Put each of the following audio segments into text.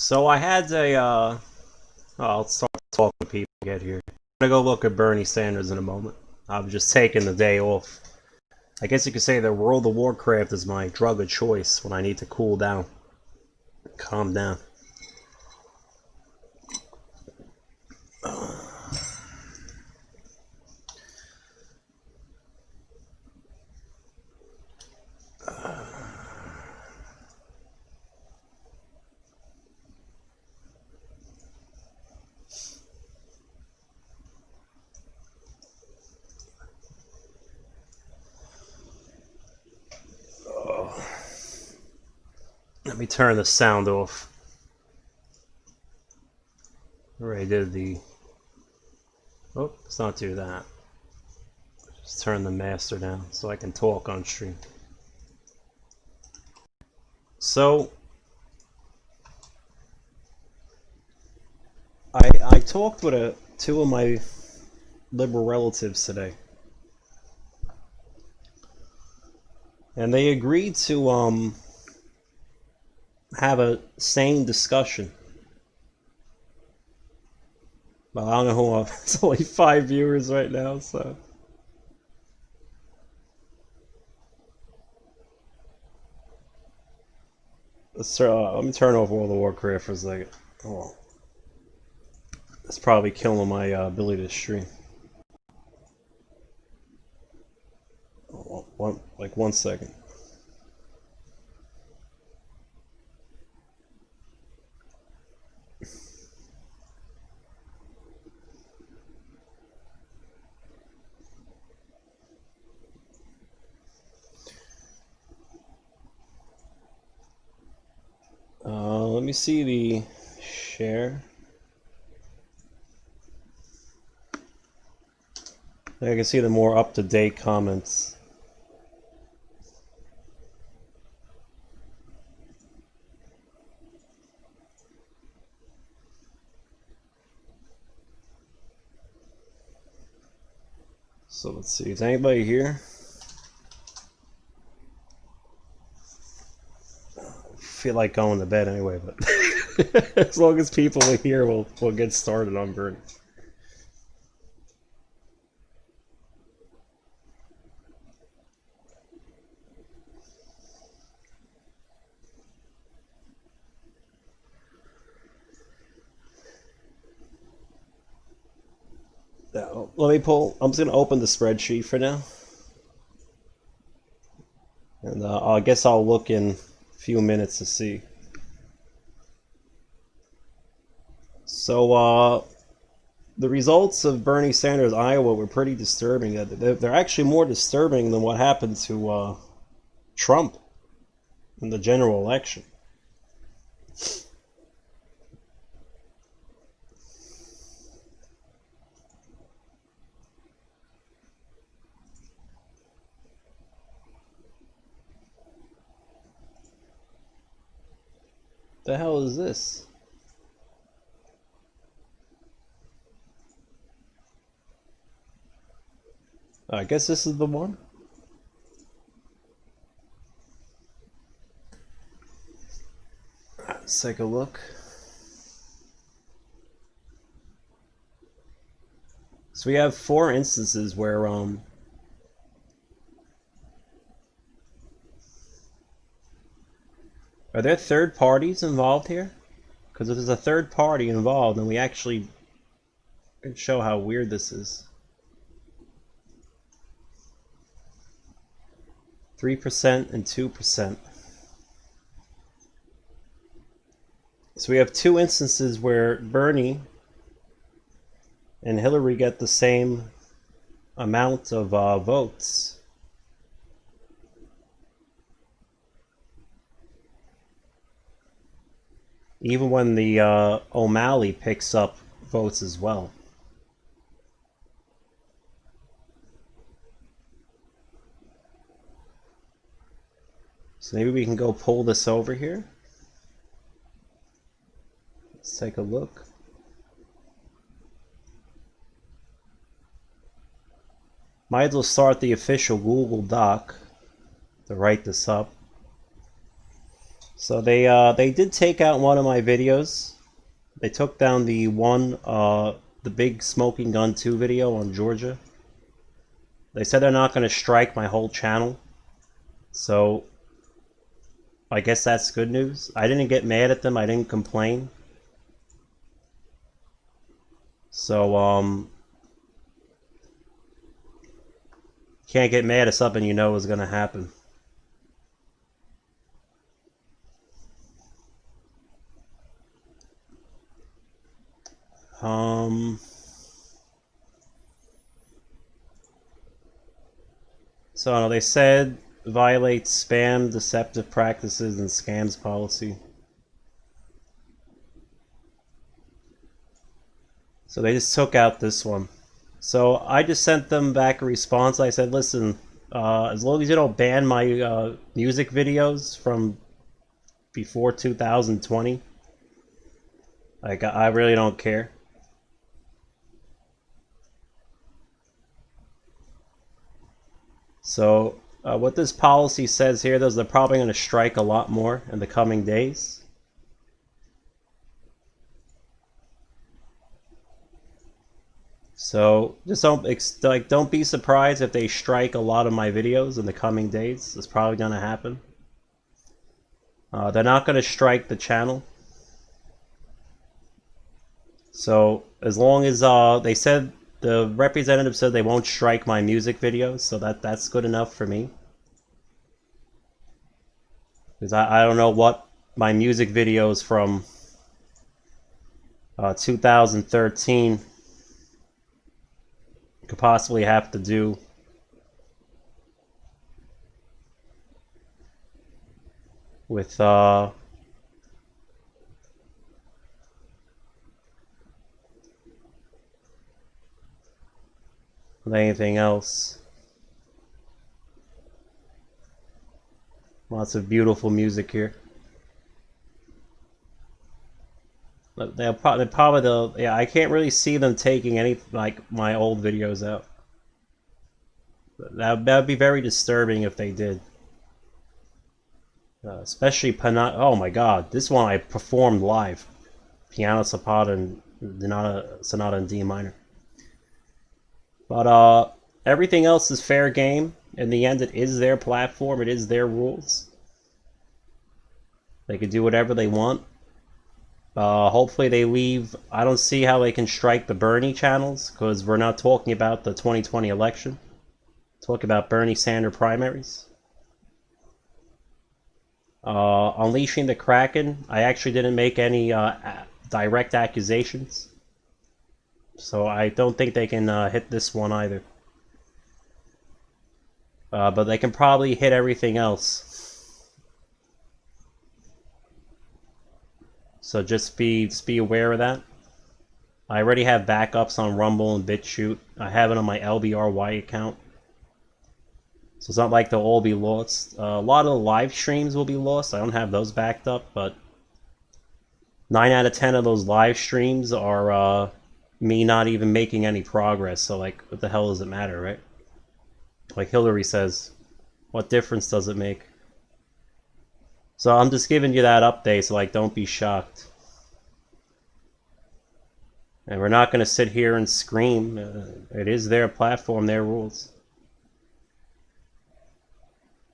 So I had I'll start talking to people get here. I'm gonna go look at Bernie Sanders in a moment. I'm just taking the day off. I guess you could say that World of Warcraft is my drug of choice when I need to cool down, calm down. Let me turn the sound off. Already did the... Oh, let's not do that. Just turn the master down so I can talk on stream. So, I talked with two of my liberal relatives today. And they agreed to have a sane discussion. Well, I don't know who it's only 5 viewers right now, so. Let me turn off World of Warcraft for a second. Oh, it's probably killing my ability to stream. Oh, one second. Let me see the share. I can see the more up-to-date comments. So let's see, is anybody here? I feel like going to bed anyway, but as long as people are here, we'll get started on Bernie. Now, let me pull. I'm just gonna open the spreadsheet for now, and I guess I'll look in a few minutes to see. So the results of Bernie Sanders' Iowa were pretty disturbing. They're actually more disturbing than what happened to Trump in the general election. The hell is this? I guess this is the one. Let's take a look. So we have 4 instances where are there third parties involved here? Because if there's a third party involved, then we actually can show how weird this is. 3% and 2%. So we have 2 instances where Bernie and Hillary get the same amount of votes. Even when the O'Malley picks up votes as well. So maybe we can go pull this over here. Let's take a look. Might as well start the official Google Doc to write this up. So they did take out one of my videos. They took down the the big smoking gun 2 video on Georgia. They said they're not going to strike my whole channel. So I guess that's good news. I didn't get mad at them. I didn't complain. So can't get mad at something you know is going to happen. So they said violates spam, deceptive practices, and scams policy. So they just took out this one. So I just sent them back a response. I said, listen, as long as you don't ban my music videos from before 2020, like I really don't care. So what this policy says here is they're probably going to strike a lot more in the coming days. So just don't be surprised if they strike a lot of my videos in the coming days. It's probably going to happen. They're not going to strike the channel. So as long as they said, the representative said they won't strike my music videos, so that's good enough for me. Because I don't know what my music videos from 2013 could possibly have to do with anything else. Lots of beautiful music here. They'll probably yeah, I can't really see them taking any like my old videos out. That'd be very disturbing if they did. Especially oh my god, this one I performed live. Piano Sonata and Sonata in D minor. But everything else is fair game. In the end, it is their platform. It is their rules. They can do whatever they want. Hopefully they leave. I don't see how they can strike the Bernie channels, because we're not talking about the 2020 election. Talk about Bernie Sanders primaries. Unleashing the Kraken. I actually didn't make any direct accusations. So I don't think they can hit this one either. But they can probably hit everything else. So just be aware of that. I already have backups on Rumble and BitChute. I have it on my LBRY account. So it's not like they'll all be lost. A lot of the live streams will be lost. I don't have those backed up, but 9 out of 10 of those live streams are me not even making any progress. So like, what the hell does it matter, right? Like Hillary says, what difference does it make? So I'm just giving you that update, so like, don't be shocked. And we're not going to sit here and scream. It is their platform, their rules.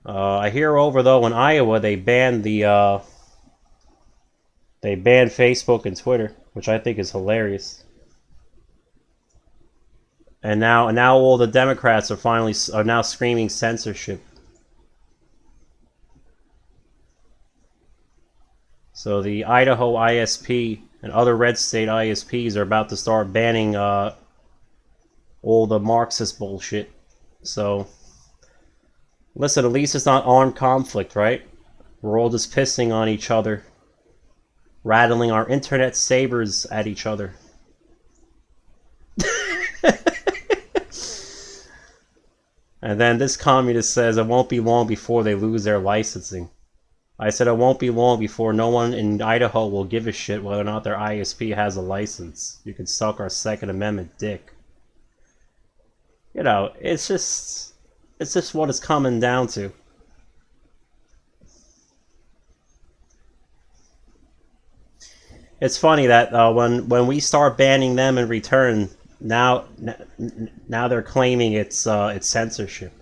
I hear over though in Iowa they banned Facebook and Twitter, which I think is hilarious. And now all the Democrats are now screaming censorship. So the Idaho ISP and other red state ISPs are about to start banning all the Marxist bullshit. So listen, at least it's not armed conflict, right? We're all just pissing on each other, rattling our internet sabers at each other. And then this communist says it won't be long before they lose their licensing. I said it won't be long before no one in Idaho will give a shit whether or not their ISP has a license. You can suck our Second Amendment dick. You know, it's just what it's coming down to. It's funny that when we start banning them in return, now they're claiming it's censorship.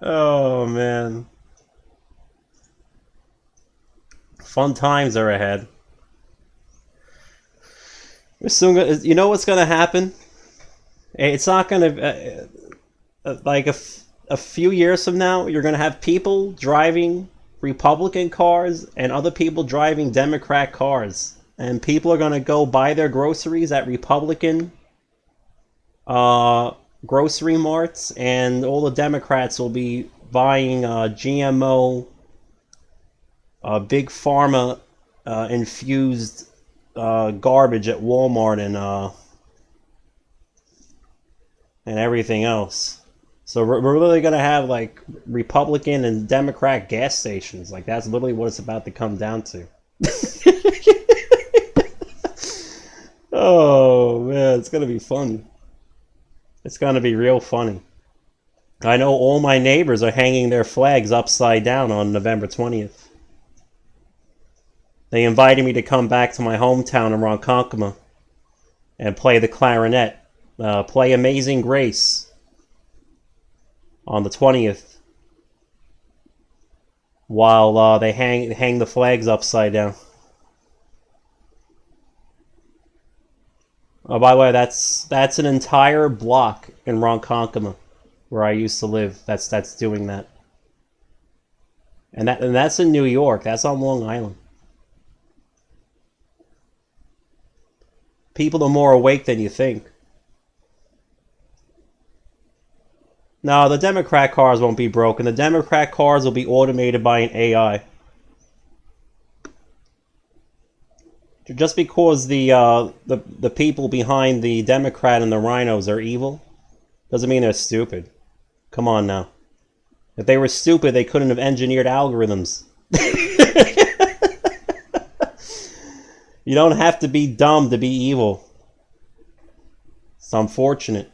Oh man, fun times are ahead. We're soon gonna, you know what's gonna happen? It's not gonna like a few years from now, you're gonna have people driving Republican cars and other people driving Democrat cars, and people are gonna go buy their groceries at Republican grocery marts, and all the Democrats will be buying GMO, big pharma infused garbage at Walmart and everything else. So we're really gonna have like Republican and Democrat gas stations. Like that's literally what it's about to come down to. Oh man, it's gonna be funny. It's gonna be real funny. I know all my neighbors are hanging their flags upside down on November 20th. They invited me to come back to my hometown in Ronkonkoma and play the clarinet, play Amazing Grace on the 20th, while they hang the flags upside down. Oh, by the way, that's an entire block in Ronkonkoma, where I used to live. That's doing that, and that's in New York. That's on Long Island. People are more awake than you think. No, the Democrat cars won't be broken. The Democrat cars will be automated by an AI. Just because the people behind the Democrat and the rhinos are evil, doesn't mean they're stupid. Come on now. If they were stupid, they couldn't have engineered algorithms. You don't have to be dumb to be evil. It's unfortunate.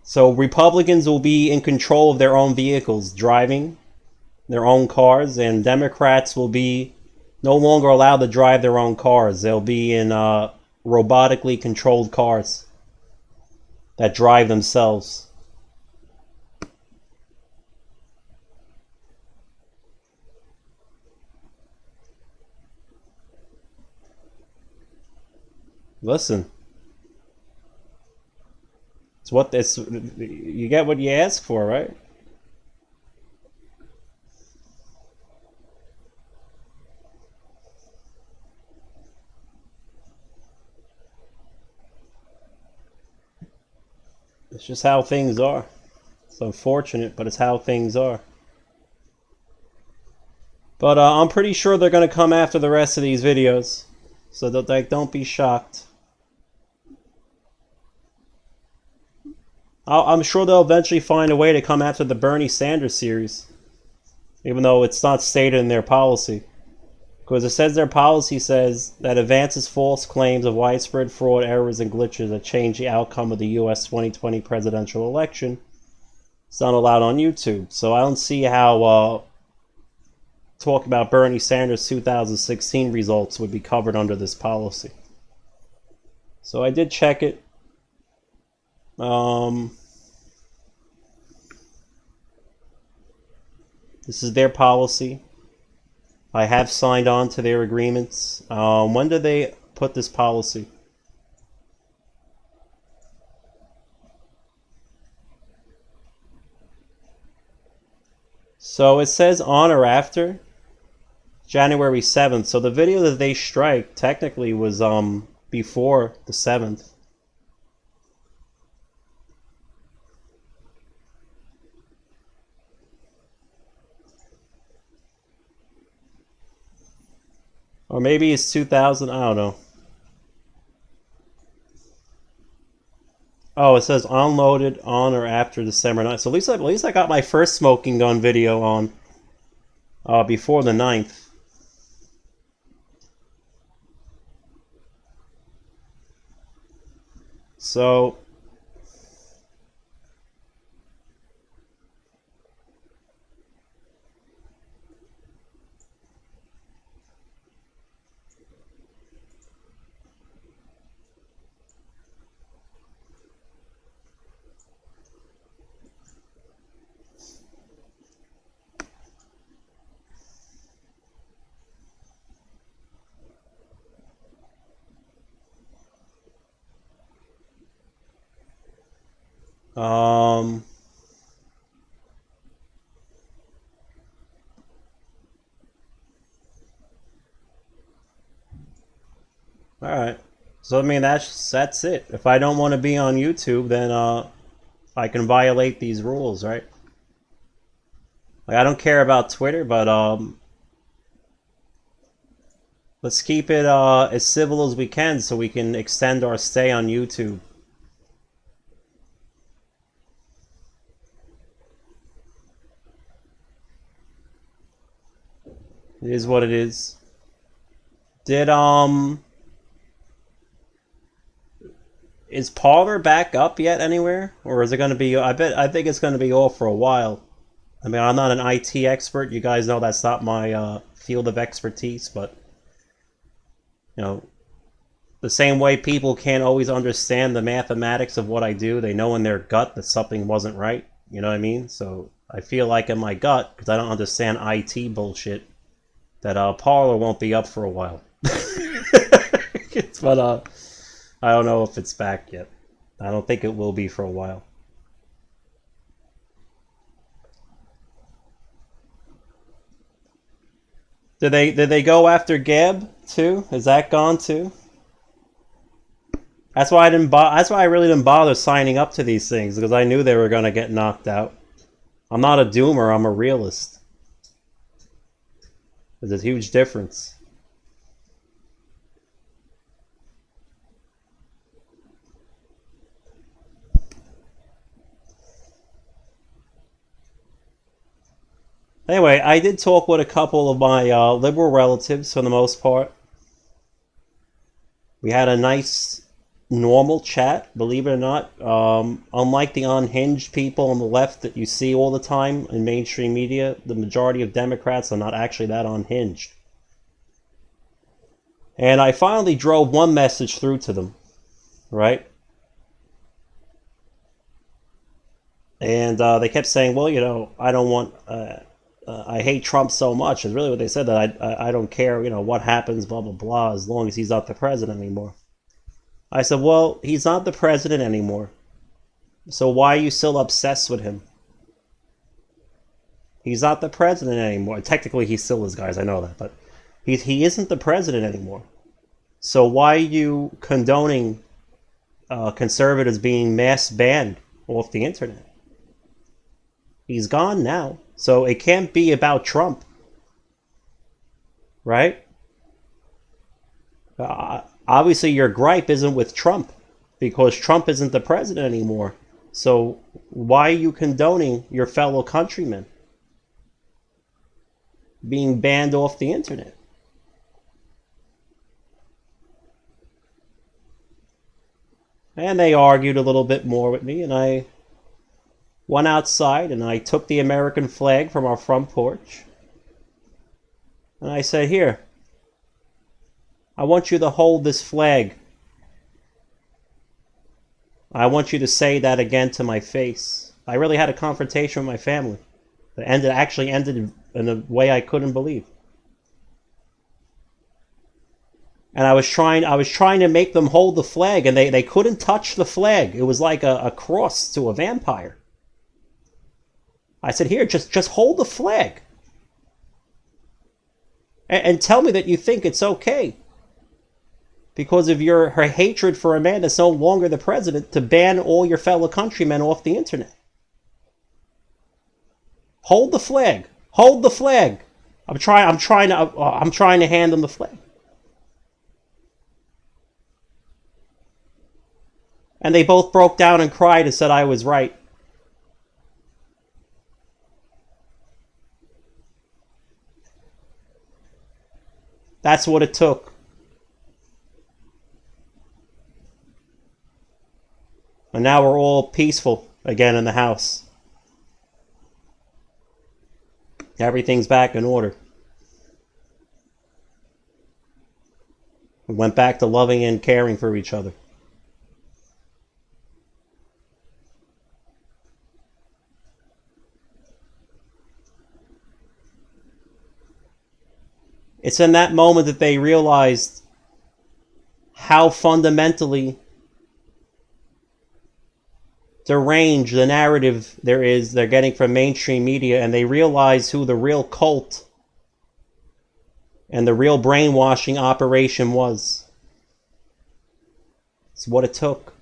So Republicans will be in control of their own vehicles, driving their own cars, and Democrats will be no longer allowed to drive their own cars. They'll be in robotically controlled cars that drive themselves. Listen, you get what you ask for, right? It's just how things are. It's unfortunate, but it's how things are. But I'm pretty sure they're going to come after the rest of these videos. So don't be shocked. I'm sure they'll eventually find a way to come after the Bernie Sanders series. Even though it's not stated in their policy. Because it says their policy says that advances false claims of widespread fraud, errors, and glitches that change the outcome of the U.S. 2020 presidential election. It's not allowed on YouTube. So I don't see how talk about Bernie Sanders' 2016 results would be covered under this policy. So I did check it. This is their policy. I have signed on to their agreements. When did they put this policy? So it says on or after January 7th. So the video that they strike technically was before the 7th. Or maybe it's 2000, I don't know. Oh, it says unloaded on or after December 9th. So at least I got my first smoking gun video on before the 9th. So, um, all right. So I mean that's it. If I don't want to be on YouTube, then I can violate these rules, right? Like I don't care about Twitter, but let's keep it as civil as we can so we can extend our stay on YouTube. It is what it is. Did is Parler back up yet anywhere, or is it going to be? I think it's going to be off for a while. I mean, I'm not an IT expert. You guys know that's not my field of expertise, but you know, the same way people can't always understand the mathematics of what I do, they know in their gut that something wasn't right. You know what I mean? So I feel like in my gut, because I don't understand IT bullshit, that Parler won't be up for a while. But I don't know if it's back yet. I don't think it will be for a while. Did they go after Gab too? Is that gone too? That's why I didn't. That's why I really didn't bother signing up to these things because I knew they were gonna get knocked out. I'm not a doomer. I'm a realist. There's a huge difference. Anyway, I did talk with a couple of my liberal relatives for the most part. We had a nice, normal chat, believe it or not. Unlike the unhinged people on the left that you see all the time in mainstream media, the majority of Democrats are not actually that unhinged. And I finally drove one message through to them, right? And they kept saying, well, you know, I don't want, I hate Trump so much. Is really what they said, that I don't care, you know, what happens, blah, blah, blah, as long as he's not the president anymore. I said, well, he's not the president anymore. So why are you still obsessed with him? He's not the president anymore. Technically, he still is, guys. I know that. But he isn't the president anymore. So why are you condoning conservatives being mass banned off the internet? He's gone now. So it can't be about Trump. Right? Obviously, your gripe isn't with Trump because Trump isn't the president anymore. So why are you condoning your fellow countrymen being banned off the internet? And they argued a little bit more with me, and I went outside and I took the American flag from our front porch. And I said, here, I want you to hold this flag. I want you to say that again to my face. I really had a confrontation with my family that actually ended in a way I couldn't believe. And I was trying to make them hold the flag, and they couldn't touch the flag. It was like a cross to a vampire. I said, here, just hold the flag. And tell me that you think it's okay. Because of her hatred for a man that's no longer the president, to ban all your fellow countrymen off the internet. Hold the flag. Hold the flag. I'm trying to hand them the flag. And they both broke down and cried and said I was right. That's what it took. And now we're all peaceful again in the house. Everything's back in order. We went back to loving and caring for each other. It's in that moment that they realized how fundamentally deranged the narrative they're getting from mainstream media, and they realize who the real cult and the real brainwashing operation was. It's what it took.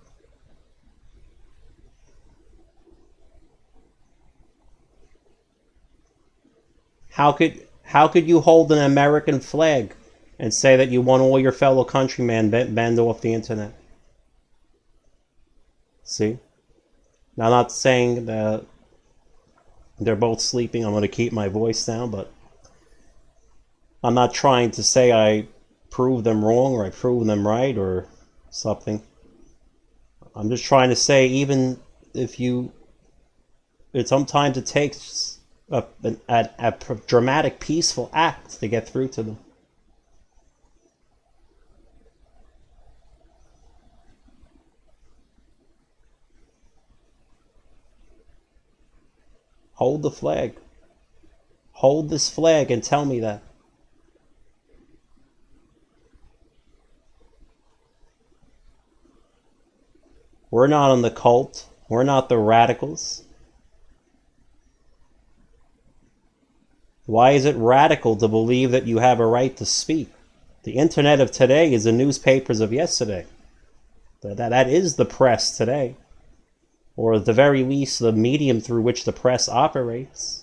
How could you hold an American flag and say that you want all your fellow countrymen banned off the internet? See? Now, I'm not saying that they're both sleeping. I'm going to keep my voice down, but I'm not trying to say I prove them wrong or I prove them right or something. I'm just trying to say, even if sometimes it takes a dramatic, peaceful act to get through to them. Hold the flag. Hold this flag and tell me that. We're not on the cult. We're not the radicals. Why is it radical to believe that you have a right to speak? The internet of today is the newspapers of yesterday. That is the press today. Or at the very least, the medium through which the press operates.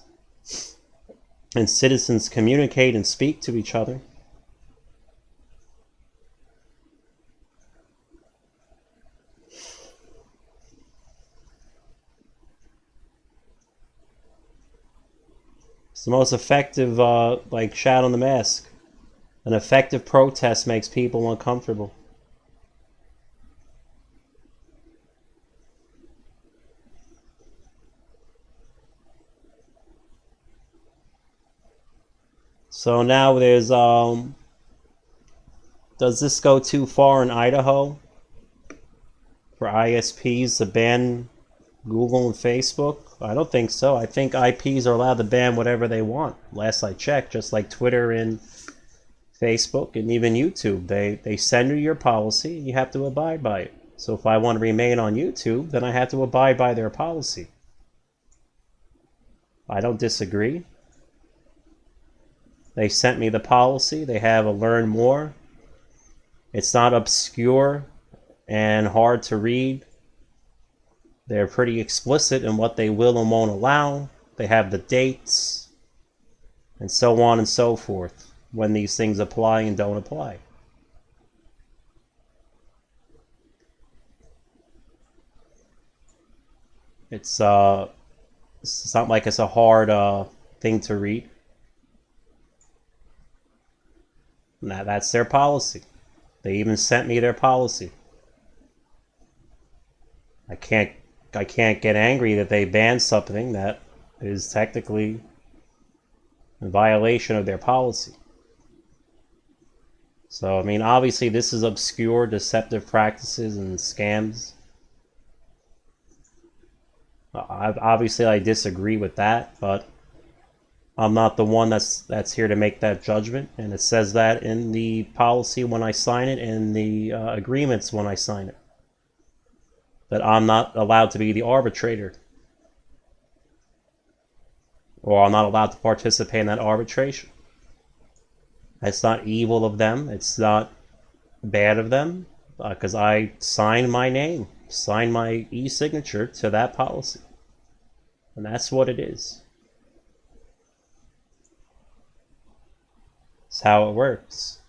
And citizens communicate and speak to each other. It's the most effective, like shot on the mask. An effective protest makes people uncomfortable. So now there's, does this go too far in Idaho for ISPs to ban Google and Facebook? I don't think so. I think IPs are allowed to ban whatever they want. Last I checked, just like Twitter and Facebook and even YouTube. They send you your policy and you have to abide by it. So if I want to remain on YouTube, then I have to abide by their policy. I don't disagree. They sent me the policy. They have a learn more. It's not obscure and hard to read. They're pretty explicit in what they will and won't allow. They have the dates and so on and so forth when these things apply and don't apply. It's not like it's a hard thing to read. Now that's their policy. They even sent me their policy. I can't get angry that they banned something that is technically in violation of their policy. So, I mean, obviously this is obscure, deceptive practices and scams. Obviously I disagree with that, but I'm not the one that's here to make that judgment, and it says that in the policy when I sign it, and the agreements when I sign it, that I'm not allowed to be the arbitrator, or I'm not allowed to participate in that arbitration. It's not evil of them. It's not bad of them, because I signed my name, signed my e-signature to that policy, and that's what it is. It's how it works.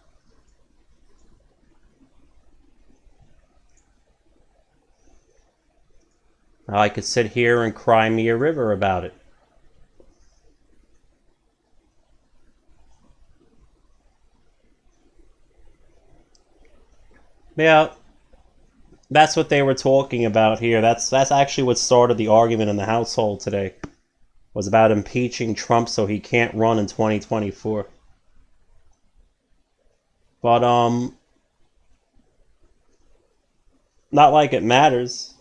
Now I could sit here and cry me a river about it. Yeah, That's what they were talking about here. That's actually what started the argument in the household today. Was about impeaching Trump so he can't run in 2024. But not like it matters,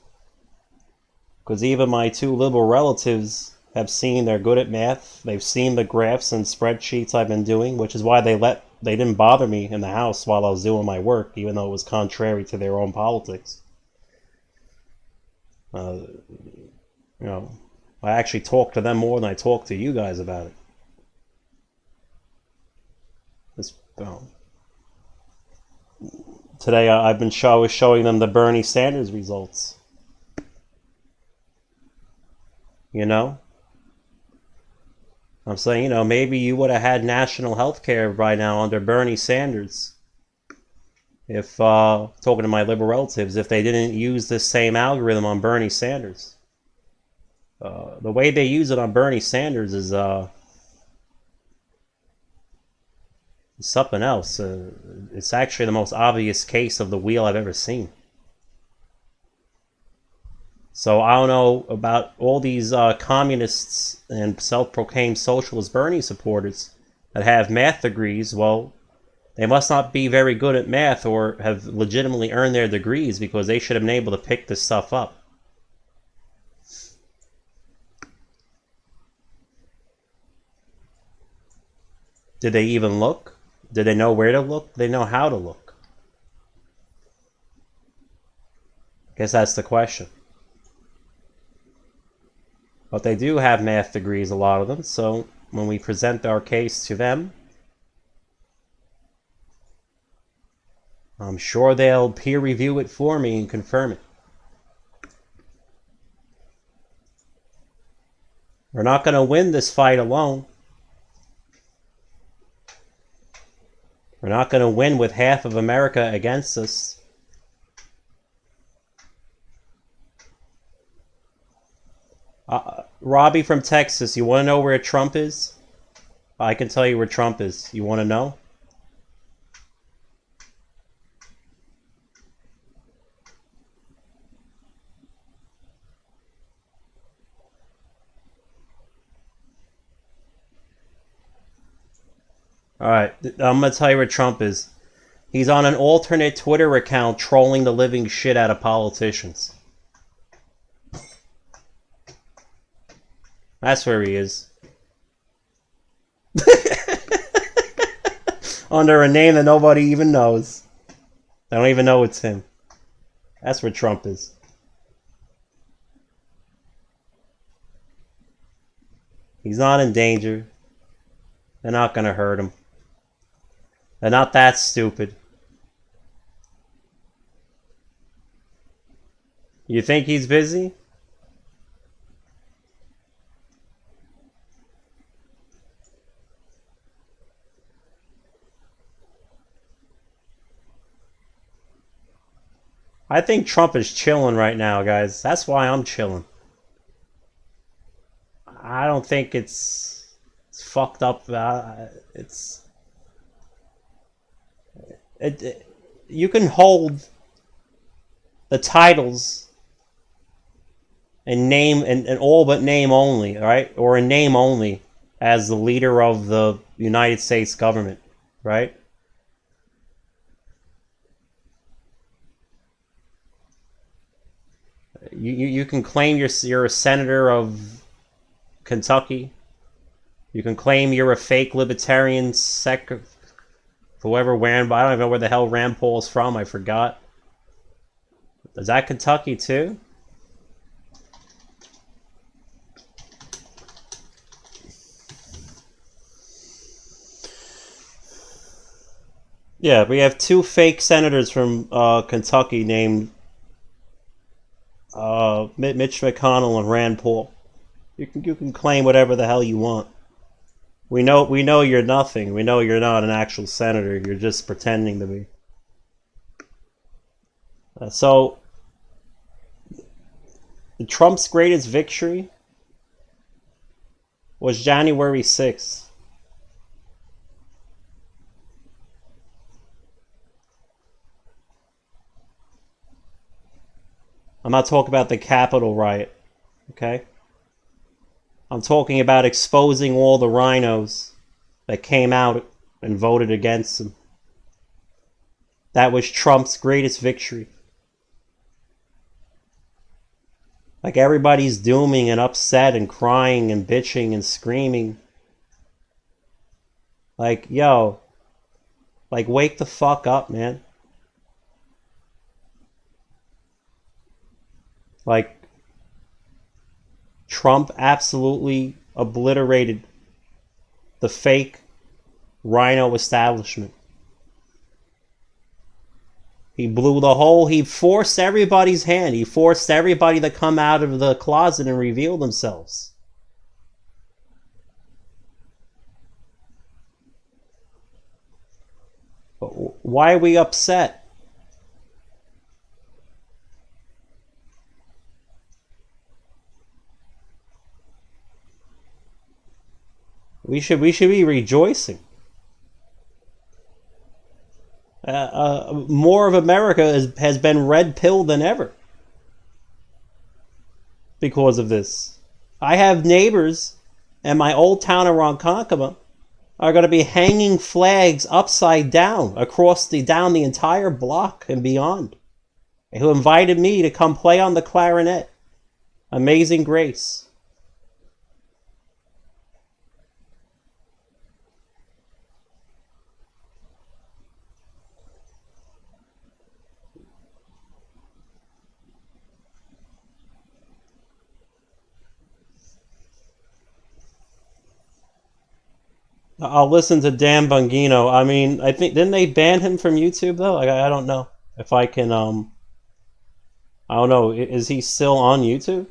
because even my two liberal relatives have seen they're good at math. They've seen the graphs and spreadsheets I've been doing, which is why they didn't bother me in the house while I was doing my work, even though it was contrary to their own politics. You know, I actually talked to them more than I talked to you guys about it. This, today I've been showing them the Bernie Sanders results. You know? I'm saying, you know, maybe you would have had national health care by now under Bernie Sanders. If, talking to my liberal relatives, if they didn't use this same algorithm on Bernie Sanders. The way they use it on Bernie Sanders is something else. It's actually the most obvious case of the wheel I've ever seen. So I don't know about all these communists and self-proclaimed socialist Bernie supporters that have math degrees. Well, they must not be very good at math or have legitimately earned their degrees, because they should have been able to pick this stuff up. Did they even look? Did they know where to look? They know how to look. I guess that's the question. But they do have math degrees, a lot of them, so when we present our case to them, I'm sure they'll peer review it for me and confirm it. We're not going to win this fight alone. We're not going to win with half of America against us. Robbie from Texas, you want to know where Trump is? I can tell you where Trump is. You want to know? Alright, I'm going to tell you where Trump is. He's on an alternate Twitter account trolling the living shit out of politicians. That's where he is. Under a name that nobody even knows. They don't even know it's him. That's where Trump is. He's not in danger. They're not going to hurt him. They're not that stupid. You think he's busy? I think Trump is chilling right now, guys. That's why I'm chilling. I don't think it's fucked up. You can hold the titles and name and all but name only, right? Or in name only as the leader of the United States government, right? You can claim you're a senator of Kentucky. You can claim you're a fake libertarian whoever I don't even know where the hell Rand Paul is from. I forgot. Is that Kentucky too? Yeah, we have two fake senators from Kentucky named Mitch McConnell and Rand Paul. You can claim whatever the hell you want. We know you're nothing. We know you're not an actual senator. You're just pretending to be. So, Trump's greatest victory was January 6th. I'm not talking about the Capitol riot, okay? I'm talking about exposing all the rhinos that came out and voted against him. That was Trump's greatest victory. Like, everybody's dooming and upset and crying and bitching and screaming. Like, yo, like, wake the fuck up, man. Like, Trump absolutely obliterated the fake rhino establishment. He blew the hole. He forced everybody's hand. He forced everybody to come out of the closet and reveal themselves. But why are we upset? We should be rejoicing. More of America has been red-pilled than ever because of this. I have neighbors in my old town of Ronkonkoma are going to be hanging flags upside down down the entire block and beyond, who invited me to come play on the clarinet. Amazing Grace. I'll listen to Dan Bongino. I mean, I think, didn't they ban him from YouTube though? Like, I don't know if I can. I don't know. Is he still on YouTube?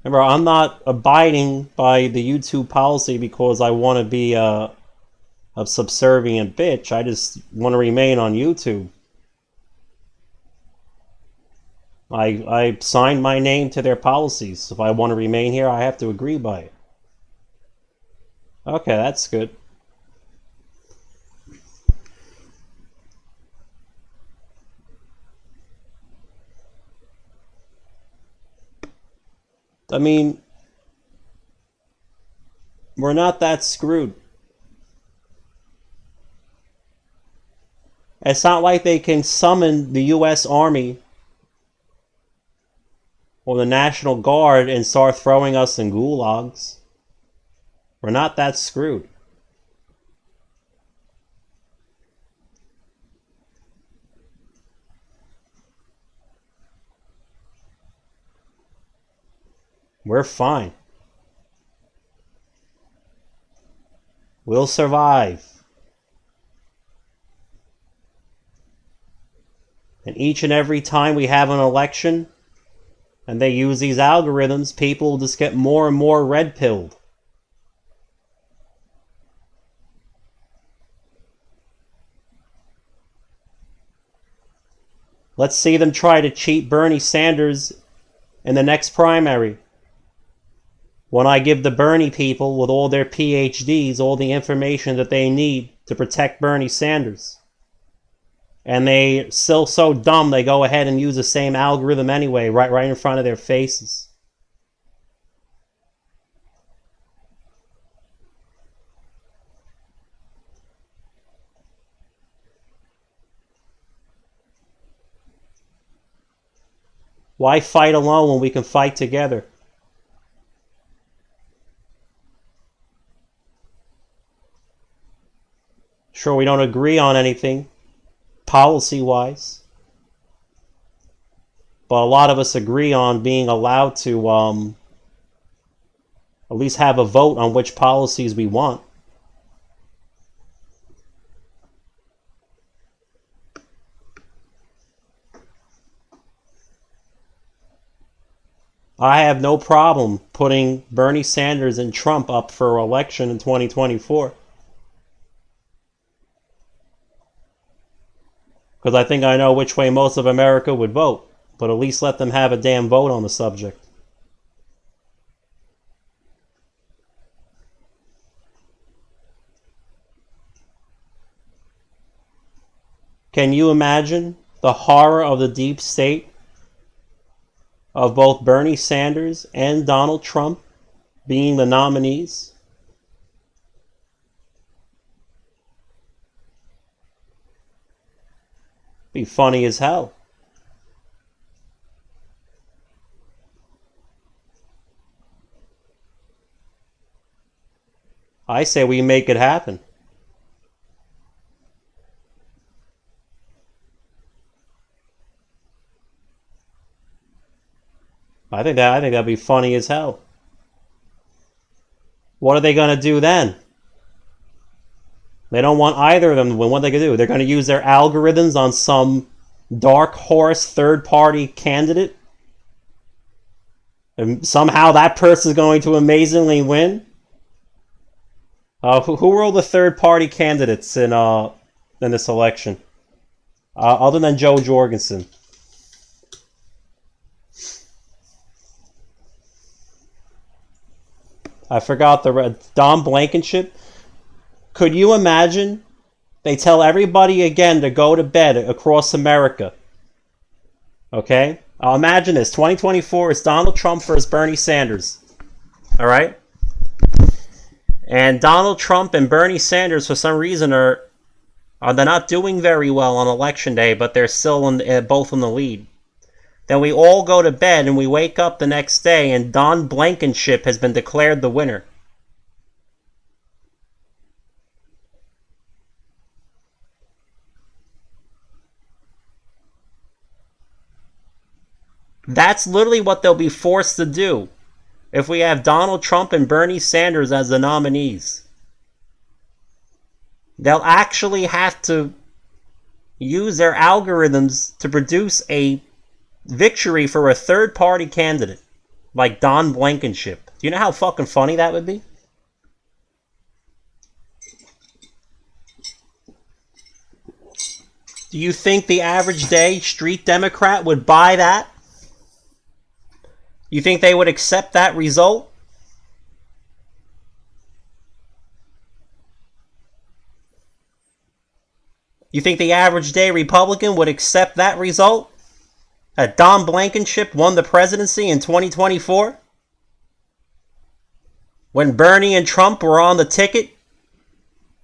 Remember, I'm not abiding by the YouTube policy because I want to be a subservient bitch. I just want to remain on YouTube. I signed my name to their policies. If I want to remain here, I have to agree by it. Okay, that's good. I mean, we're not that screwed. It's not like they can summon the U.S. Army or the National Guard and start throwing us in gulags. We're not that screwed. We're fine. We'll survive. And each and every time we have an election and they use these algorithms, people just get more and more red-pilled. Let's see them try to cheat Bernie Sanders in the next primary. When I give the Bernie people with all their PhDs all the information that they need to protect Bernie Sanders. And they still so dumb they go ahead and use the same algorithm anyway, right in front of their faces. Why fight alone when we can fight together? Sure, we don't agree on anything, policy-wise. But a lot of us agree on being allowed to at least have a vote on which policies we want. I have no problem putting Bernie Sanders and Trump up for election in 2024. Because I think I know which way most of America would vote. But at least let them have a damn vote on the subject. Can you imagine the horror of the deep state of both Bernie Sanders and Donald Trump being the nominees? Be funny as hell. I say we make it happen. I think that'd be funny as hell. What are they going to do then? They don't want either of them to win. What are they going to do? They're going to use their algorithms on some dark horse third-party candidate? And somehow that person's going to amazingly win? Who were all the third-party candidates in this election? Other than Joe Jorgensen. I forgot Don Blankenship. Could you imagine? They tell everybody again to go to bed across America. Okay? Imagine this. 2024 is Donald Trump versus Bernie Sanders. Alright? And Donald Trump and Bernie Sanders, for some reason, they're not doing very well on election day, but they're still both in the lead. Then we all go to bed and we wake up the next day and Don Blankenship has been declared the winner. That's literally what they'll be forced to do if we have Donald Trump and Bernie Sanders as the nominees. They'll actually have to use their algorithms to produce a victory for a third-party candidate like Don Blankenship. Do you know how fucking funny that would be? Do you think the average day street Democrat would buy that? You think they would accept that result? You think the average day Republican would accept that result? That Don Blankenship won the presidency in 2024? When Bernie and Trump were on the ticket?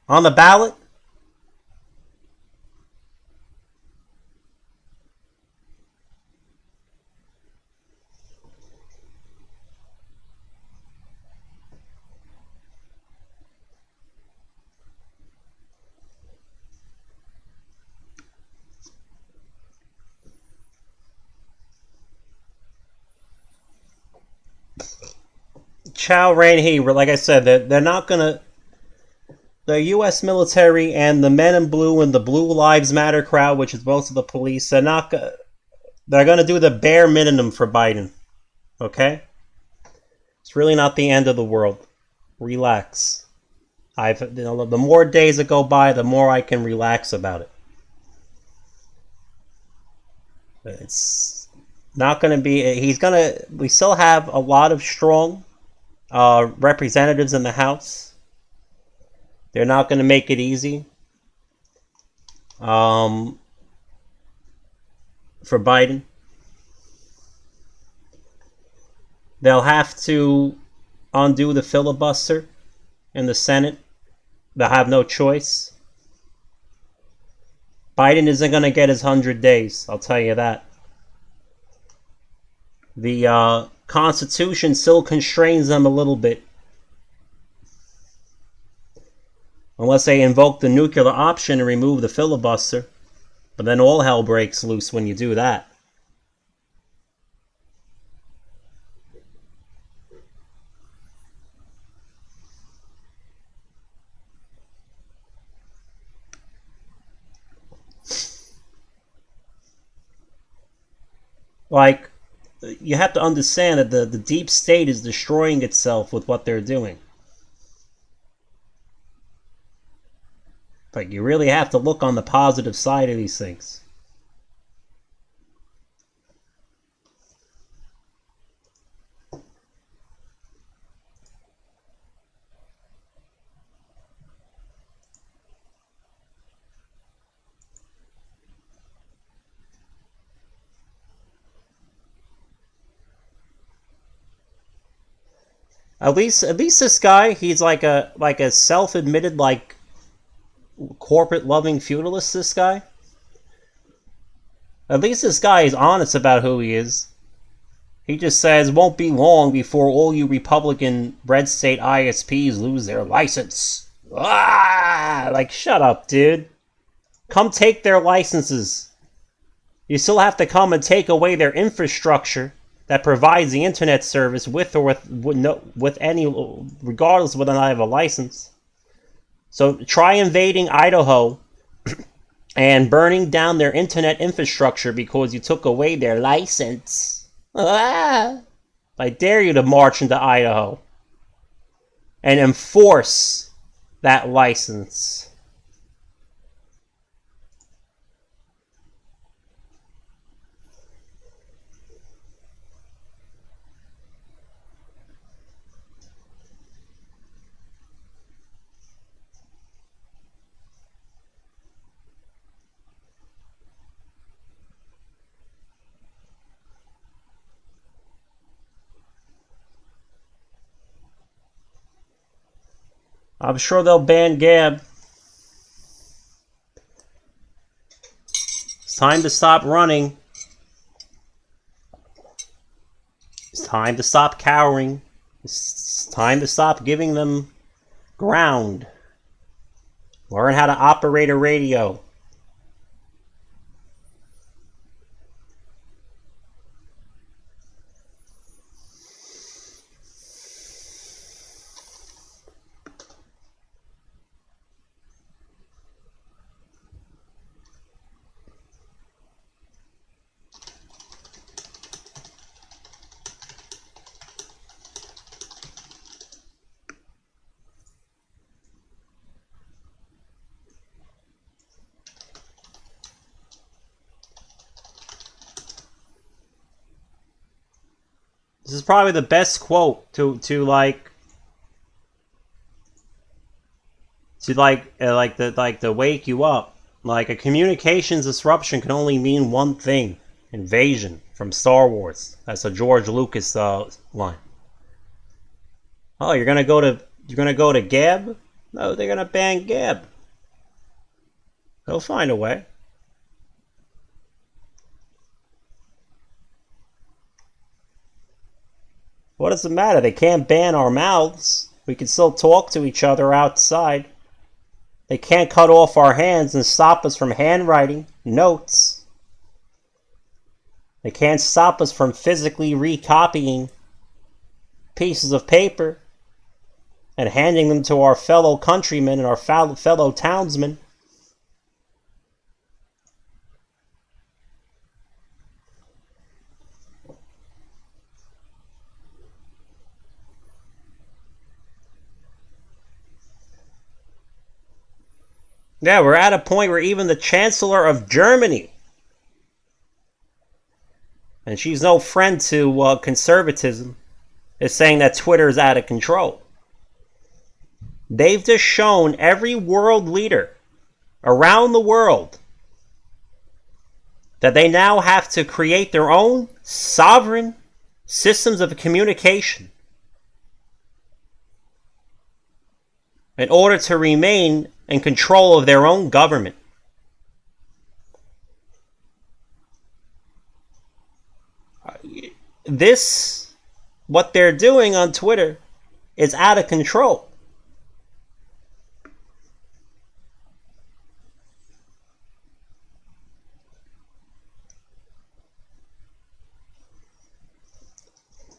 On the ballot? Chow Rain-hee, like I said, they're not gonna. The U.S. military and the men in blue and the Blue Lives Matter crowd, which is most of the police, they're not. They're gonna do the bare minimum for Biden. Okay, it's really not the end of the world. Relax. The more days that go by, the more I can relax about it. It's not gonna be. We still have a lot of strong representatives in the House. They're not going to make it easy for Biden. They'll have to undo the filibuster in the Senate. They'll have no choice. Biden isn't going to get his 100 days, I'll tell you that. The Constitution still constrains them a little bit. Unless they invoke the nuclear option and remove the filibuster. But then all hell breaks loose when you do that. Like, you have to understand that the deep state is destroying itself with what they're doing. But you really have to look on the positive side of these things. At least this guy, he's like a self-admitted like corporate-loving feudalist. This guy. At least this guy is honest about who he is. He just says, won't be long before all you Republican red state ISPs lose their license. Ah! Like, shut up, dude. Come take their licenses. You still have to come and take away their infrastructure that provides the internet service with or with any, regardless of whether or not I have a license. So try invading Idaho and burning down their internet infrastructure because you took away their license. Ah! I dare you to march into Idaho and enforce that license. I'm sure they'll ban Gab. It's time to stop running. It's time to stop cowering. It's time to stop giving them ground. Learn how to operate a radio. This is probably the best quote to wake you up. Like, a communications disruption can only mean one thing: invasion, from Star Wars. That's a George Lucas line. Oh, you're gonna go to Gab? No, they're gonna ban Gab. They'll find a way. What does it matter? They can't ban our mouths. We can still talk to each other outside. They can't cut off our hands and stop us from handwriting notes. They can't stop us from physically recopying pieces of paper and handing them to our fellow countrymen and our fellow townsmen. Yeah, we're at a point where even the Chancellor of Germany, and she's no friend to conservatism, is saying that Twitter is out of control. They've just shown every world leader around the world that they now have to create their own sovereign systems of communication in order to remain in control of their own government. This, what they're doing on Twitter, is out of control.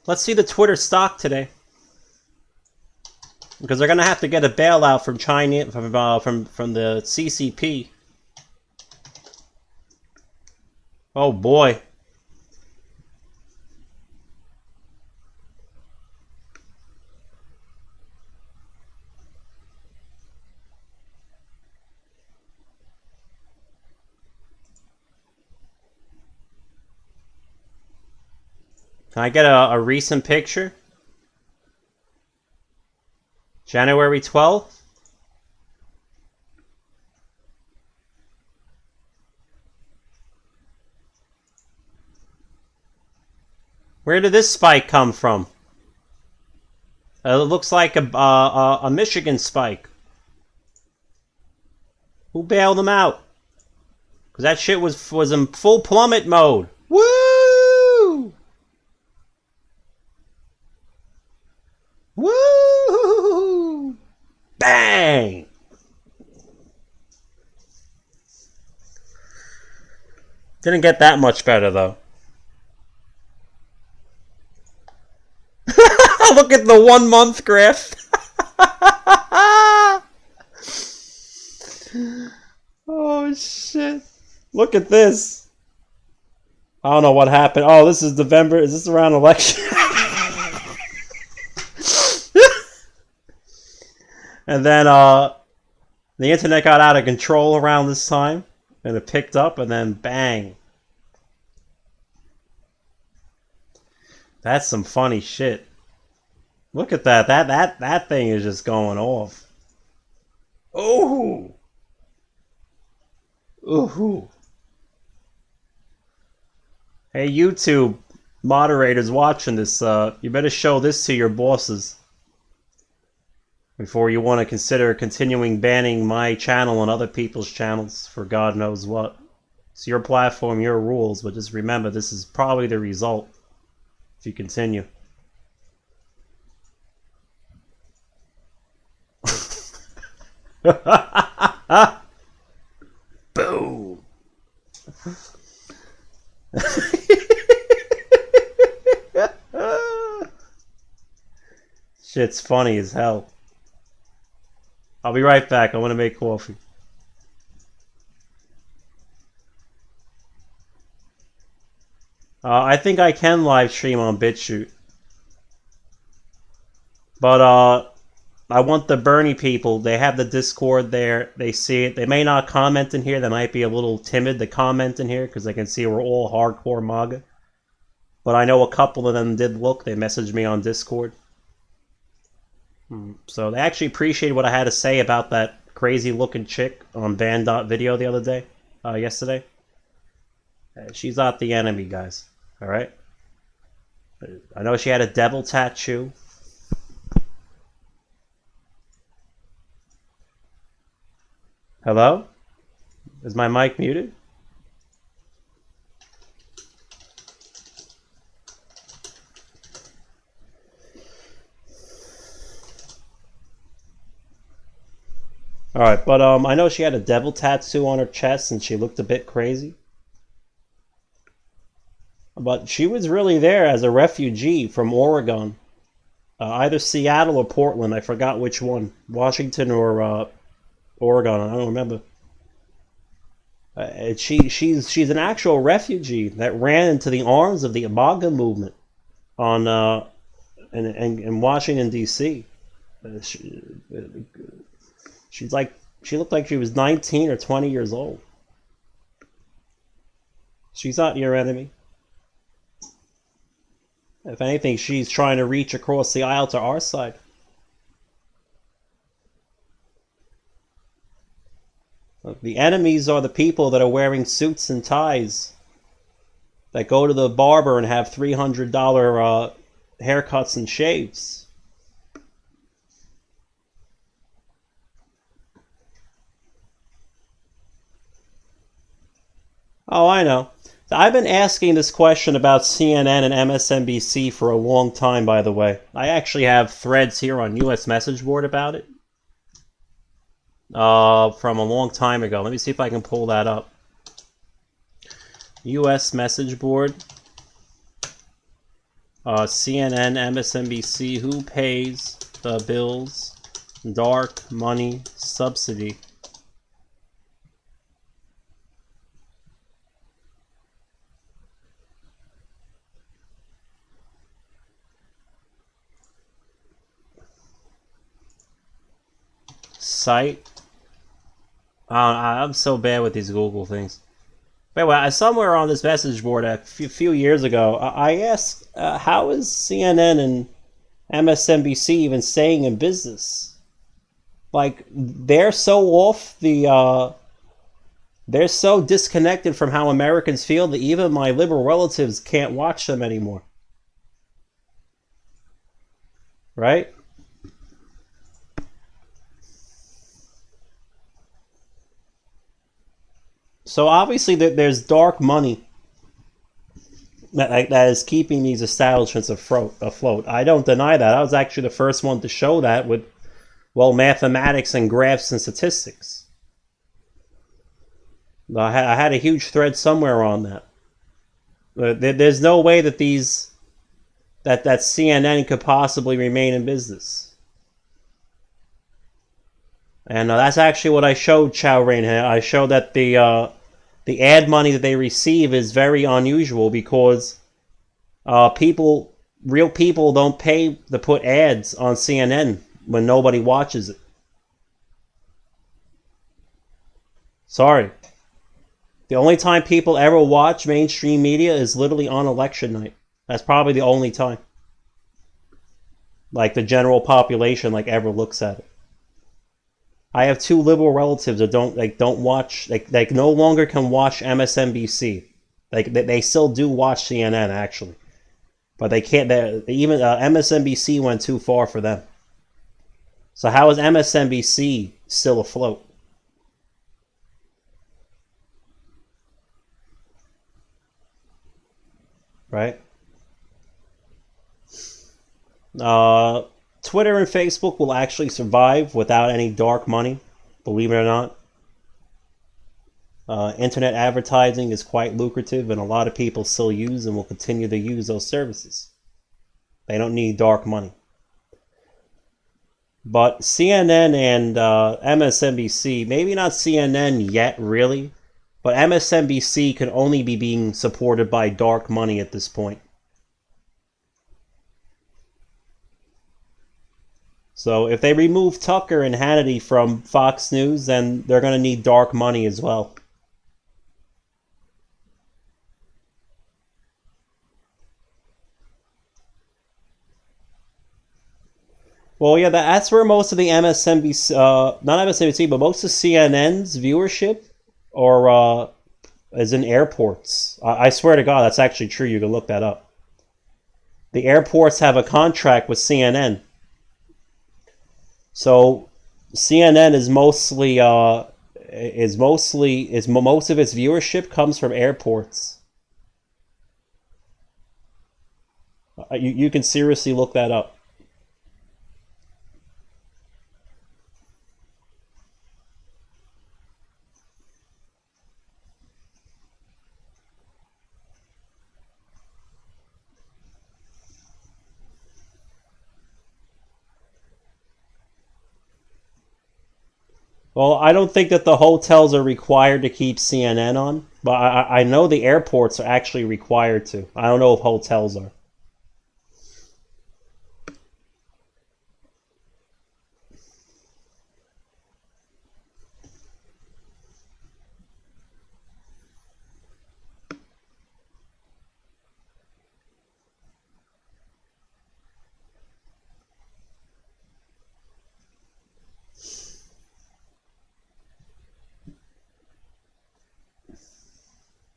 Let's see the Twitter stock today, because they're going to have to get a bailout from China, from the CCP. Oh boy. Can I get a recent picture? January 12th? Where did this spike come from? It looks like a Michigan spike. Who bailed him out? Because that shit was in full plummet mode. Woo! Woo! Bang! Didn't get that much better, though. Look at the 1 month graph. Oh, shit. Look at this. I don't know what happened. Oh, this is November. Is this around election? And then the internet got out of control around this time. And it picked up, and then bang. That's some funny shit. Look at that. That thing is just going off. Ooh. Ooh. Hey, YouTube moderators watching this, you better show this to your bosses before you want to consider continuing banning my channel and other people's channels for God knows what. It's your platform, your rules, but just remember this is probably the result if you continue. Boom. Shit's funny as hell. I'll be right back. I want to make coffee. I think I can live stream on BitChute. But I want the Bernie people. They have the Discord there. They see it. They may not comment in here. They might be a little timid to comment in here because they can see we're all hardcore MAGA. But I know a couple of them did look. They messaged me on Discord. So they actually appreciated what I had to say about that crazy looking chick on Van.video the other day. Yesterday. She's not the enemy, guys. Alright? I know she had a devil tattoo. Hello? Is my mic muted? Alright, but I know she had a devil tattoo on her chest and she looked a bit crazy. But she was really there as a refugee from Oregon. Either Seattle or Portland, I forgot which one. Washington or Oregon, I don't remember. She's an actual refugee that ran into the arms of the MAGA movement on in Washington D.C. She looked like she was 19 or 20 years old. She's not your enemy. If anything, she's trying to reach across the aisle to our side. The enemies are the people that are wearing suits and ties, that go to the barber and have $300 haircuts and shaves. Oh, I know. I've been asking this question about CNN and MSNBC for a long time, by the way. I actually have threads here on US Message Board about it. From a long time ago. Let me see if I can pull that up. US Message Board. CNN, MSNBC, who pays the bills? Dark money subsidy. Site. I'm so bad with these Google things. Anyway, somewhere on this message board a few years ago, I asked, how is CNN and MSNBC even staying in business? Like, they're so off the, they're so disconnected from how Americans feel that even my liberal relatives can't watch them anymore. Right? So obviously there's dark money that is keeping these establishments afloat. I don't deny that. I was actually the first one to show that with, well, mathematics and graphs and statistics. I had a huge thread somewhere on that. There's no way that that CNN could possibly remain in business. And that's actually what I showed Chow Rain. I showed that the ad money that they receive is very unusual because real people don't pay to put ads on CNN when nobody watches it. Sorry. The only time people ever watch mainstream media is literally on election night. That's probably the only time. Like the general population ever looks at it. I have two liberal relatives that don't watch no longer can watch MSNBC. They still do watch CNN actually, but they can't. Even MSNBC went too far for them. So how is MSNBC still afloat? Right? Twitter and Facebook will actually survive without any dark money, believe it or not. Internet advertising is quite lucrative, and a lot of people still use and will continue to use those services. They don't need dark money. But CNN and MSNBC, maybe not CNN yet, really, but MSNBC can only be being supported by dark money at this point. So if they remove Tucker and Hannity from Fox News, then they're going to need dark money as well. Well, yeah, that's where most of the MSNBC, not MSNBC, but most of CNN's viewership or is in airports. I swear to God, that's actually true. You can look that up. The airports have a contract with CNN. So CNN is most of its viewership comes from airports. You can seriously look that up. Well, I don't think that the hotels are required to keep CNN on, but I know the airports are actually required to. I don't know if hotels are.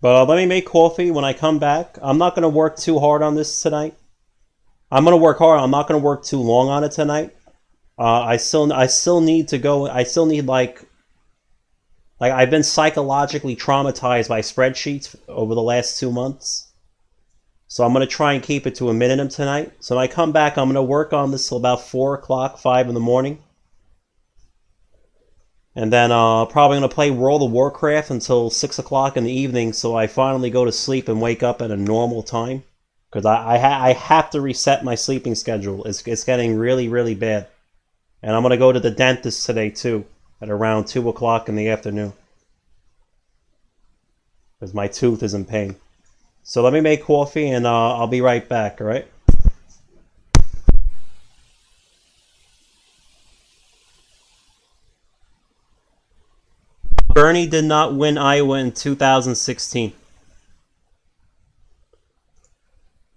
But let me make coffee when I come back. I'm not going to work too hard on this tonight. I'm going to work hard. I'm not going to work too long on it tonight. I still need to go. I still need like I've been psychologically traumatized by spreadsheets over the last 2 months. So I'm going to try and keep it to a minimum tonight. So when I come back, I'm going to work on this till about 4 o'clock, 5 in the morning. And then probably going to play World of Warcraft until 6 o'clock in the evening so I finally go to sleep and wake up at a normal time. Because I have to reset my sleeping schedule. It's getting really, really bad. And I'm going to go to the dentist today too at around 2 o'clock in the afternoon. Because my tooth is in pain. So let me make coffee and I'll be right back, alright? Bernie did not win Iowa in 2016.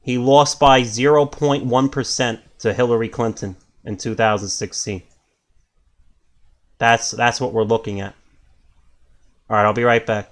He lost by 0.1% to Hillary Clinton in 2016. That's what we're looking at. Alright, I'll be right back.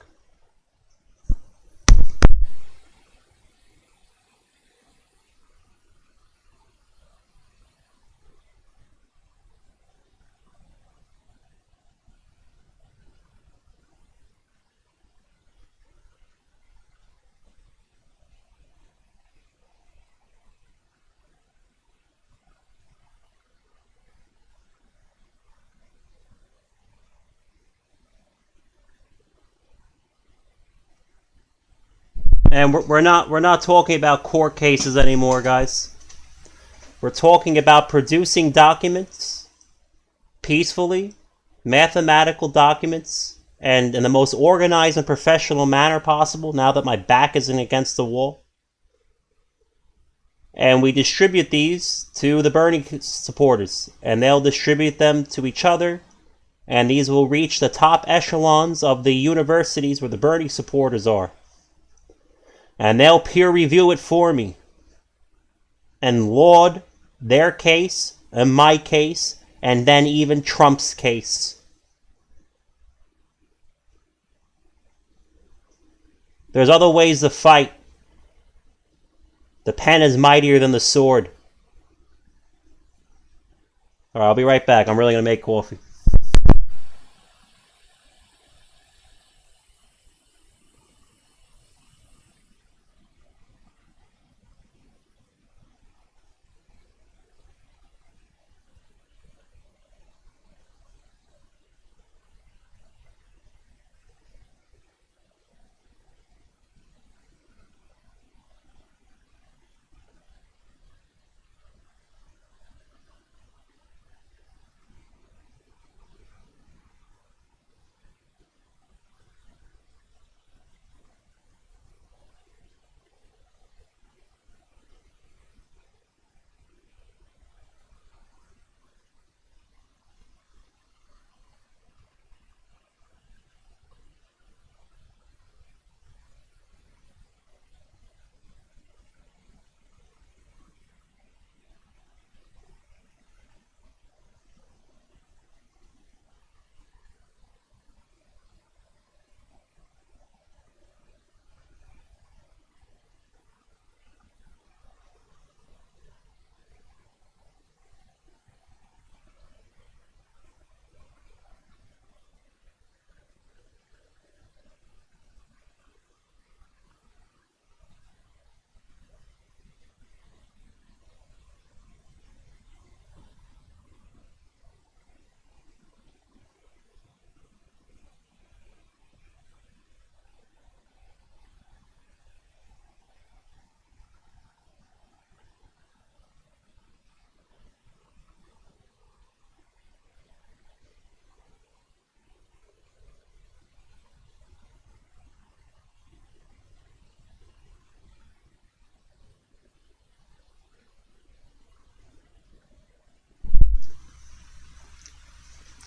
And we're not talking about court cases anymore, guys. We're talking about producing documents peacefully, mathematical documents, and in the most organized and professional manner possible, now that my back isn't against the wall. And we distribute these to the Bernie supporters, and they'll distribute them to each other, and these will reach the top echelons of the universities where the Bernie supporters are. And they'll peer review it for me and laud their case and my case, and then even Trump's case. There's other ways to fight. The pen is mightier than the sword. Alright, I'll be right back. I'm really going to make coffee.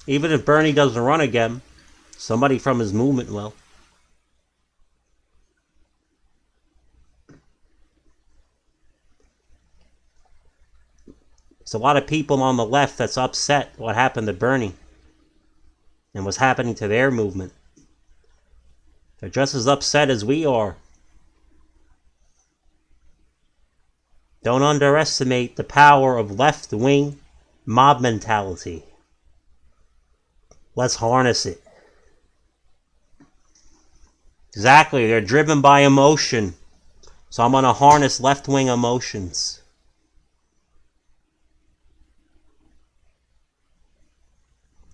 Even if Bernie doesn't run again, somebody from his movement will. There's a lot of people on the left that's upset what happened to Bernie and what's happening to their movement. They're just as upset as we are. Don't underestimate the power of left-wing mob mentality. Let's harness it. Exactly, they're driven by emotion. So I'm going to harness left-wing emotions.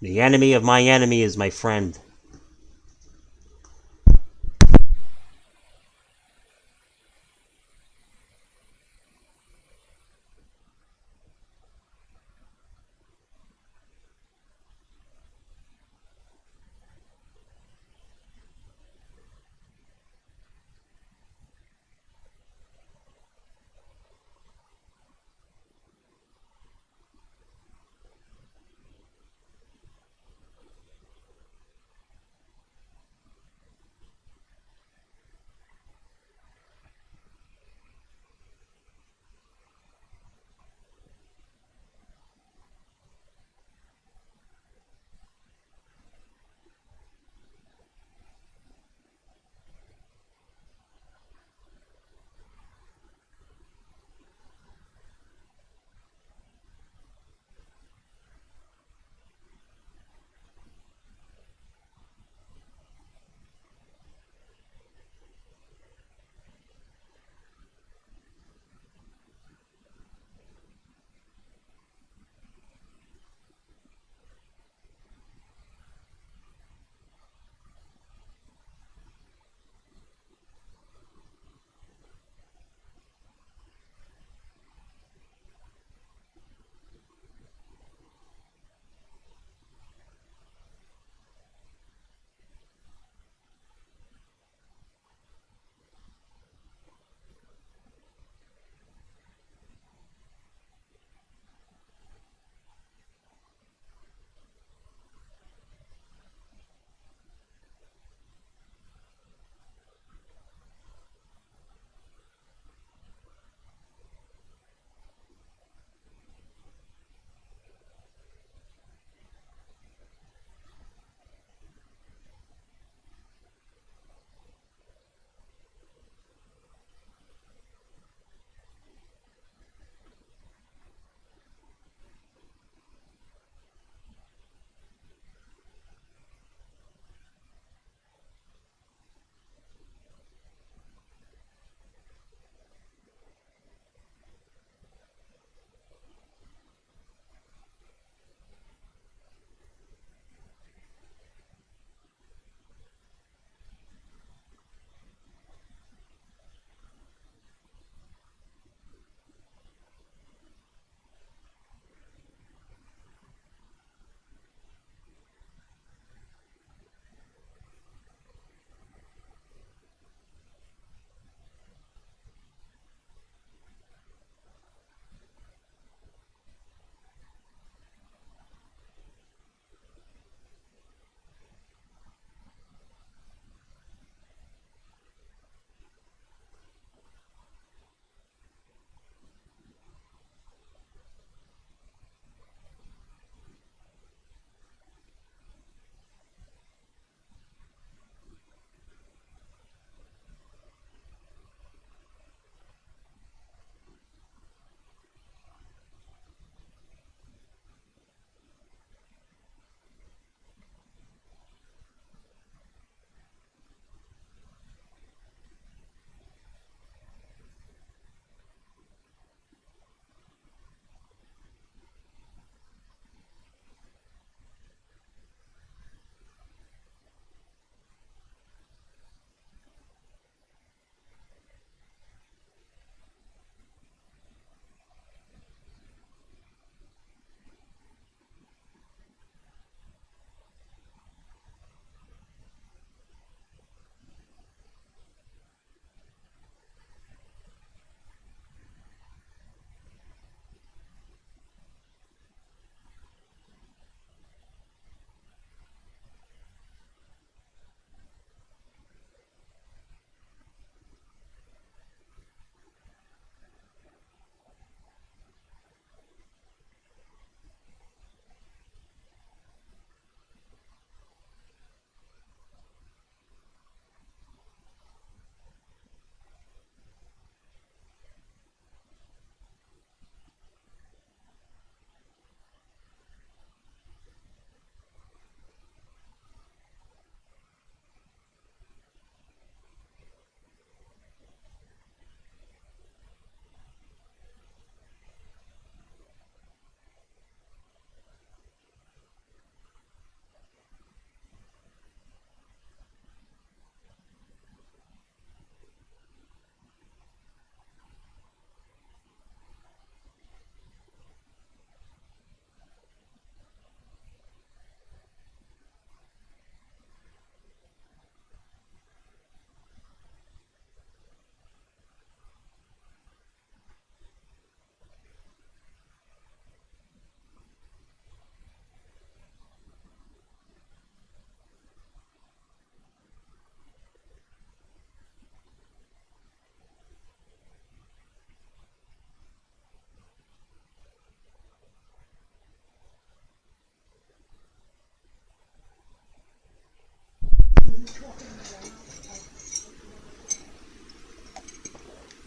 The enemy of my enemy is my friend.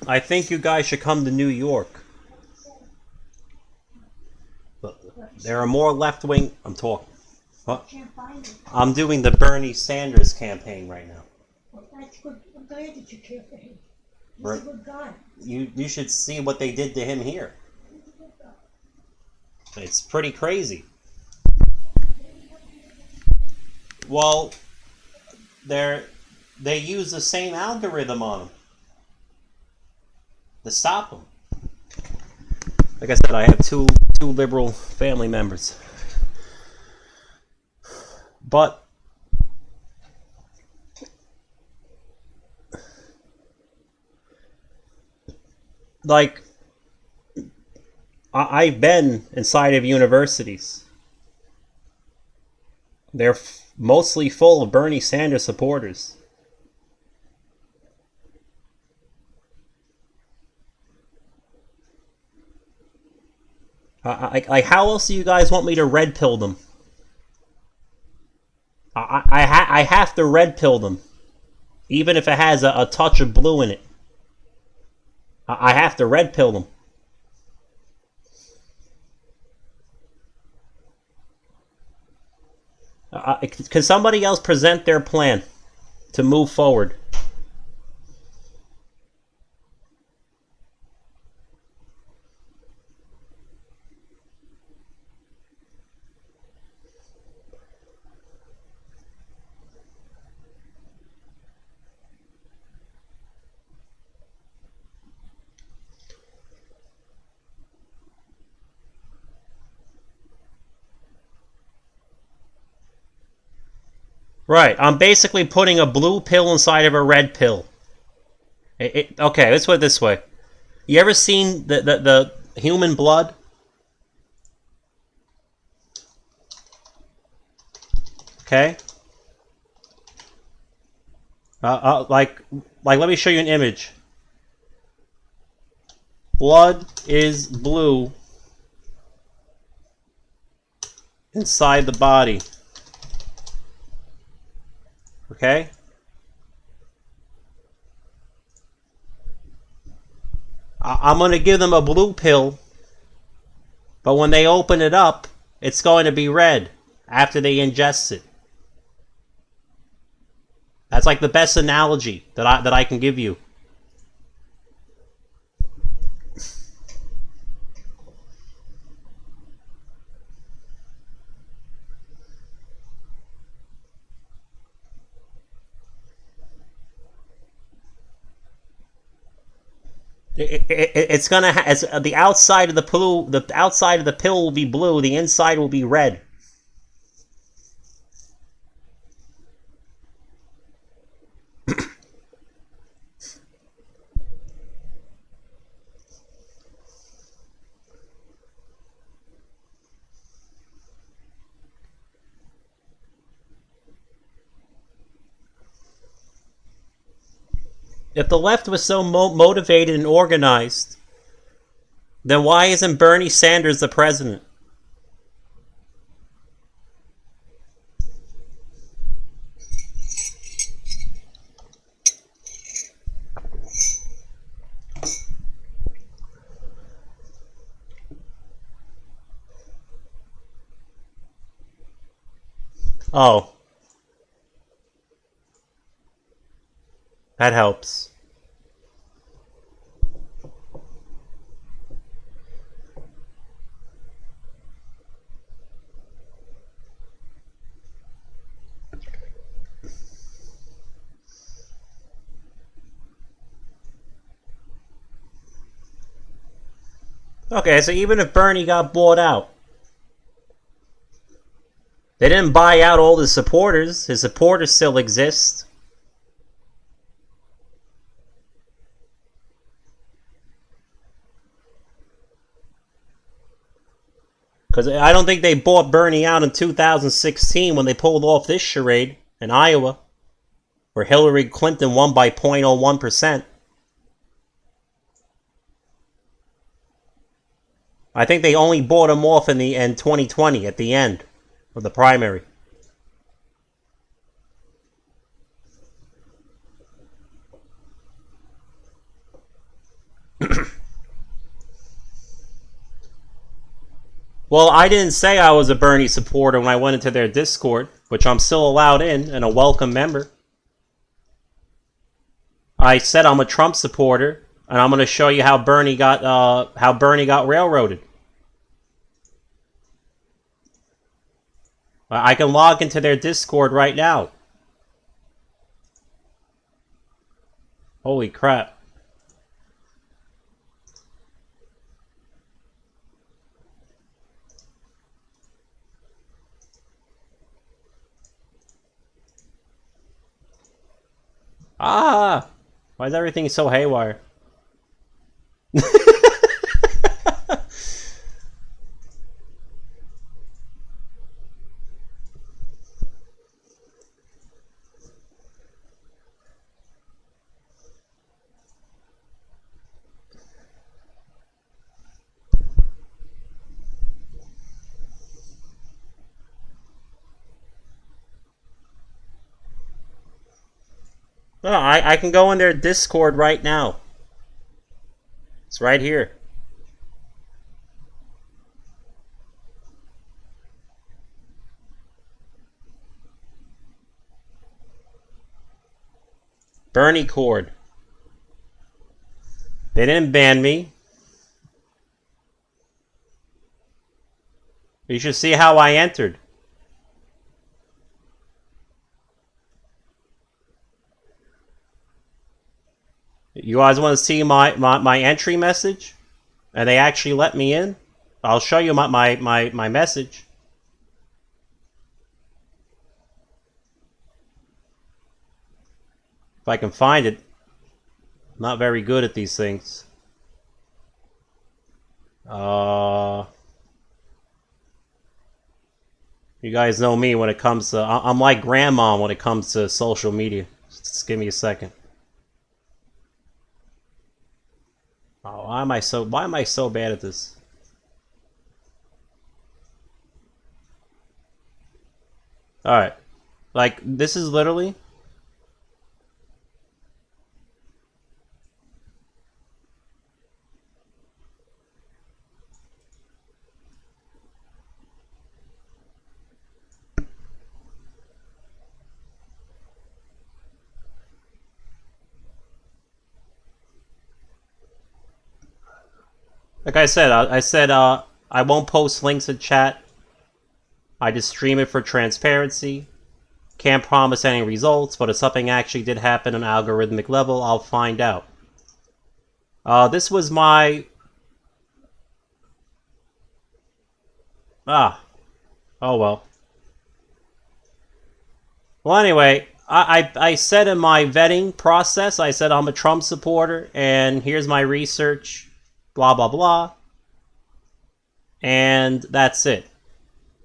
I think you guys should come to New York. There are more left-wing... I'm talking. What? I'm doing the Bernie Sanders campaign right now. Well, that's good. I'm glad that you care for him. He's a good guy. You should see what they did to him here. It's pretty crazy. Well, they use the same algorithm on him to stop him. Like I said, I have two liberal family members. But like I've been inside of universities. They're mostly full of Bernie Sanders supporters. Like, how else do you guys want me to red pill them? I have to red pill them, even if it has a touch of blue in it. I have to red pill them. Can somebody else present their plan to move forward? Right, I'm basically putting a blue pill inside of a red pill. Okay, let's put it this way. You ever seen the human blood? Okay. Like, let me show you an image. Blood is blue inside the body. Okay? I'm going to give them a blue pill, but when they open it up, it's going to be red after they ingest it. That's like the best analogy that I can give you. It's gonna the outside of the pill. The outside of the pill will be blue. The inside will be red. If the left was so motivated and organized, then why isn't Bernie Sanders the president? Oh. That helps. Okay, so even if Bernie got bought out, they didn't buy out all his supporters. His supporters still exist. Because I don't think they bought Bernie out in 2016 when they pulled off this charade in Iowa, where Hillary Clinton won by 0.01%. I think they only bought him off in 2020 at the end of the primary. Well, I didn't say I was a Bernie supporter when I went into their Discord, which I'm still allowed in and a welcome member. I said I'm a Trump supporter, and I'm going to show you how Bernie got railroaded. I can log into their Discord right now. Holy crap. Ah! Why is everything so haywire? No, I can go in their Discord right now. It's right here. Bernie Cord. They didn't ban me. You should see how I entered. You guys want to see my entry message? And they actually let me in? I'll show you my message. If I can find it. I'm not very good at these things. You guys know me when it comes to... I'm like grandma when it comes to social media. Just give me a second. Oh, why am I so bad at this? Alright. Like, this is literally... Like I said, I won't post links in chat. I just stream it for transparency. Can't promise any results, but if something actually did happen on an algorithmic level, I'll find out. This was my... Oh well. Well, anyway, I said in my vetting process, I said I'm a Trump supporter, and here's my research, blah, blah, blah. And that's it.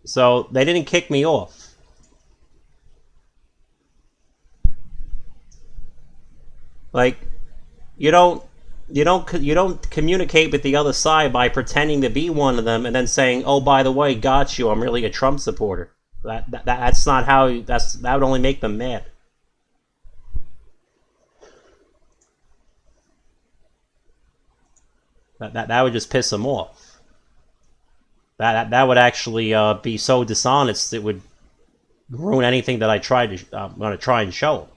So, they didn't kick me off. Like, you don't communicate with the other side by pretending to be one of them and then saying, "Oh, by the way, got you. I'm really a Trump supporter." That's not how. That would only make them mad. That would just piss them off. That would actually be so dishonest it would ruin anything that I'm going to try and show.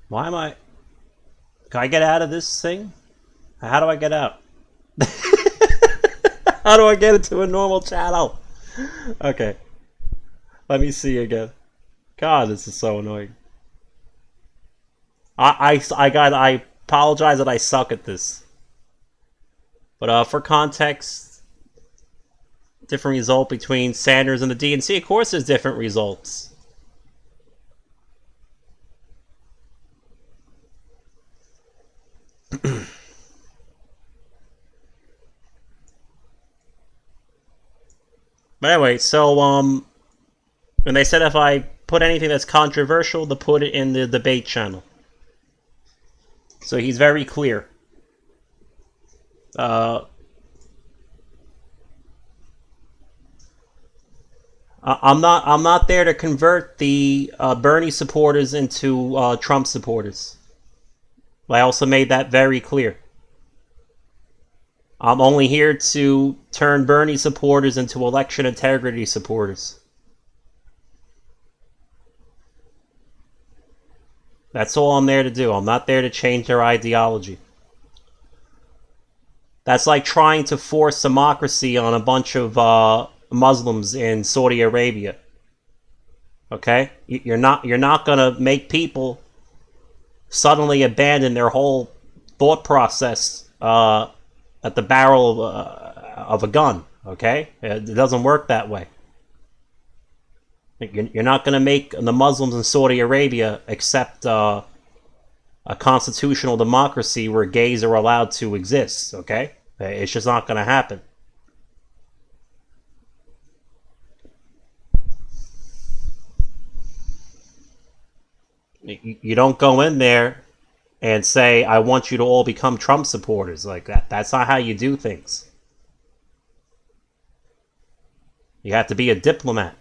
Why am I... Can I get out of this thing? How do I get out? How do I get into a normal channel? Okay. Let me see again. God, this is so annoying. I apologize that I suck at this. But for context, different result between Sanders and the DNC. Of course there's different results. But anyway, so, and they said if I put anything that's controversial, to put it in the debate channel. So he's very clear. I'm not there to convert the Bernie supporters into Trump supporters. I also made that very clear. I'm only here to turn Bernie supporters into election integrity supporters. That's all I'm there to do. I'm not there to change their ideology. That's like trying to force democracy on a bunch of Muslims in Saudi Arabia. Okay? You're not gonna make people suddenly abandon their whole thought process at the barrel of a gun. Okay? It doesn't work that way. You're not going to make the Muslims in Saudi Arabia accept a constitutional democracy where gays are allowed to exist, okay? It's just not going to happen. You don't go in there and say, I want you to all become Trump supporters like that. That's not how you do things. You have to be a diplomat.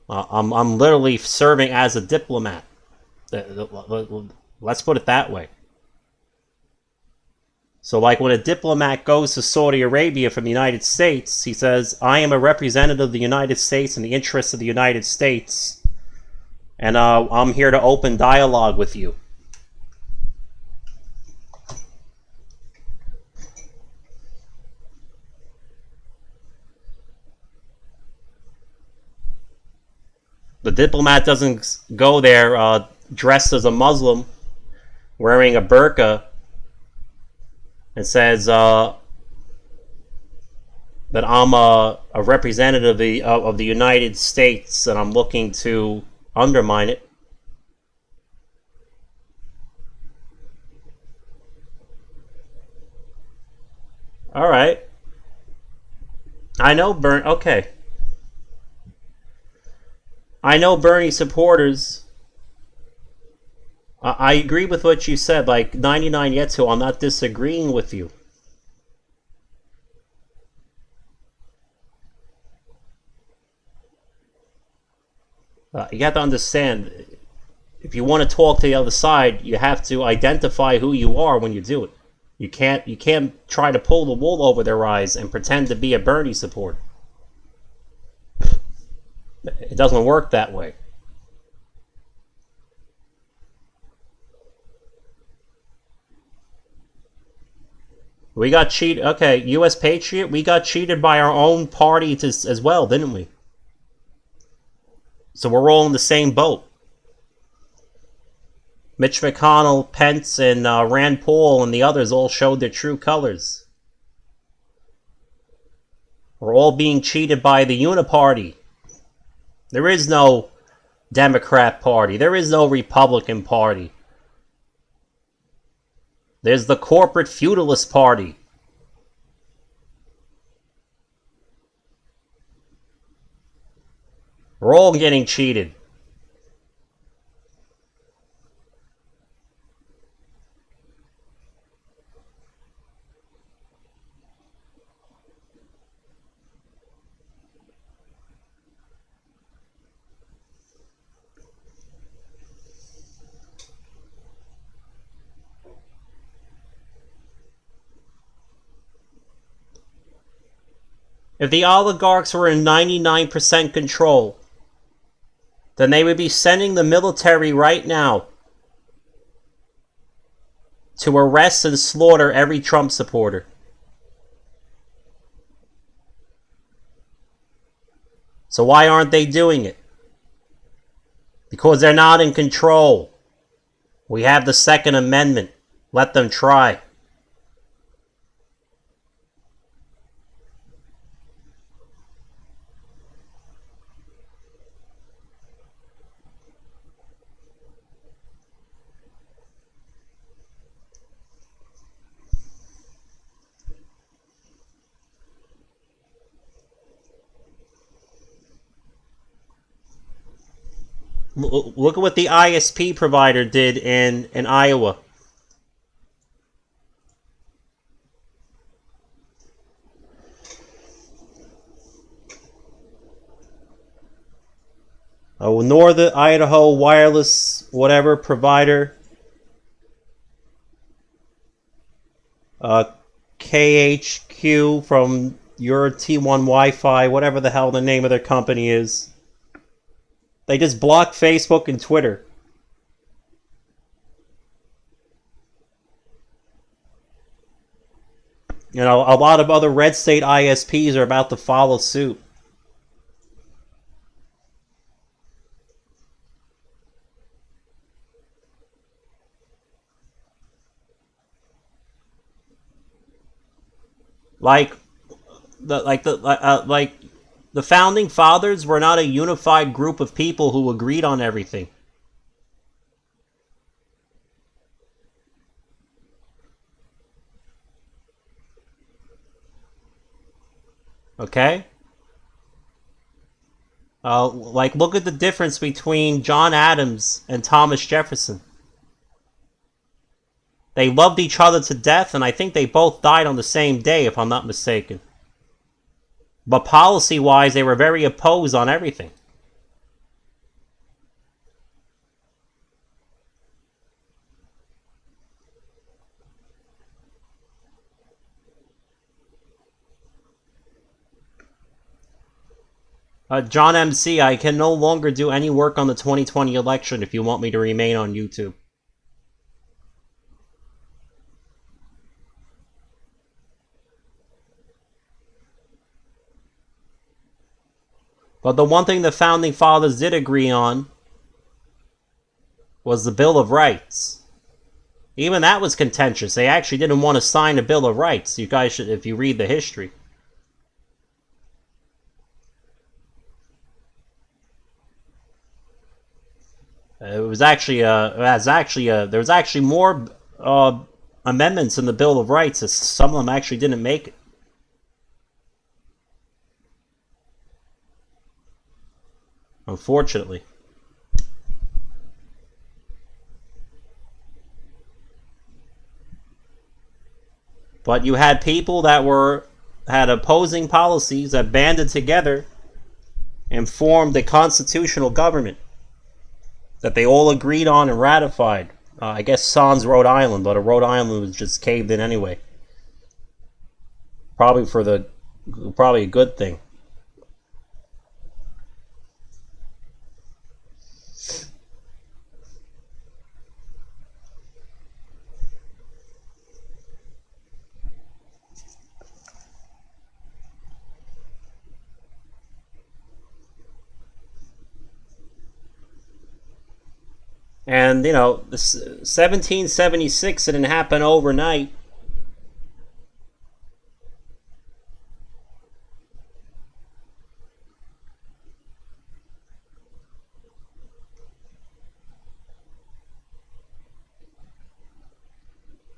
I'm literally serving as a diplomat. Let's put it that way. So like when a diplomat goes to Saudi Arabia from the United States, he says, I am a representative of the United States and the interests of the United States, and I'm here to open dialogue with you. The diplomat doesn't go there dressed as a Muslim, wearing a burqa, and says that I'm a representative of the United States and I'm looking to undermine it. All right. I know okay. I know Bernie supporters. I agree with what you said, like 99 Yetsu, I'm not disagreeing with you. You have to understand, if you want to talk to the other side, you have to identify who you are when you do it. You can't try to pull the wool over their eyes and pretend to be a Bernie supporter. It doesn't work that way. We got cheated. Okay, U.S. Patriot, we got cheated by our own party as well, didn't we? So we're all in the same boat. Mitch McConnell, Pence, and Rand Paul and the others all showed their true colors. We're all being cheated by the Uniparty. There is no Democrat Party. There is no Republican Party. There's the corporate feudalist party. We're all getting cheated. If the oligarchs were in 99% control, then they would be sending the military right now to arrest and slaughter every Trump supporter. So why aren't they doing it? Because they're not in control. We have the Second Amendment. Let them try. Look at what the ISP provider did in Iowa. Northern Idaho wireless whatever provider. KHQ from your T1 Wi-Fi, whatever the hell the name of their company is. They just blocked Facebook and Twitter. You know, a lot of other red state ISPs are about to follow suit. Like the founding fathers were not a unified group of people who agreed on everything. Okay? Look at the difference between John Adams and Thomas Jefferson. They loved each other to death, and I think they both died on the same day, if I'm not mistaken. But policy-wise, they were very opposed on everything. John MC, I can no longer do any work on the 2020 election if you want me to remain on YouTube. But the one thing the Founding Fathers did agree on was the Bill of Rights. Even that was contentious. They actually didn't want to sign the Bill of Rights. You guys should, if you read the history. There was actually more amendments in the Bill of Rights. As some of them actually didn't make it. Unfortunately. But you had people that had opposing policies that banded together and formed a constitutional government that they all agreed on and ratified. I guess sans Rhode Island, but Rhode Island was just caved in anyway. Probably a good thing. And, you know, 1776 didn't happen overnight.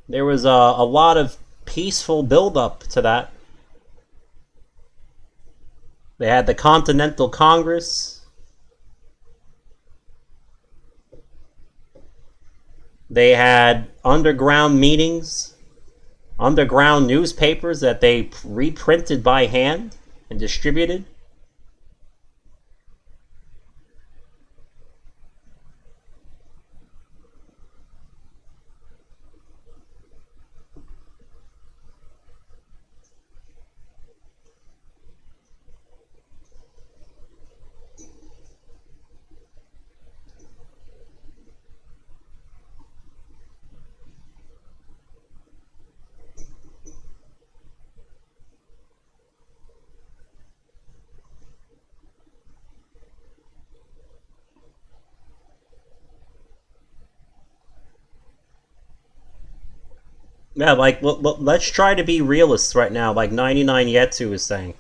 There was a lot of peaceful build-up to that. They had the Continental Congress. They had underground meetings, underground newspapers that they reprinted by hand and distributed. Yeah, like, let's try to be realists right now, like 99 Yetsu is saying.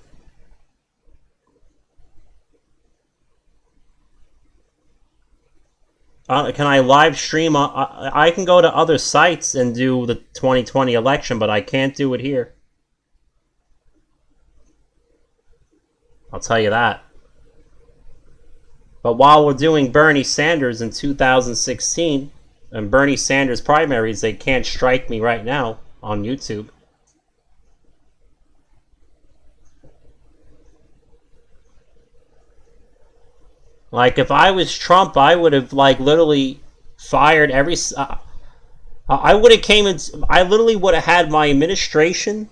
Can I live stream? I can go to other sites and do the 2020 election, but I can't do it here. I'll tell you that. But while we're doing Bernie Sanders in 2016, and Bernie Sanders primaries, they can't strike me right now on YouTube. Like, if I was Trump, I would have, like, literally fired every... I would have came in... I literally would have had my administration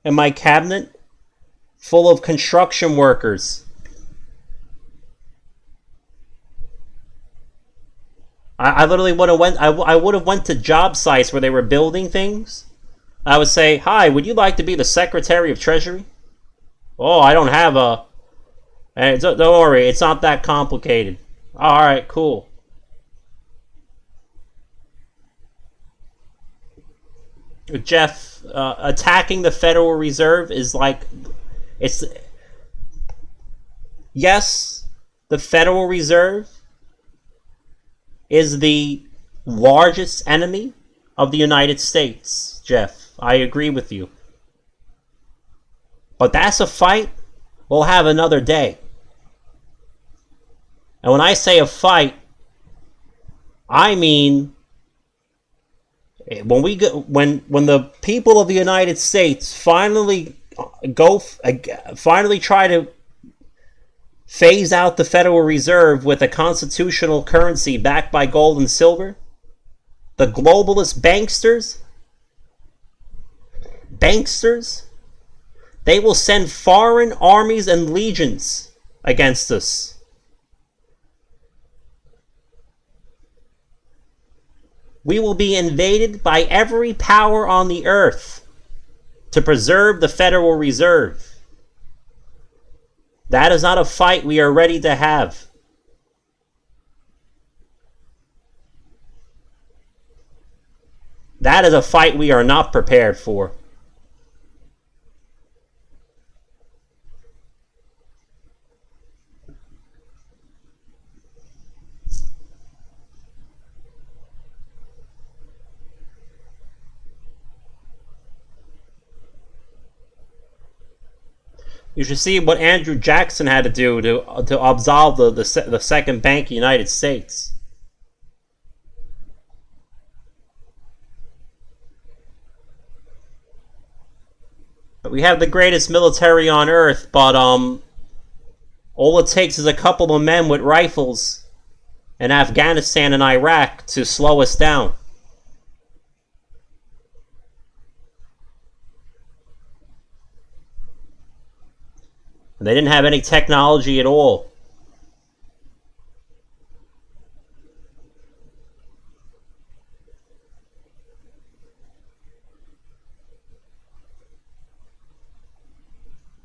and my cabinet full of construction workers. I literally would have went... I would have went to job sites where they were building things. I would say, hi, would you like to be the Secretary of Treasury? Oh, I don't have a... Hey, don't worry, it's not that complicated. Alright, cool. Jeff, attacking the Federal Reserve is like... It's... Yes, the Federal Reserve is the largest enemy of the United States, Jeff. I agree with you. But that's a fight we'll have another day. And when I say a fight, I mean when the people of the United States finally try to phase out the Federal Reserve with a constitutional currency backed by gold and silver, the globalist banksters, they will send foreign armies and legions against us. We will be invaded by every power on the earth to preserve the Federal Reserve. That is not a fight we are ready to have. That is a fight we are not prepared for. You should see what Andrew Jackson had to do to absolve the second bank of the United States. But we have the greatest military on earth, but all it takes is a couple of men with rifles in Afghanistan and Iraq to slow us down. And they didn't have any technology at all.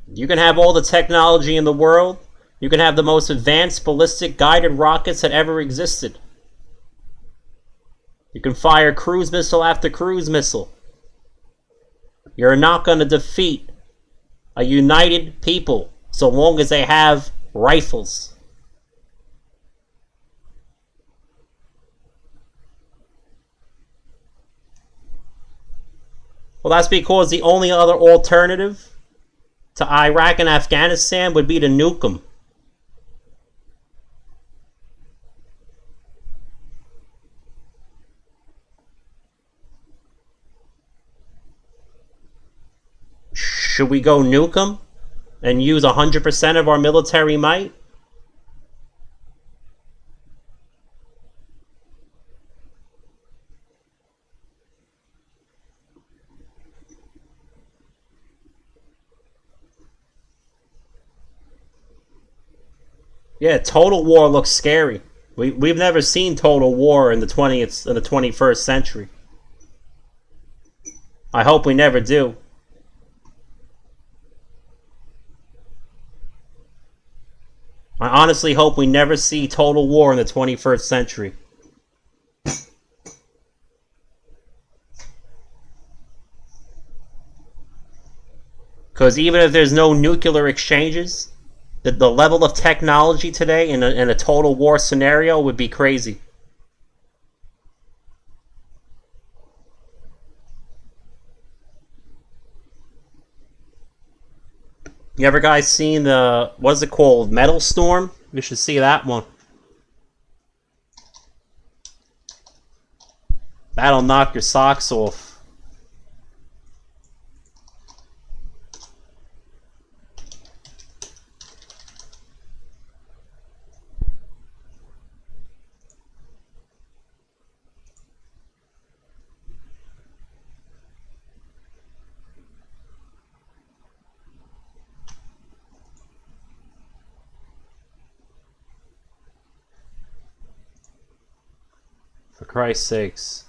You can have all the technology in the world. You can have the most advanced ballistic guided rockets that ever existed. You can fire cruise missile after cruise missile. You're not going to defeat a united people so long as they have rifles. Well, that's because the only other alternative to Iraq and Afghanistan would be to nuke them. Should we go nuke them and use 100% of our military might? Yeah, total war looks scary. We've never seen total war in the 21st century. I hope we never do. I honestly hope we never see total war in the 21st century. Because even if there's no nuclear exchanges, the level of technology today in a total war scenario would be crazy. You ever guys seen the, what is it called, Metal Storm? You should see that one. That'll knock your socks off. For Christ's sakes.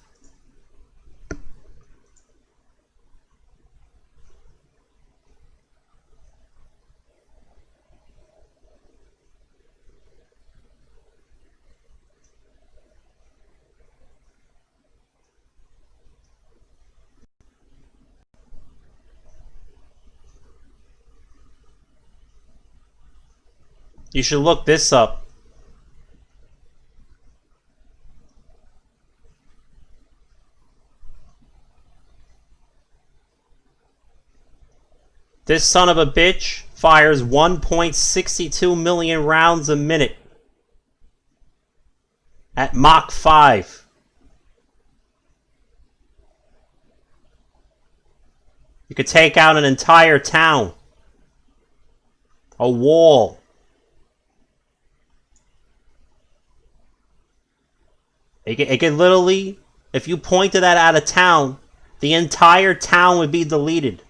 You should look this up. This son of a bitch fires 1.62 million rounds a minute at Mach 5. You could take out an entire town. A wall. It could literally, if you pointed that at a town, the entire town would be deleted.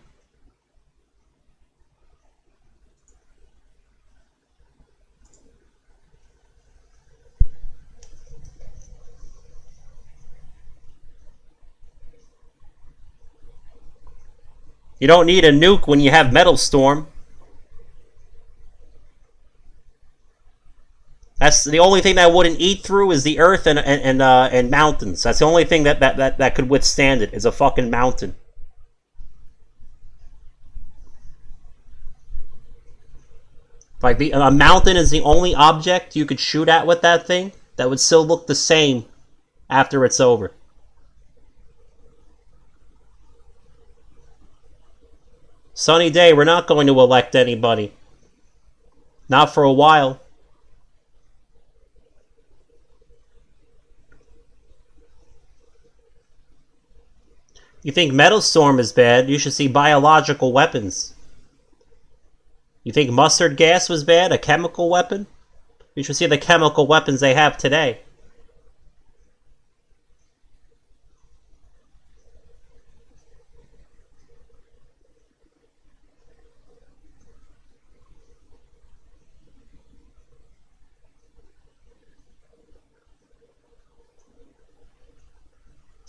You don't need a nuke when you have Metal Storm. That's the only thing that wouldn't eat through is the earth and mountains. That's the only thing that could withstand it, is a fucking mountain. Like a mountain is the only object you could shoot at with that thing that would still look the same after it's over. Sunny day, we're not going to elect anybody. Not for a while. You think Metal Storm is bad, you should see biological weapons. You think mustard gas was bad, a chemical weapon? You should see the chemical weapons they have today.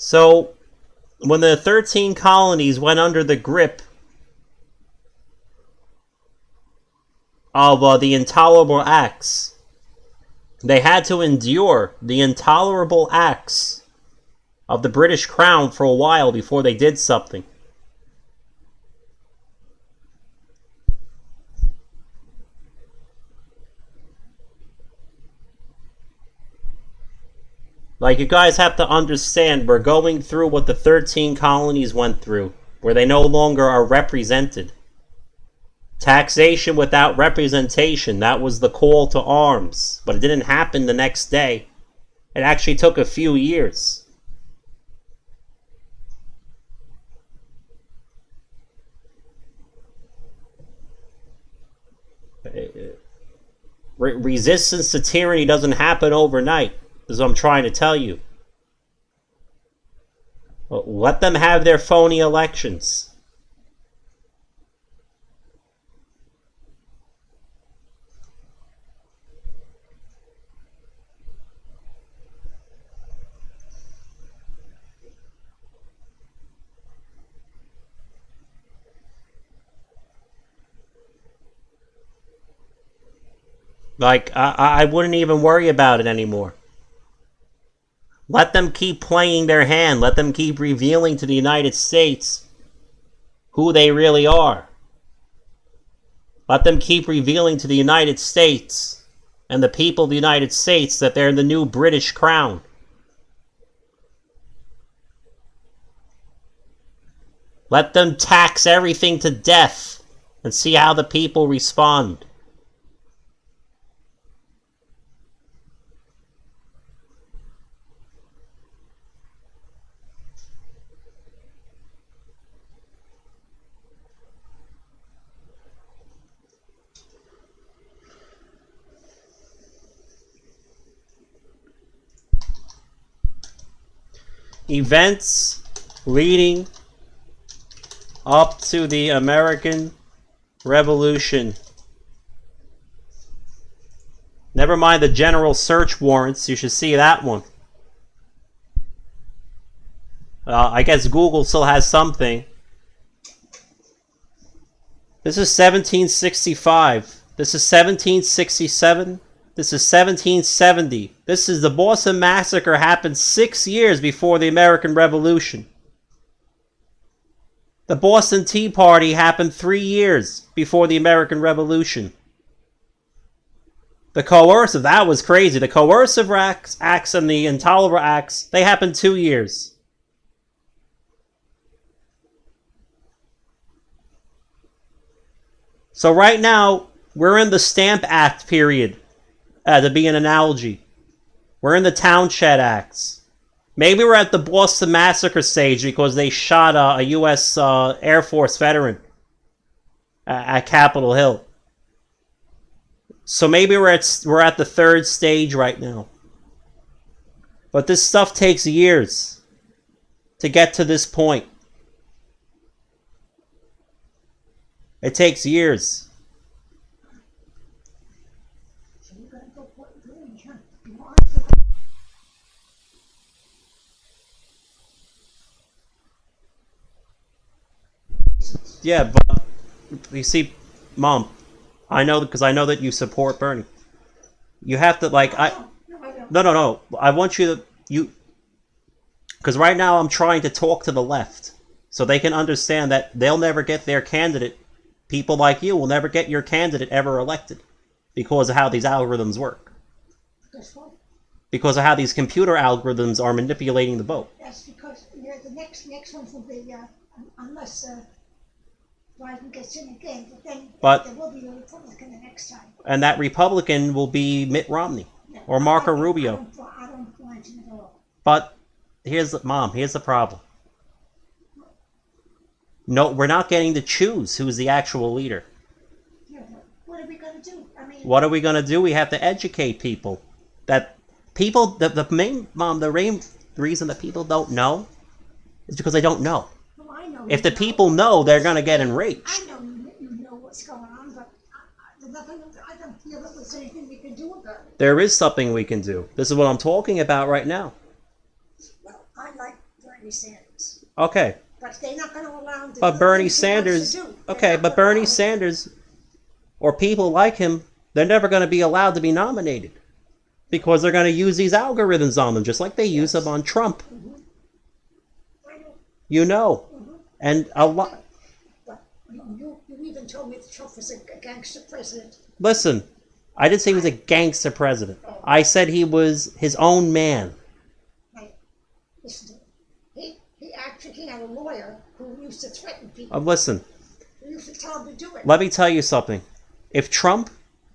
So, when the 13 colonies went under the grip of the intolerable acts, they had to endure the intolerable acts of the British Crown for a while before they did something. Like, you guys have to understand, we're going through what the 13 colonies went through, where they no longer are represented. Taxation without representation, that was the call to arms. But it didn't happen the next day. It actually took a few years. Resistance to tyranny doesn't happen overnight. This is what I'm trying to tell you. Let them have their phony elections. Like, I wouldn't even worry about it anymore. Let them keep playing their hand. Let them keep revealing to the United States who they really are. Let them keep revealing to the United States and the people of the United States that they're the new British Crown. Let them tax everything to death and see how the people respond. events leading up to the American Revolution. Never mind the general search warrants. You should see that one. I guess Google still has something. This is 1765. This is 1767. This is 1770. This is the Boston Massacre happened 6 years before the American Revolution. The Boston Tea Party happened 3 years before the American Revolution. The coercive, that was crazy. The coercive acts and the intolerable acts, they happened 2 years. So right now, we're in the Stamp Act period, to be an analogy. We're in the Townshend Acts. Maybe we're at the Boston Massacre stage because they shot a U.S. Air Force veteran at Capitol Hill. So maybe we're at the third stage right now. But this stuff takes years to get to this point. It takes years. So you're gonna go put it in, huh? Yeah, but you see, Mom, I know because I know that you support Bernie. You have to like I. No. I want you to because right now I'm trying to talk to the left so they can understand that they'll never get their candidate. People like you will never get your candidate ever elected because of how these algorithms work. Because of how these computer algorithms are manipulating the vote. That's because the next ones will be unless Biden gets in again, but there will be a Republican the next time. And that Republican will be Mitt Romney or Marco Rubio. I don't want him at all. But here's the problem. No, we're not getting to choose who's the actual leader. Yeah, but what are we going to do? I mean, what are we going to do? We have to educate people. The main reason that people don't know is because they don't know. Well, I know if the people know, they're going to get enraged. I know you know what's going on, but I don't feel that there's anything we can do about it. There is something we can do. This is what I'm talking about right now. Well, I like Bernie Sanders. Okay. But they're not going to allow him to But do Bernie things he wants Sanders, to do. okay, but Bernie Sanders or people like him, they're never going to be allowed to be nominated because they're going to use these algorithms on them, just like they use them on Trump. Mm-hmm. I know. You know, Mm-hmm. and a lot. But you even told me that Trump was a gangster president. Listen, I didn't say he was a gangster president. I said he was his own man. Right. Listen to him. He had a lawyer who used to threaten people. Listen. Who used to tell him to do it. Let me tell you something. If Trump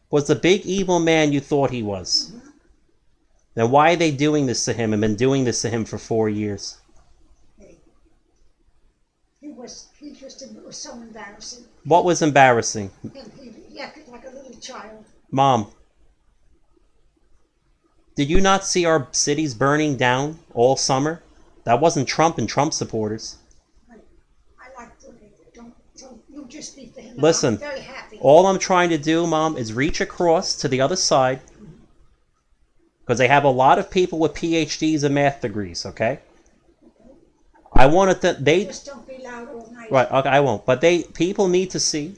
was the big evil man you thought he was, Mm-hmm. then why are they doing this to him and been doing this to him for 4 years? It was so embarrassing. What was embarrassing? He acted like a little child. Mom, did you not see our cities burning down all summer? That wasn't Trump and Trump supporters. I like Bernie. Don't you just be for him. Listen, I'm very happy. all I'm trying to do, Mom, is reach across to the other side because they have a lot of people with PhDs and math degrees, okay? I wanted to, Just don't be loud all night. right, okay, I won't, but people need to see.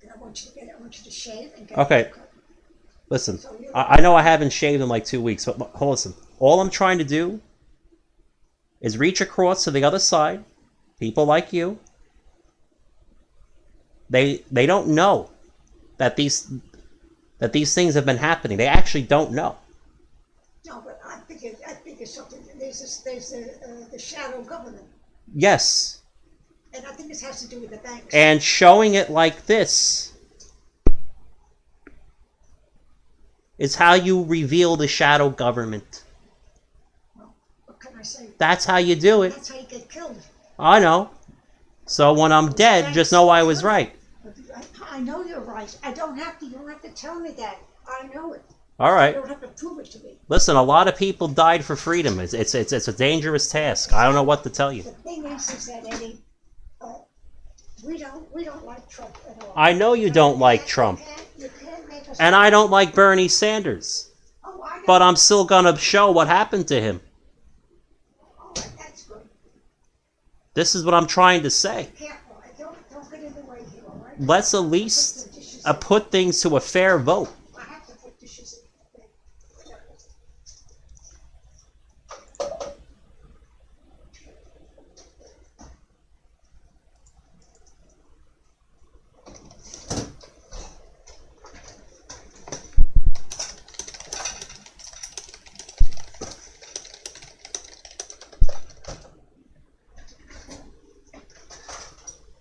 I want you to shave and get Okay. a haircut. Listen, I know I haven't shaved in like 2 weeks, but listen, all I'm trying to do is reach across to the other side. People like you, they don't know that these things have been happening. They actually don't know. No, but I think it's something. There's the shadow government, Yes, and I think this has to do with the banks. and showing it like this is how you reveal the shadow government. Well, what can I say? That's how you do it. That's how you get killed. I know. So when I'm dead, just know I was right. I know you're right. You don't have to tell me that. I know it. All You right. don't have to prove it to me. Listen, a lot of people died for freedom. It's a dangerous task. I don't know what to tell you. The thing is that, Eddie, we don't like Trump at all. I know you don't like Trump, You can't make us. and I don't like Bernie Sanders. Oh, I know. But I'm still gonna show what happened to him. Oh, that's good. This is what I'm trying to say. Careful. Don't get in the way here, all right? Let's at least put things to a fair vote. I have to put dishes in.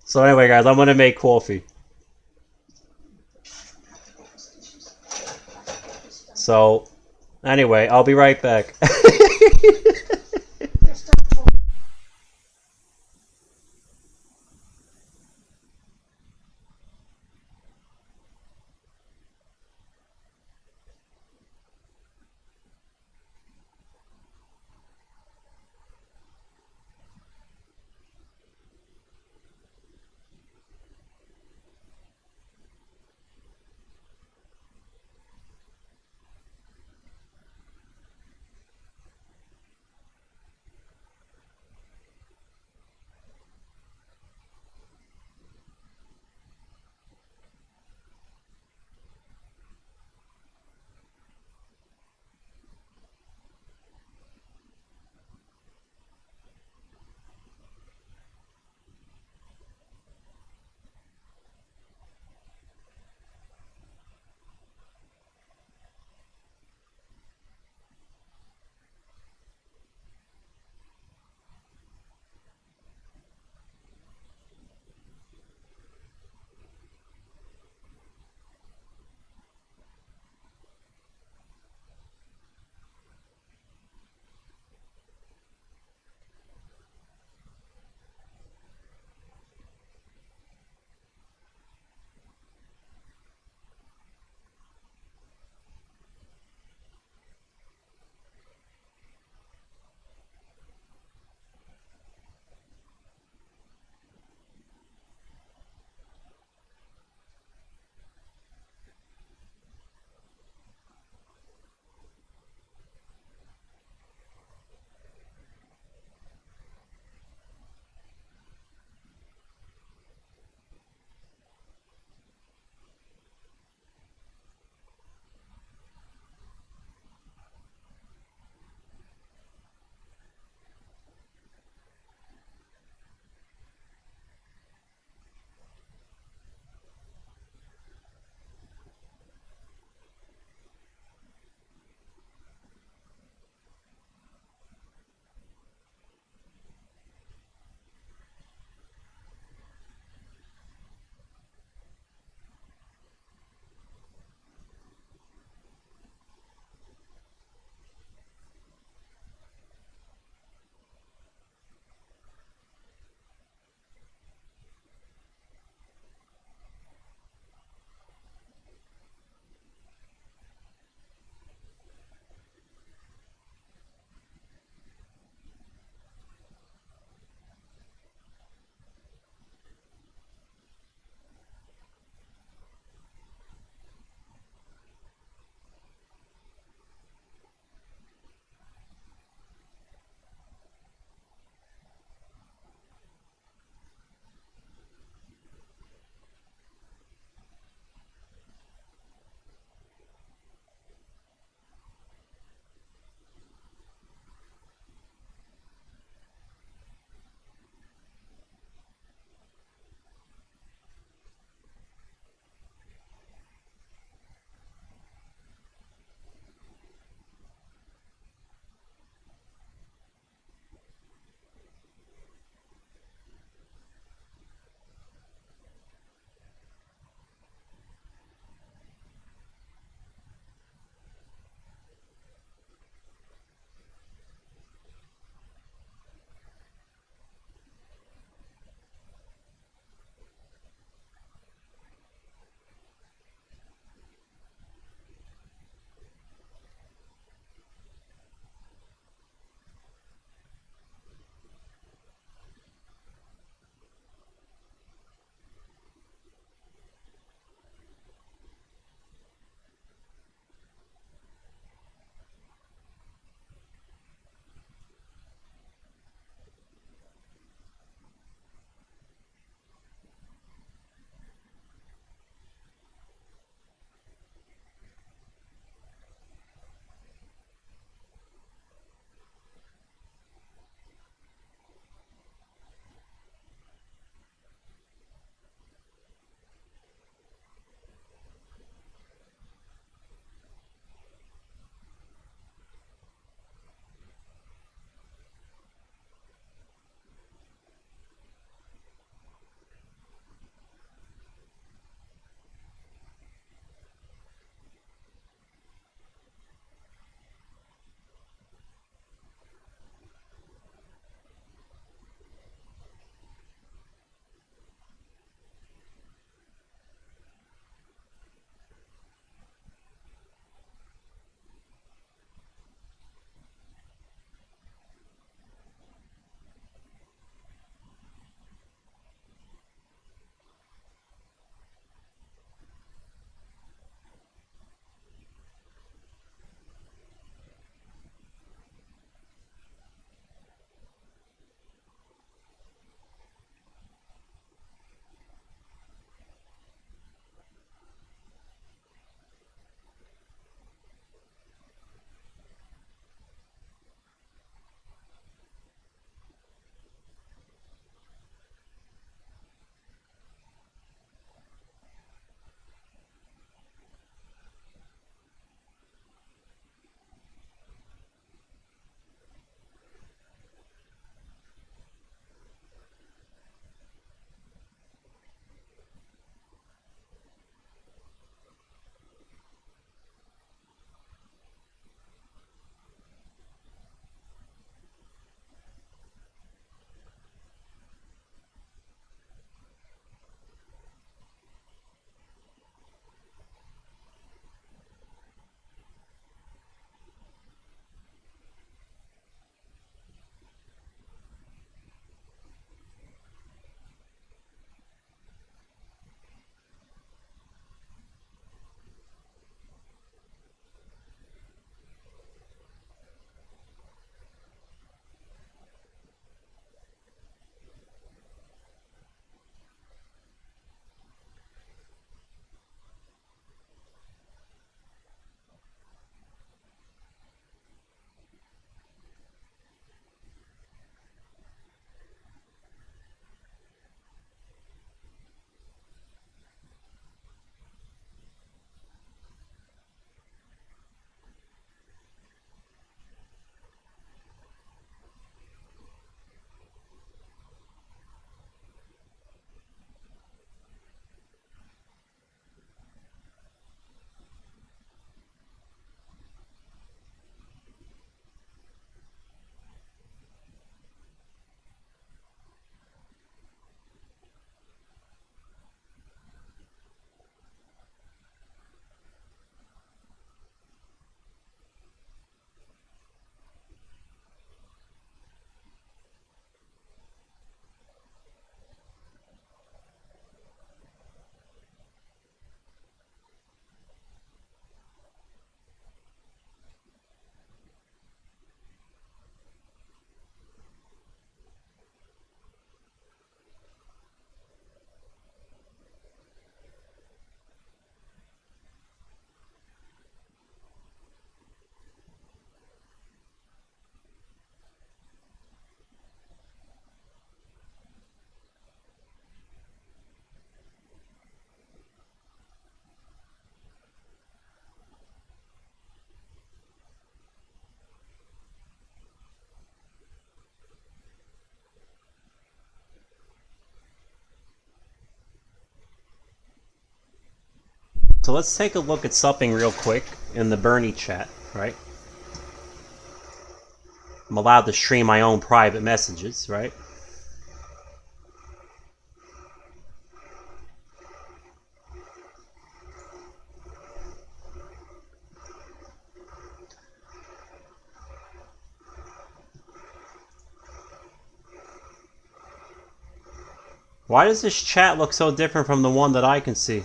So anyway, guys, I'm gonna make coffee. So anyway, I'll be right back. So let's take a look at something real quick in the Bernie chat, right? I'm allowed to stream my own private messages, right? Why does this chat look so different from the one that I can see?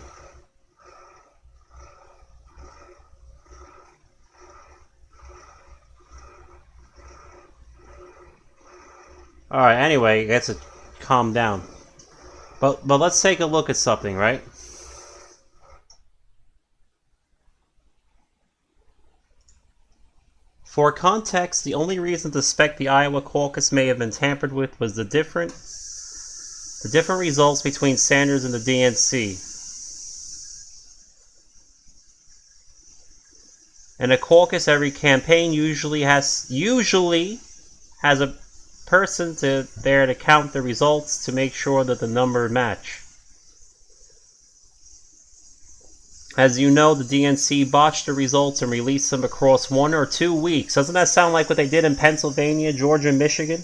Alright, anyway, let's calm down. But let's take a look at something, right? For context, the only reason to suspect the Iowa caucus may have been tampered with was the different results between Sanders and the DNC. In a caucus, every campaign usually has a person there to count the results to make sure that the numbers match. As you know, the DNC botched the results and released them across 1 or 2 weeks. Doesn't that sound like what they did in Pennsylvania, Georgia, and Michigan?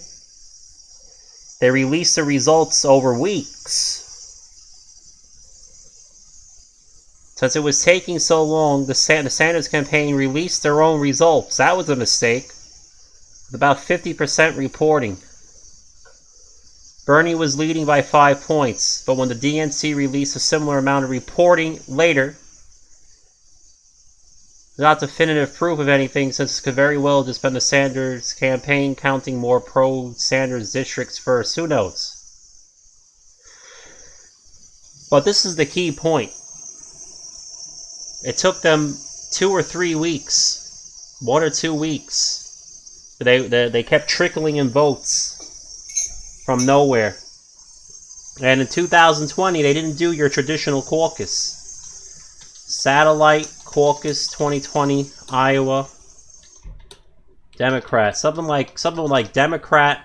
They released the results over weeks. Since it was taking so long, the Sanders campaign released their own results. That was a mistake. With about 50% reporting. Bernie was leading by 5 points, but when the DNC released a similar amount of reporting later, without definitive proof of anything, since it could very well have just been the Sanders campaign counting more pro-Sanders districts first. Who knows? But this is the key point. It took them 2 or 3 weeks, 1 or 2 weeks. They kept trickling in votes from nowhere. And in 2020, they didn't do your traditional caucus. Satellite Caucus 2020, Iowa, Democrat. Something like Democrat.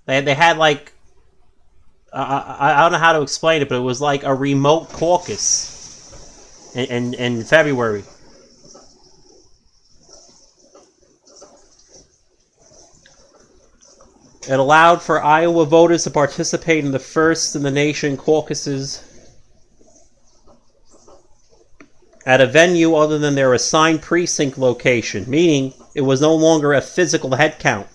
They had like I don't know how to explain it, but it was like a remote caucus in February. It allowed for Iowa voters to participate in the first in the nation caucuses at a venue other than their assigned precinct location, meaning it was no longer a physical head count.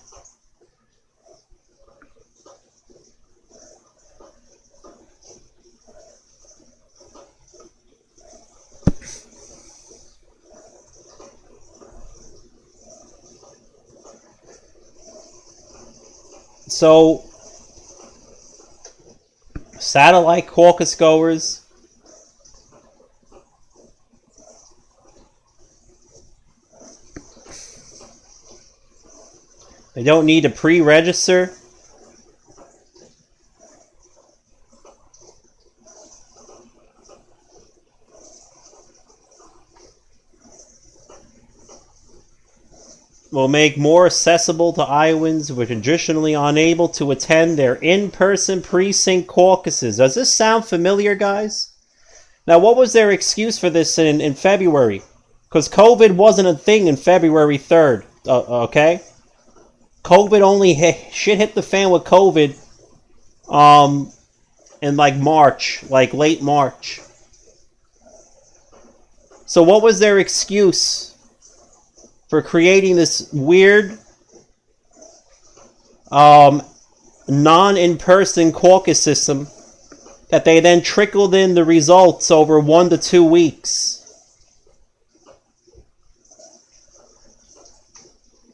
So, satellite caucus goers they don't need to pre-register. Will make more accessible to Iowans who are traditionally unable to attend their in-person precinct caucuses. Does this sound familiar, guys? Now, what was their excuse for this in February? Because COVID wasn't a thing in February 3rd, okay? COVID only shit hit the fan with COVID in like March, like late March. So what was their excuse for creating this weird non-in-person caucus system that they then trickled in the results over 1 to 2 weeks?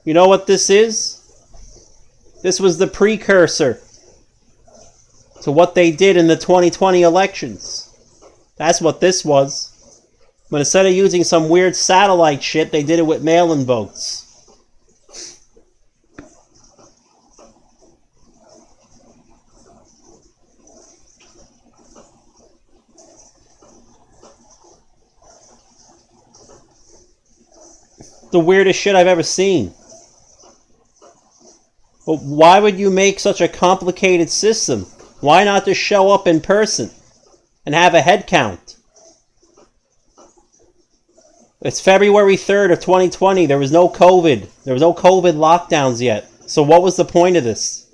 You know what this is? This was the precursor to what they did in the 2020 elections. That's what this was. But instead of using some weird satellite shit, they did it with mail-in votes. The weirdest shit I've ever seen. But why would you make such a complicated system? Why not just show up in person? and have a head count. It's February 3rd of 2020. There was no COVID. There was no COVID lockdowns yet. So what was the point of this?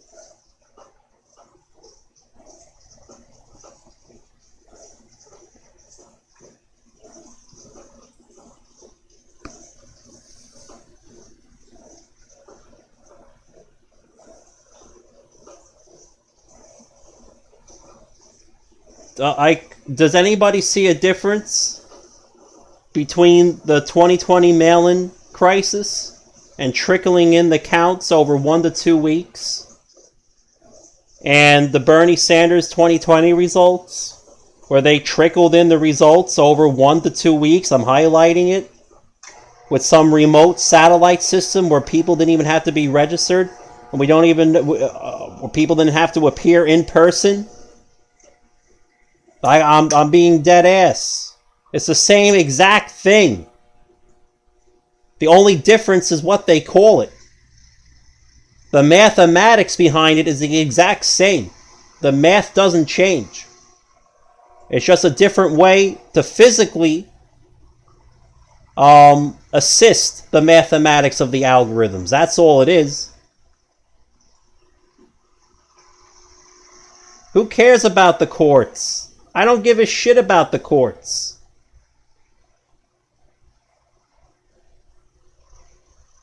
Does anybody see a difference between the 2020 mail-in crisis and trickling in the counts over 1 to 2 weeks, and the Bernie Sanders 2020 results, where they trickled in the results over 1 to 2 weeks? I'm highlighting it with some remote satellite system where people didn't even have to be registered, and where people didn't have to appear in person. I'm being dead ass. It's the same exact thing. The only difference is what they call it. The mathematics behind it is the exact same. The math doesn't change. It's just a different way to physically assist the mathematics of the algorithms. That's all it is. Who cares about the courts? I don't give a shit about the courts.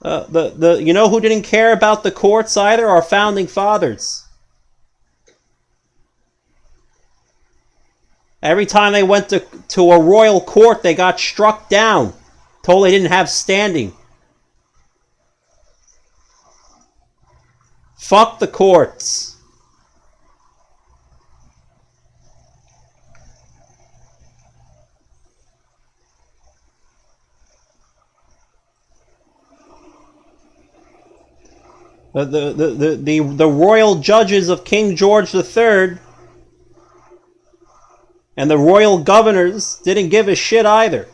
You know who didn't care about the courts either? Our founding fathers. Every time they went to a royal court, they got struck down, told they didn't have standing. Fuck the courts. The royal judges of King George III and the royal governors didn't give a shit either.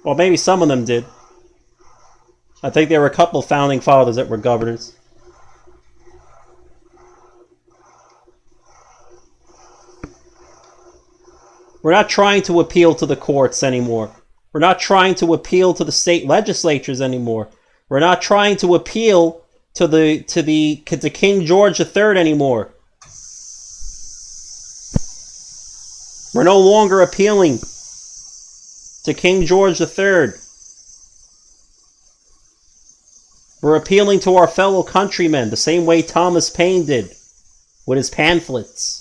Well, maybe some of them did. I think there were a couple founding fathers that were governors. We're not trying to appeal to the courts anymore. We're not trying to appeal to the state legislatures anymore. We're not trying to appeal to King George III anymore. We're no longer appealing to King George III. We're appealing to our fellow countrymen the same way Thomas Paine did with his pamphlets.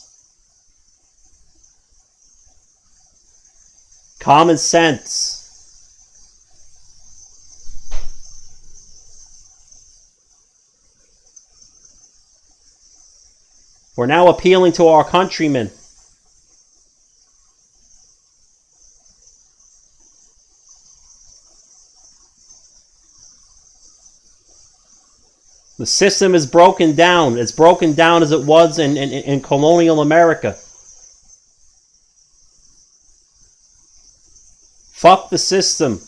Common sense. We're now appealing to our countrymen. The system is broken down. It's broken down as it was in colonial America. Fuck the system.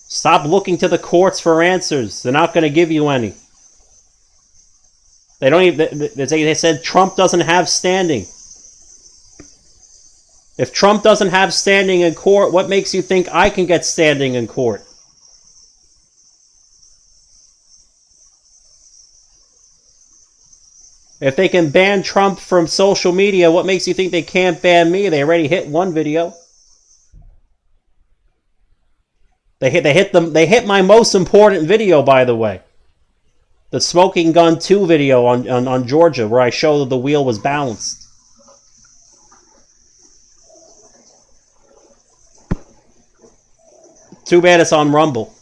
Stop looking to the courts for answers. They're not going to give you any. They don't even. They said Trump doesn't have standing. If Trump doesn't have standing in court, what makes you think I can get standing in court? If they can ban Trump from social media, what makes you think they can't ban me? They already hit one video. They hit my most important video, by the way. The Smoking Gun 2 video on Georgia, where I showed that the wheel was balanced. Too bad it's on Rumble.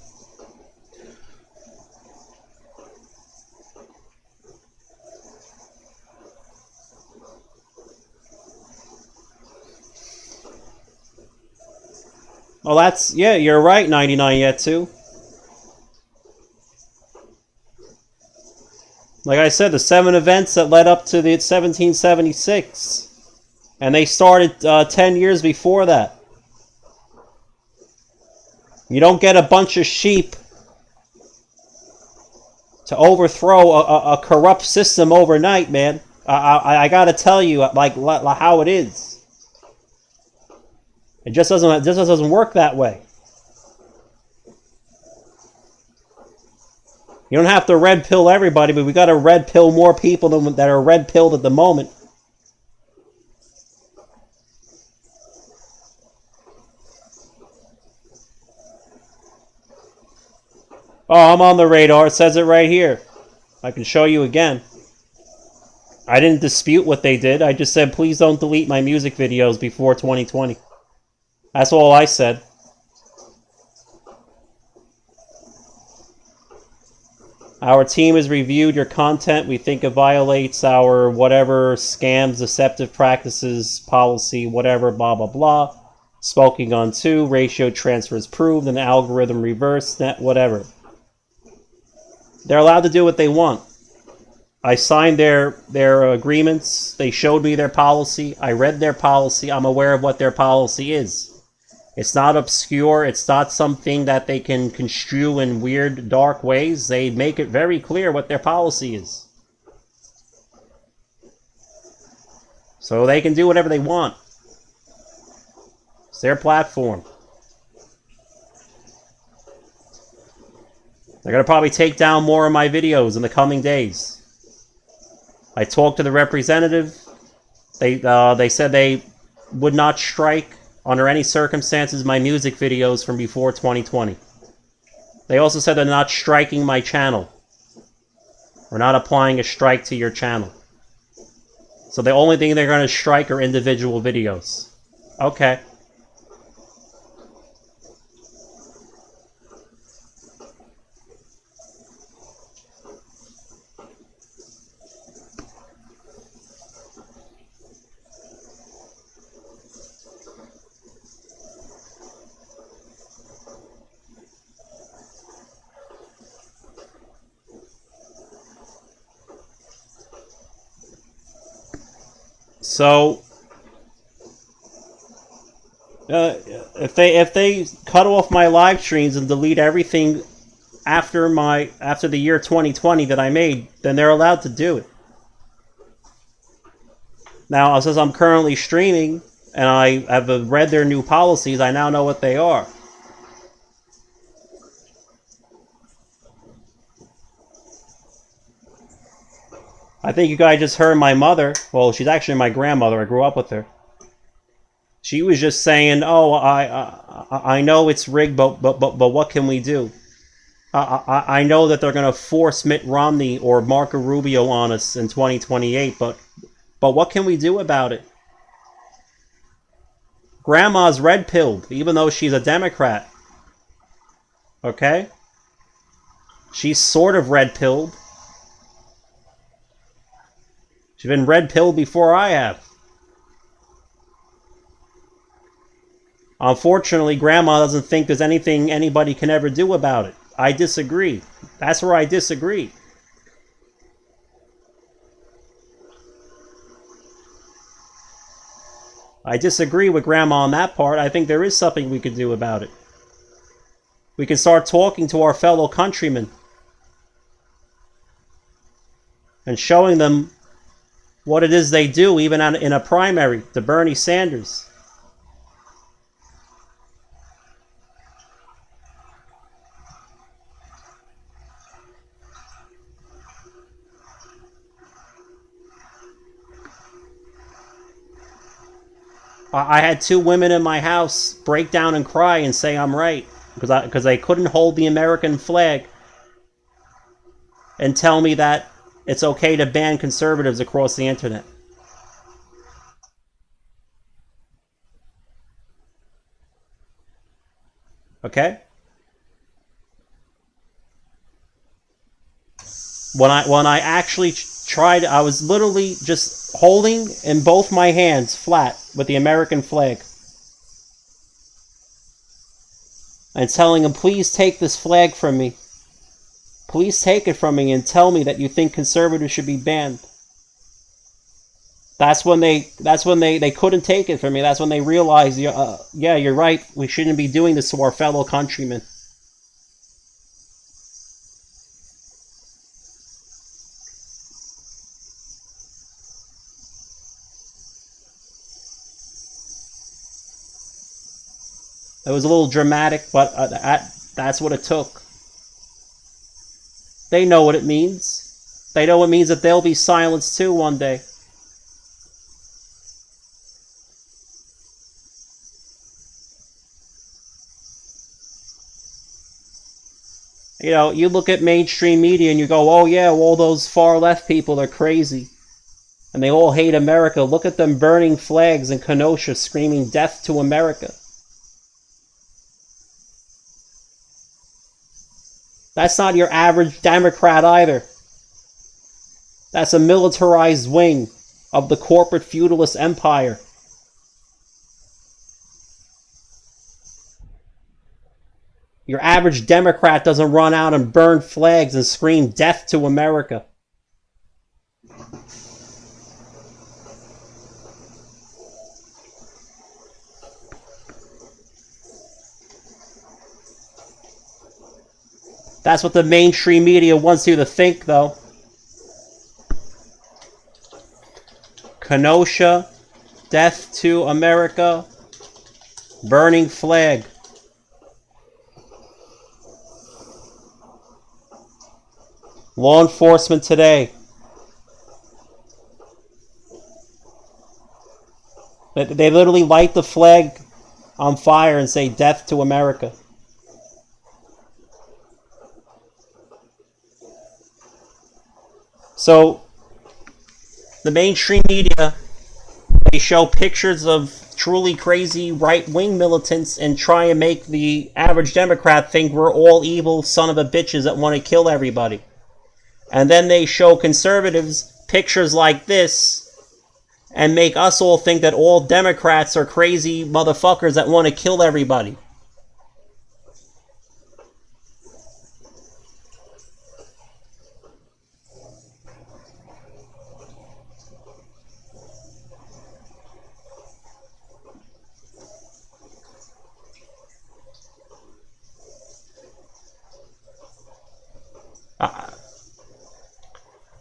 Oh, that's, yeah, you're right, 99 yet too. Like I said, the 7 events that led up to the 1776. And they started 10 years before that. You don't get a bunch of sheep to overthrow a corrupt system overnight, man. I gotta tell you, like how it is. It just doesn't work that way. You don't have to red pill everybody, but we got to red pill more people that are red pilled at the moment. Oh, I'm on the radar. It says it right here. I can show you again. I didn't dispute what they did. I just said, please don't delete my music videos before 2020. That's all I said. Our team has reviewed your content. We think it violates our whatever scams, deceptive practices, policy, whatever, blah, blah, blah. Smoking on 2, ratio transfers proved, and algorithm reverse, net, whatever. They're allowed to do what they want. I signed their agreements. They showed me their policy. I read their policy. I'm aware of what their policy is. It's not obscure. It's not something that they can construe in weird, dark ways. They make it very clear what their policy is. So they can do whatever they want. It's their platform. They're going to probably take down more of my videos in the coming days. I talked to the representative. They said they would not strike under any circumstances my music videos from before 2020. They also said they're not striking my channel. We're not applying a strike to your channel. So the only thing they're going to strike are individual videos. Okay. So, if they cut off my live streams and delete everything after the year 2020 that I made, then they're allowed to do it. Now, since I'm currently streaming and I have read their new policies, I now know what they are. I think you guys just heard my mother. Well, she's actually my grandmother. I grew up with her. She was just saying, "Oh, I know it's rigged, but what can we do? I know that they're going to force Mitt Romney or Marco Rubio on us in 2028, but what can we do about it?" Grandma's red-pilled, even though she's a Democrat. Okay? She's sort of red-pilled. She's been red-pilled before I have. Unfortunately, Grandma doesn't think there's anything anybody can ever do about it. I disagree. That's where I disagree. I disagree with Grandma on that part. I think there is something we could do about it. We can start talking to our fellow countrymen and showing them what it is they do, even in a primary, to Bernie Sanders. I had 2 women in my house break down and cry and say I'm right, because they couldn't hold the American flag and tell me that it's okay to ban conservatives across the internet. Okay? When I actually tried, I was literally just holding in both my hands flat with the American flag and telling them, please take this flag from me. Please take it from me and tell me that you think conservatives should be banned. That's when they couldn't take it from me. That's when they realized, yeah, you're right. We shouldn't be doing this to our fellow countrymen. It was a little dramatic, but that's what it took. They know what it means. They know it means that they'll be silenced too one day. You know, you look at mainstream media and you go, oh yeah, all those far left people are crazy. And they all hate America. Look at them burning flags in Kenosha, screaming death to America. That's not your average Democrat either. That's a militarized wing of the corporate feudalist empire. Your average Democrat doesn't run out and burn flags and scream death to America. That's what the mainstream media wants you to think, though. Kenosha, death to America, burning flag. Law enforcement today. They literally light the flag on fire and say death to America. So, the mainstream media, they show pictures of truly crazy right-wing militants and try and make the average Democrat think we're all evil son of a bitches that want to kill everybody. And then they show conservatives pictures like this and make us all think that all Democrats are crazy motherfuckers that want to kill everybody.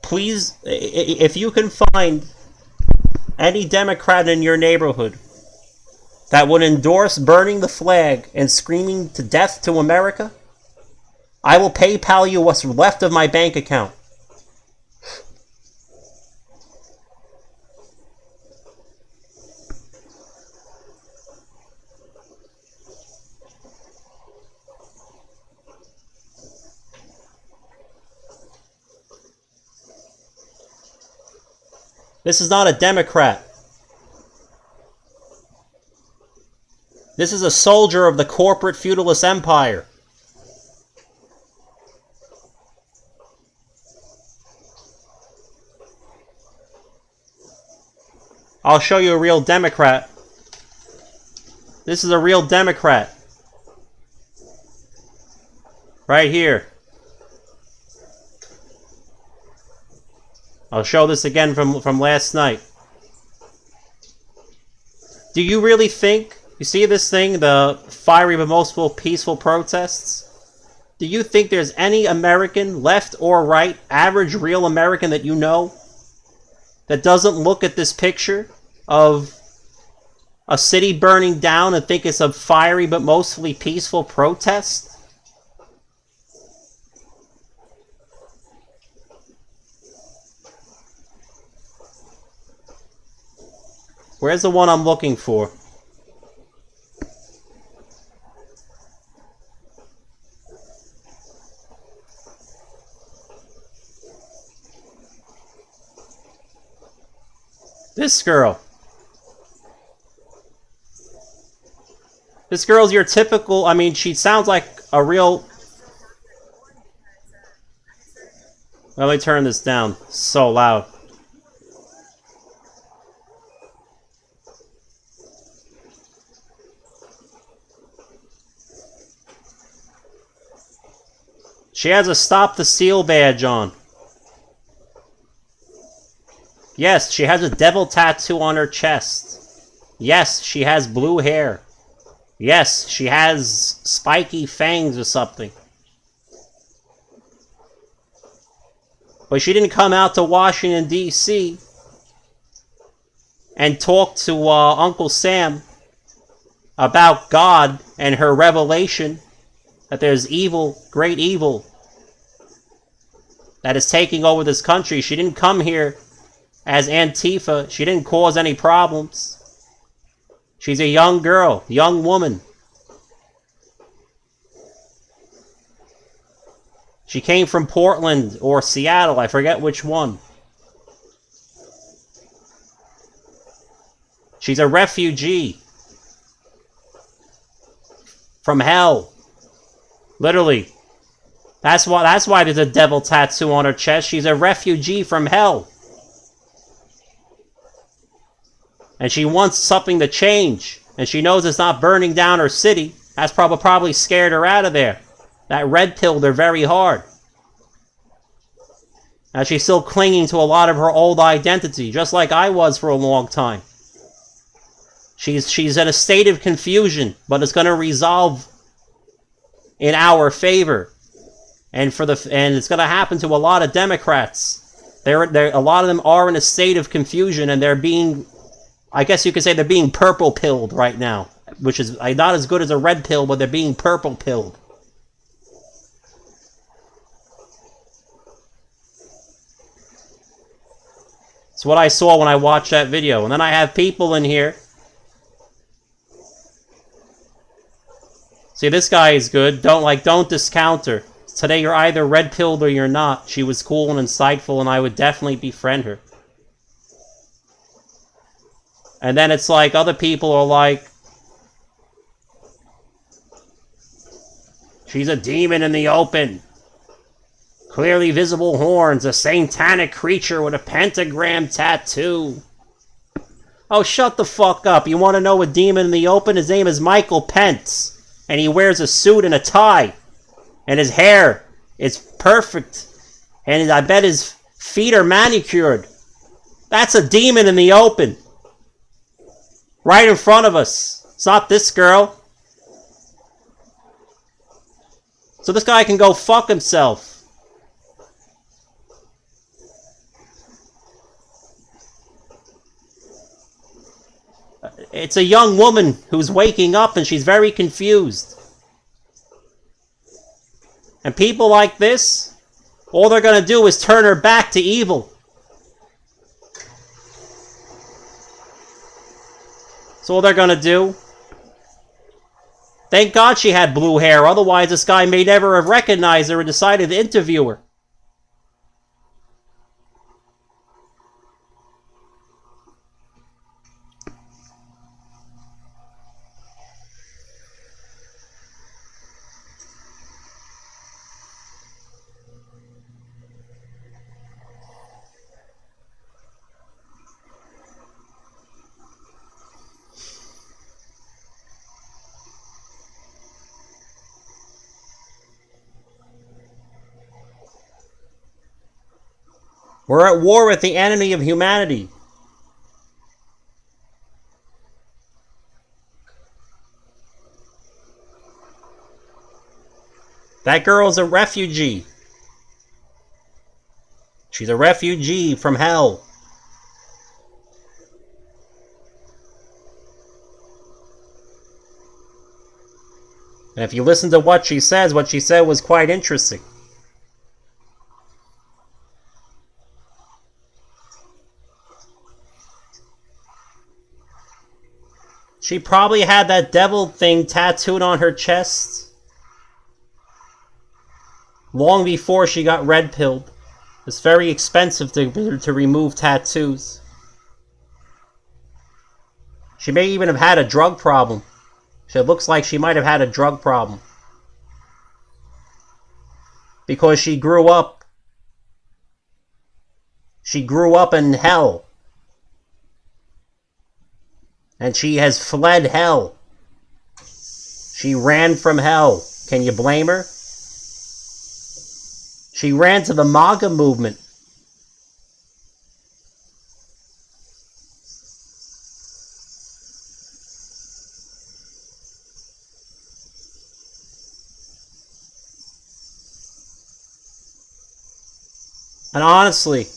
Please, if you can find any Democrat in your neighborhood that would endorse burning the flag and screaming to death to America, I will PayPal you what's left of my bank account. This is not a Democrat. This is a soldier of the corporate feudalist empire. I'll show you a real Democrat. This is a real Democrat. Right here. I'll show this again from last night. Do you really think, you see this thing, the fiery but most peaceful protests? Do you think there's any American, left or right, average real American that you know, that doesn't look at this picture of a city burning down and think it's a fiery but mostly peaceful protest? Where's the one I'm looking for? This girl. This girl's your typical, I mean, she sounds like a real... Let me turn this down. So loud. She has a Stop the Steal badge on. Yes, she has a devil tattoo on her chest. Yes, she has blue hair. Yes, she has spiky fangs or something. But she didn't come out to Washington, D.C. and talk to Uncle Sam about God and her revelation that there's evil, great evil, that is taking over this country. She didn't come here as Antifa. She didn't cause any problems. She's a young girl, young woman. She came from Portland or Seattle, I forget which one. She's a refugee from hell. Literally. That's why there's a devil tattoo on her chest. She's a refugee from hell. And she wants something to change. And she knows it's not burning down her city. That's probably scared her out of there. That red pilled her very hard. And she's still clinging to a lot of her old identity, just like I was for a long time. She's in a state of confusion, but it's going to resolve in our favor. And it's going to happen to a lot of Democrats. A lot of them are in a state of confusion, and they're being, I guess you could say, they're being purple pilled right now, which is not as good as a red pill, but they're being purple pilled. It's what I saw when I watched that video. And then I have people in here. See, this guy is good. Don't discount her. Today you're either red-pilled or you're not. She was cool and insightful, and I would definitely befriend her. And then it's like, other people are like, she's a demon in the open. Clearly visible horns, a satanic creature with a pentagram tattoo. Oh, shut the fuck up. You want to know a demon in the open? His name is Michael Pence. And he wears a suit and a tie. And his hair is perfect. And I bet his feet are manicured. That's a demon in the open. Right in front of us. It's not this girl. So this guy can go fuck himself. It's a young woman who's waking up and she's very confused. And people like this, all they're going to do is turn her back to evil. That's all they're going to do. Thank God she had blue hair, otherwise this guy may never have recognized her and decided to interview her. We're at war with the enemy of humanity. That girl's a refugee. She's a refugee from hell. And if you listen to what she said was quite interesting. She probably had that devil thing tattooed on her chest long before she got red-pilled. It's very expensive to remove tattoos. She may even have had a drug problem. It looks like she might have had a drug problem. Because she grew up in hell. And she has fled hell. She ran from hell. Can you blame her? She ran to the MAGA movement. And honestly,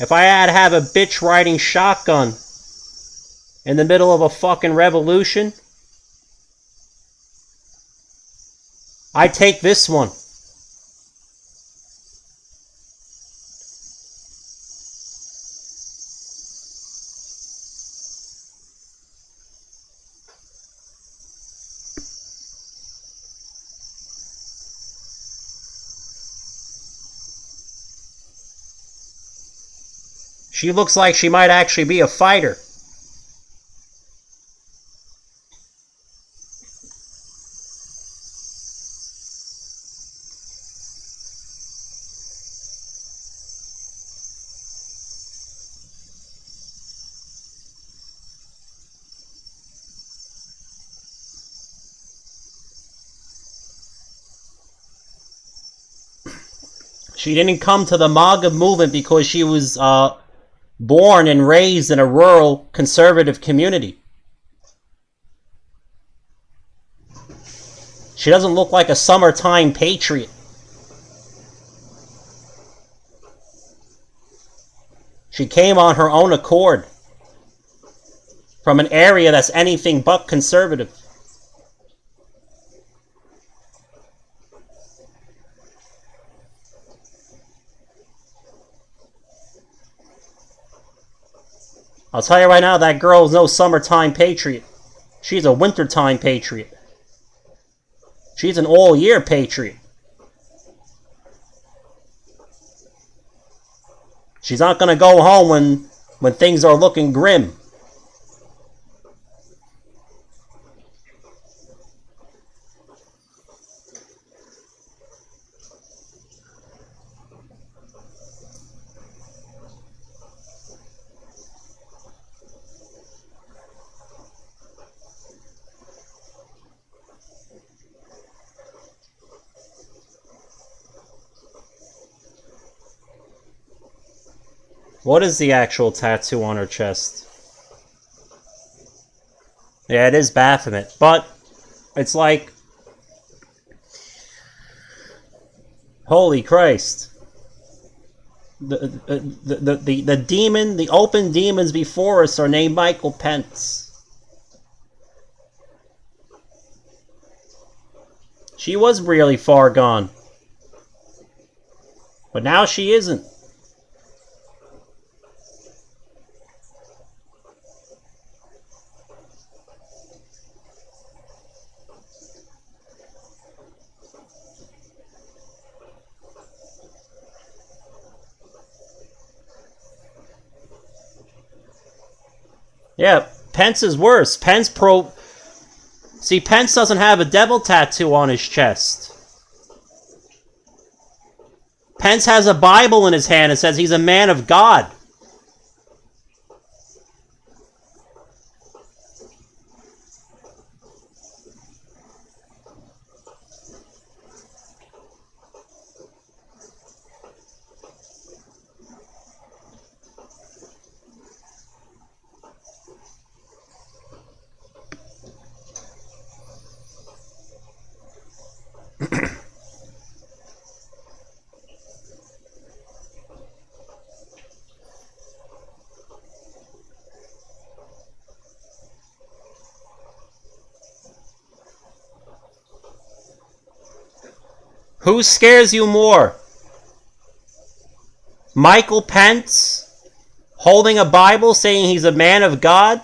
if I had to have a bitch riding shotgun in the middle of a fucking revolution. I take this one. She looks like she might actually be a fighter. She didn't come to the MAGA movement because she was born and raised in a rural conservative community. She doesn't look like a summertime patriot. She came on her own accord from an area that's anything but conservative. I'll tell you right now, that girl is no summertime patriot. She's a wintertime patriot. She's an all-year patriot. She's not going to go home when things are looking grim. What is the actual tattoo on her chest? Yeah, it is Baphomet, but it's like, holy Christ. The demon, the open demons before us are named Michael Pence. She was really far gone. But now she isn't. Yeah, Pence is worse. Pence doesn't have a devil tattoo on his chest. Pence has a Bible in his hand and says he's a man of God. Who scares you more? Michael Pence holding a Bible saying he's a man of God?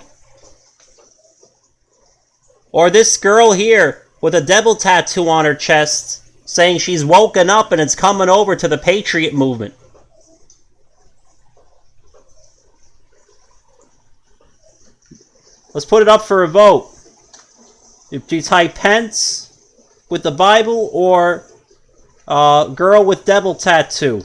Or this girl here with a devil tattoo on her chest saying she's woken up and it's coming over to the Patriot movement? Let's put it up for a vote. If you type Pence with the Bible or girl with devil tattoo.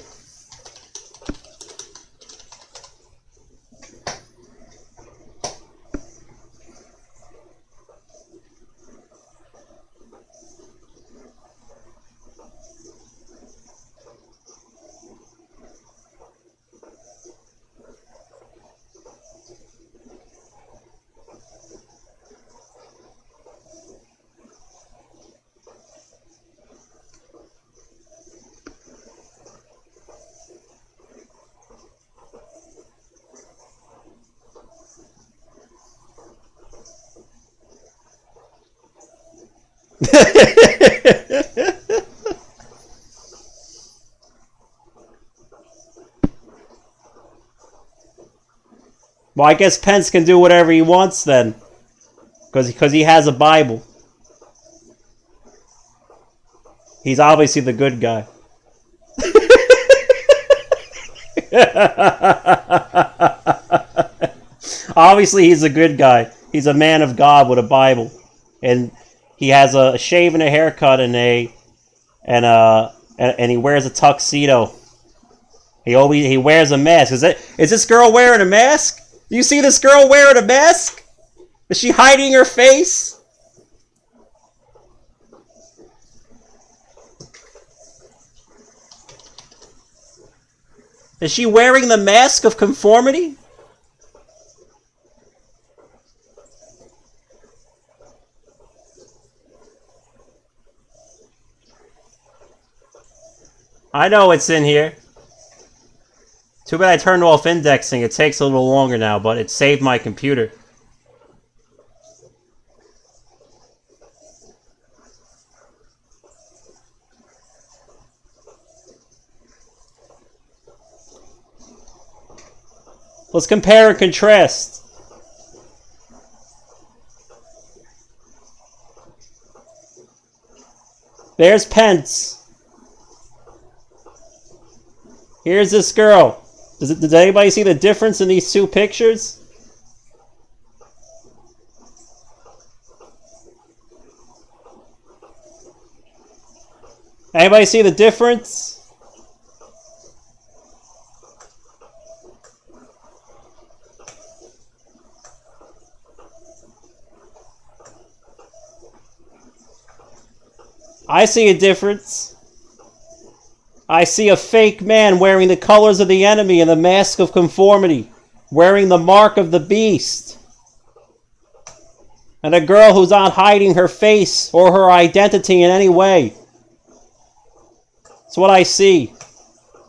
Well, I guess Pence can do whatever he wants then, because he has a Bible. He's obviously the good guy. Obviously, he's a good guy. He's a man of God with a Bible, and he has a shave and a haircut and he wears a tuxedo. He wears a mask. Is this girl wearing a mask? Do you see this girl wearing a mask? Is she hiding her face? Is she wearing the mask of conformity? I know it's in here. Too bad I turned off indexing. It takes a little longer now, but it saved my computer. Let's compare and contrast. There's Pence. Here's this girl. Does anybody see the difference in these two pictures? Anybody see the difference? I see a difference. I see a fake man wearing the colors of the enemy and the mask of conformity, wearing the mark of the beast. And a girl who's not hiding her face or her identity in any way. That's what I see.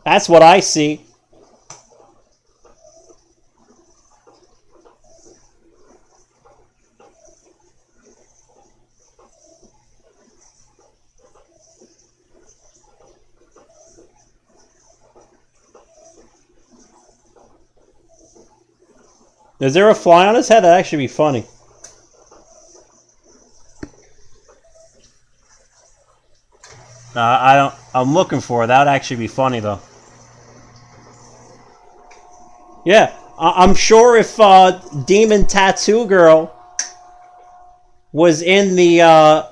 That's what I see. Is there a fly on his head? That'd actually be funny. I don't. I'm looking for it. That'd actually be funny though. Yeah, I'm sure if Demon Tattoo Girl was in the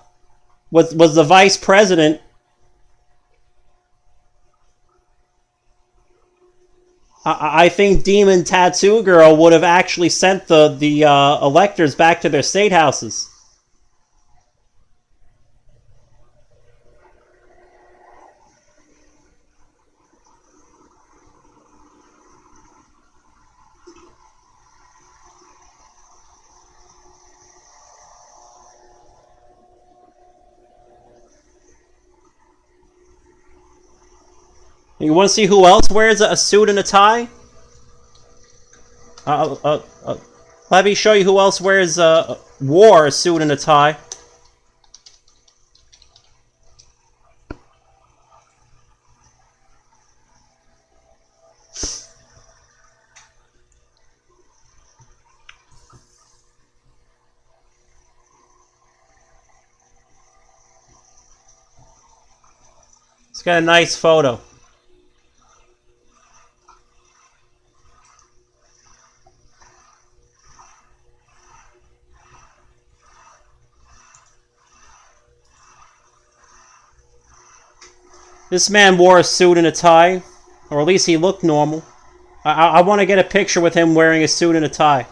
was the vice president. I think Demon Tattoo Girl would have actually sent the electors back to their state houses. You want to see who else wears a suit and a tie? Let me show you who else wore a suit and a tie. It's got a nice photo. This man wore a suit and a tie, or at least he looked normal. I want to get a picture with him wearing a suit and a tie.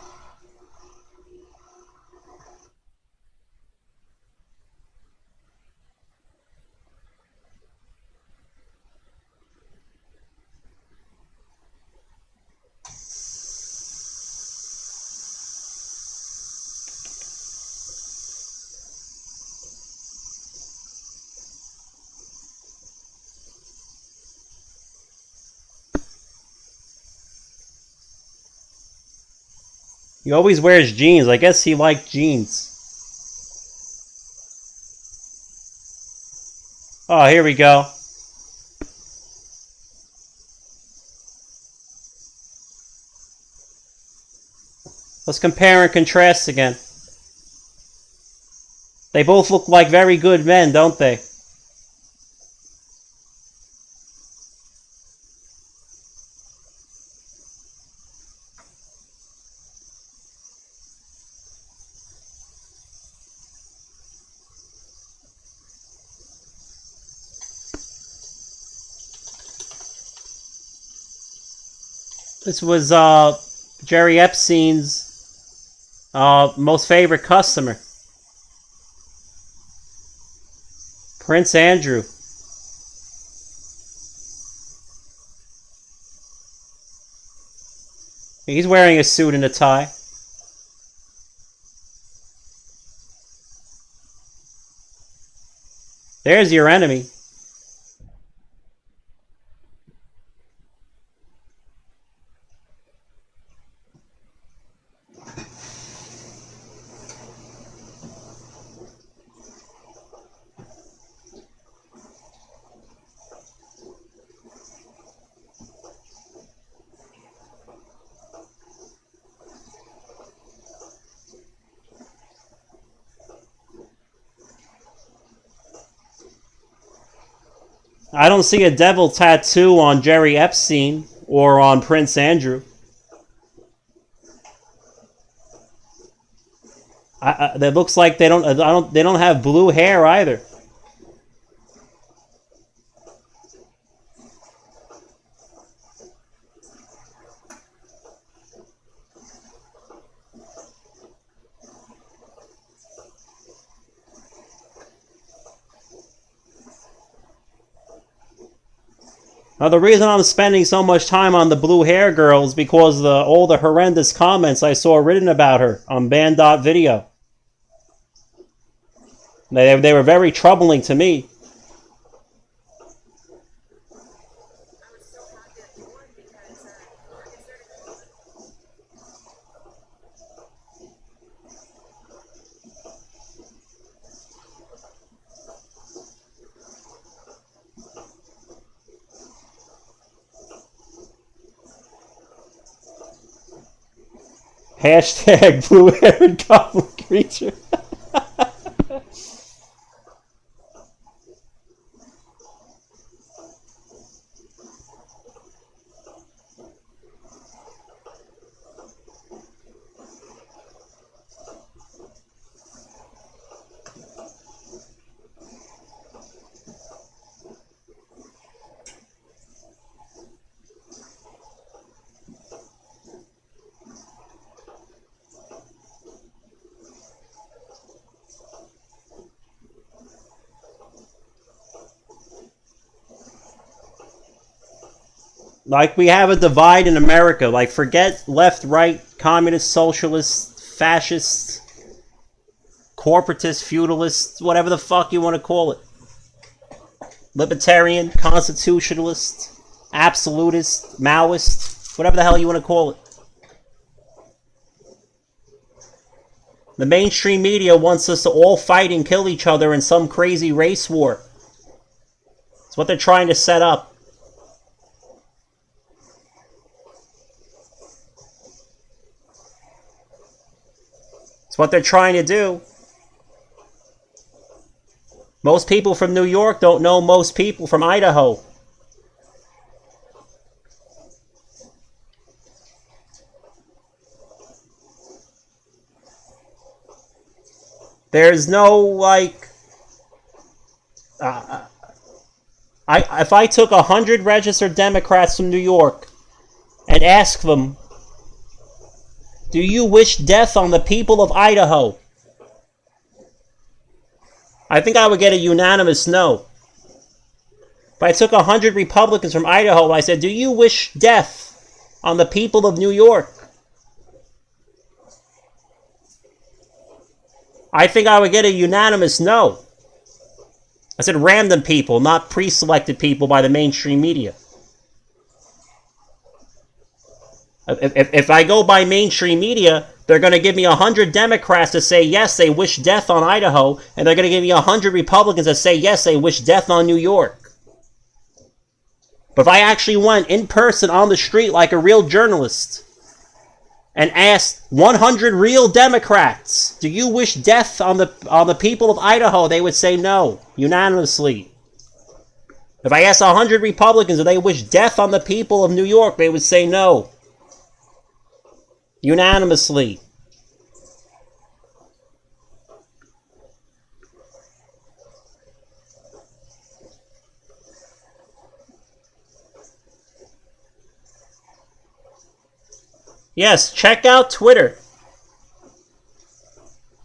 He always wears jeans. I guess he liked jeans. Oh, here we go. Let's compare and contrast again. They both look like very good men, don't they? This was Jerry Epstein's most favorite customer, Prince Andrew. He's wearing a suit and a tie. There's your enemy. I don't see a devil tattoo on Jerry Epstein or on Prince Andrew. It looks like they don't have blue hair either. Now, the reason I'm spending so much time on the blue hair girl is because all the horrendous comments I saw written about her on Band.video. They were very troubling to me. Hashtag blue-haired goblin creature. Like, we have a divide in America. Like, forget left, right, communist, socialist, fascist, corporatist, feudalist, whatever the fuck you want to call it. Libertarian, constitutionalist, absolutist, Maoist, whatever the hell you want to call it. The mainstream media wants us to all fight and kill each other in some crazy race war. It's what they're trying to set up. What they're trying to do. Most people from New York don't know most people from Idaho. There's no, like, if I took 100 registered Democrats from New York and asked them, do you wish death on the people of Idaho? I think I would get a unanimous no. If I took 100 Republicans from Idaho and I said, do you wish death on the people of New York? I think I would get a unanimous no. I said random people, not pre-selected people by the mainstream media. If I go by mainstream media, They're going to give me 100 Democrats to say yes, they wish death on Idaho, and they're going to give me 100 Republicans that say yes, they wish death on New York. But if I actually went in person on the street like a real journalist and asked 100 real Democrats, do you wish death on the people of Idaho, they would say no, unanimously. If I asked 100 Republicans, do they wish death on the people of New York, they would say no, unanimously. Yes, check out Twitter.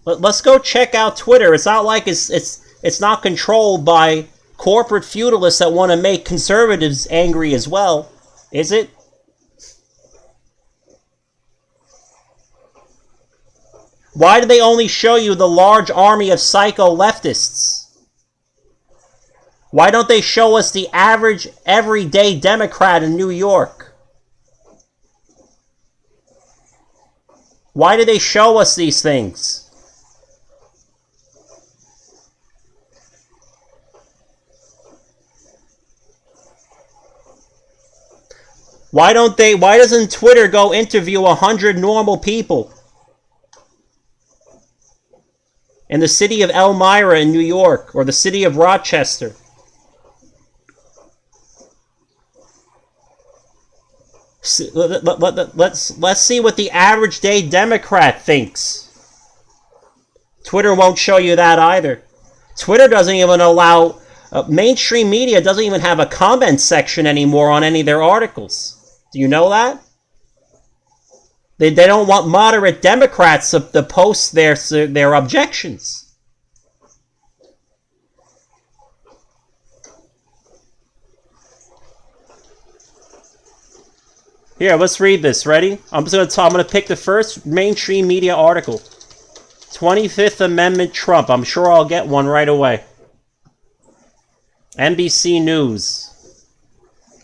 Let's go check out Twitter. It's not like it's not controlled by corporate feudalists that want to make conservatives angry as well, is it? Why do they only show you the large army of psycho leftists? Why don't they show us the average, everyday Democrat in New York? Why do they show us these things? Why doesn't Twitter go interview 100 normal people in the city of Elmira in New York or the city of Rochester? Let's see what the average day Democrat thinks. Twitter won't show you that either. Twitter doesn't even allow, mainstream media doesn't even have a comment section anymore on any of their articles. Do you know that? They don't want moderate Democrats to post their objections. Here, let's read this. Ready? I'm going to pick the first mainstream media article. 25th Amendment Trump. I'm sure I'll get one right away. NBC News.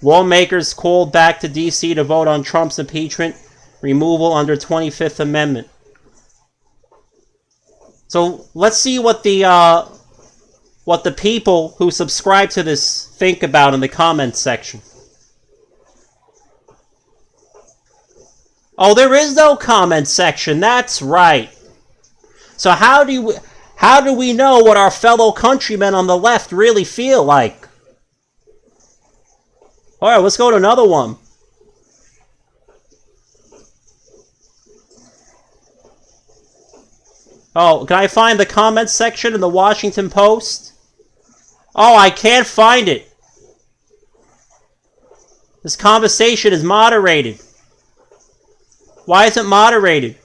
Lawmakers called back to D.C. to vote on Trump's impeachment removal under 25th Amendment. So let's see what the people who subscribe to this think about in the comments section. Oh, there is no comment section. That's right. So how do we know what our fellow countrymen on the left really feel like? All right, let's go to another one. Oh, can I find the comments section in the Washington Post? Oh, I can't find it. This conversation is moderated. Why is it moderated?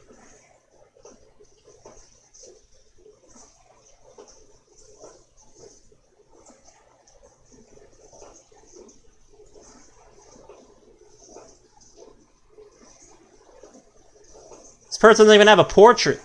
This person doesn't even have a portrait.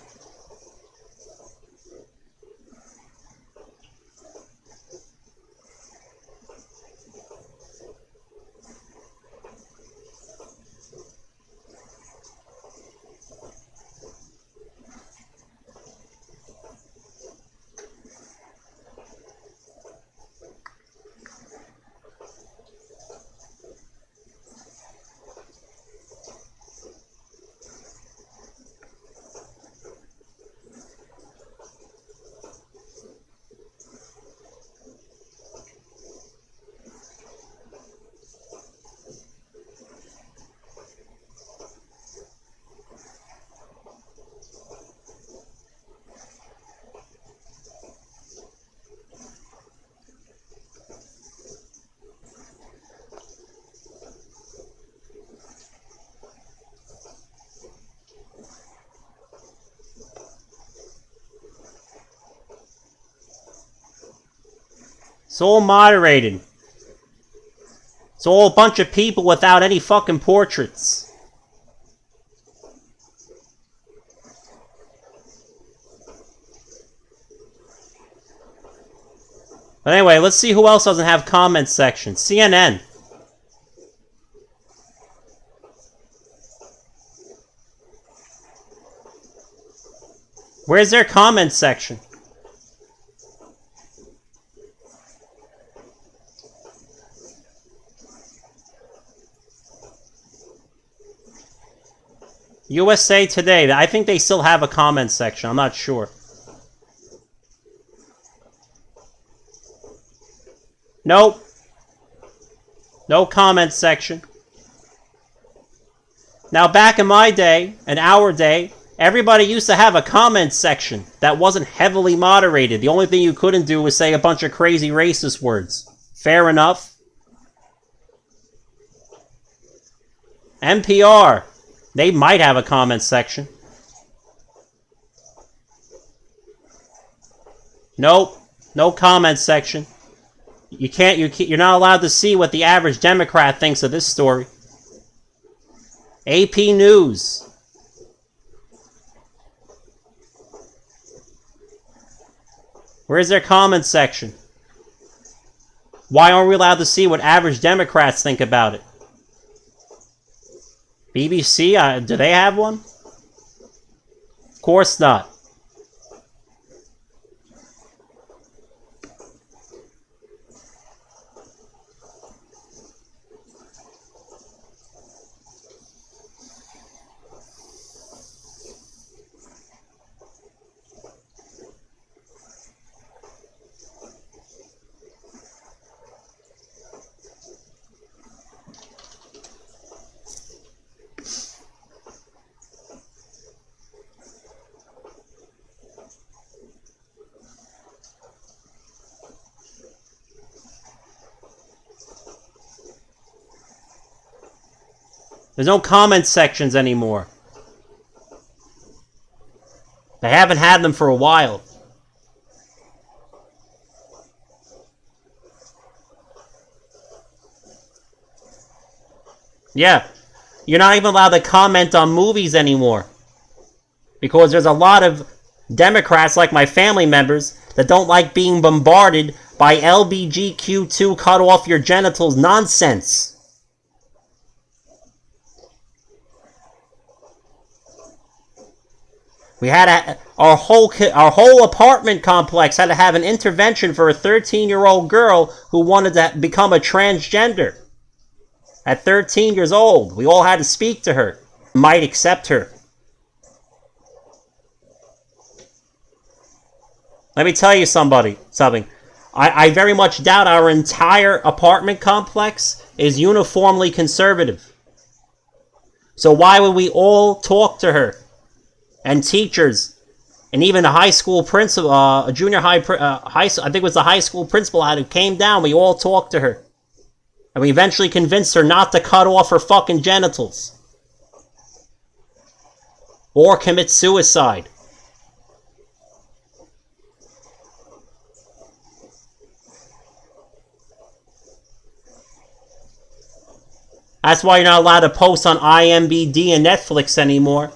It's all moderated. It's all a bunch of people without any fucking portraits. But anyway, let's see who else doesn't have comments section. CNN. Where's their comment section? USA Today, I think they still have a comment section. I'm not sure. Nope. No comment section. Now, back in my day, in our day, everybody used to have a comment section that wasn't heavily moderated. The only thing you couldn't do was say a bunch of crazy racist words. Fair enough. NPR. They might have a comment section. Nope. No comment section. You're not allowed to see what the average Democrat thinks of this story. AP News. Where's their comment section? Why aren't we allowed to see what average Democrats think about it? BBC, do they have one? Of course not. There's no comment sections anymore. They haven't had them for a while. Yeah. You're not even allowed to comment on movies anymore. Because there's a lot of Democrats, like my family members, that don't like being bombarded by LBGQ2 cut off your genitals nonsense. We had our whole apartment complex had to have an intervention for a 13-year-old girl who wanted to become a transgender. At 13 years old, we all had to speak to her, might accept her. Let me tell you something. I very much doubt our entire apartment complex is uniformly conservative. So why would we all talk to her? And teachers, and even a high school principal, a junior high, I think it was the high school principal who came down. We all talked to her. And we eventually convinced her not to cut off her fucking genitals. Or commit suicide. That's why you're not allowed to post on IMDb and Netflix anymore.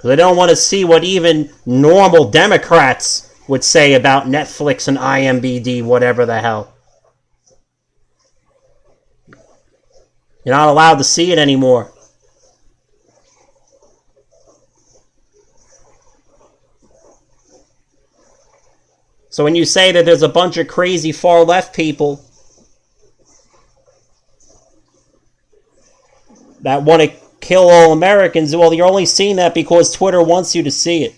They don't want to see what even normal Democrats would say about Netflix and IMDb, whatever the hell. You're not allowed to see it anymore. So when you say that there's a bunch of crazy far-left people that want to kill all Americans, well, you're only seeing that because Twitter wants you to see it.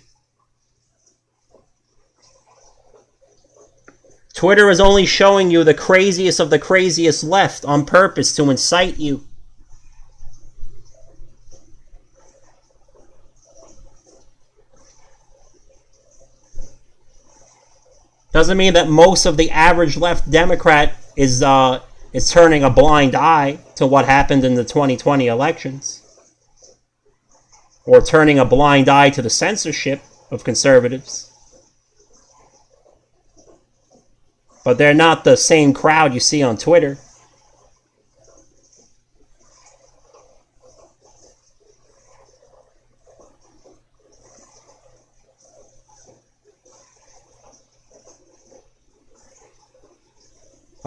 Twitter is only showing you the craziest of the craziest left on purpose to incite you. Doesn't mean that most of the average left Democrat is turning a blind eye to what happened in the 2020 elections. Or turning a blind eye to the censorship of conservatives. But they're not the same crowd you see on Twitter.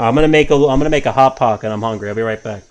I'm gonna make a hot pocket. I'm hungry. I'll be right back.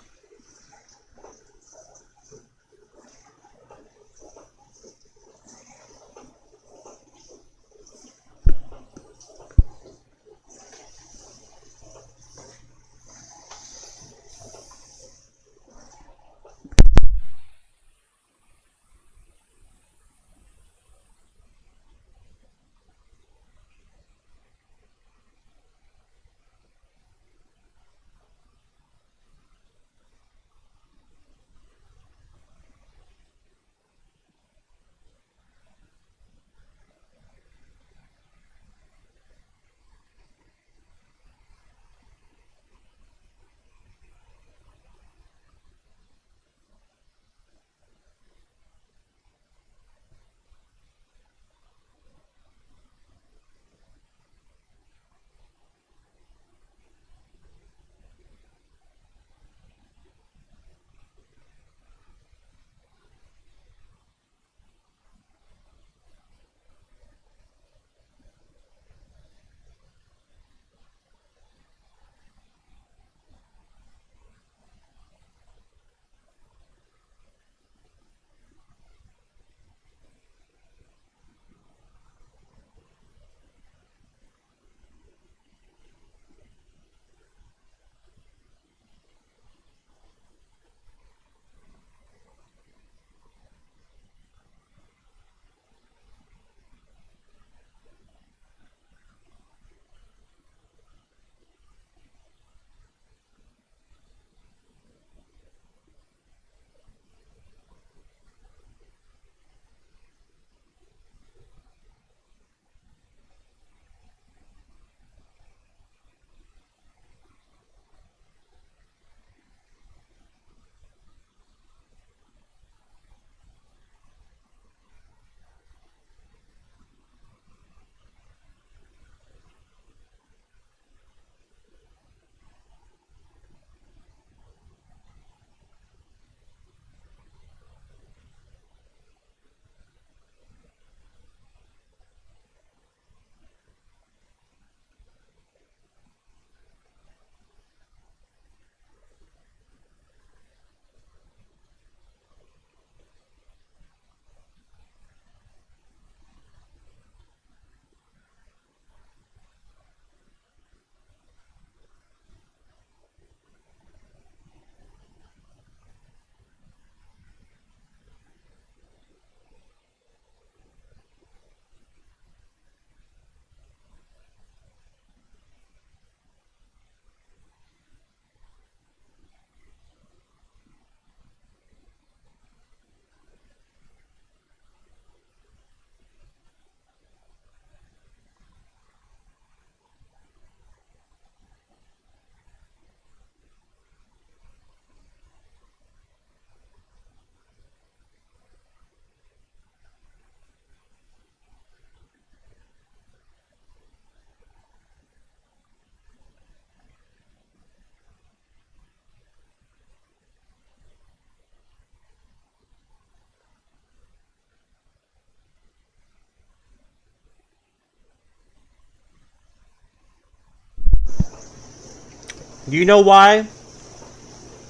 Do you know why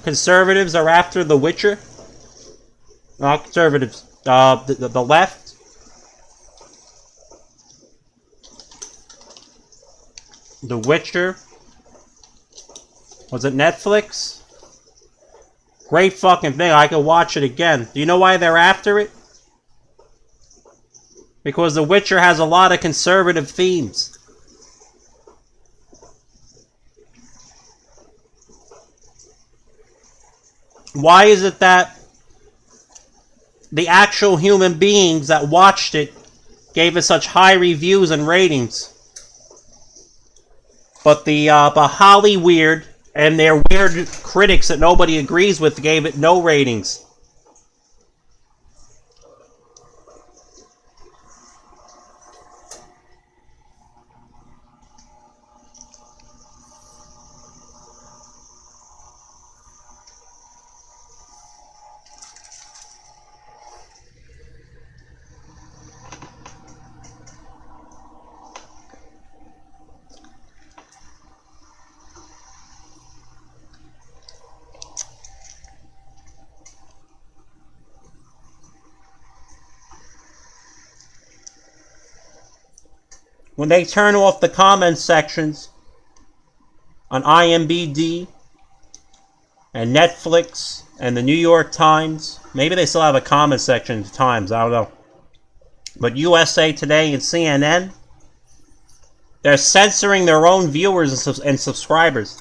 conservatives are after The Witcher? Not conservatives. The left. The Witcher. Was it Netflix? Great fucking thing. I could watch it again. Do you know why they're after it? Because The Witcher has a lot of conservative themes. Why is it that the actual human beings that watched it gave it such high reviews and ratings? But the Hollyweird and their weird critics that nobody agrees with gave it no ratings. when they turn off the comment sections on IMBD and Netflix and the New York Times, maybe they still have a comment section at Times, I don't know. But USA Today and CNN, they're censoring their own viewers and subscribers.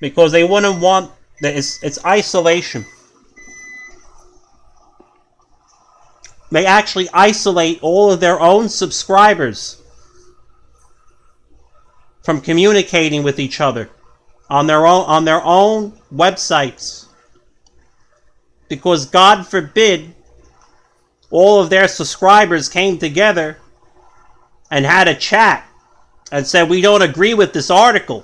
Because they wouldn't want, it's isolation. They actually isolate all of their own subscribers from communicating with each other on their own websites. Because God forbid all of their subscribers came together and had a chat and said, we don't agree with this article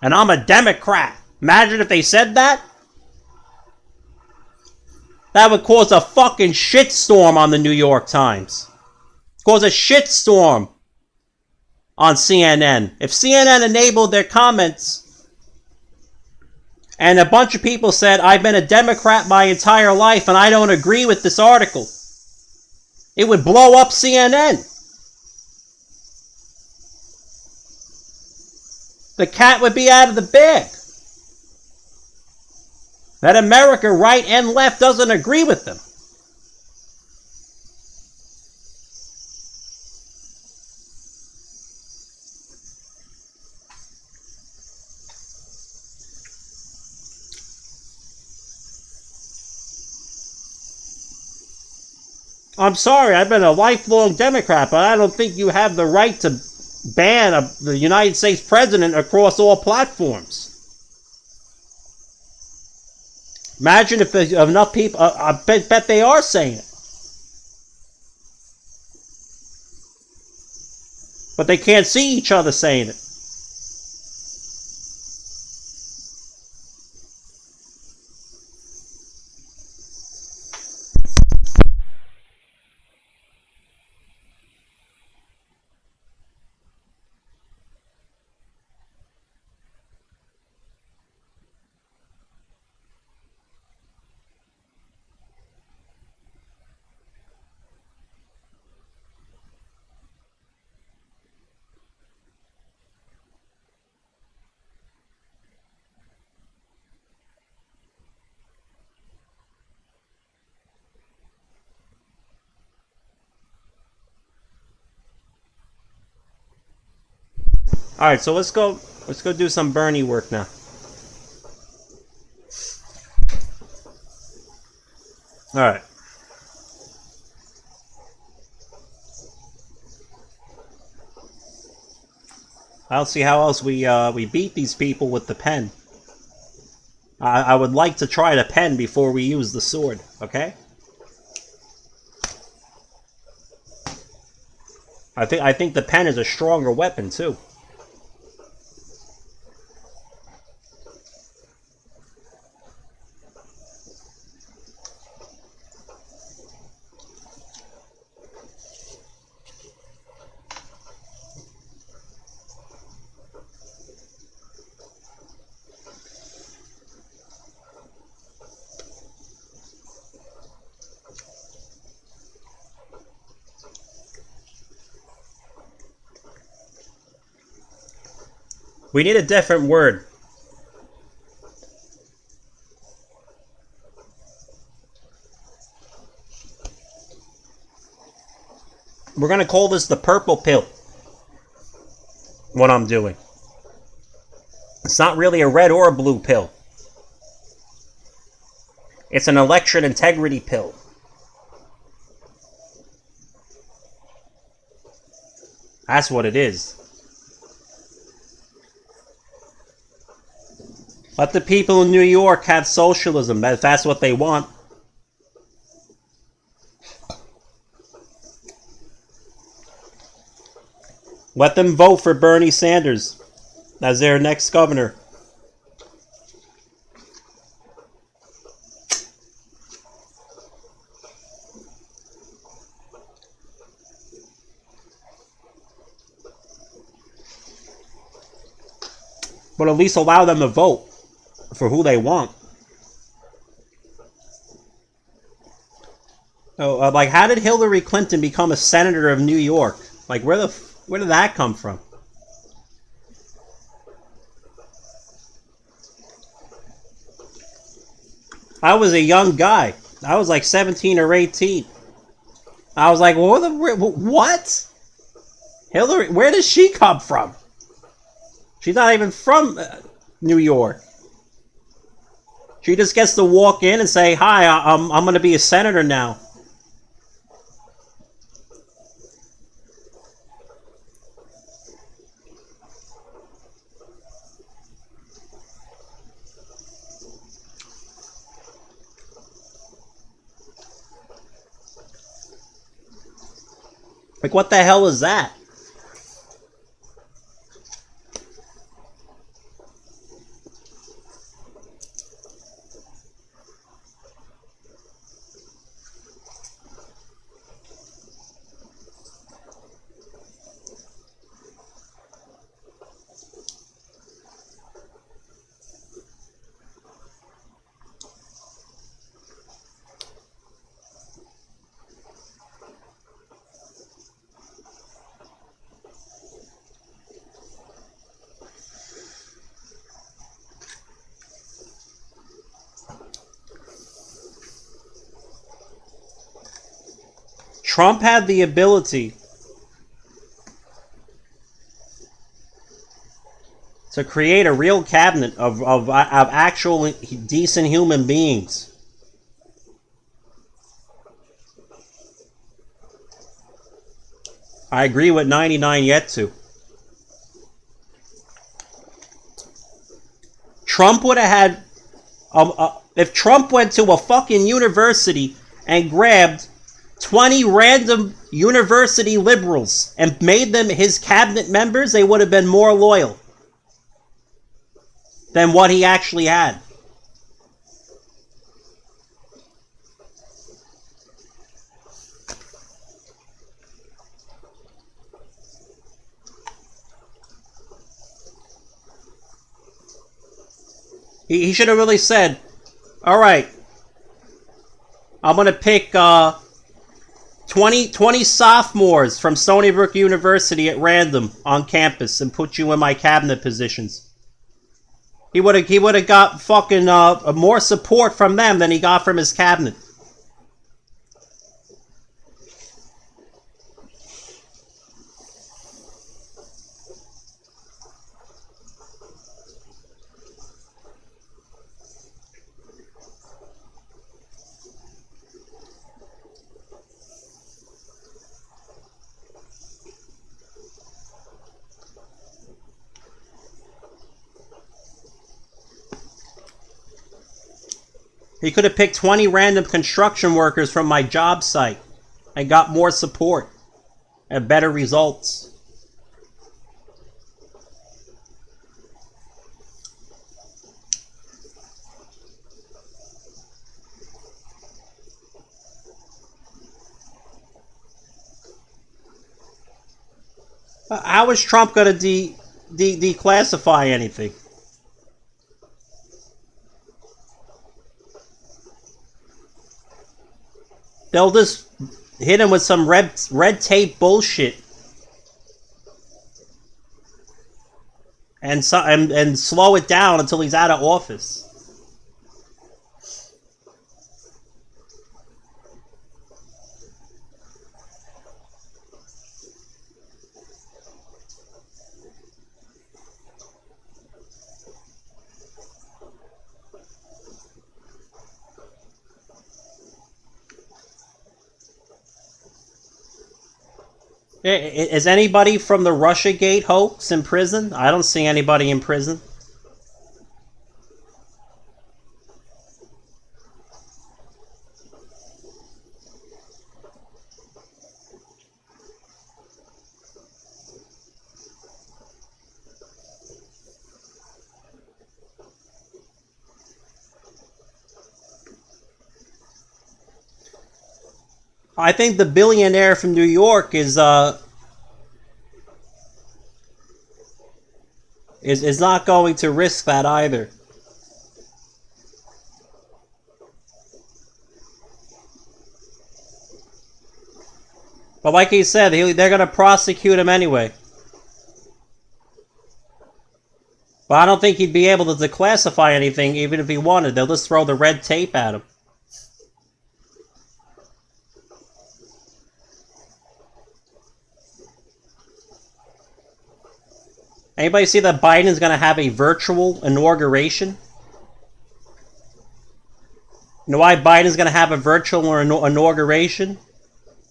and I'm a Democrat. Imagine if they said that. That would cause a fucking shitstorm on the New York Times. Cause a shitstorm on CNN. If CNN enabled their comments and a bunch of people said, I've been a Democrat my entire life and I don't agree with this article, it would blow up CNN. The cat would be out of the bag. That America, right and left, doesn't agree with them. I'm sorry, I've been a lifelong Democrat, but I don't think you have the right to ban the United States president across all platforms. Imagine if there's enough people, I bet they are saying it. But they can't see each other saying it. All right, so let's go do some Bernie work now. All right. I don't see how else we beat these people with the pen. I would like to try the pen before we use the sword, okay? I think the pen is a stronger weapon too. We need a different word. We're going to call this the purple pill. What I'm doing. It's not really a red or a blue pill. It's an election integrity pill. That's what it is. Let the people in New York have socialism, if that's what they want. Let them vote for Bernie Sanders as their next governor. But at least allow them to vote for who they want. Oh, like how did Hillary Clinton become a senator of New York? Like where did that come from? I was a young guy. I was like 17 or 18. I was like, what? Hillary, where does she come from? She's not even from New York. She just gets to walk in and say, "Hi, I'm going to be a senator now." Like, what the hell is that? Trump had the ability to create a real cabinet of actual decent human beings. I agree with 99 yet to. Trump would have had, if Trump went to a fucking university and grabbed 20 random university liberals and made them his cabinet members, they would have been more loyal than what he actually had. He should have really said, all right, I'm going to pick 20 sophomores from Stony Brook University at random on campus and put you in my cabinet positions. He would have got fucking more support from them than he got from his cabinet. He could have picked 20 random construction workers from my job site and got more support and better results. How is Trump going to declassify anything? They'll just hit him with some red tape bullshit and slow it down until he's out of office. Is anybody from the Russiagate hoax in prison? I don't see anybody in prison. I think the billionaire from New York is not going to risk that either. But like he said, they're going to prosecute him anyway. But I don't think he'd be able to declassify anything even if he wanted. They'll just throw the red tape at him. Anybody see that Biden's going to have a virtual inauguration? You know why Biden's going to have a virtual inauguration?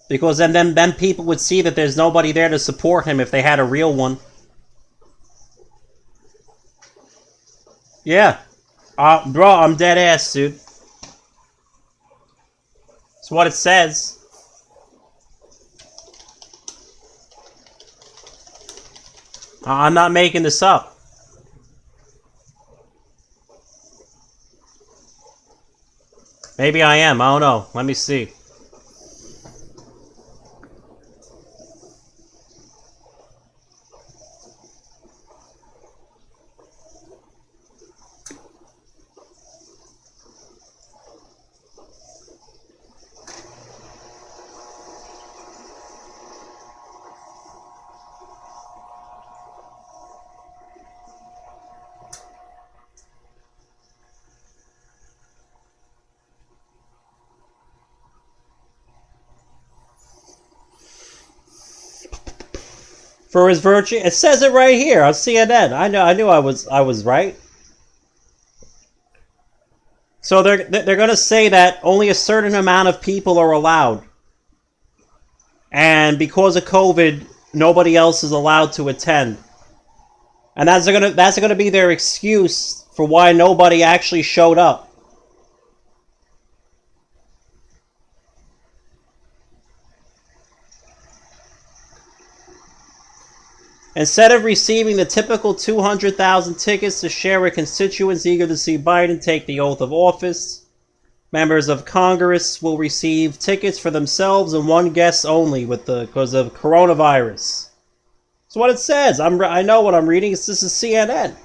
Because then people would see that there's nobody there to support him if they had a real one. Yeah. Bro, I'm dead ass, dude. That's what it says. I'm not making this up. Maybe I am. I don't know. Let me see. For his virtue, it says it right here on CNN. I knew I was right. So they're going to say that only a certain amount of people are allowed, and because of COVID, nobody else is allowed to attend, and that's going to be their excuse for why nobody actually showed up. Instead of receiving the typical 200,000 tickets to share with constituents eager to see Biden take the oath of office, members of Congress will receive tickets for themselves and one guest only because of coronavirus. That's what it says. I know what I'm reading. This is CNN.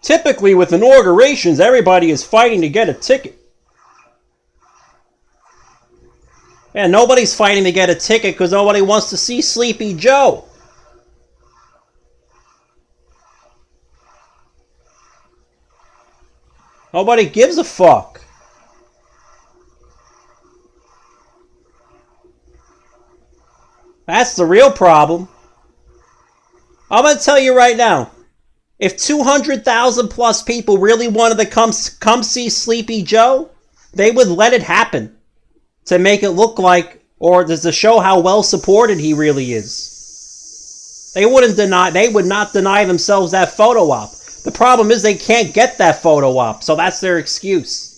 Typically, with inaugurations, everybody is fighting to get a ticket. Yeah, nobody's fighting to get a ticket because nobody wants to see Sleepy Joe. Nobody gives a fuck. That's the real problem. I'm going to tell you right now. If 200,000 plus people really wanted to come see Sleepy Joe, they would let it happen. To make it look like, or to show how well supported he really is. They would not deny themselves that photo op. The problem is they can't get that photo op, so that's their excuse.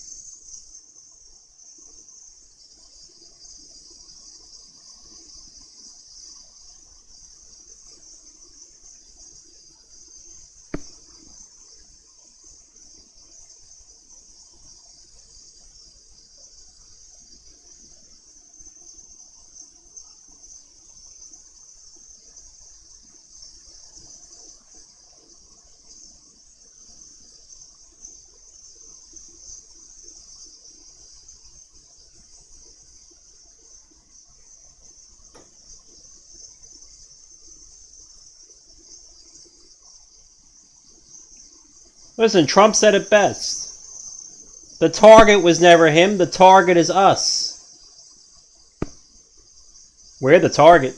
Listen, Trump said it best. The target was never him, the target is us. We're the target.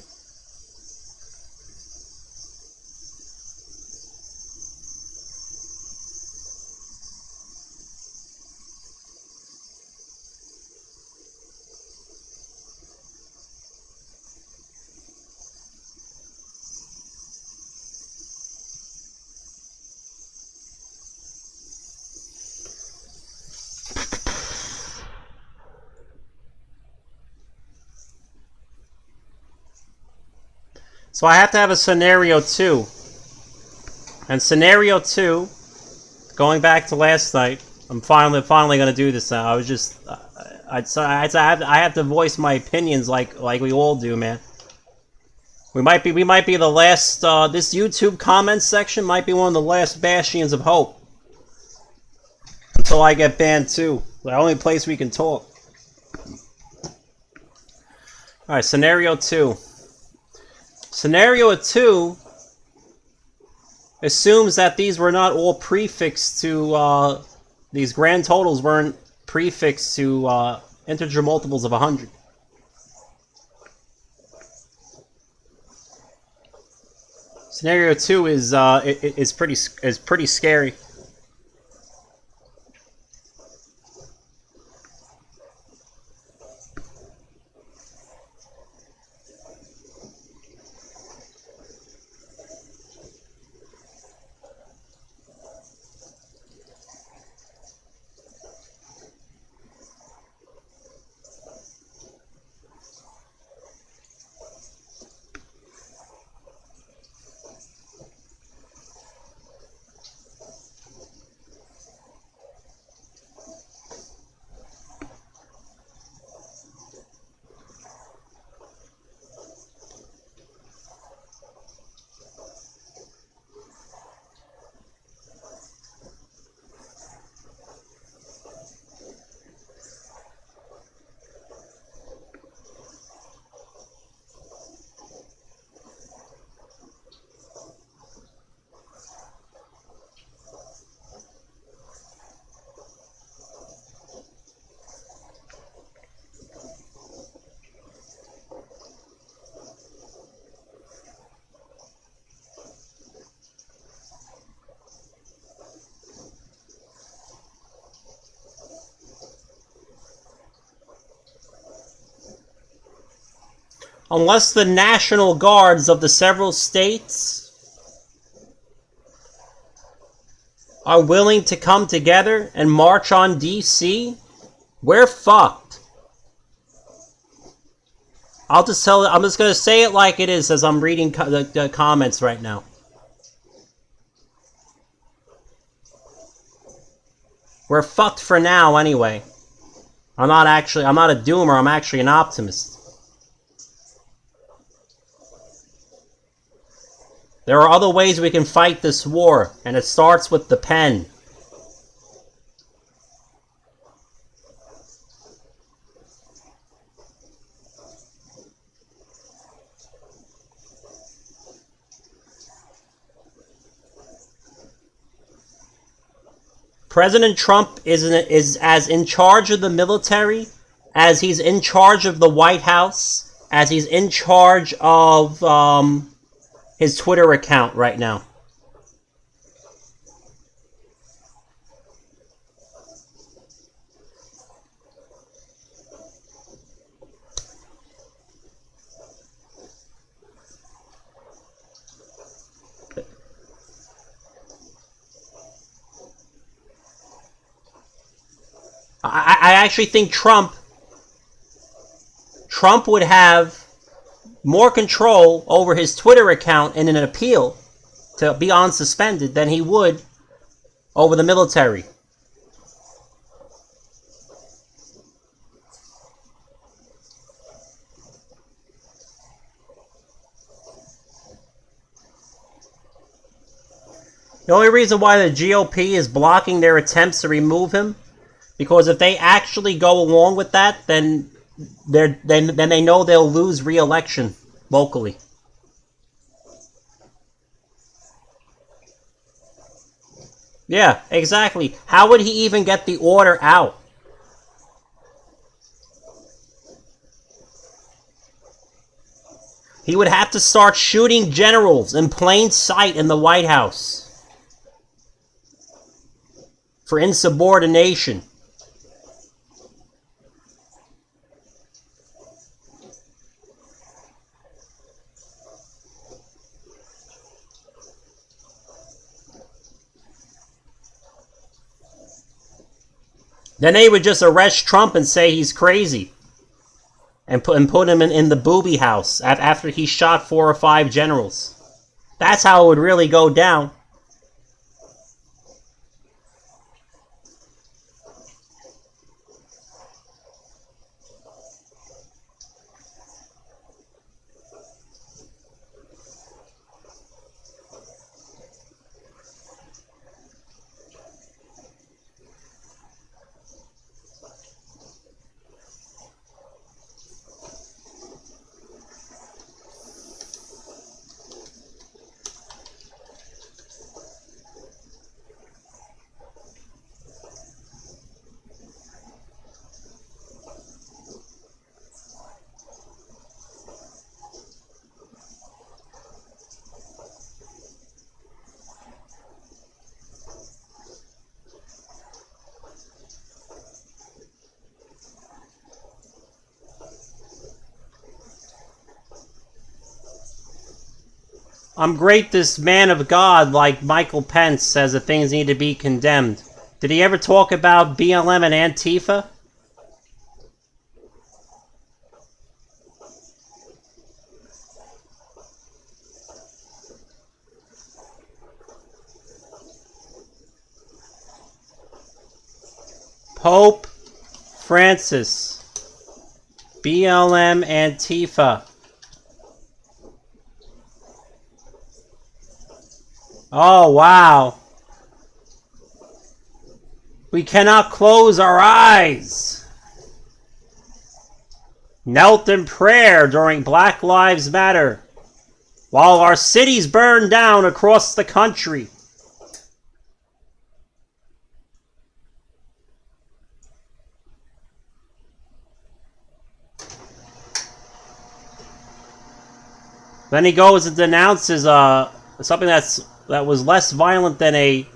So I have to have a scenario 2. And scenario 2, going back to last night, I'm finally going to do this now. I was just, I have to voice my opinions like we all do, man. We might be the last, this YouTube comments section might be one of the last bastions of hope. Until I get banned too. The only place we can talk. Alright, scenario 2. Scenario 2 assumes that these were not all prefixed to, these grand totals weren't prefixed to integer multiples of 100. Scenario 2 is pretty scary. Unless the National Guards of the several states are willing to come together and march on DC, we're fucked. I'm just going to say it like it is as I'm reading the comments right now. We're fucked for now anyway. I'm not a doomer, I'm actually an optimist. There are other ways we can fight this war, and it starts with the pen. President Trump is as in charge of the military as he's in charge of the White House, as he's in charge of his Twitter account right now. I actually think Trump would have more control over his Twitter account in an appeal to be unsuspended than he would over the military. The only reason why the GOP is blocking their attempts to remove him, because if they actually go along with that, then they know they'll lose re-election locally. Yeah, exactly. How would he even get the order out? He would have to start shooting generals in plain sight in the White House for insubordination. Then they would just arrest Trump and say he's crazy. And put him in the booby house after he shot 4 or 5 generals. That's how it would really go down. I'm great this man of God like Michael Pence says that things need to be condemned. Did he ever talk about BLM and Antifa? Pope Francis. BLM Antifa. Oh, wow. We cannot close our eyes. Knelt in prayer during Black Lives Matter while our cities burn down across the country. Then he goes and denounces something that was less violent than a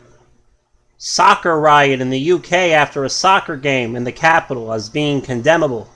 soccer riot in the UK after a soccer game in the capital as being condemnable.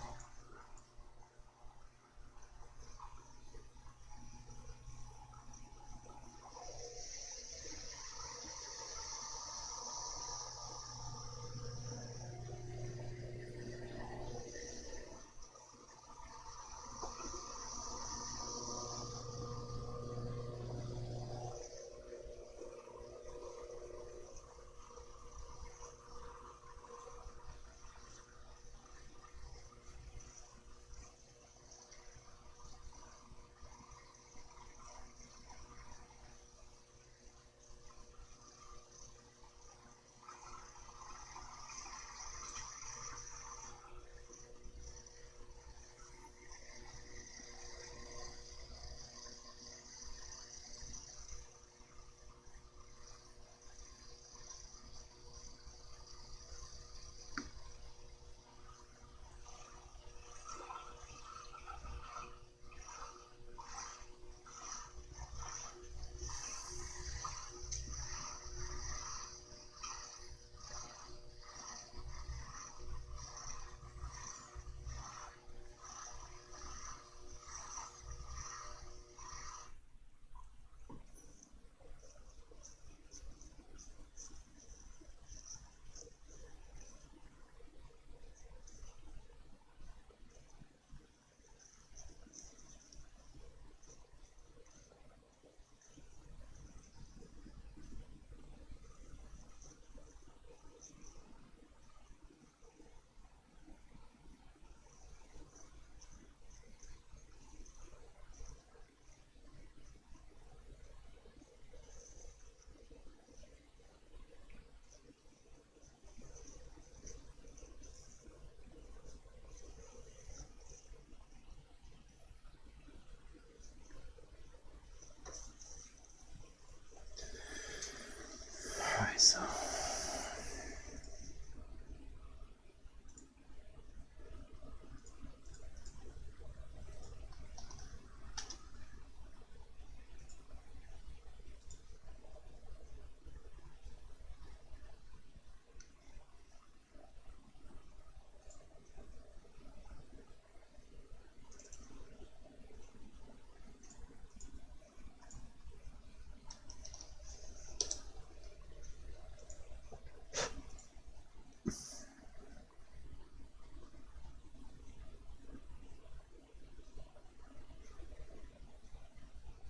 Alright, so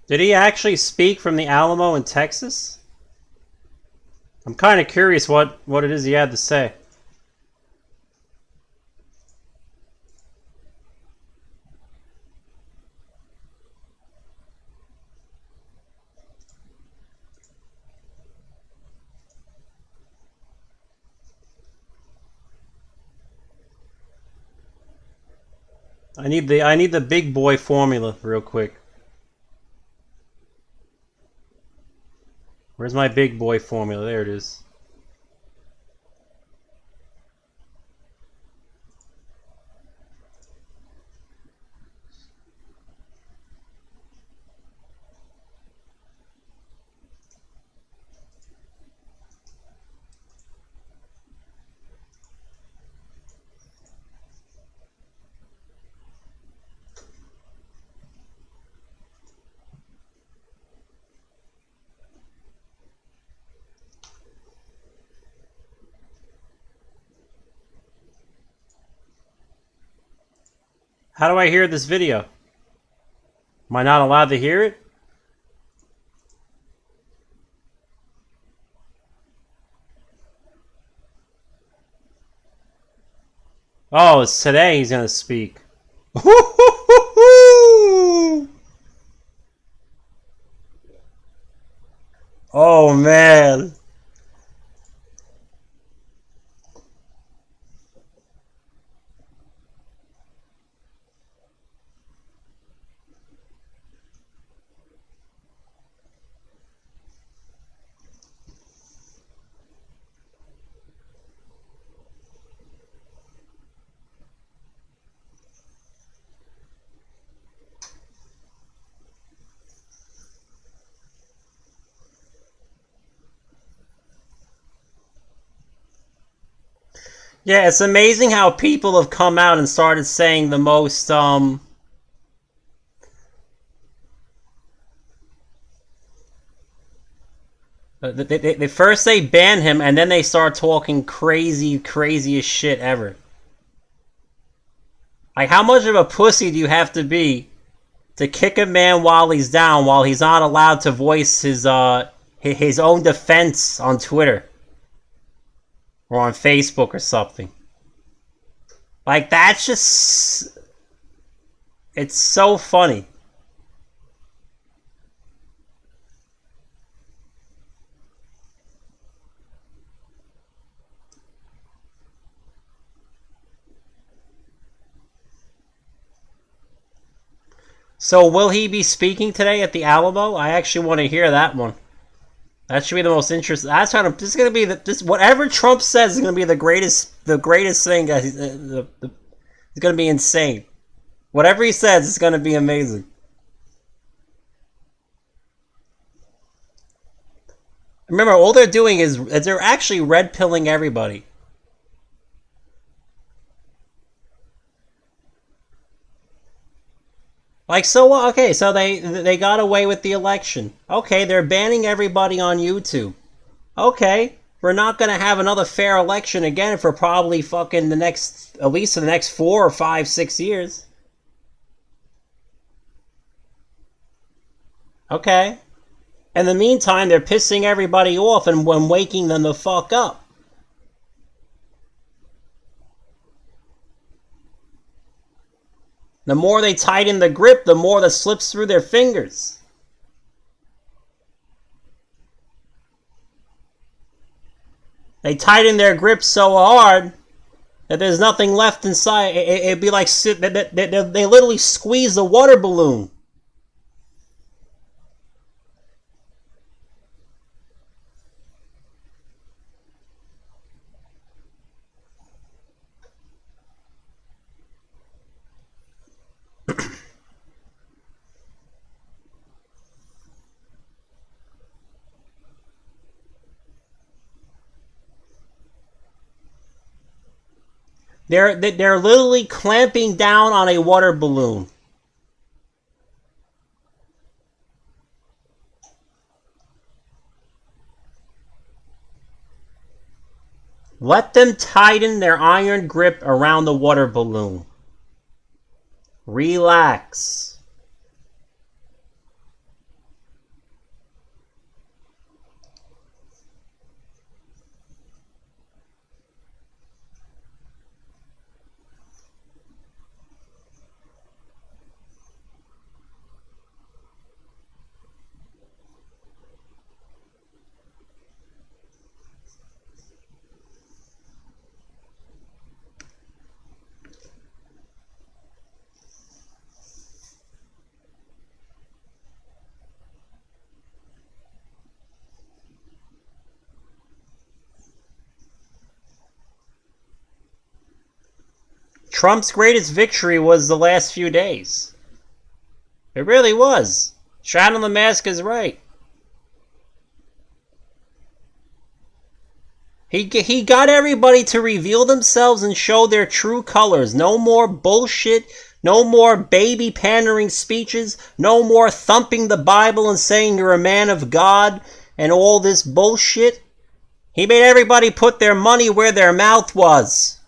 did he actually speak from the Alamo in Texas? I'm kind of curious what it is he had to say. I need the big boy formula real quick. Where's my big boy formula? There it is. How do I hear this video? Am I not allowed to hear it? Oh, it's today he's gonna speak. Oh man. Yeah, it's amazing how people have come out and started saying the most, first they ban him, and then they start talking craziest shit ever. Like, how much of a pussy do you have to be to kick a man while he's down, while he's not allowed to voice his own defense on Twitter? Or on Facebook or something. Like, that's just... It's so funny. So, will he be speaking today at the Alamo? I actually want to hear that one. That should be the most interesting. That's kind of. This is gonna be this. Whatever Trump says is gonna be the greatest thing. It's gonna be insane. Whatever he says is gonna be amazing. Remember, all they're doing is they're actually red pilling everybody. Like, so, okay, so they got away with the election. Okay, they're banning everybody on YouTube. Okay, we're not gonna have another fair election again for probably fucking at least the next 4 or 5, 6 years. Okay. In the meantime, they're pissing everybody off and waking them the fuck up. The more they tighten the grip, the more that slips through their fingers. They tighten their grip so hard that there's nothing left inside. It'd be like they literally squeeze a water balloon. They're literally clamping down on a water balloon. Let them tighten their iron grip around the water balloon. Relax. Trump's greatest victory was the last few days. It really was. Shadow the Mask is right. He got everybody to reveal themselves and show their true colors. No more bullshit. No more baby pandering speeches. No more thumping the Bible and saying you're a man of God and all this bullshit. He made everybody put their money where their mouth was.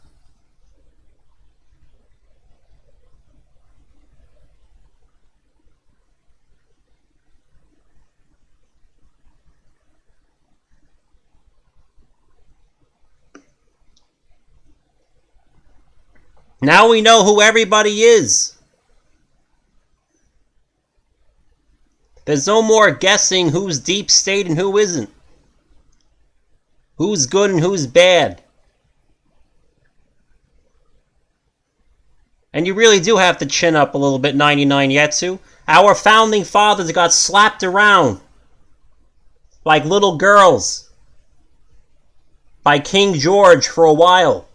Now we know who everybody is. There's no more guessing who's deep state and who isn't. Who's good and who's bad. And you really do have to chin up a little bit, 99 Yetsu. Our founding fathers got slapped around like little girls by King George for a while.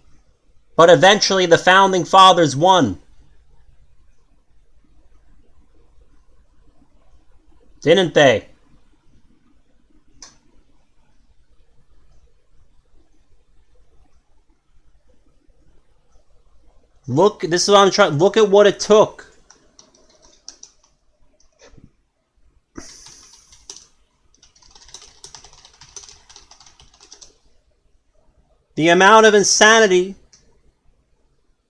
But eventually the founding fathers won. Didn't they? Look, this is what I'm trying. Look at what it took. The amount of insanity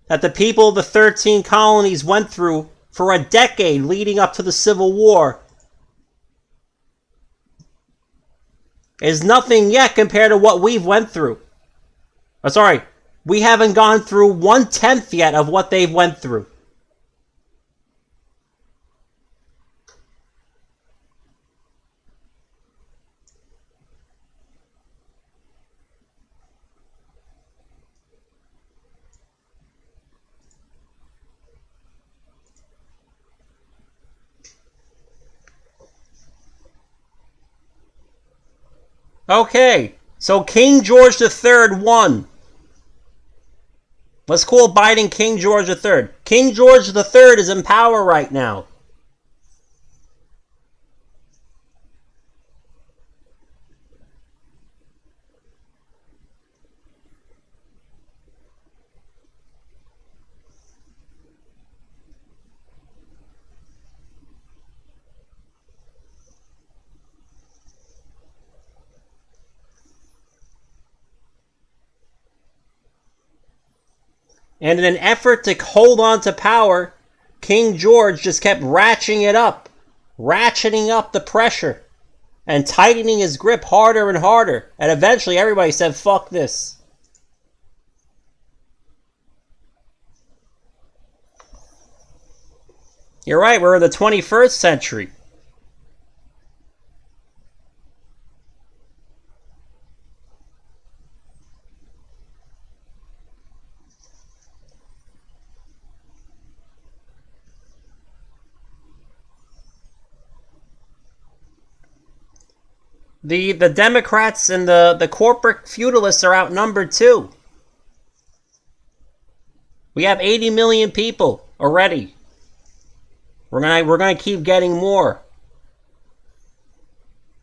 that the people of the 13 colonies went through for a decade leading up to the Civil War is nothing yet compared to what we've went through. Oh, sorry, we haven't gone through 1/10 yet of what they've went through. Okay, so King George III won. Let's call Biden King George III. King George III is in power right now. And in an effort to hold on to power, King George just kept ratcheting up the pressure, and tightening his grip harder and harder. And eventually everybody said, fuck this. You're right, we're in the 21st century. The Democrats and the corporate feudalists are outnumbered too. We have 80 million people already. We're gonna keep getting more.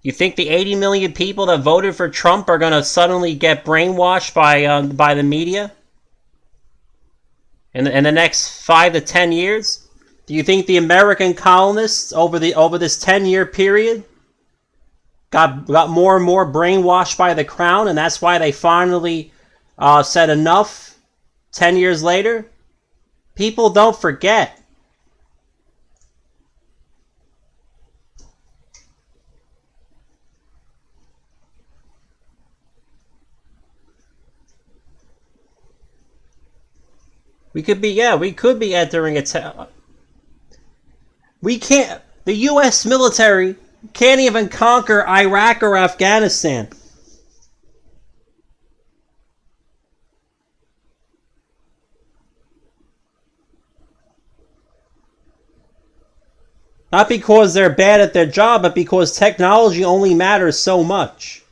You think the 80 million people that voted for Trump are gonna suddenly get brainwashed by the media in the next 5 to 10 years? Do you think the American colonists over this 10-year period got more and more brainwashed by the crown, and that's why they finally said enough 10 years later? People don't forget. We could be entering we can't, the U.S. military can't even conquer Iraq or Afghanistan. Not because they're bad at their job, but because technology only matters so much.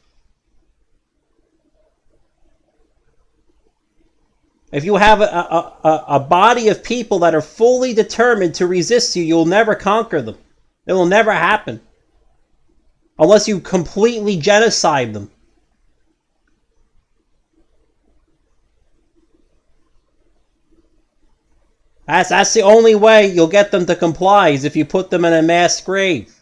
If you have a body of people that are fully determined to resist you, you'll never conquer them. It will never happen. Unless you completely genocide them. That's the only way you'll get them to comply, is if you put them in a mass grave.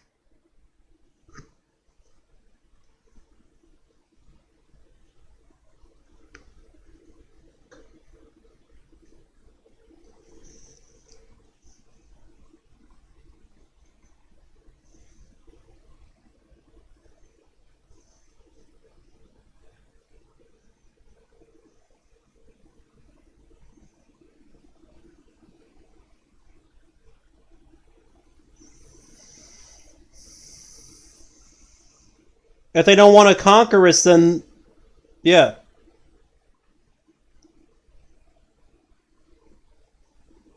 If they don't want to conquer us, then yeah.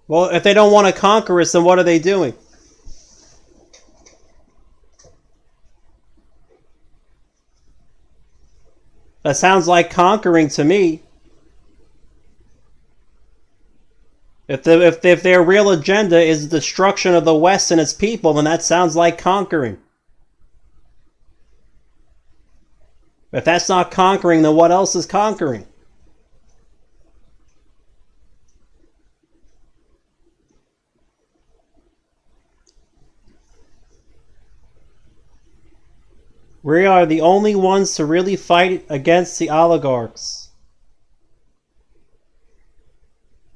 Well, if they don't want to conquer us, then what are they doing? That sounds like conquering to me. If their real agenda is the destruction of the West and its people, then that sounds like conquering. If that's not conquering, then what else is conquering? We are the only ones to really fight against the oligarchs.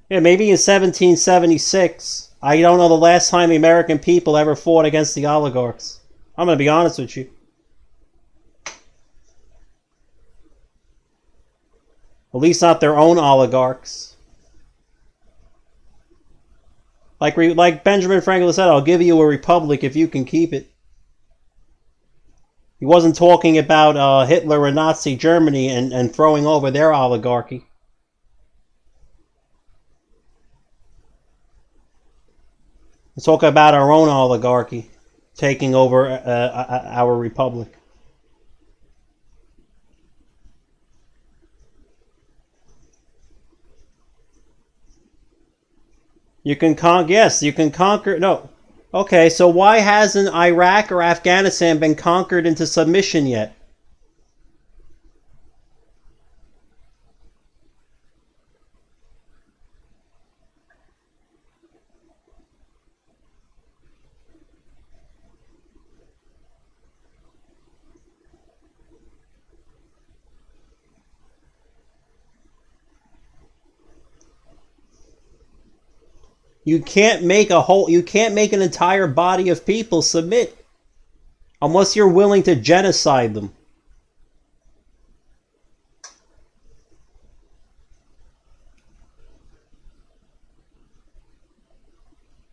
Yeah, maybe in 1776. I don't know the last time the American people ever fought against the oligarchs. I'm going to be honest with you. At least not their own oligarchs. Like Benjamin Franklin said, I'll give you a republic if you can keep it. He wasn't talking about Hitler and Nazi Germany and throwing over their oligarchy. Let's talk about our own oligarchy taking over our republic. You can yes, you can conquer. No. Okay, so why hasn't Iraq or Afghanistan been conquered into submission yet? You can't make an entire body of people submit unless you're willing to genocide them.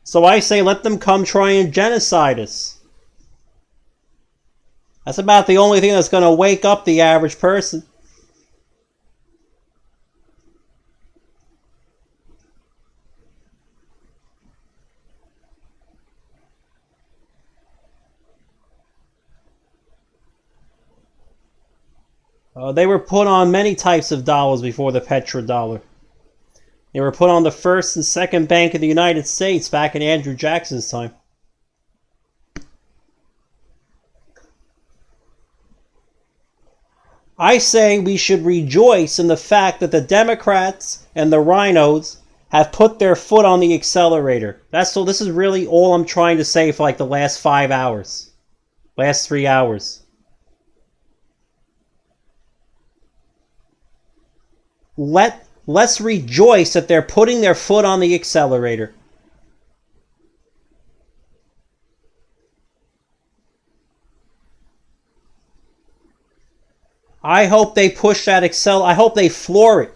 So I say let them come try and genocide us. That's about the only thing that's going to wake up the average person. They were put on many types of dollars before the petrodollar. They were put on the first and second Bank of the United States back in Andrew Jackson's time. I say we should rejoice in the fact that the Democrats and the rhinos have put their foot on the accelerator. This is really all I'm trying to say for like the last 5 hours. Last 3 hours. Let's rejoice that they're putting their foot on the accelerator. I hope they push that I hope they floor it.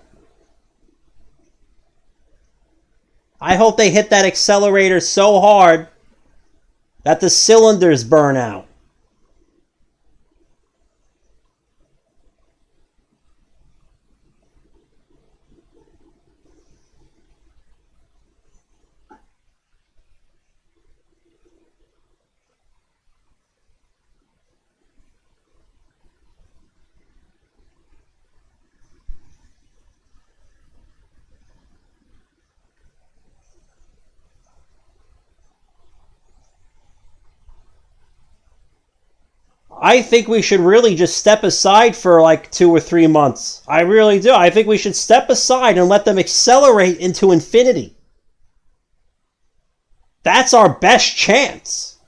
I hope they hit that accelerator so hard that the cylinders burn out. I think we should really just step aside for like 2 or 3 months. I really do. I think we should step aside and let them accelerate into infinity. That's our best chance.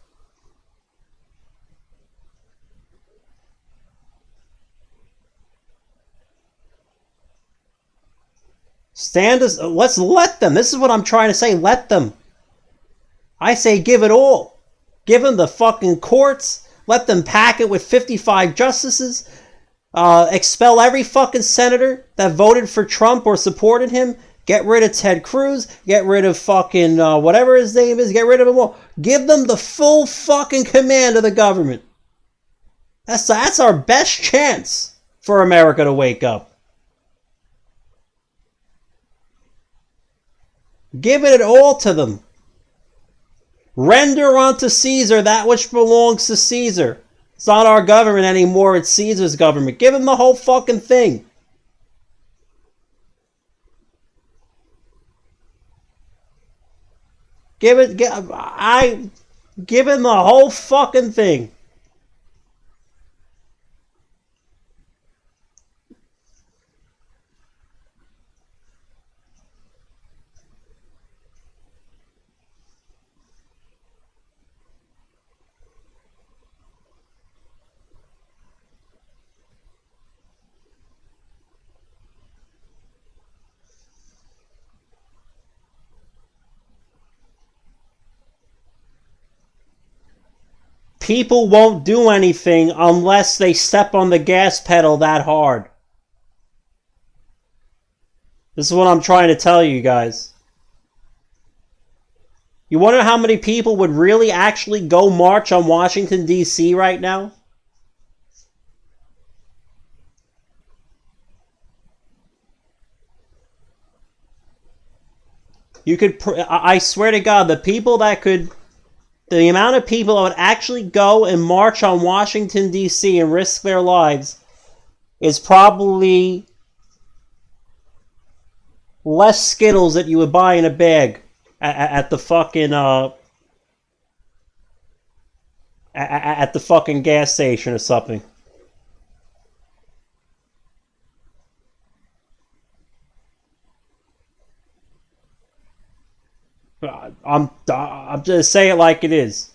Let's let them. This is what I'm trying to say. Let them. I say give it all. Give them the fucking courts. Let them pack it with 55 justices. Expel every fucking senator that voted for Trump or supported him. Get rid of Ted Cruz. Get rid of fucking whatever his name is. Get rid of them all. Give them the full fucking command of the government. That's our best chance for America to wake up. Give it all to them. Render unto Caesar that which belongs to Caesar. It's not our government anymore, it's Caesar's government. Give him the whole fucking thing. Give him the whole fucking thing. People won't do anything unless they step on the gas pedal that hard. This is what I'm trying to tell you guys. You wonder how many people would really actually go march on Washington, D.C. right now? You could, I swear to God, the amount of people that would actually go and march on Washington, D.C. and risk their lives is probably less Skittles that you would buy in a bag at the fucking at the fucking gas station or something. I'm just saying it like it is.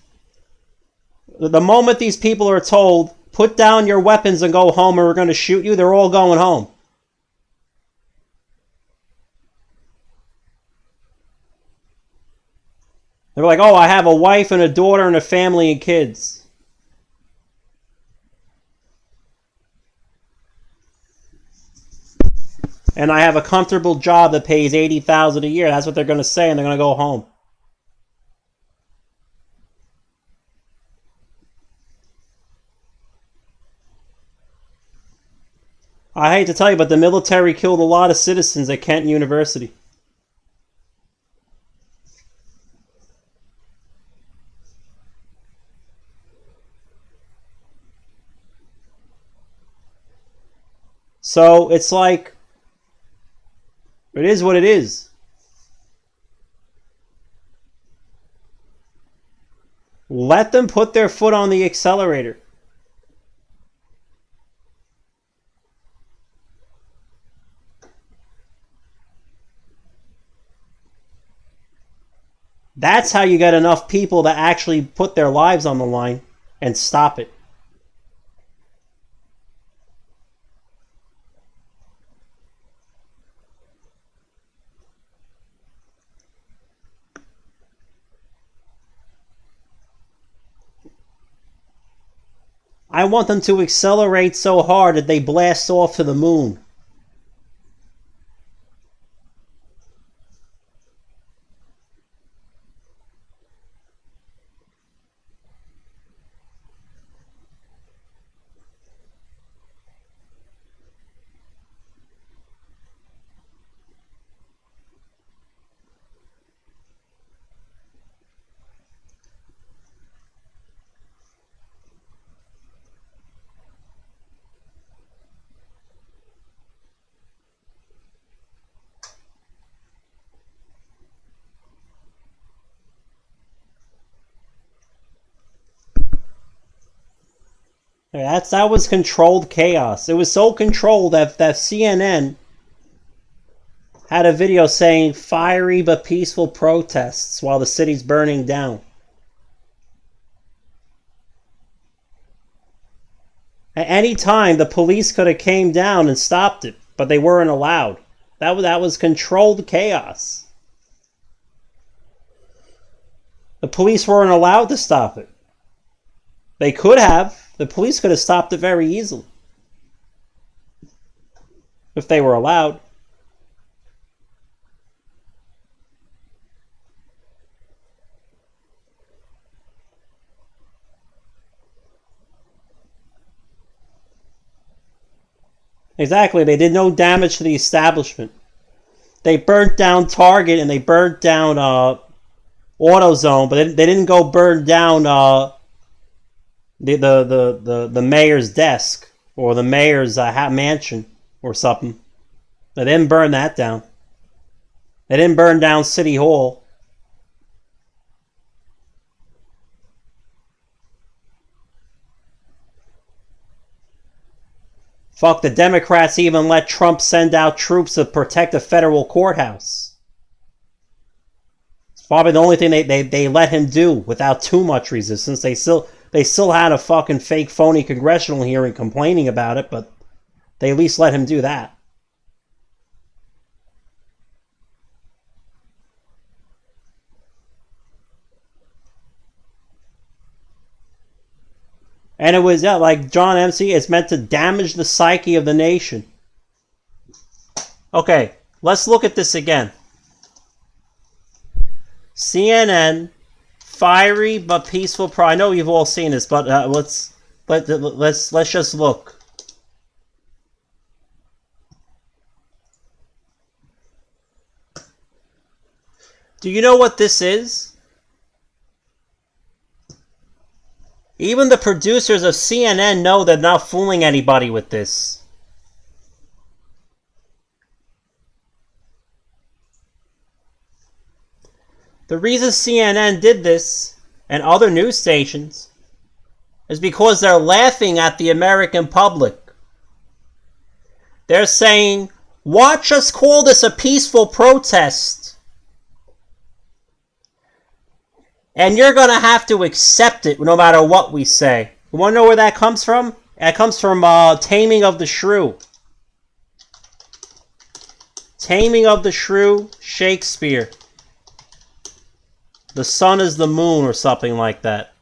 The moment these people are told, put down your weapons and go home or we're going to shoot you, they're all going home. They're like, oh, I have a wife and a daughter and a family and kids. And I have a comfortable job that pays $80,000 a year. That's what they're going to say, and they're going to go home. I hate to tell you, but the military killed a lot of citizens at Kent University. So it's like, it is what it is. Let them put their foot on the accelerator. That's how you get enough people to actually put their lives on the line and stop it. I want them to accelerate so hard that they blast off to the moon. That was controlled chaos. It was so controlled that CNN had a video saying fiery but peaceful protests while the city's burning down. At any time, the police could have came down and stopped it, but they weren't allowed. That was controlled chaos. The police weren't allowed to stop it. They could have. The police could have stopped it very easily. If they were allowed. Exactly. They did no damage to the establishment. They burnt down Target and they burnt down AutoZone, but they didn't go burn down the mayor's desk or the mayor's mansion or something. They didn't burn that down. They didn't burn down City Hall. Fuck, the Democrats even let Trump send out troops to protect the federal courthouse. It's probably the only thing they let him do without too much resistance. They still had a fucking fake phony congressional hearing complaining about it, but they at least let him do that. And it was, like John MC, it's meant to damage the psyche of the nation. Okay, let's look at this again. CNN, fiery but peaceful. I know you've all seen this, but let's just look. Do you know what this is? Even the producers of CNN know they're not fooling anybody with this. The reason CNN did this, and other news stations, is because they're laughing at the American public. They're saying, watch us call this a peaceful protest. And you're going to have to accept it no matter what we say. You want to know where that comes from? That comes from Taming of the Shrew. Taming of the Shrew, Shakespeare. The sun is the moon or something like that.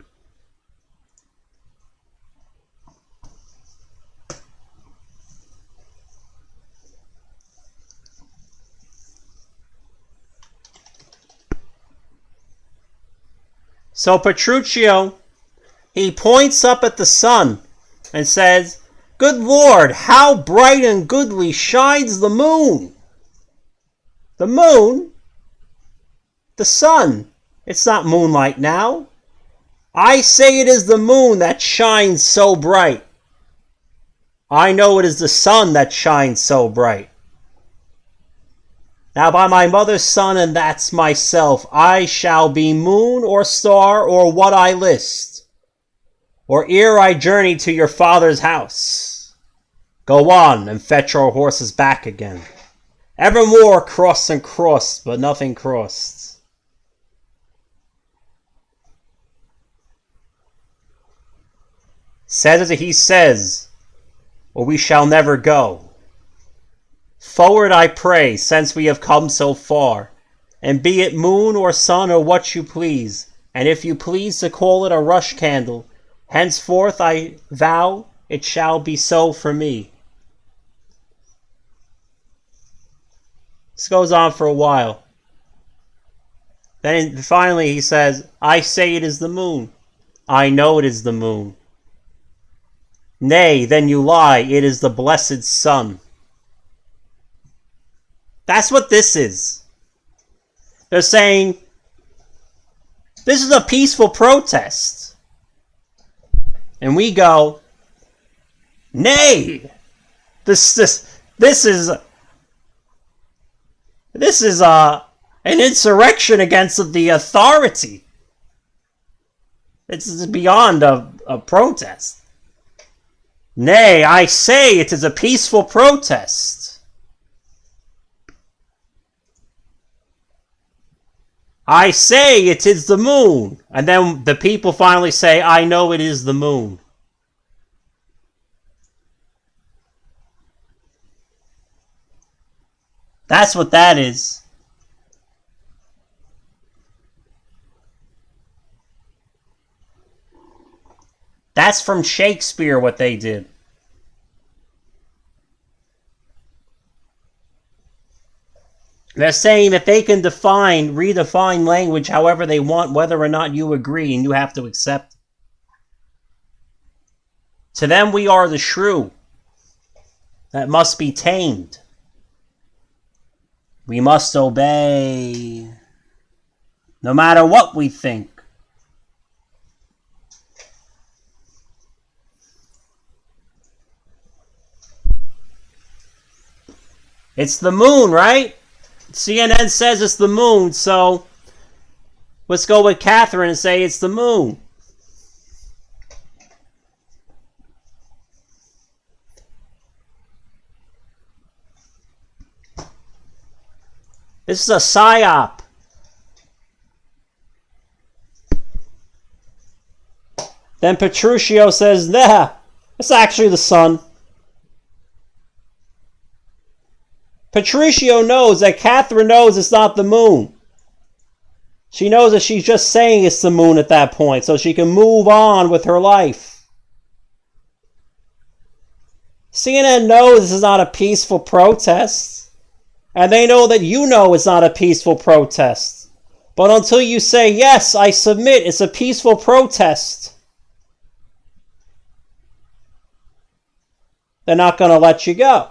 So Petruccio, he points up at the sun and says, "Good Lord, how bright and goodly shines the moon." The moon? The sun. It's not moonlight now. I say it is the moon that shines so bright. I know it is the sun that shines so bright. Now by my mother's son, and that's myself, I shall be moon or star or what I list, or ere I journey to your father's house. Go on and fetch our horses back again. Evermore cross and cross, but nothing crossed. Says as he says, or we shall never go. Forward, I pray, since we have come so far, and be it moon or sun or what you please, and if you please to call it a rush candle, henceforth I vow it shall be so for me. This goes on for a while. Then finally he says, I say it is the moon. I know it is the moon. Nay, then you lie, it is the blessed sun. That's what this is. They're saying, this is a peaceful protest. And we go, nay, this is an insurrection against the authority. It's beyond a protest. Nay, I say it is a peaceful protest. I say it is the moon. And then the people finally say, I know it is the moon. That's what that is. That's from Shakespeare what they did. They're saying that they can redefine language however they want, whether or not you agree, and you have to accept. To them, we are the shrew. that must be tamed. We must obey, no matter what we think. It's the moon, right? CNN says it's the moon, so let's go with Catherine and say it's the moon. This is a psyop. Then Petruccio says, nah, it's actually the sun. Petruccio knows that Catherine knows it's not the moon. She knows that she's just saying it's the moon at that point, so she can move on with her life. CNN knows this is not a peaceful protest. And they know that you know it's not a peaceful protest. But until you say, yes, I submit, it's a peaceful protest, they're not going to let you go.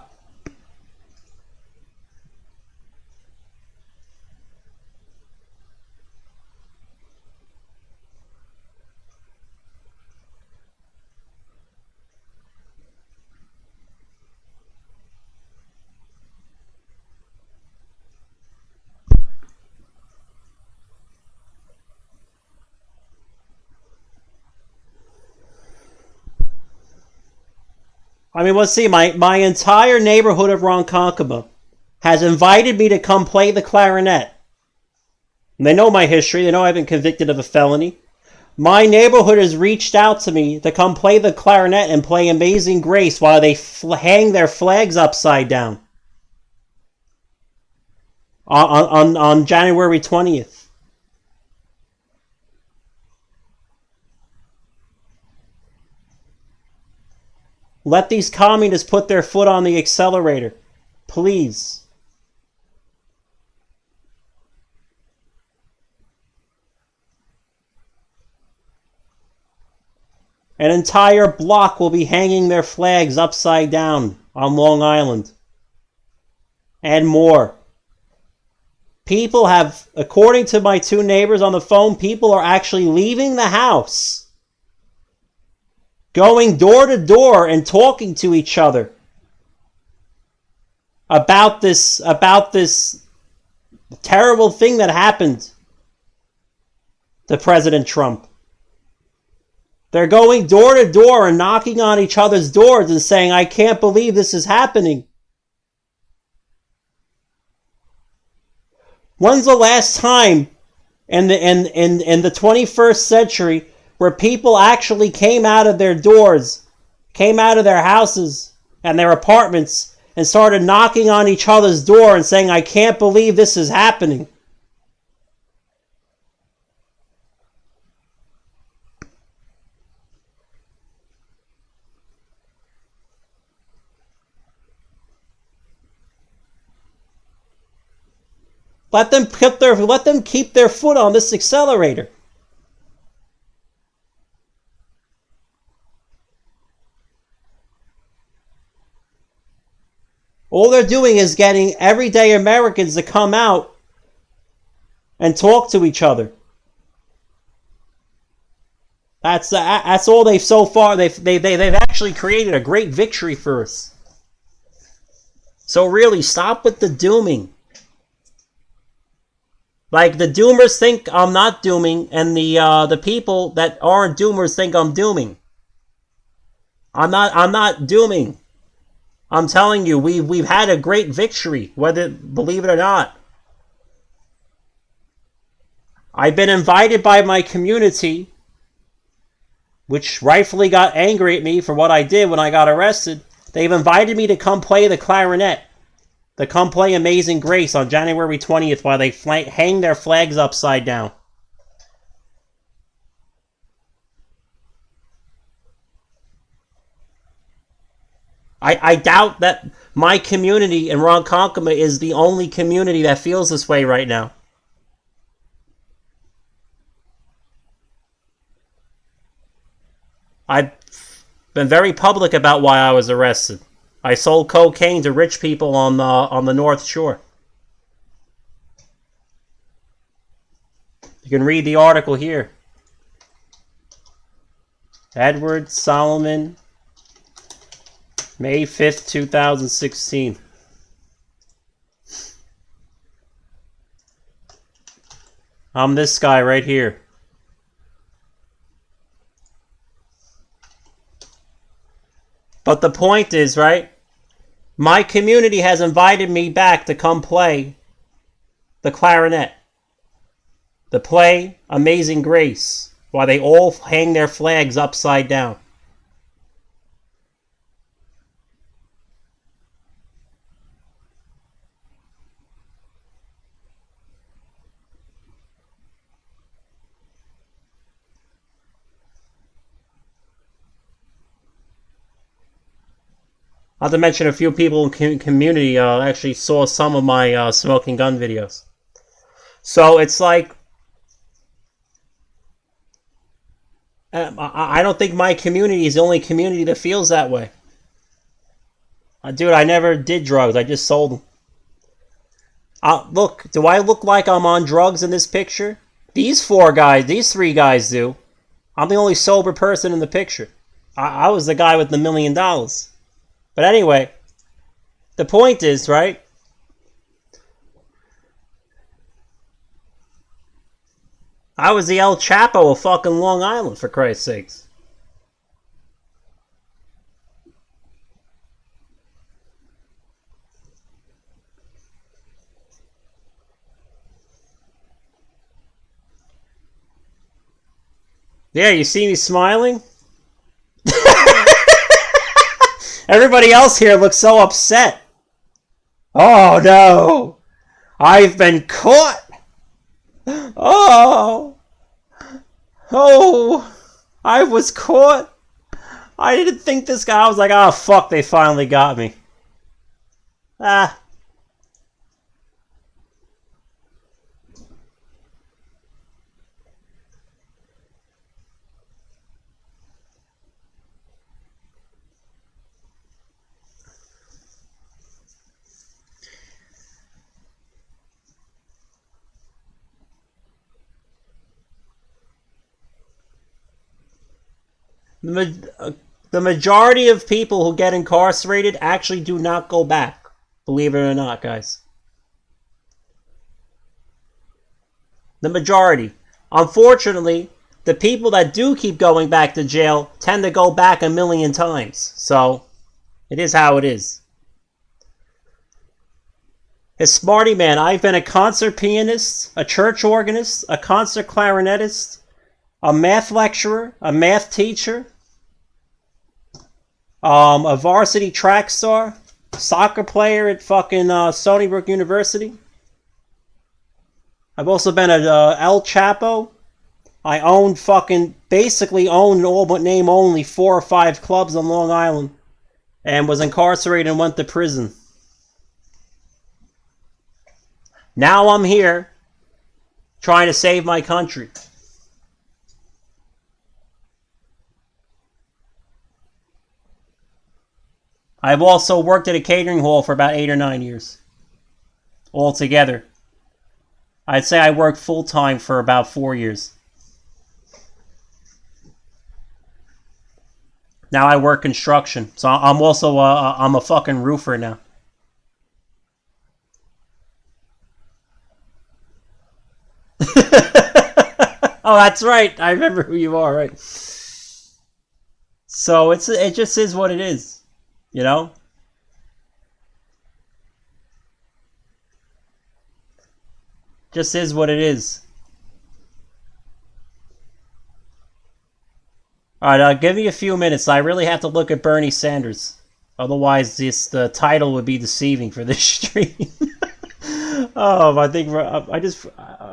I mean, let's see, my entire neighborhood of Ronkonkoma has invited me to come play the clarinet. And they know my history. They know I've been convicted of a felony. My neighborhood has reached out to me to come play the clarinet and play Amazing Grace while they hang their flags upside down on January 20th. Let these communists put their foot on the accelerator, please. An entire block will be hanging their flags upside down on Long Island. And more. People have, according to my two neighbors on the phone, people are actually leaving the house, going door to door and talking to each other about this terrible thing that happened to President Trump. They're going door to door and knocking on each other's doors and saying, I can't believe this is happening. When's the last time in the 21st century where people actually came out of their doors, came out of their houses and their apartments and started knocking on each other's door and saying, I can't believe this is happening? Let them keep their foot on this accelerator. All they're doing is getting everyday Americans to come out and talk to each other. That's all they've so far. They've actually created a great victory for us. So really, stop with the dooming. Like, the doomers think I'm not dooming, and the people that aren't doomers think I'm dooming. I'm not dooming. I'm telling you, we've had a great victory, whether believe it or not. I've been invited by my community, which rightfully got angry at me for what I did when I got arrested. They've invited me to come play the clarinet, to come play Amazing Grace on January 20th while they hang their flags upside down. I doubt that my community in Ronkonkoma is the only community that feels this way right now. I've been very public about why I was arrested. I sold cocaine to rich people on the North Shore. You can read the article here. Edward Solomon, May 5th, 2016. I'm this guy right here. But the point is, right? My community has invited me back to come play the clarinet. To play Amazing Grace while they all hang their flags upside down. Not to mention a few people in community actually saw some of my smoking gun videos. So it's like, I don't think my community is the only community that feels that way. Dude, I never did drugs. I just sold them. Look, do I look like I'm on drugs in this picture? These three guys do. I'm the only sober person in the picture. I was the guy with the $1 million. But anyway, the point is, right? I was the El Chapo of fucking Long Island, for Christ's sakes. Yeah, you see me smiling? Everybody else here looks so upset. Oh no! I've been caught! Oh! Oh! I was caught! I didn't think this guy... I was like, oh fuck, they finally got me. Ah. The majority of people who get incarcerated actually do not go back. Believe it or not, guys. The majority. Unfortunately, the people that do keep going back to jail tend to go back 1,000,000 times. So, it is how it is. It's Smarty Man. I've been a concert pianist, a church organist, a concert clarinetist, a math lecturer, a math teacher, a varsity track star, soccer player at fucking Stony Brook University. I've also been a El Chapo. I basically owned all but name only 4 or 5 clubs on Long Island, and was incarcerated and went to prison. Now I'm here trying to save my country. I've also worked at a catering hall for about 8 or 9 years. Altogether. I'd say I worked full-time for about 4 years. Now I work construction. So I'm also I'm a fucking roofer now. Oh, that's right. I remember who you are, right? So it just is what it is. You know? Just is what it is. Alright, give me a few minutes. I really have to look at Bernie Sanders. Otherwise, the title would be deceiving for this stream. I think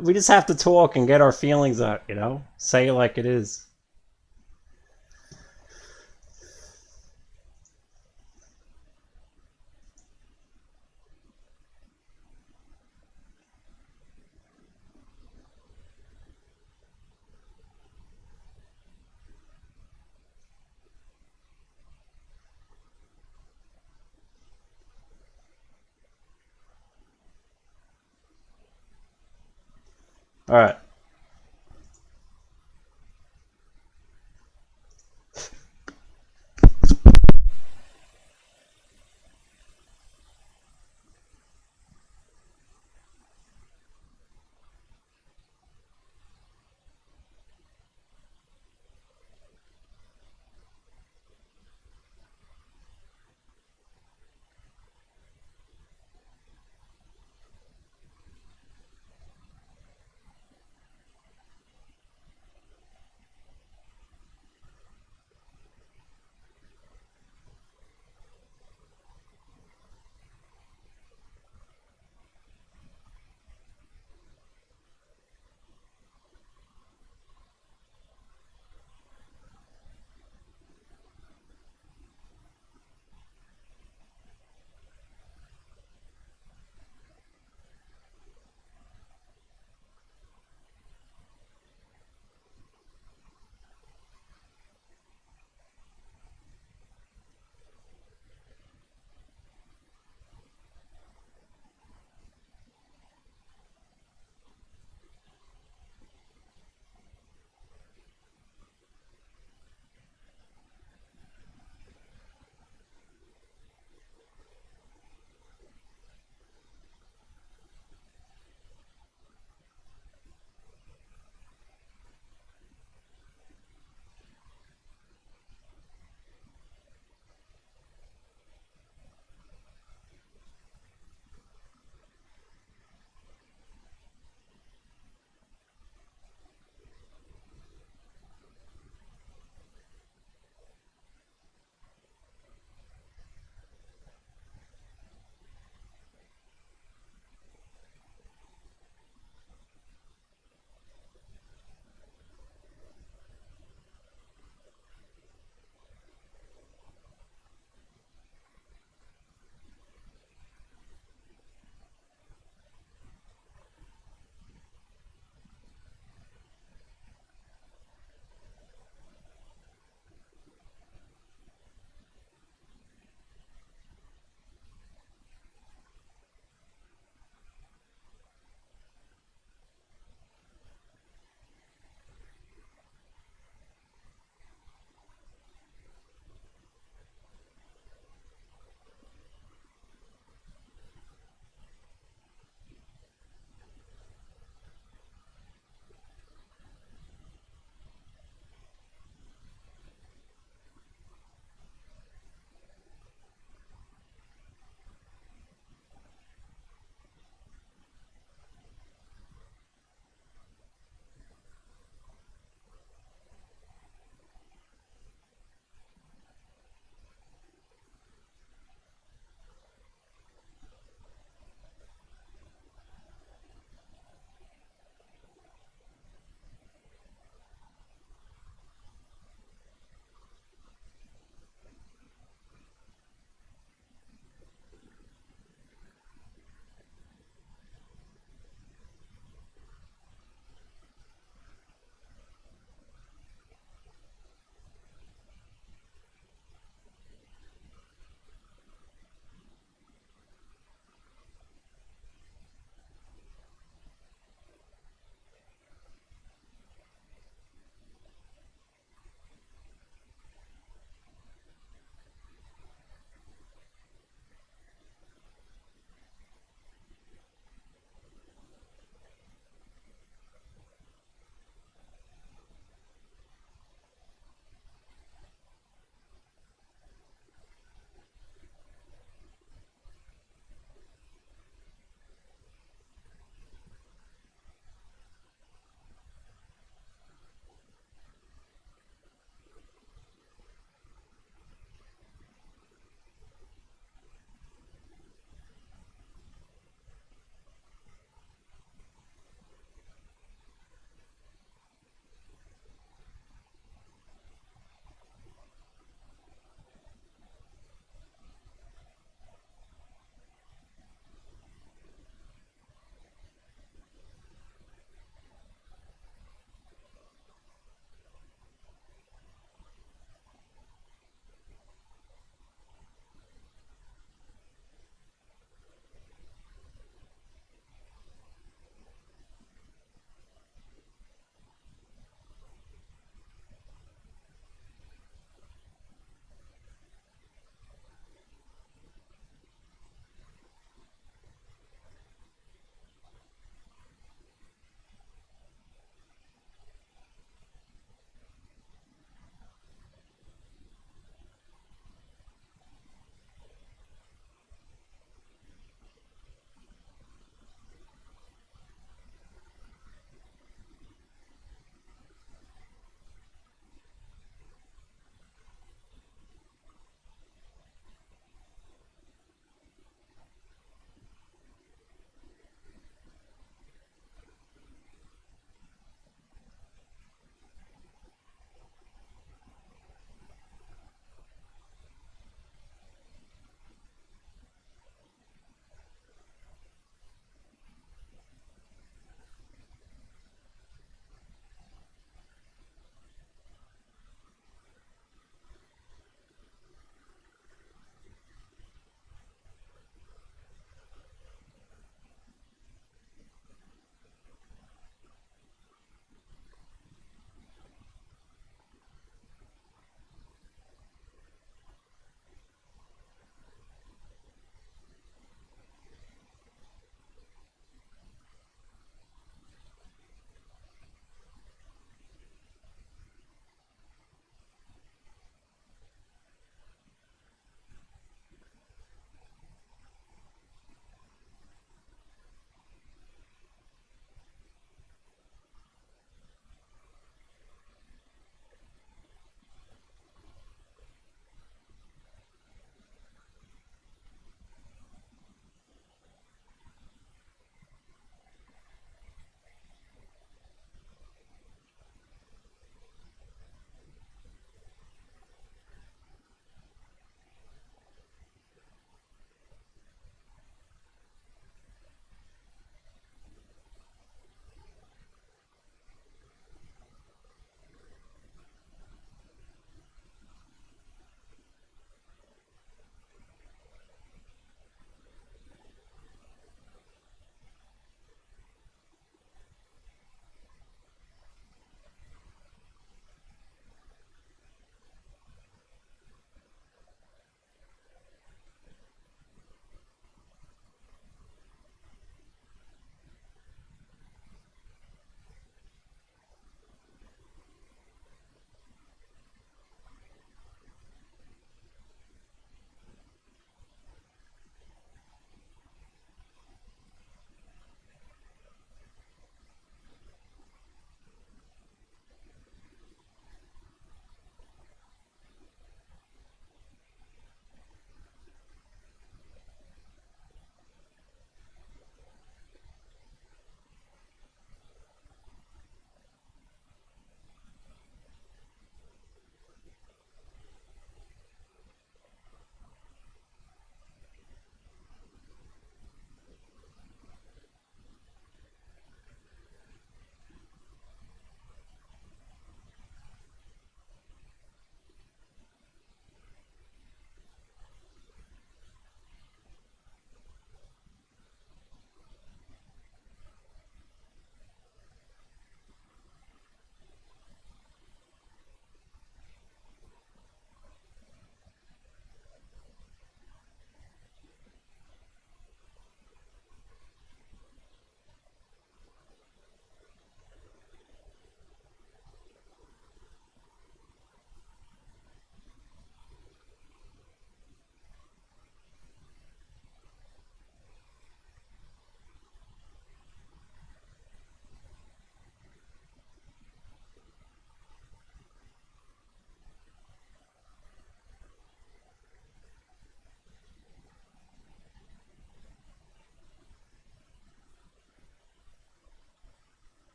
we just have to talk and get our feelings out, you know? Say it like it is. Alright.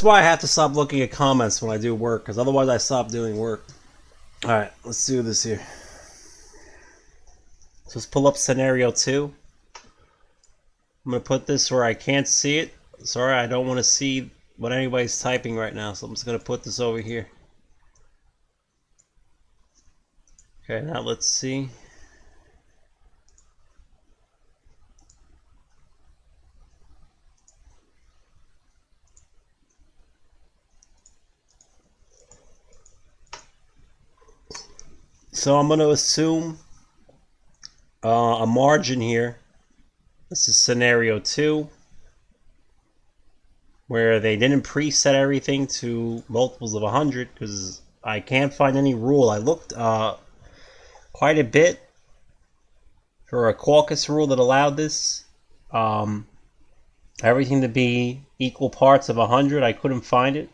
That's why I have to stop looking at comments when I do work, because otherwise I stop doing work. Alright, let's do this here. So let's pull up scenario 2. I'm going to put this where I can't see it. Sorry, I don't want to see what anybody's typing right now, so I'm just going to put this over here. Okay, now let's see. So I'm going to assume a margin here. This is scenario 2, where they didn't preset everything to multiples of 100, because I can't find any rule. I looked quite a bit for a caucus rule that allowed this. Everything to be equal parts of 100, I couldn't find it.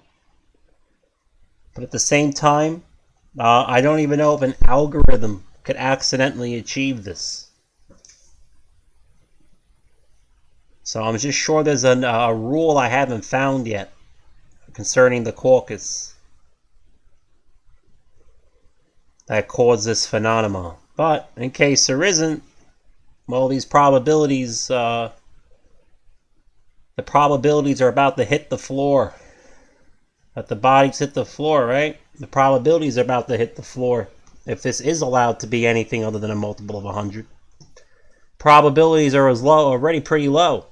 But at the same time, I don't even know if an algorithm could accidentally achieve this. So I'm just sure there's a rule I haven't found yet concerning the caucus that caused this phenomenon. But in case there isn't, well, these probabilities, the probabilities are about to hit the floor. That the bodies hit the floor, right? The probabilities are about to hit the floor if this is allowed to be anything other than a multiple of 100. Probabilities are already pretty low.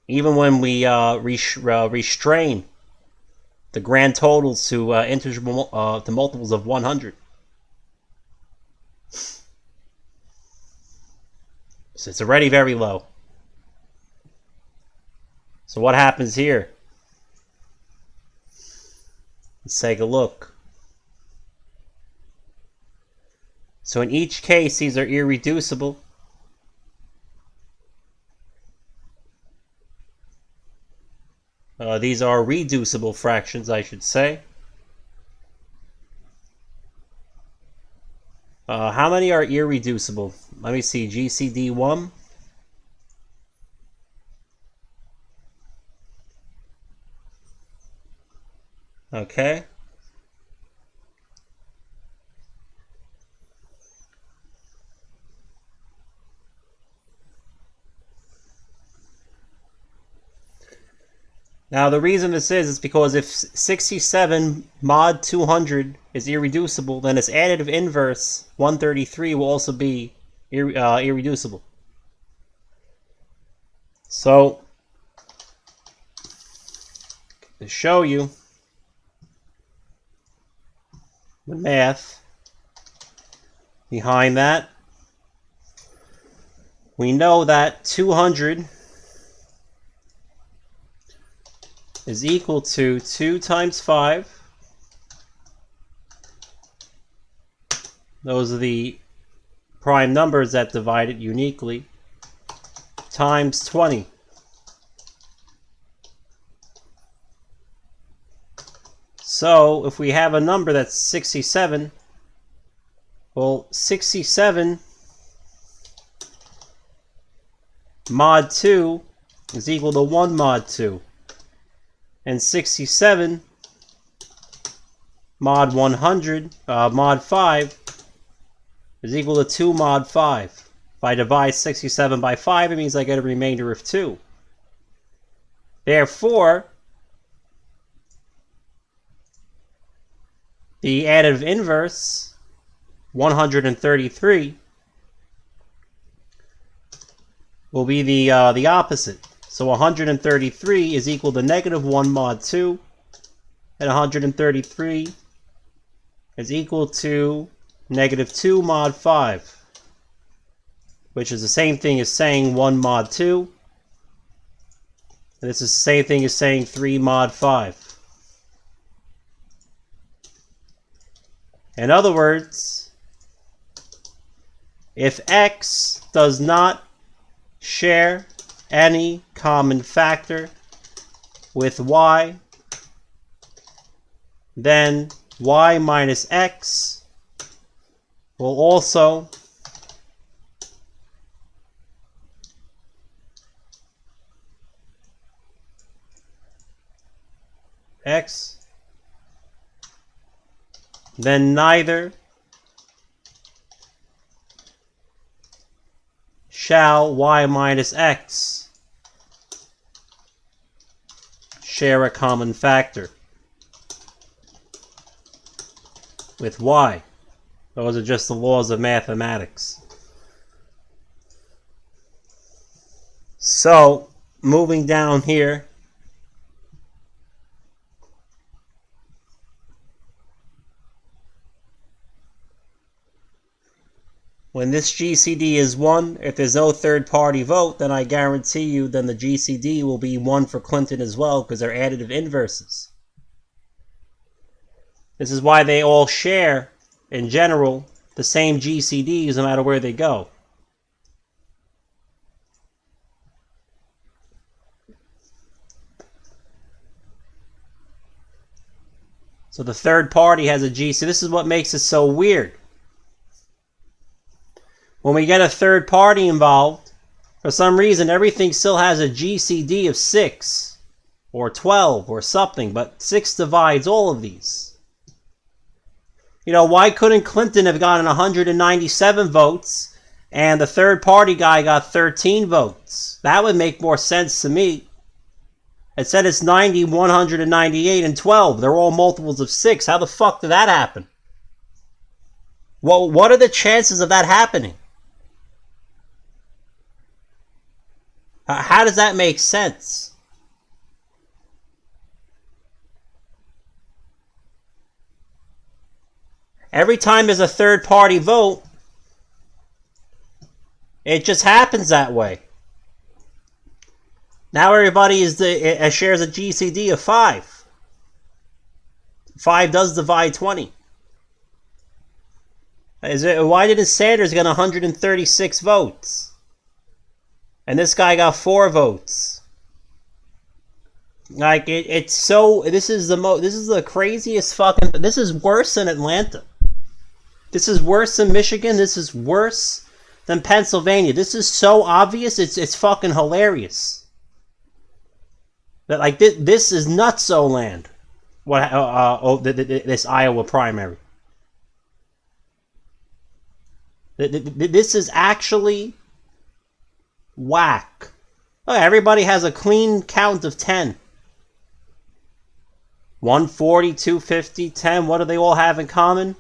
Even when we restrain the grand totals to to multiples of 100. So it's already very low. So what happens here? Let's take a look. So in each case, these are irreducible. These are reducible fractions, I should say. How many are irreducible? Let me see, GCD1. Okay. Now the reason this is because if 67 mod 200 is irreducible, then its additive inverse 133 will also be irreducible. So to show you the math behind that, we know that 200 is equal to 2 times 5. Those are the prime numbers that divide it uniquely, times 20. So if we have a number that's 67, well, 67 mod 2 is equal to 1 mod 2. And 67 mod 100, mod 5, is equal to 2 mod 5. If I divide 67 by 5, it means I get a remainder of 2. Therefore, the additive inverse, 133, will be the opposite. So 133 is equal to negative 1 mod 2, and 133 is equal to negative 2 mod 5, which is the same thing as saying 1 mod 2, and this is the same thing as saying 3 mod 5. In other words, if x does not share any common factor with y, then y minus x will also X, then neither shall Y minus X share a common factor with Y. Those are just the laws of mathematics. So, moving down here, when this GCD is 1, if there's no third party vote, then I guarantee you then the GCD will be 1 for Clinton as well, because they're additive inverses. This is why they all share, in general, the same GCDs no matter where they go. So the third party has a GCD. This is what makes it so weird. When we get a third party involved, for some reason everything still has a GCD of 6 or 12 or something, but 6 divides all of these. You know, why couldn't Clinton have gotten 197 votes and the third party guy got 13 votes? That would make more sense to me. It said it's 90, 198, and 12. They're all multiples of 6. How the fuck did that happen? Well, what are the chances of that happening? How does that make sense? Every time there's a third party vote, it just happens that way. Now everybody shares a GCD of 5. 5 does divide 20. Why didn't Sanders get 136 votes? And this guy got 4 votes. Like it's so. This is the craziest fucking. This is worse than Atlanta. This is worse than Michigan. This is worse than Pennsylvania. This is so obvious. It's fucking hilarious. That like this is nutso land. This Iowa primary. This is actually whack. Oh, everybody has a clean count of 10. 140, 250, 10. What do they all have in common?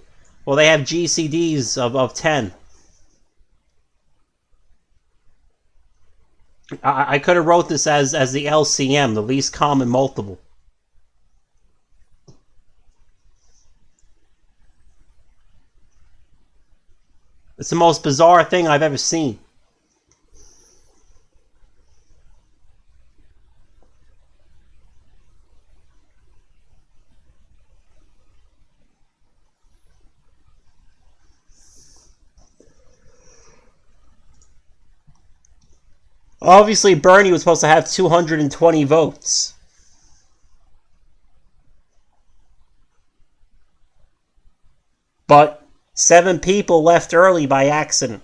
Well, they have GCDs of 10. I could have wrote this as the LCM, the least common multiple. It's the most bizarre thing I've ever seen. Obviously, Bernie was supposed to have 220 votes. But 7 people left early by accident.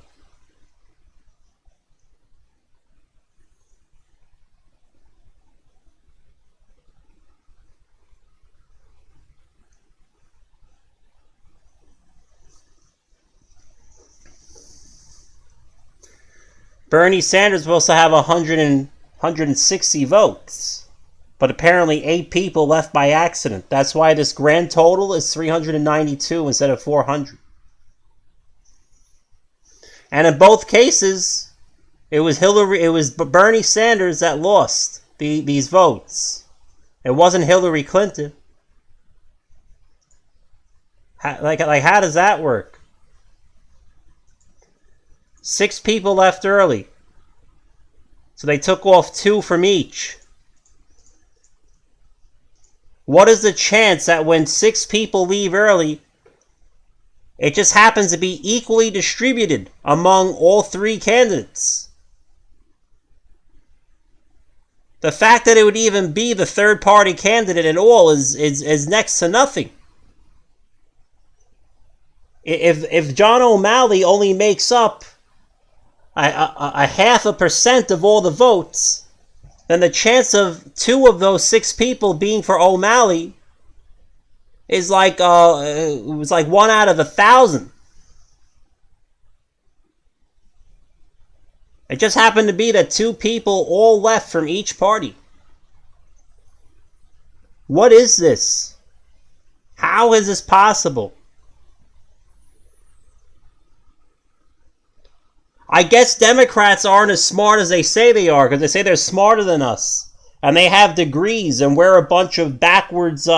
Bernie Sanders was supposed to have 160 votes. But apparently 8 people left by accident. That's why this grand total is 392 instead of 400. And in both cases, it was Bernie Sanders that lost these votes. It wasn't Hillary Clinton. How does that work? 6 people left early. So they took off 2 from each. What is the chance that when 6 people leave early, it just happens to be equally distributed among all 3 candidates? The fact that it would even be the third party candidate at all is next to nothing. If John O'Malley only makes up a 0.5% of all the votes, then the chance of 2 of those 6 people being for O'Malley is like it was like 1 out of 1,000. It just happened to be that 2 people all left from each party. What is this? How is this possible? I guess Democrats aren't as smart as they say they are, because they say they're smarter than us. And they have degrees, and we're a bunch of backwards,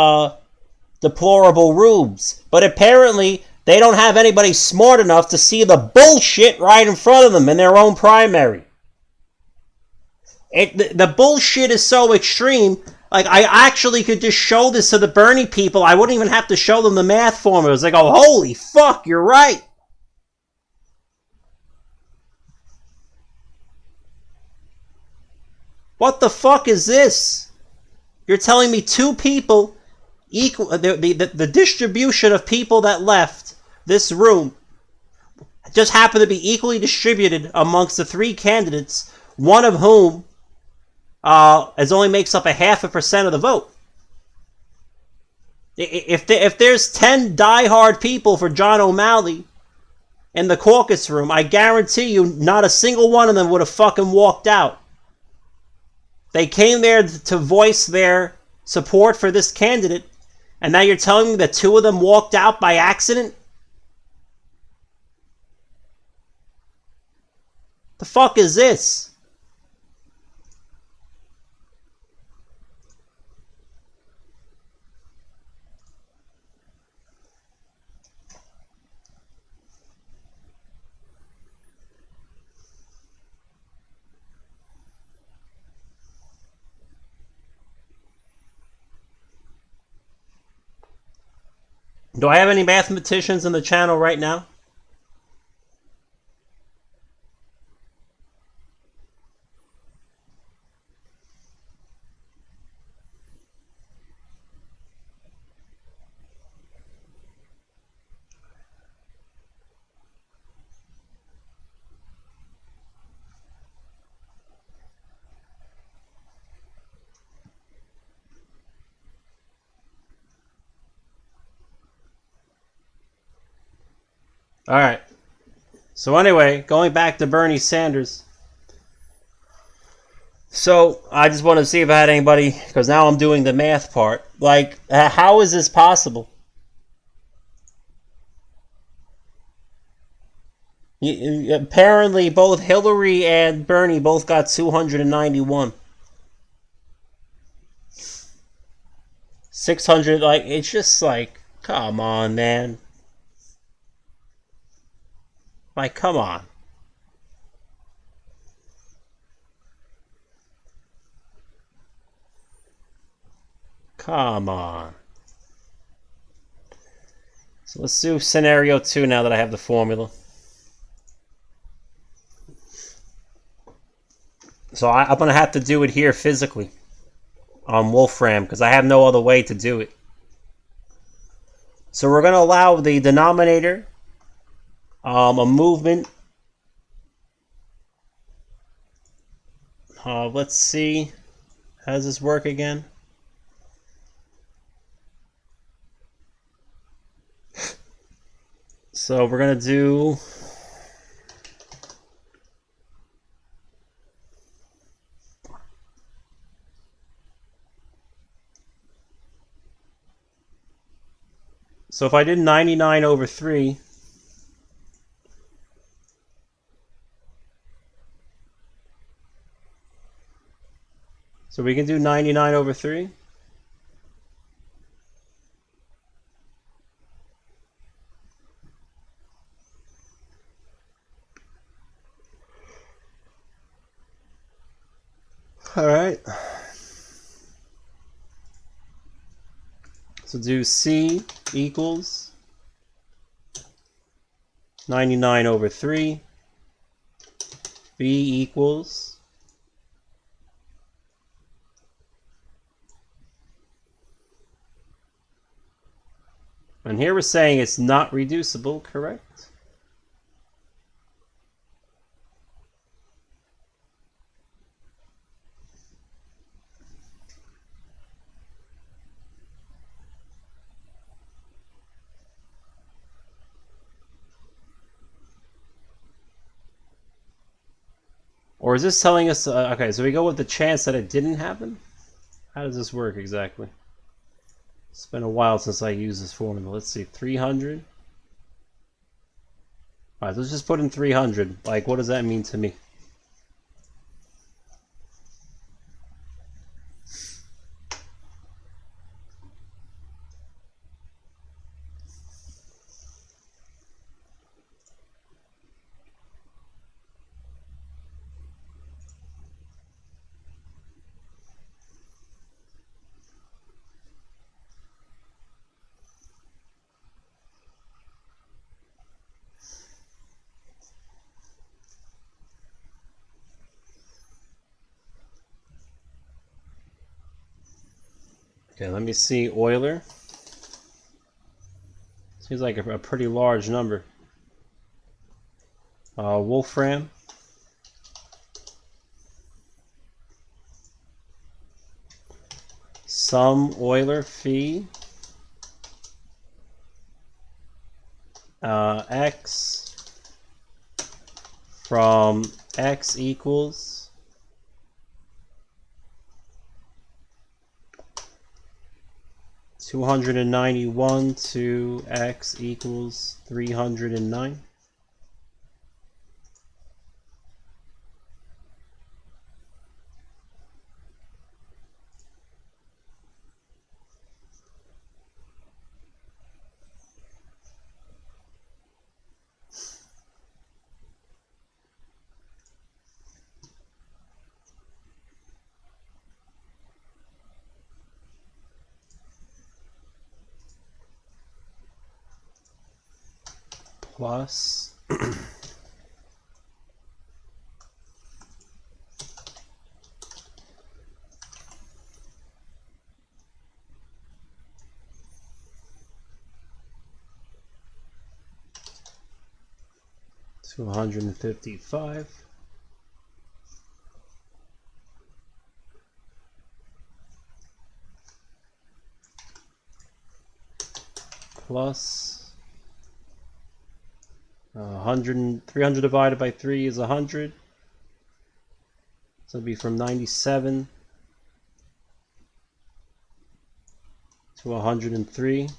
deplorable rubes. But apparently, they don't have anybody smart enough to see the bullshit right in front of them in their own primary. The bullshit is so extreme. Like, I actually could just show this to the Bernie people. I wouldn't even have to show them the math formulas. They go, holy fuck, you're right. What the fuck is this? You're telling me 2 people equal the distribution of people that left this room just happened to be equally distributed amongst the 3 candidates, one of whom as only makes up 0.5% of the vote. If there's 10 diehard people for John O'Malley in the caucus room, I guarantee you not a single one of them would have fucking walked out. They came there to voice their support for this candidate, and now you're telling me that 2 of them walked out by accident? The fuck is this? Do I have any mathematicians in the channel right now? All right. So anyway, going back to Bernie Sanders. So I just want to see if I had anybody, because now I'm doing the math part. Like, how is this possible? Apparently, both Hillary and Bernie both got 291. 600, like, it's just like, come on, man. Like, come on. Come on. So let's do scenario 2 now that I have the formula. So I'm going to have to do it here physically on Wolfram because I have no other way to do it. So we're going to allow the denominator a movement. Let's see. How does this work again? So we're going to do... So if I did 99 over 3... So we can do 99 over 3. All right. So do C equals 99 over 3. B equals... And here we're saying it's not reducible, correct? Or is this telling us... okay, so we go with the chance that it didn't happen? How does this work exactly? It's been a while since I used this formula. Let's see, 300. Alright, let's just put in 300. Like, what does that mean to me? Okay, let me see Euler. Seems like a pretty large number. Wolfram. Sum Euler phi x from x equals 291 to x equals 309. Plus 255 plus 300 divided by 3 is 100. So it'll be from 97 to 103.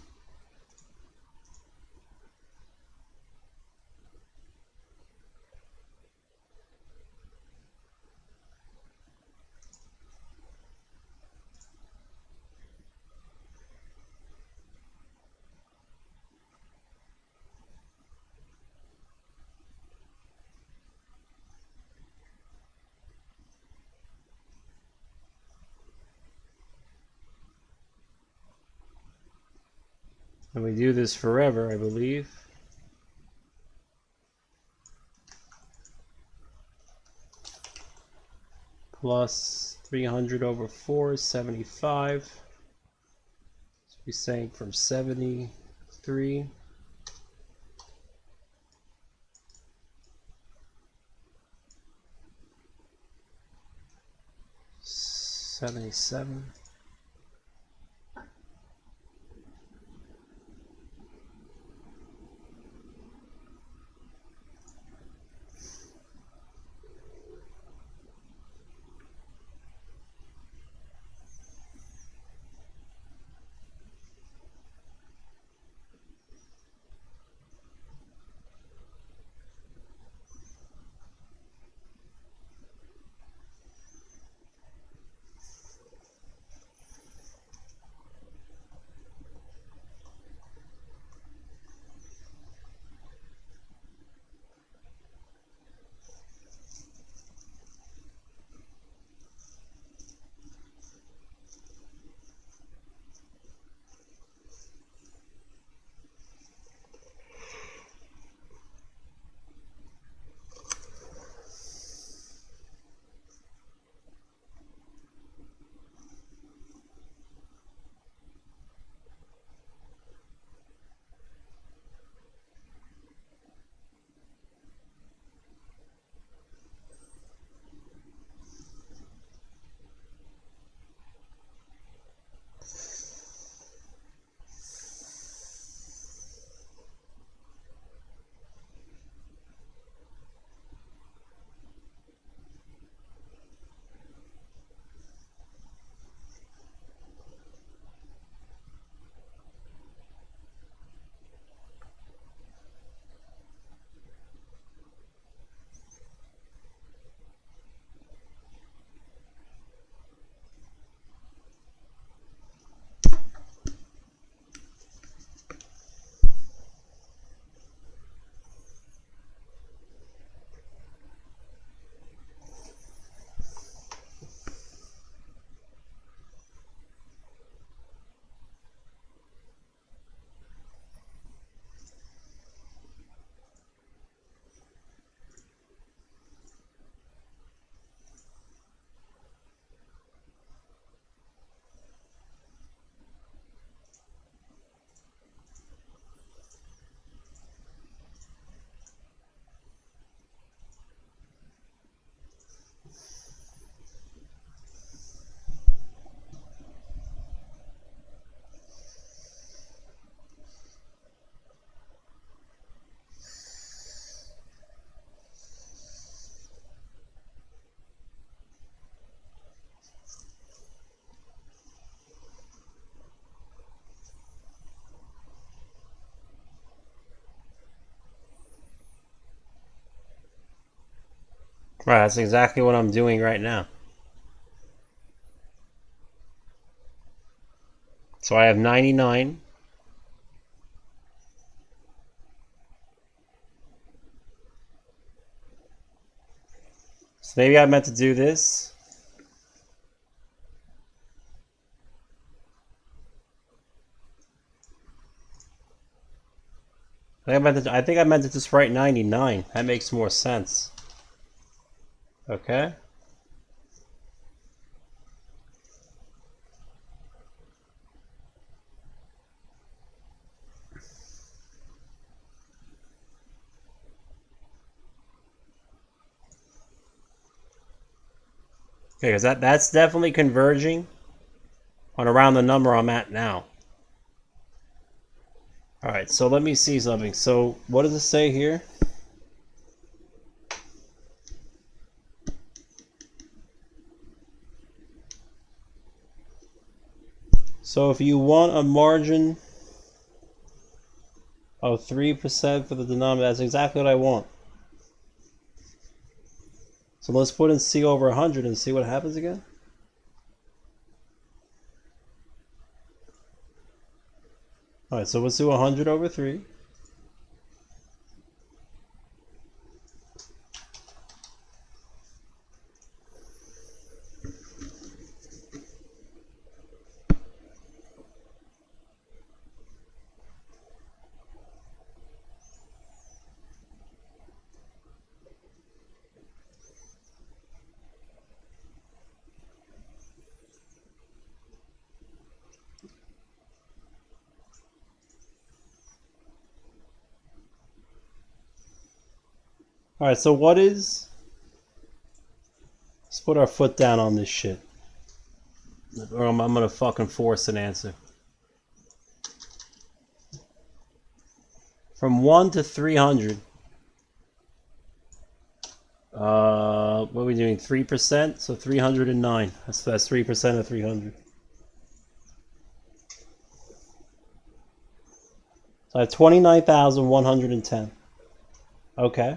And we do this forever, I believe. Plus 300 over 4 is 75. So we're saying from 73 77. Right, that's exactly what I'm doing right now. So I have 99. So maybe I meant to do this. I think I meant to just write 99. That makes more sense. Okay. Okay, because that's definitely converging on around the number I'm at now. Alright, so let me see something. So what does it say here? So if you want a margin of 3% for the denominator, that's exactly what I want. So let's put in C over 100 and see what happens again. Alright, so let's do 100 over 3. Alright, so what is... Let's put our foot down on this shit. Or I'm gonna fucking force an answer. From 1 to 300. What are we doing? 3%? So 309. That's 3% of 300. So I have 29,110. Okay.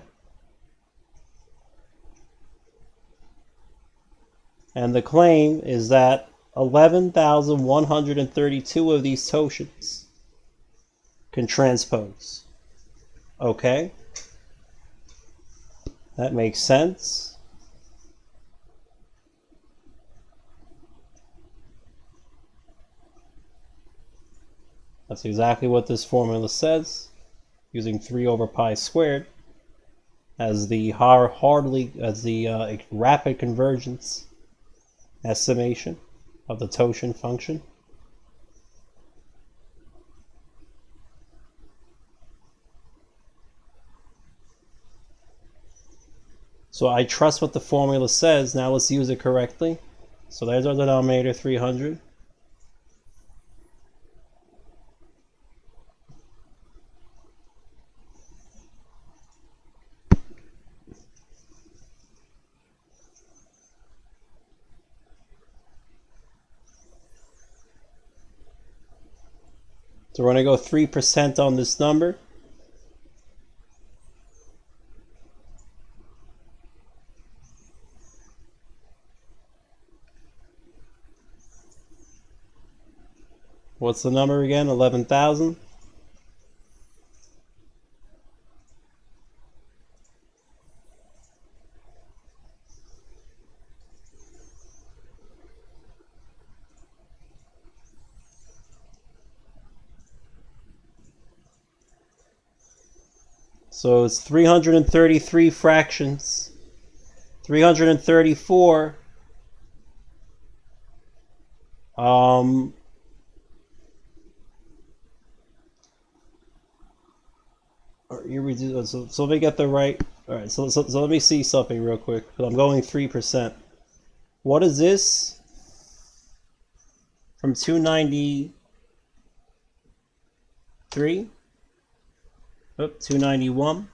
And the claim is that 11,132 of these totals can transpose. Okay. That makes sense. That's exactly what this formula says, using 3 over pi squared as the rapid convergence estimation of the totient function. So I trust what the formula says. Now let's use it correctly. So there's our denominator, 300. So we're going to go 3% on this number. What's the number again? 11,000. So it's 333 fractions. 334 so let me get the right. All right, so let me see something real quick. I'm going 3%. What is this? From 293? Oh, 291.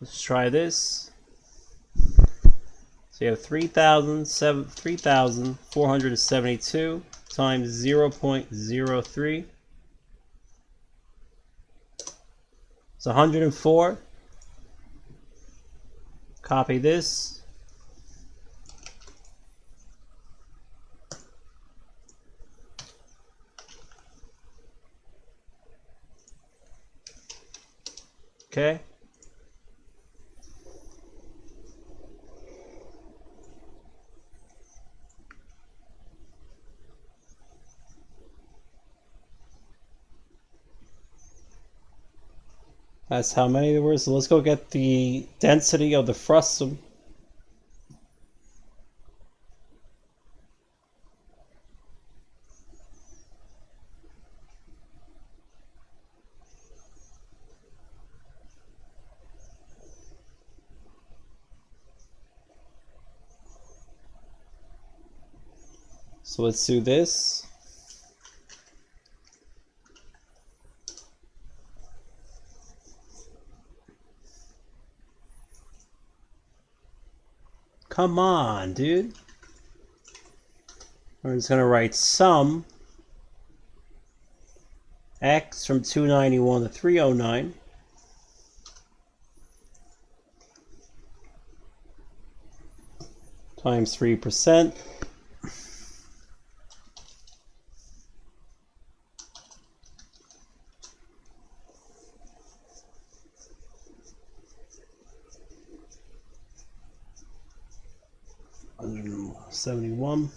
Let's try this. So you have 3,472 times 0.03. It's 104. Copy this. Okay. That's how many there were. So let's go get the density of the frustum. So let's do this. Come on, dude. We're just going to write sum x from 291 to 309 times 3%. $171.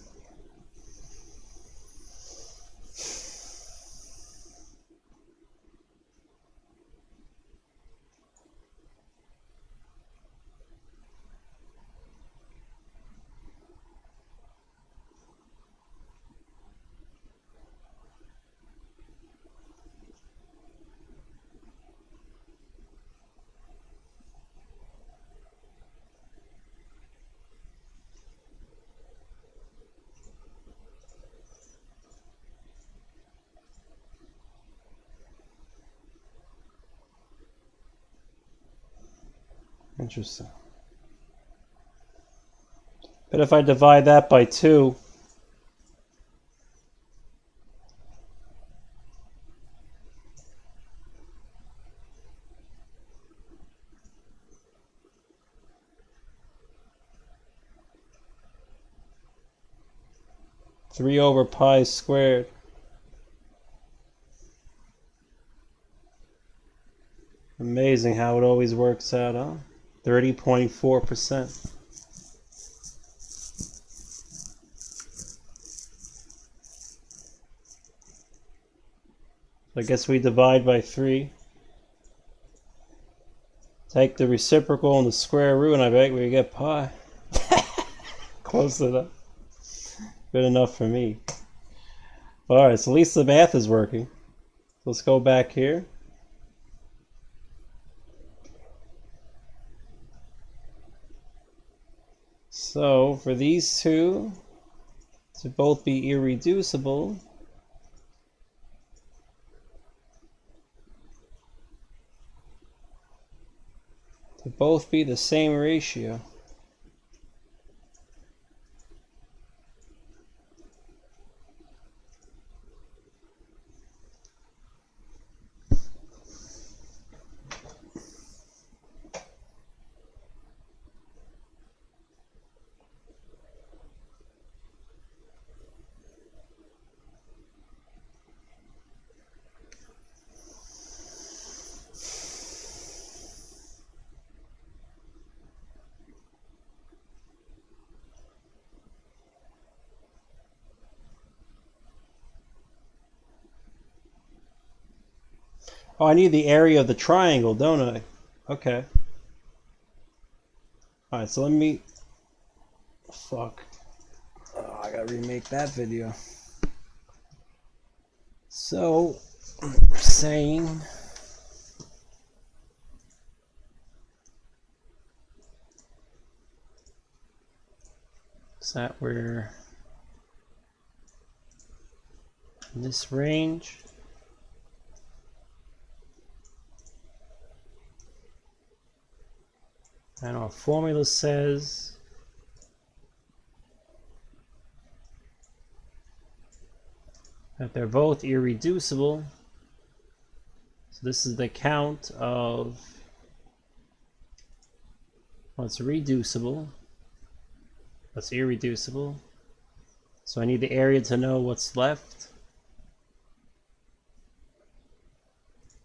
Interesting. But if I divide that by 2, three over pi squared. Amazing how it always works out, huh? 30.4%. I guess we divide by 3. Take the reciprocal and the square root, and I bet we get pi. Close enough. Good enough for me. Alright, so at least the math is working. Let's go back here. So, for these two to both be irreducible, to both be the same ratio, oh, I need the area of the triangle, don't I? Okay. Alright, so let me... Fuck. Oh, I gotta remake that video. So, we're saying... Is that where... in this range? And our formula says that they're both irreducible. So this is the count of what's reducible, what's irreducible. So I need the area to know what's left.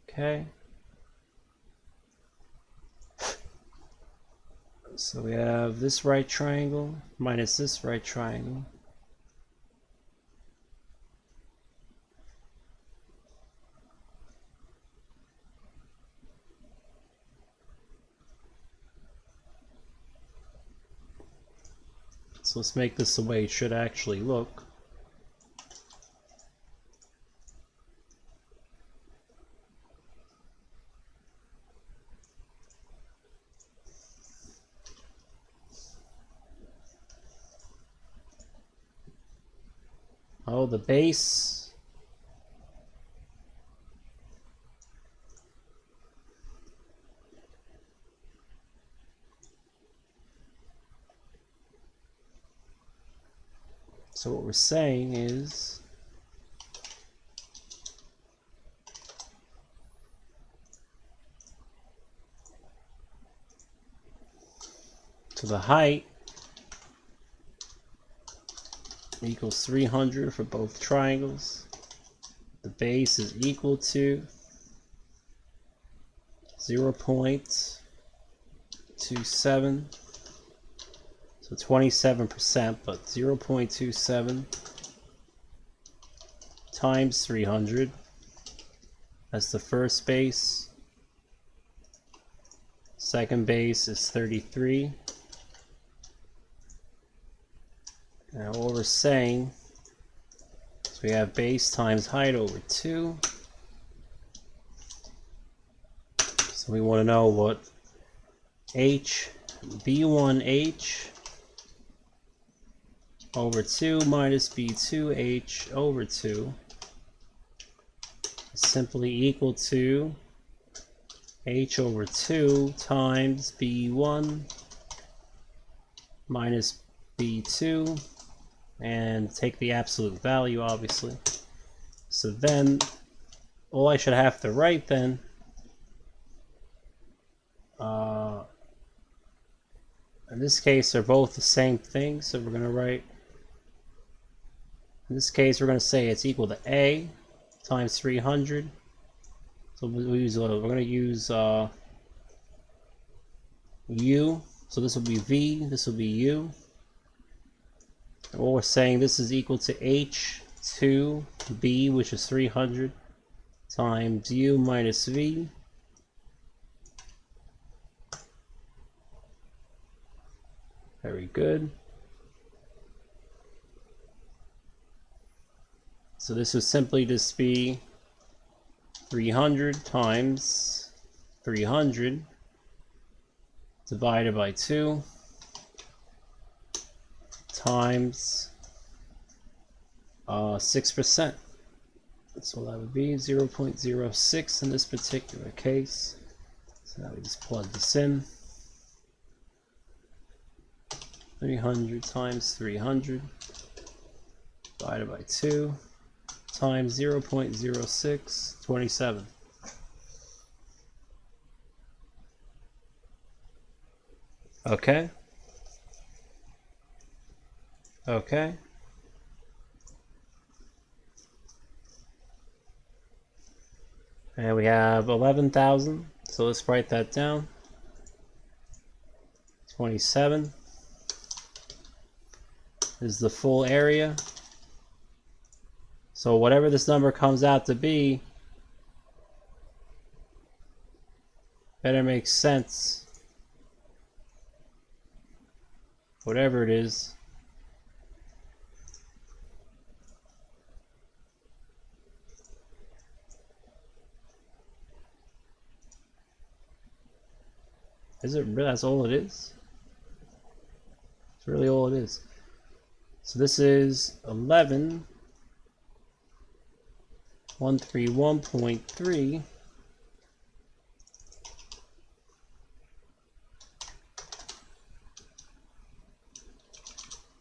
Okay. So we have this right triangle minus this right triangle. So let's make this the way it should actually look. Oh, the base. So what we're saying is so the height equals 300 for both triangles. The base is equal to 0.27, so 27%, but 0.27 times 300. That's the first base. Second base is 33. Now what we're saying is we have base times height over 2. So we want to know what B1h over 2 minus B2h over 2 is simply equal to h over 2 times B1 minus B2, and take the absolute value, obviously. So then all I should have to write then in this case they're both the same thing, so we're going to write, in this case we're going to say it's equal to A times 300. So we're going to use U, so this will be V, this will be U. And what we're saying, this is equal to H2B, which is 300, times U minus V. Very good. So this would simply just be 300 times 300 divided by 2 times 6%. So that would be 0.06 in this particular case. So now we just plug this in. 300 times 300 divided by 2 times 0.06, 27. Okay. Okay. And we have 11,000. So let's write that down. 27 is the full area. So whatever this number comes out to be better make sense. Whatever it is. Is it really? That's all it is? It's really all it is. So this is 11,131.3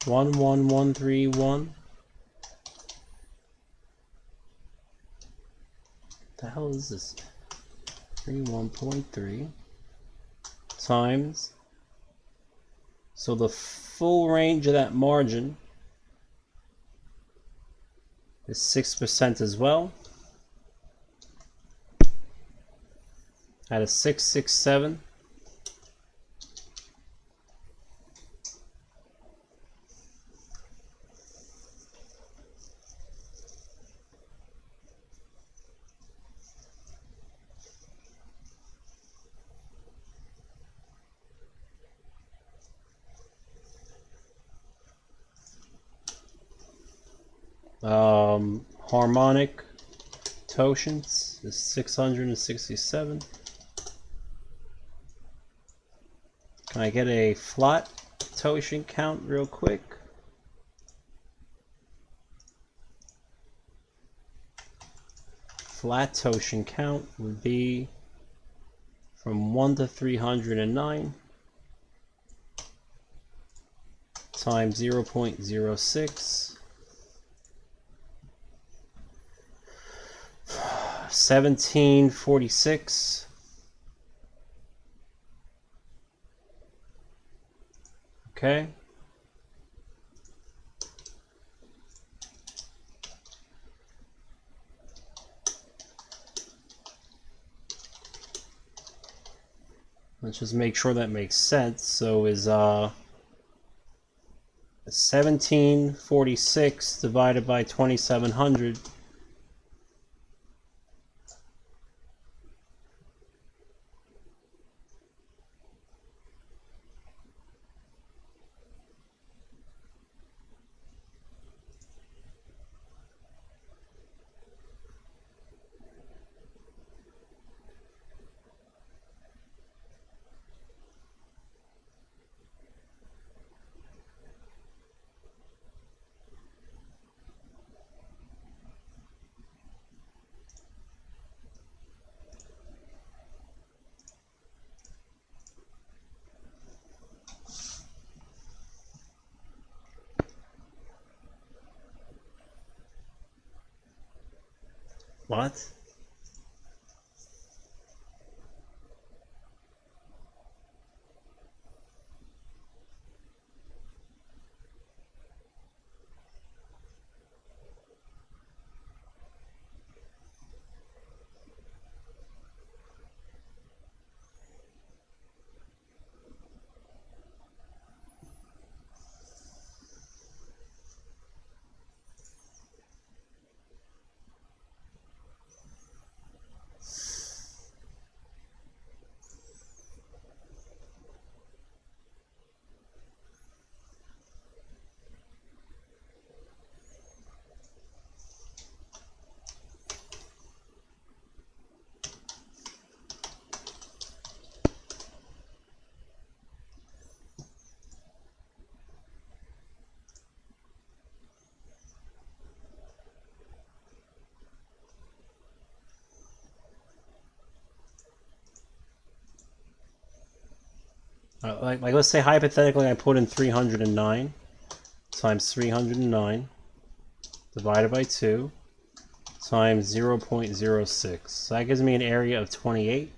11131 the hell is this? 31.3 times. So the full range of that margin is 6% as well. At a 667. Harmonic totient is 667. Can I get a flat totient count real quick? Flat totient count would be from 1 to 309 times 0.06. 1746. Okay. Let's just make sure that makes sense. So is 1746 divided by 2700. What? Like let's say hypothetically I put in 309 times 309 divided by 2 times 0.06. So that gives me an area of 28.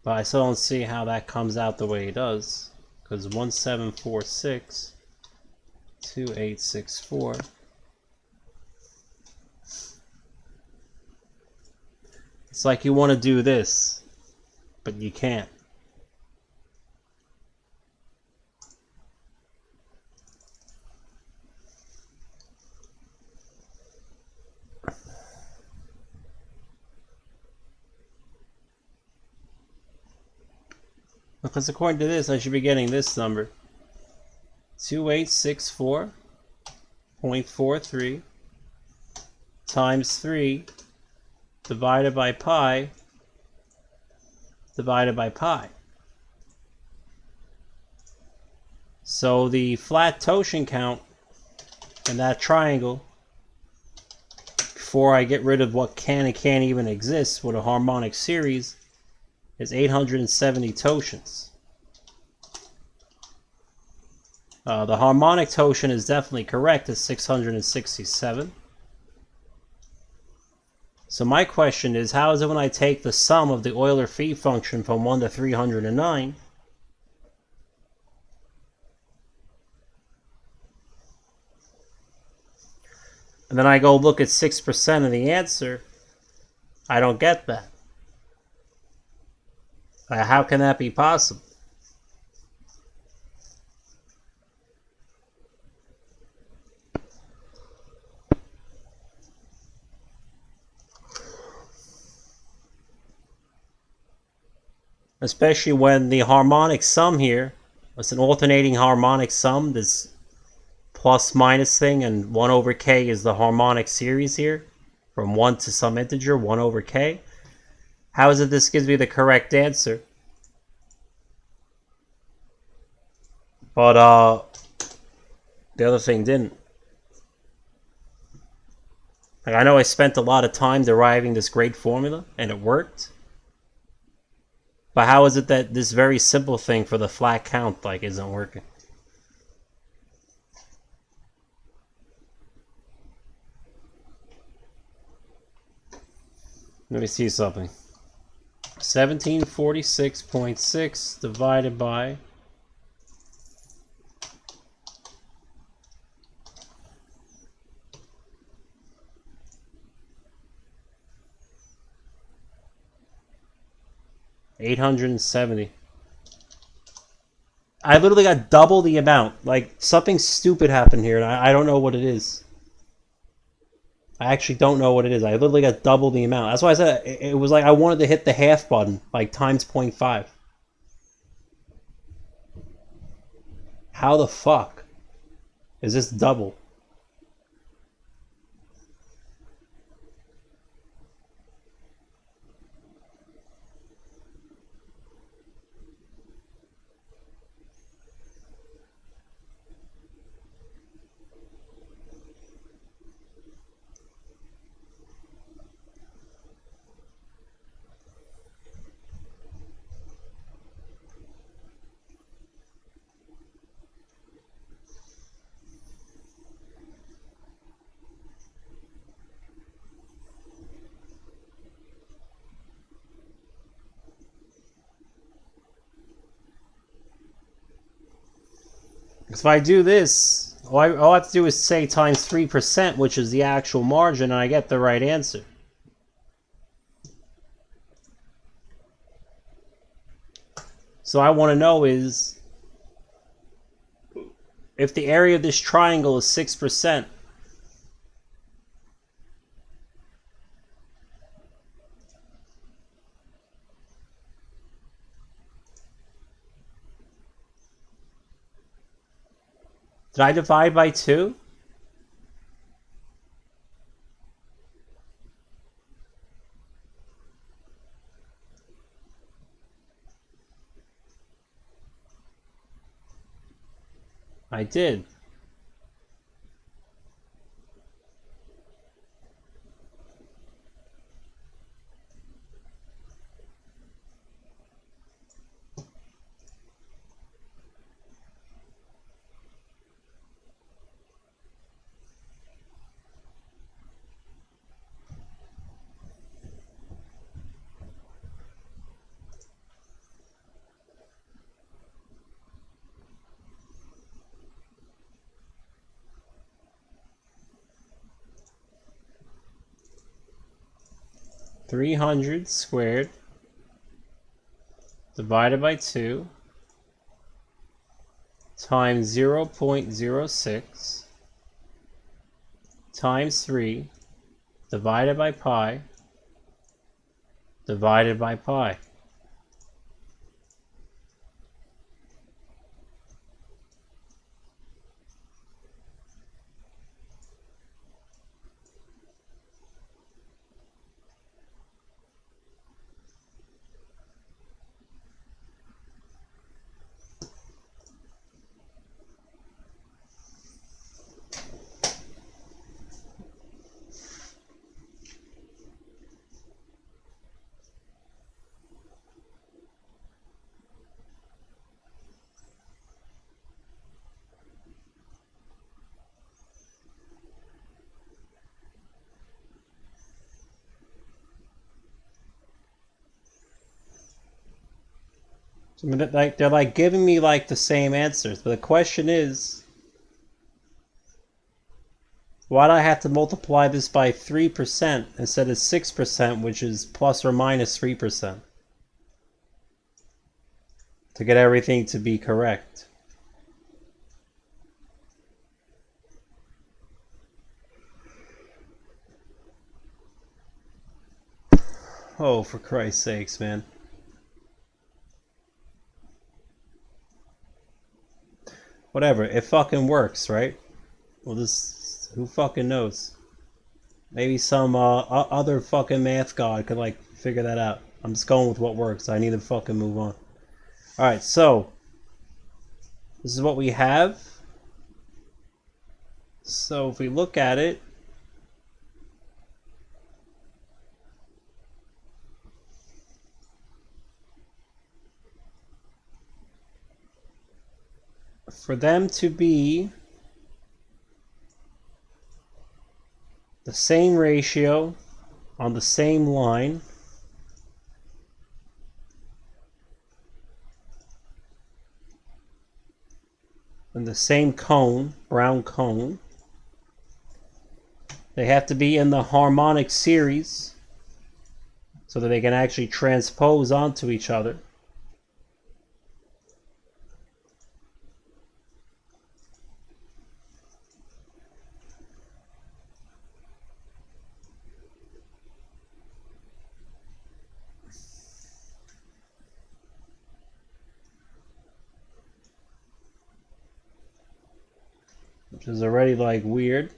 But I still don't see how that comes out the way it does, because 1746 2864. It's like you want to do this, but you can't. Because according to this, I should be getting this number. 2864.43 times 3 divided by pi divided by pi. So the flat totient count in that triangle, before I get rid of what can and can't even exist with a harmonic series, is 870 totients. The harmonic totient is definitely correct at 667. So my question is, how is it when I take the sum of the Euler phi function from 1 to 309, and then I go look at 6% of the answer, I don't get that. How can that be possible? Especially when the harmonic sum here, it's an alternating harmonic sum, this plus minus thing, and 1 over k is the harmonic series here, from 1 to some integer, 1 over k. How is it this gives me the correct answer? But the other thing didn't. Like, I know I spent a lot of time deriving this great formula, and it worked. But how is it that this very simple thing for the flat count, like, isn't working? Let me see something. 1746.6 divided by 870. I literally got double the amount. Like, something stupid happened here, and I don't know what it is. I actually don't know what it is. I literally got double the amount. That's why I said it was like I wanted to hit the half button, like times 0.5. How the fuck is this double? If I do this, all I have to do is say times 3%, which is the actual margin, and I get the right answer. So I want to know is, if the area of this triangle is 6%, did I divide by 2? I did. $300 squared divided by 2 times 0.06 times 3 divided by pi divided by pi. I mean, they're like giving me like the same answers, but the question is, why do I have to multiply this by 3% instead of 6%, which is plus or minus 3%, to get everything to be correct? Oh, for Christ's sakes, man. Whatever, it fucking works, right? Well, this, who fucking knows? Maybe some other fucking math god could like figure that out. I'm just going with what works. I need to fucking move on. Alright, so this is what we have. So if we look at it, for them to be the same ratio on the same line, in the same cone, brown cone, they have to be in the harmonic series so that they can actually transpose onto each other. Which is already like weird.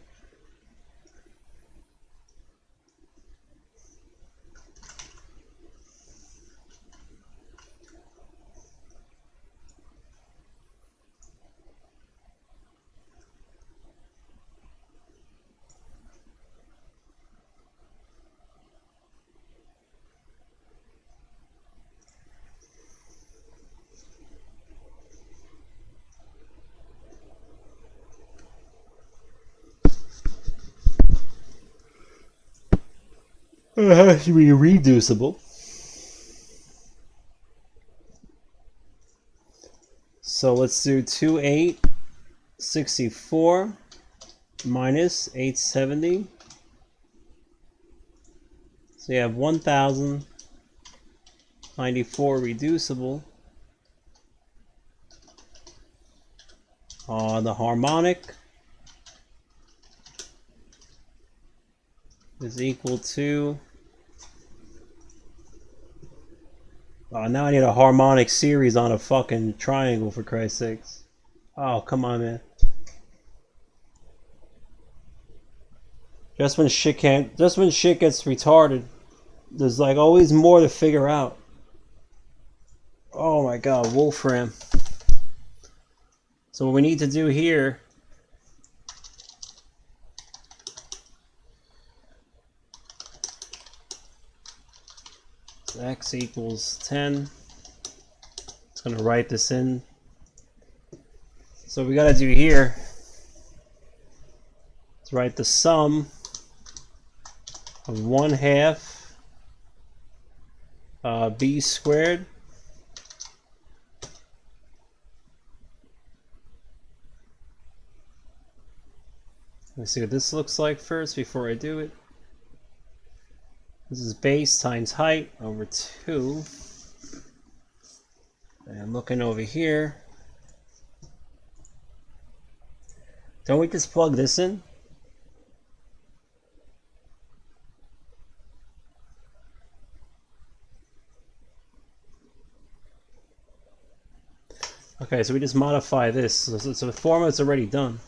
It has to be reducible. So let's do 2864 minus 870. So you have 1094 reducible. The harmonic is equal to... now I need a harmonic series on a fucking triangle, for Christ's sakes. Oh, come on, man. Just when shit gets retarded, there's like always more to figure out. Oh my god, Wolfram. So what we need to do here is x equals 10. It's gonna write this in. So what we gotta do here is write the sum of 1/2 b squared let me see what this looks like first before I do it. This is base times height over 2. And looking over here, don't we just plug this in? Okay, so we just modify this. So the format's already done.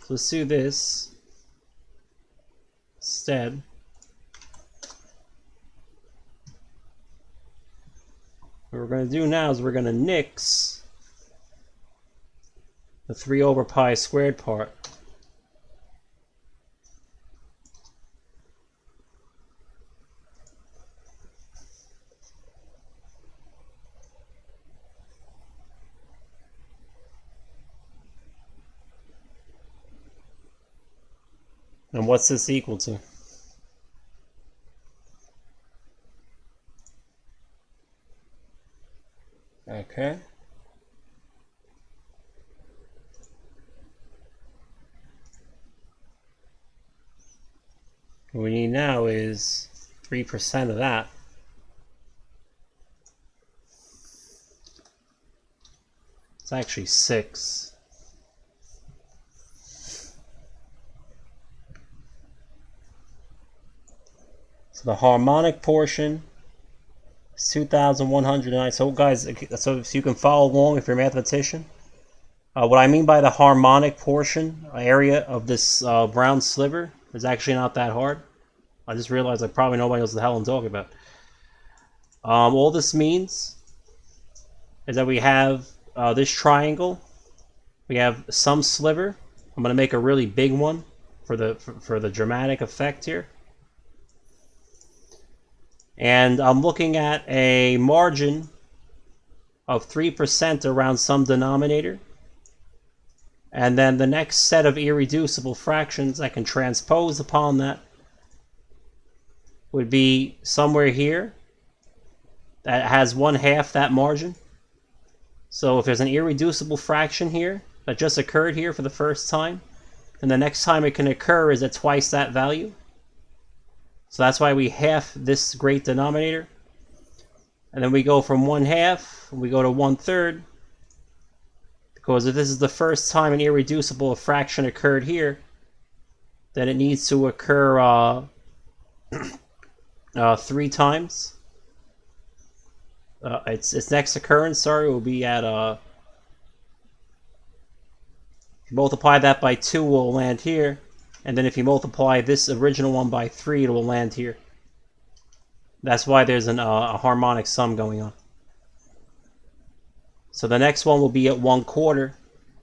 So let's do this instead. What we're going to do now is we're going to nix the 3 over pi squared part. And what's this equal to? Okay. What we need now is 3% of that. It's actually 6. So the harmonic portion is 2,109. So guys, so if you can follow along if you're a mathematician, what I mean by the harmonic portion area of this brown sliver is actually not that hard. I just realized like probably nobody knows what the hell I'm talking about. All this means is that we have this triangle. We have some sliver. I'm going to make a really big one for the dramatic effect here. And I'm looking at a margin of 3% around some denominator. And then the next set of irreducible fractions I can transpose upon that would be somewhere here that has 1/2 that margin. So if there's an irreducible fraction here that just occurred here for the first time, then the next time it can occur is at twice that value. So that's why we half this great denominator. And then we go from 1/2, we go to 1/3. Because if this is the first time an irreducible fraction occurred here, then it needs to occur 3 times. Its next occurrence, sorry, will be at if you multiply that by 2, it will land here, and then if you multiply this original one by 3, it will land here. That's why there's a harmonic sum going on. So the next one will be at 1/4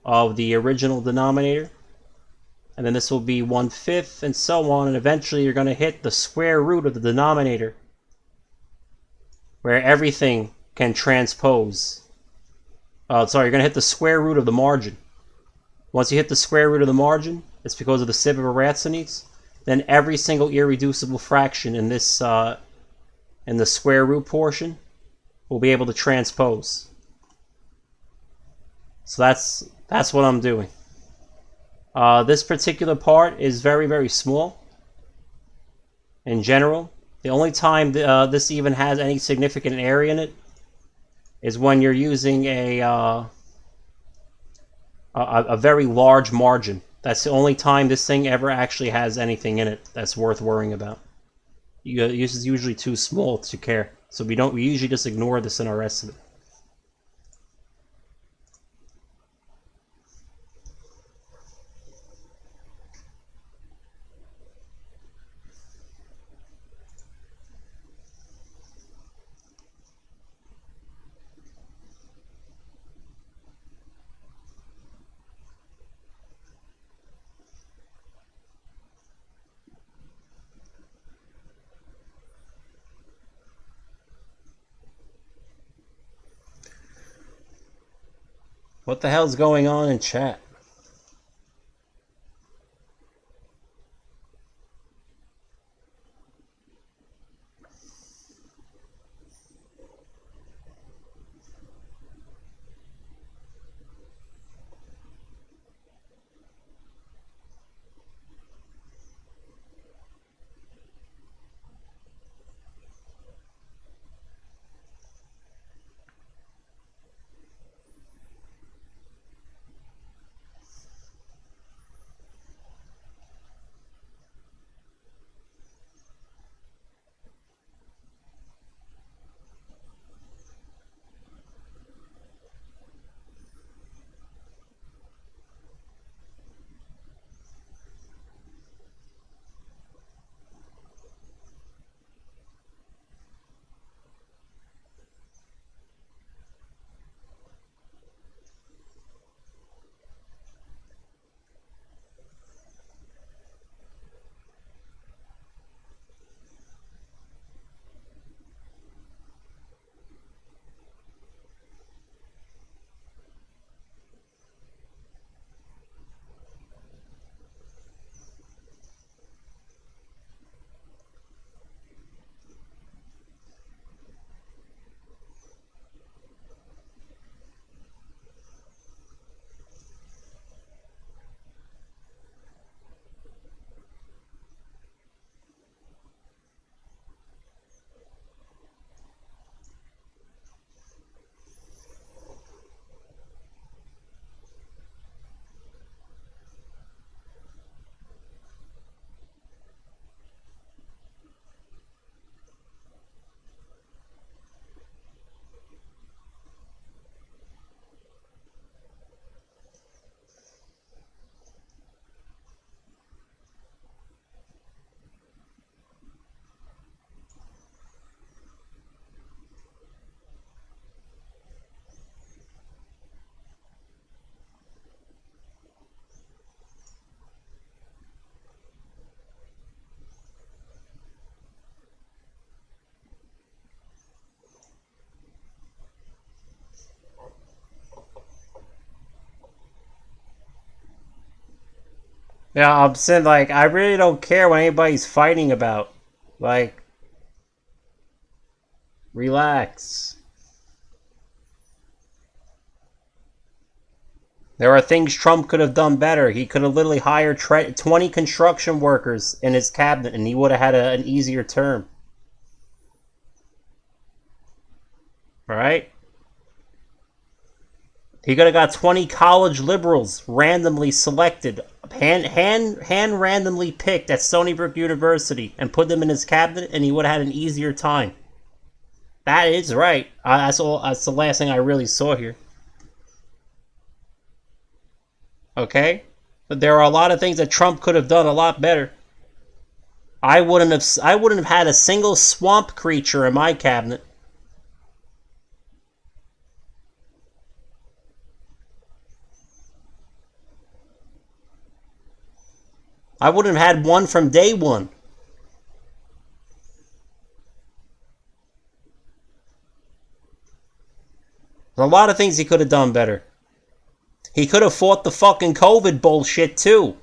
of the original denominator, and then this will be 1/5, and so on, and eventually you're going to hit the square root of the denominator, where everything can transpose. Sorry, you're going to hit the square root of the margin. Once you hit the square root of the margin, it's because of the sieve of Eratosthenes, then every single irreducible fraction in this in the square root portion will be able to transpose. So that's what I'm doing. This particular part is very, very small in general. The only time this even has any significant area in it is when you're using a very large margin. That's the only time this thing ever actually has anything in it that's worth worrying about. This is usually too small to care, so we usually just ignore this in our estimate. What the hell's going on in chat? Yeah, I'm saying, like, I really don't care what anybody's fighting about. Like, relax. There are things Trump could have done better. He could have literally hired 20 construction workers in his cabinet and he would have had an easier term. Right? He could have got 20 college liberals randomly selected, hand randomly picked at Stony Brook University and put them in his cabinet and he would have had an easier time. That is right. That's the last thing I really saw here. Okay? But there are a lot of things that Trump could have done a lot better. I wouldn't have had a single swamp creature in my cabinet. I wouldn't have had one from day one. There's a lot of things he could have done better. He could have fought the fucking COVID bullshit too.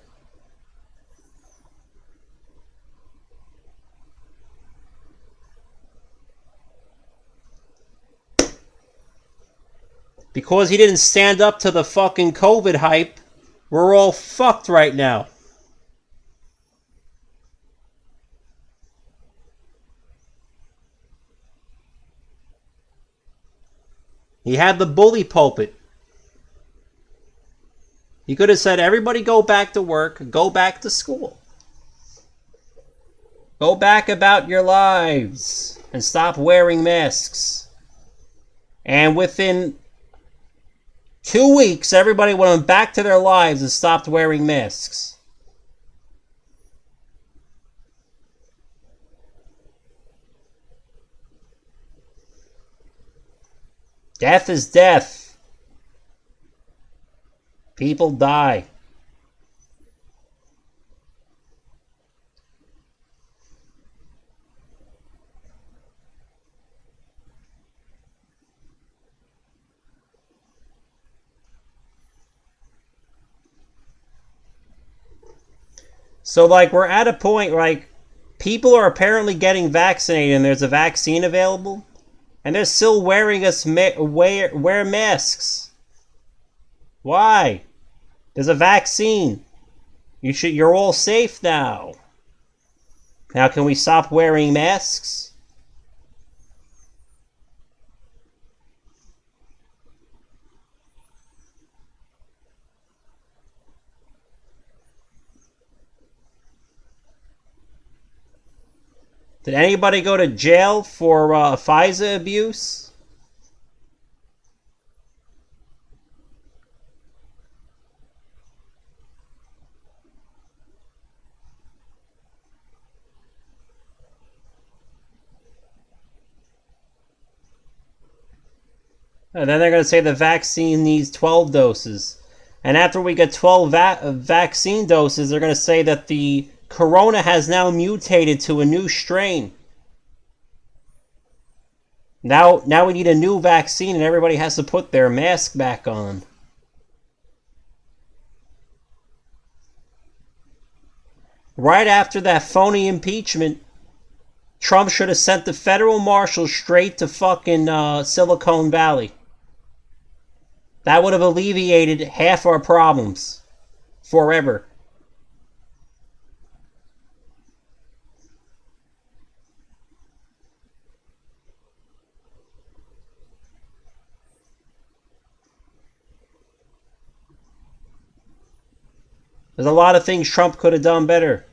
Because he didn't stand up to the fucking COVID hype, we're all fucked right now. He had the bully pulpit. He could have said, everybody go back to work, go back to school. Go back about your lives and stop wearing masks. And within 2 weeks, everybody went back to their lives and stopped wearing masks. Death is death. People die. So, like, we're at a point, like, people are apparently getting vaccinated and there's a vaccine available. And they're still wearing us wear masks. Why? There's a vaccine. You're all safe now. Now can we stop wearing masks? Did anybody go to jail for Pfizer abuse? And then they're going to say the vaccine needs 12 doses. And after we get 12 vaccine doses, they're going to say that the corona has now mutated to a new strain. Now we need a new vaccine and everybody has to put their mask back on. Right after that phony impeachment, Trump should have sent the federal marshals straight to fucking Silicon Valley. That would have alleviated half our problems. Forever. There's a lot of things Trump could have done better.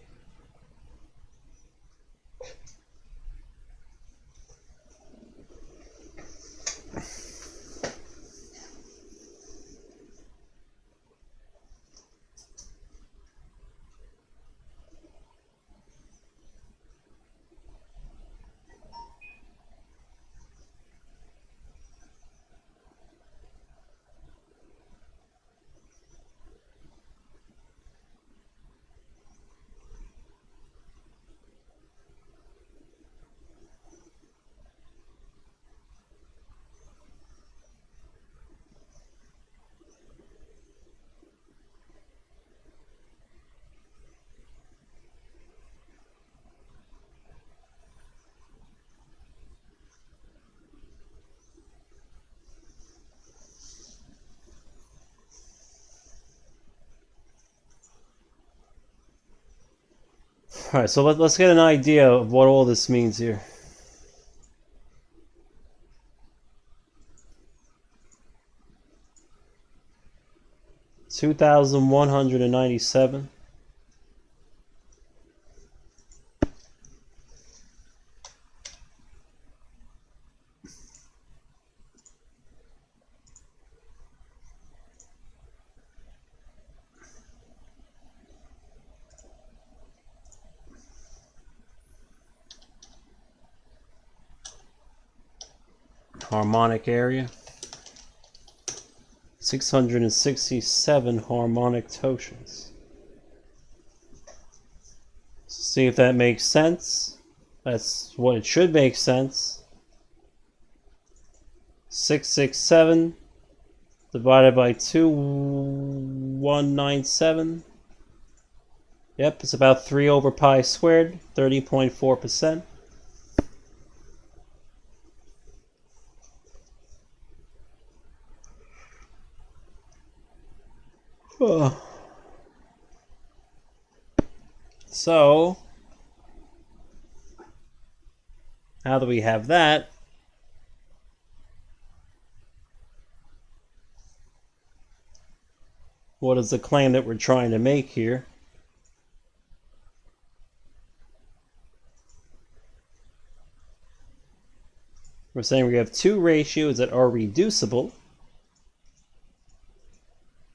Alright, so let's get an idea of what all this means here. $2,197. Harmonic area. 667 harmonic totient. See if that makes sense. That's what it should make sense. 667 divided by 2197. Yep, it's about 3 over pi squared, 30.4%. So, now that we have that, what is the claim that we're trying to make here? We're saying we have two ratios that are reducible.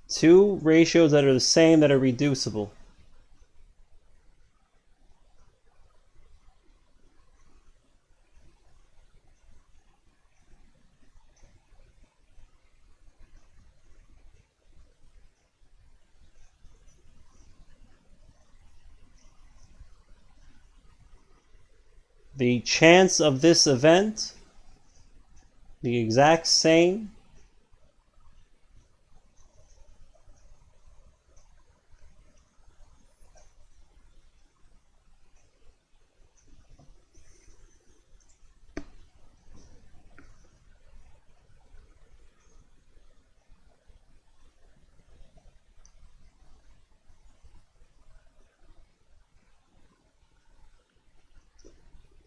Two ratios that are the same that are reducible. The chance of this event, the exact same.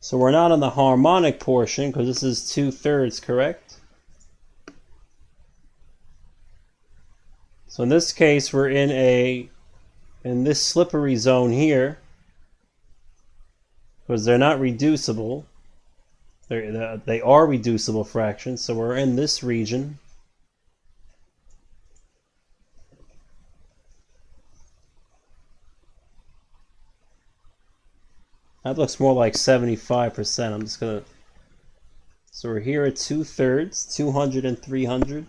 So we're not on the harmonic portion because this is 2/3, correct? So in this case, we're in this slippery zone here because they're not reducible. They are reducible fractions, so we're in this region. That looks more like 75%. I'm just gonna. So we're here at 2/3, 200 and 300.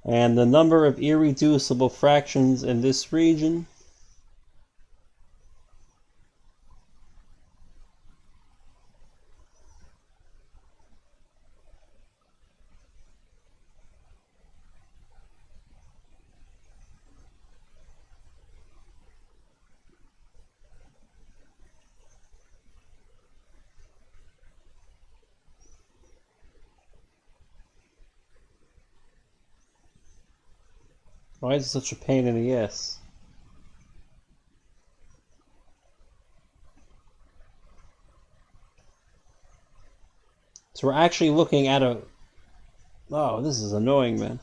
And the number of irreducible fractions in this region Why is it such a pain in the ass? So we're actually looking at a... Oh, this is annoying, man.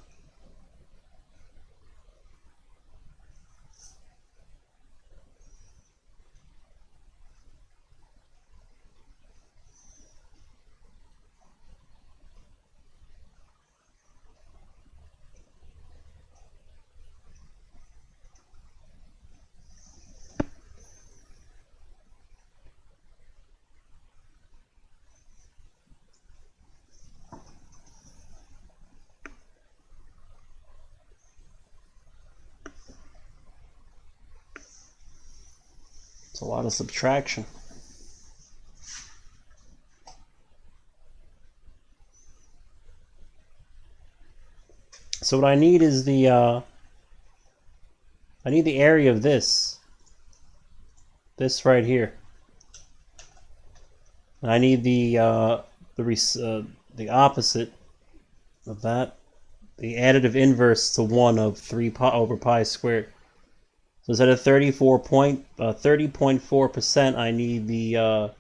It's a lot of subtraction. So what I need is the I need the area of this right here. And I need the opposite of that, the additive inverse to 1 of 3 pi over pi squared. So instead of 30.4%, I need the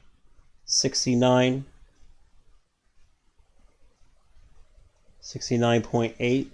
69.8.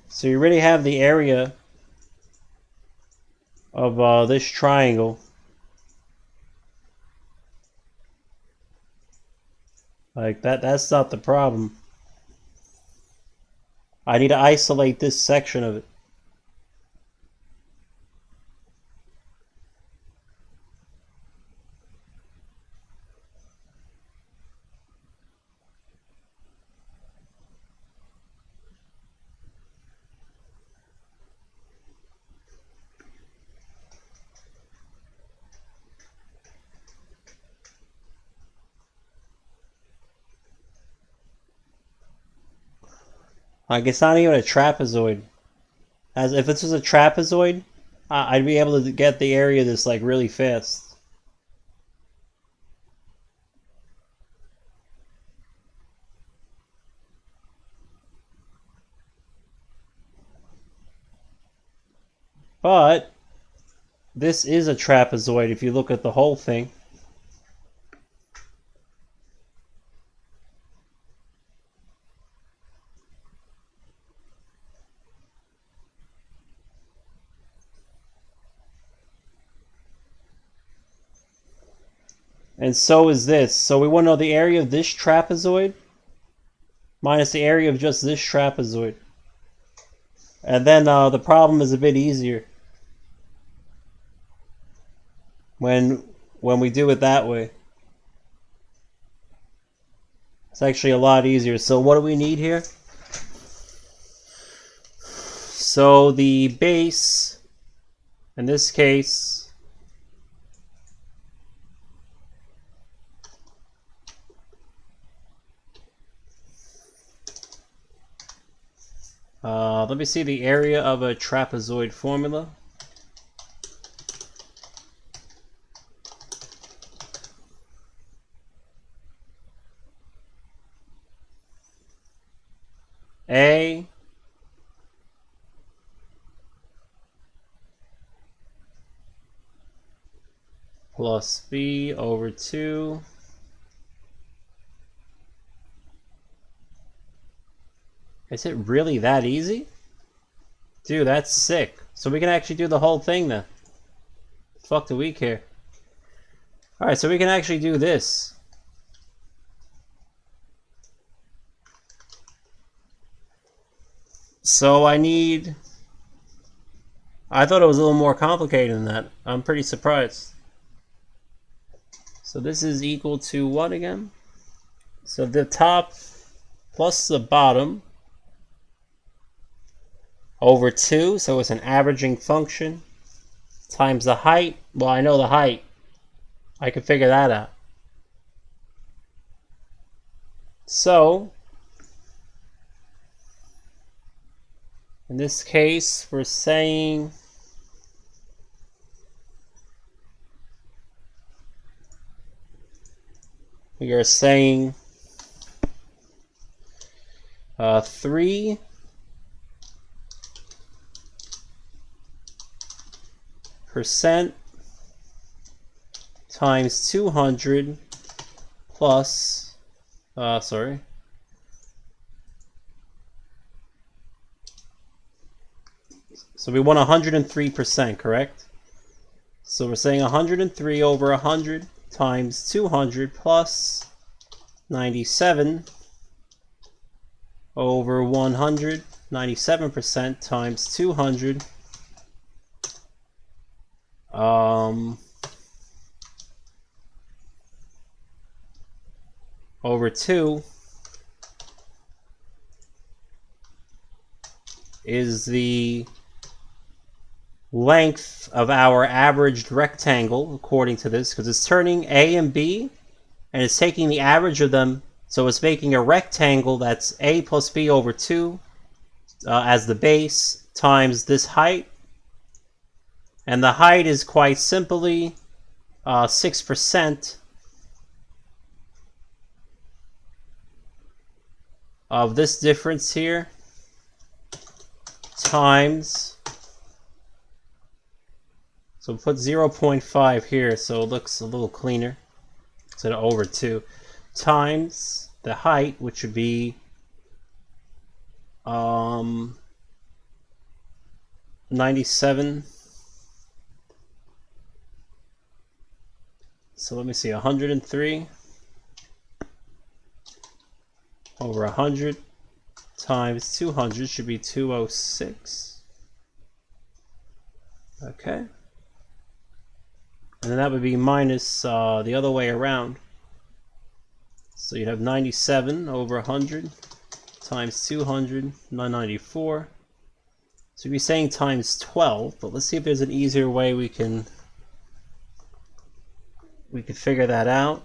So you already have the area of this triangle. Like that's not the problem. I need to isolate this section of it. Like, it's not even a trapezoid. As if this was a trapezoid, I'd be able to get the area of this like really fast. But this is a trapezoid if you look at the whole thing. And so is this. So we want to know the area of this trapezoid minus the area of just this trapezoid. And then the problem is a bit easier when we do it that way. It's actually a lot easier. So what do we need here? So the base, in this case, let me see the area of a trapezoid formula. A plus B over 2 Is it really that easy? Dude, that's sick. So we can actually do the whole thing then. Fuck do we care? Alright, so we can actually do this. So I thought it was a little more complicated than that. I'm pretty surprised. So this is equal to what again? So the top plus the bottom over 2, so it's an averaging function, times the height. Well, I know the height. I can figure that out. So, in this case, we're saying we are saying 3 percent times 200 plus sorry, so we want 103%, correct? So we're saying 103 over 100 times 200 plus 97 over 100, 97% times 200 over 2 is the length of our averaged rectangle, according to this, because it's turning A and B, and it's taking the average of them, so it's making a rectangle that's A plus B over 2 as the base, times this height. And the height is quite simply 6% of this difference here, times, so put 0.5 here so it looks a little cleaner instead of over 2, times the height, which would be 97. So let me see, 103 over 100 times 200 should be 206. Okay. And then that would be minus the other way around. So you'd have 97 over 100 times 200, 994. So you'd be saying times 12, but let's see if there's an easier way we can figure that out.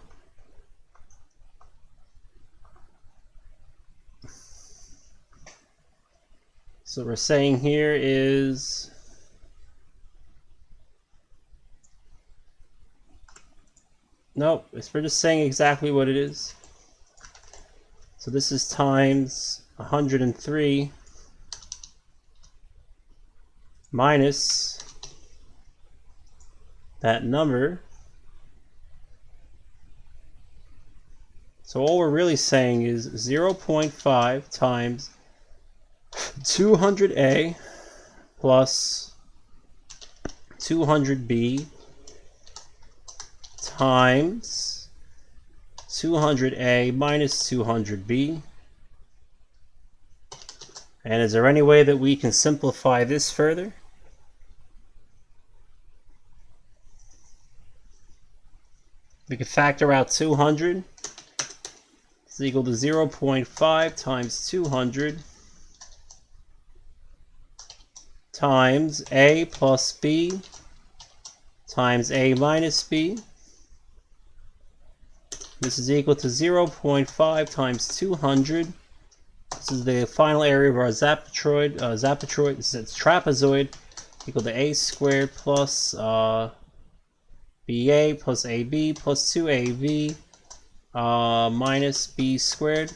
So we're saying here is nope, we're just saying exactly what it is. So this is times 103 minus that number. So all we're really saying is 0.5 times 200A plus 200B times 200A minus 200B. And is there any way that we can simplify this further? We could factor out 200. It's equal to 0.5 times 200 times A plus B times A minus B. This is equal to 0.5 times 200. This is the final area of our trapezoid. This is trapezoid, equal to A squared plus BA plus AB plus 2AB minus B squared.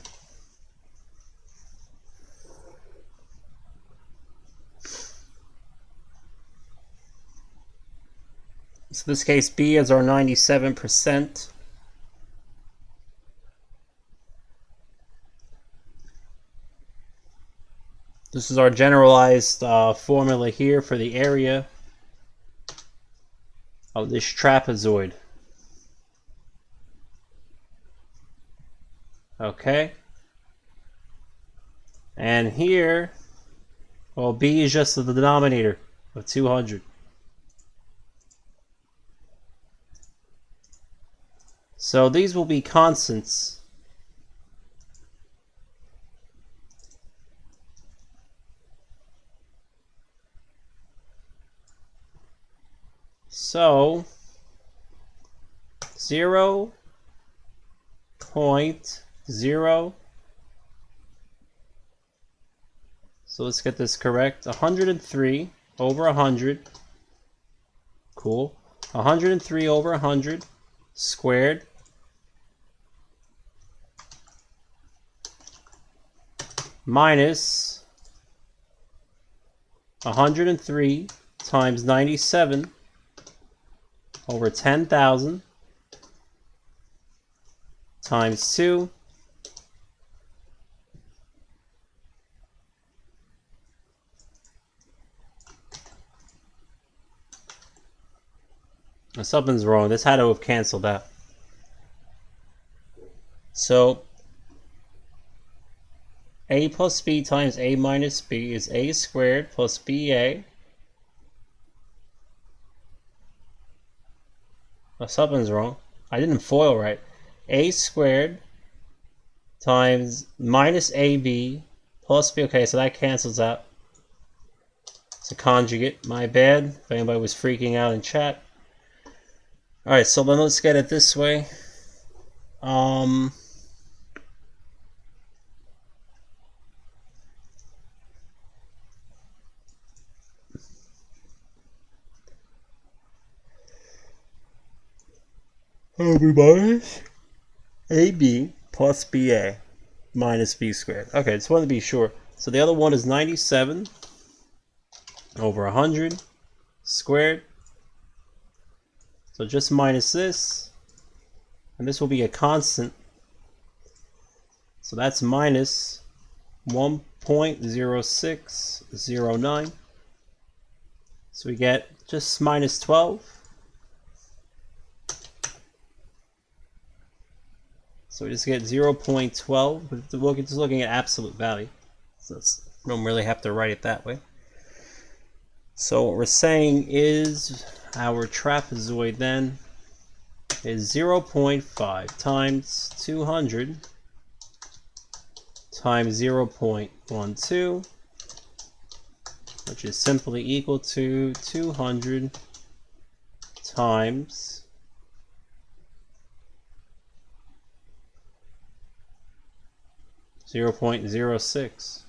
So in this case, B is our 97%. This is our generalized formula here for the area of this trapezoid. Okay. And here, well, B is just the denominator of 200. So these will be constants. So 0.0. So let's get this correct. 103 over 100. Cool. 103 over 100 squared minus 103 times 97 over 10,000 times 2 something's wrong. This had to have canceled out. So A plus B times A minus B is A squared plus BA. Oh, something's wrong. I didn't FOIL right. A squared times minus AB plus B. Okay, so that cancels out. It's a conjugate, my bad, if anybody was freaking out in chat. Alright, so then let's get it this way. Oh minus AB plus BA minus B squared. Okay, just wanted to be sure. So the other one is 97 over 100 squared. So just minus this. And this will be a constant. So that's minus 1.0609. So we get just minus 12. So we just get 0.12. We're just looking at absolute value. So we don't really have to write it that way. So what we're saying is our trapezoid then is 0.5 times 200 times 0.12, which is simply equal to 200 times 0.06.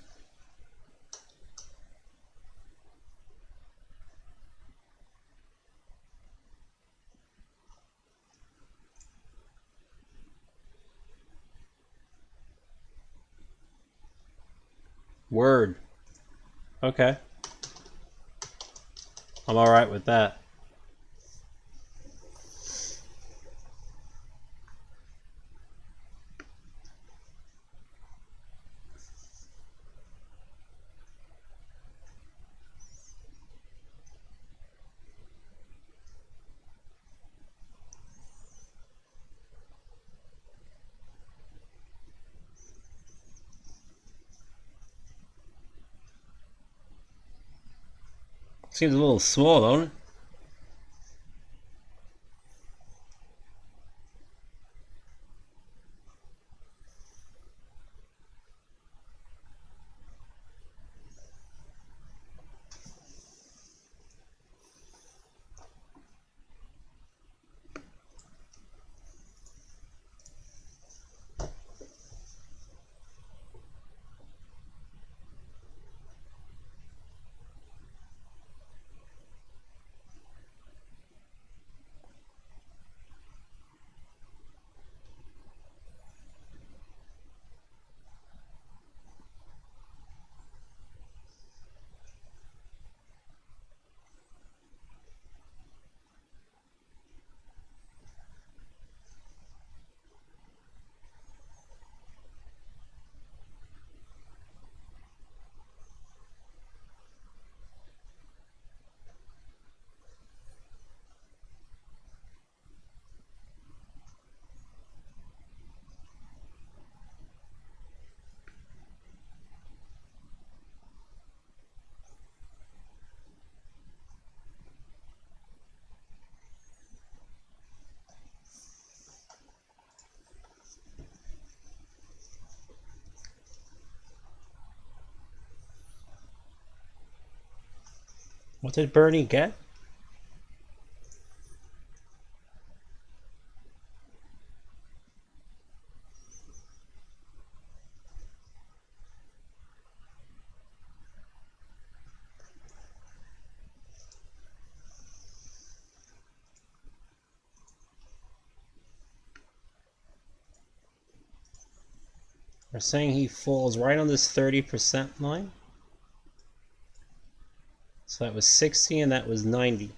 Word. Okay. I'm alright with that. Seems a little small, don't it? What did Bernie get? They're saying he falls right on this 30% line. So that was 60 and that was 90.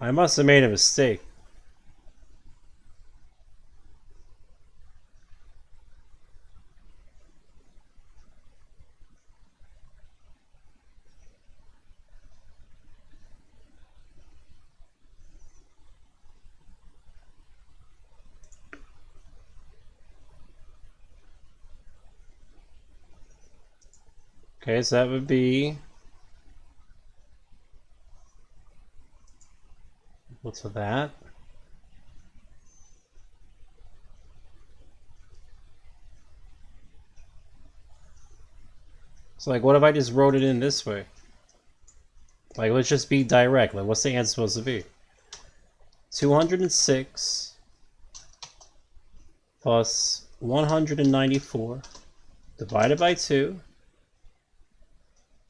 I must have made a mistake. Okay, so that would be... What's with that? So, like, what if I just wrote it in this way? Like, let's just be direct. Like, what's the answer supposed to be? 206 plus 194 divided by 2.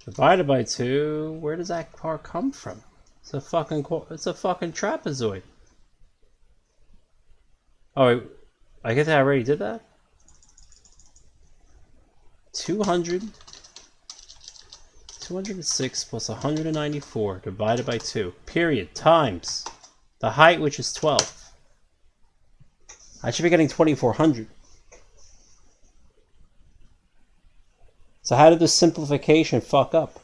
Divided by 2. Where does that part come from? It's a fucking trapezoid. Oh, wait, I guess I already did that? 206 plus 194 divided by 2, period, times the height, which is 12. I should be getting 2400. So how did this simplification fuck up?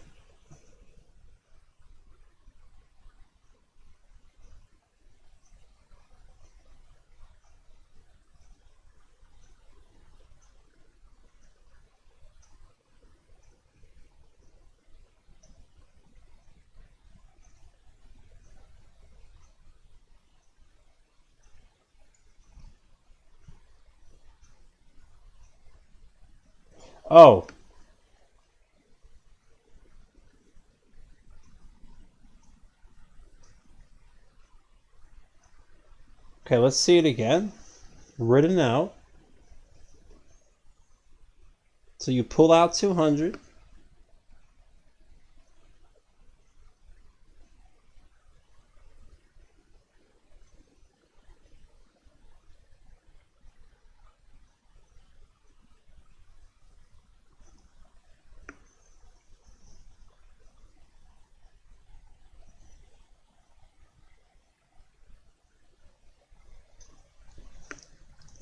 Oh. Okay, let's see it again. Written out. So you pull out 200.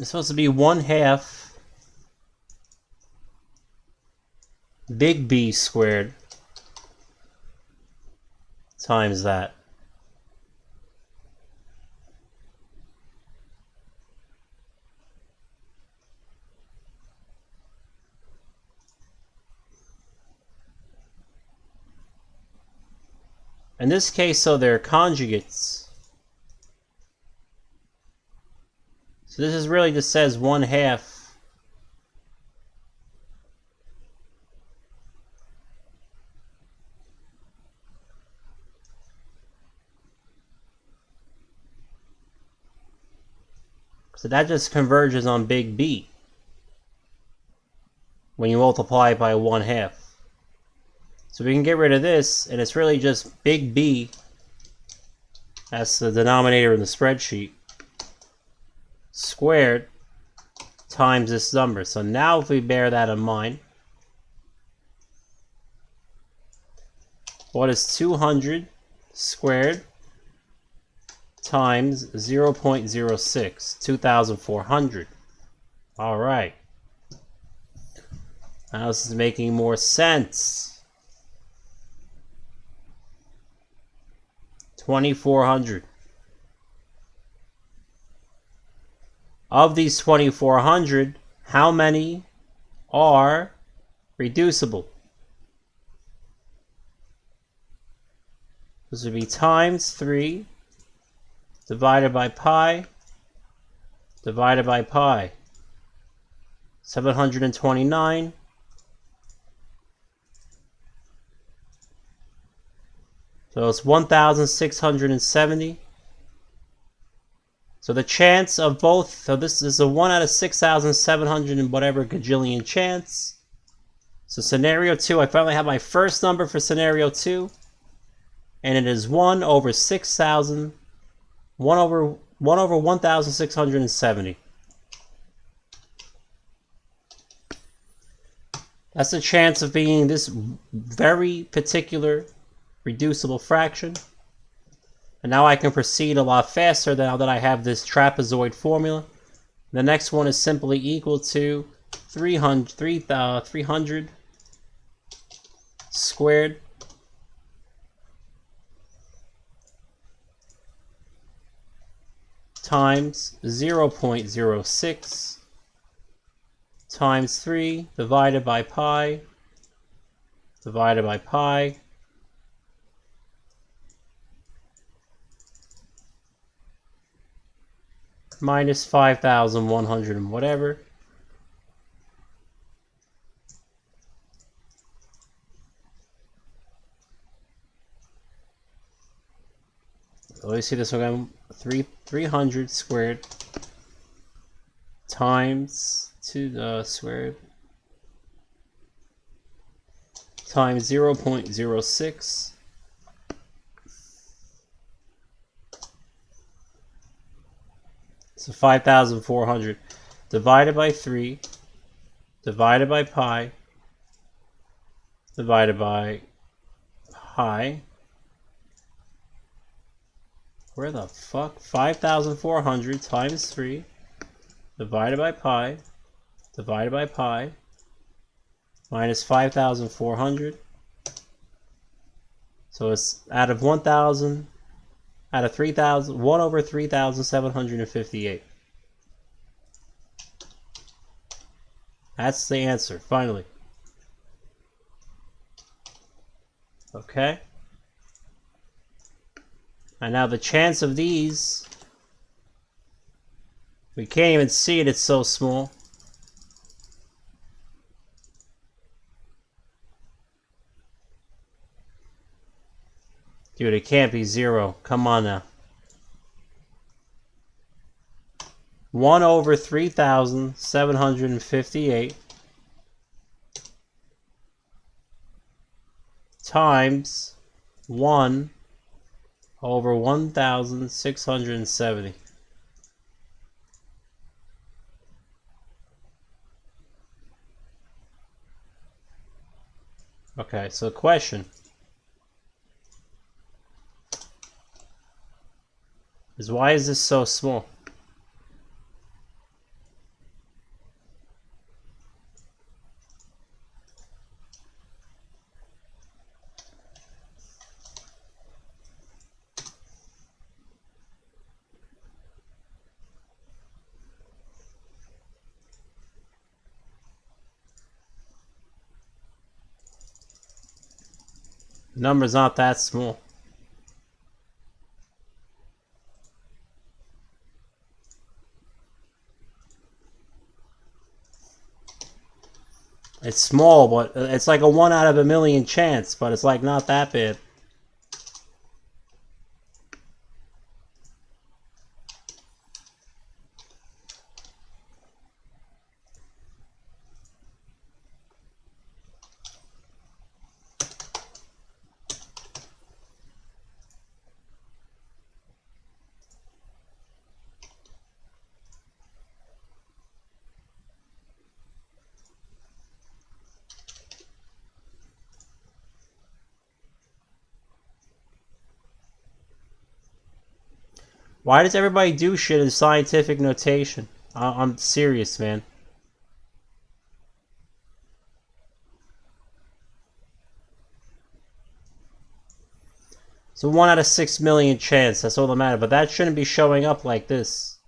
It's supposed to be 1/2 big B squared times that. In this case, so they're conjugates. So this is really just says 1/2. So that just converges on big B when you multiply it by 1/2. So we can get rid of this, and it's really just big B. That's the denominator in the spreadsheet. Squared times this number. So now if we bear that in mind, what is 200 squared times 0.06? 2,400. All right. Now this is making more sense. 2,400. Of these 2,400, how many are reducible? This would be times 3 divided by pi divided by pi. 729. So it's 1,670. So the chance of both, so this is a 1 out of 6,700 and whatever gajillion chance. So scenario 2, I finally have my first number for scenario 2. And it is 1 over 6,000, 1 over 1,670. That's the chance of being this very particular reducible fraction. And now I can proceed a lot faster now that I have this trapezoid formula. The next one is simply equal to 300 squared times 0.06 times 3 divided by pi minus 5,100 and whatever. Let me see this one. 300 squared times 2 squared times 0.06 so 5,400 divided by 3 divided by pi divided by pi. Where the fuck? 5,400 times 3 divided by pi minus 5,400. So it's out of 1,000, out of 3,000, 1 over 3,758. That's the answer, finally. Okay. And now the chance of these, we can't even see it, it's so small. Dude, it can't be 0. Come on now. 1 over 3,758 times 1 over 1,670. Okay, so the question is, why is this so small? The number's not that small. It's small, but it's like a 1 out of a million chance, but it's like not that bad. Why does everybody do shit in scientific notation? I'm serious, man. It's a 1 out of 6 million chance, that's all that matters, but that shouldn't be showing up like this.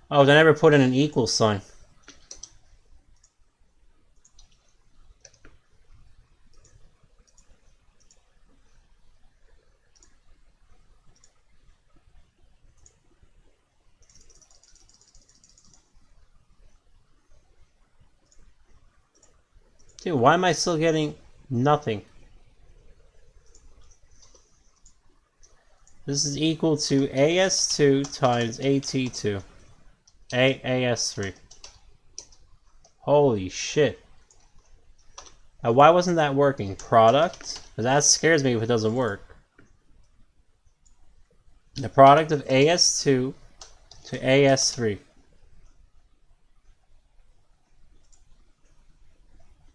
Oh, they never put in an equal sign. Dude, why am I still getting nothing? This is equal to AS2 times AT2. AS3. Holy shit. Now, why wasn't that working? Product? Because that scares me if it doesn't work. The product of AS2 to AS3.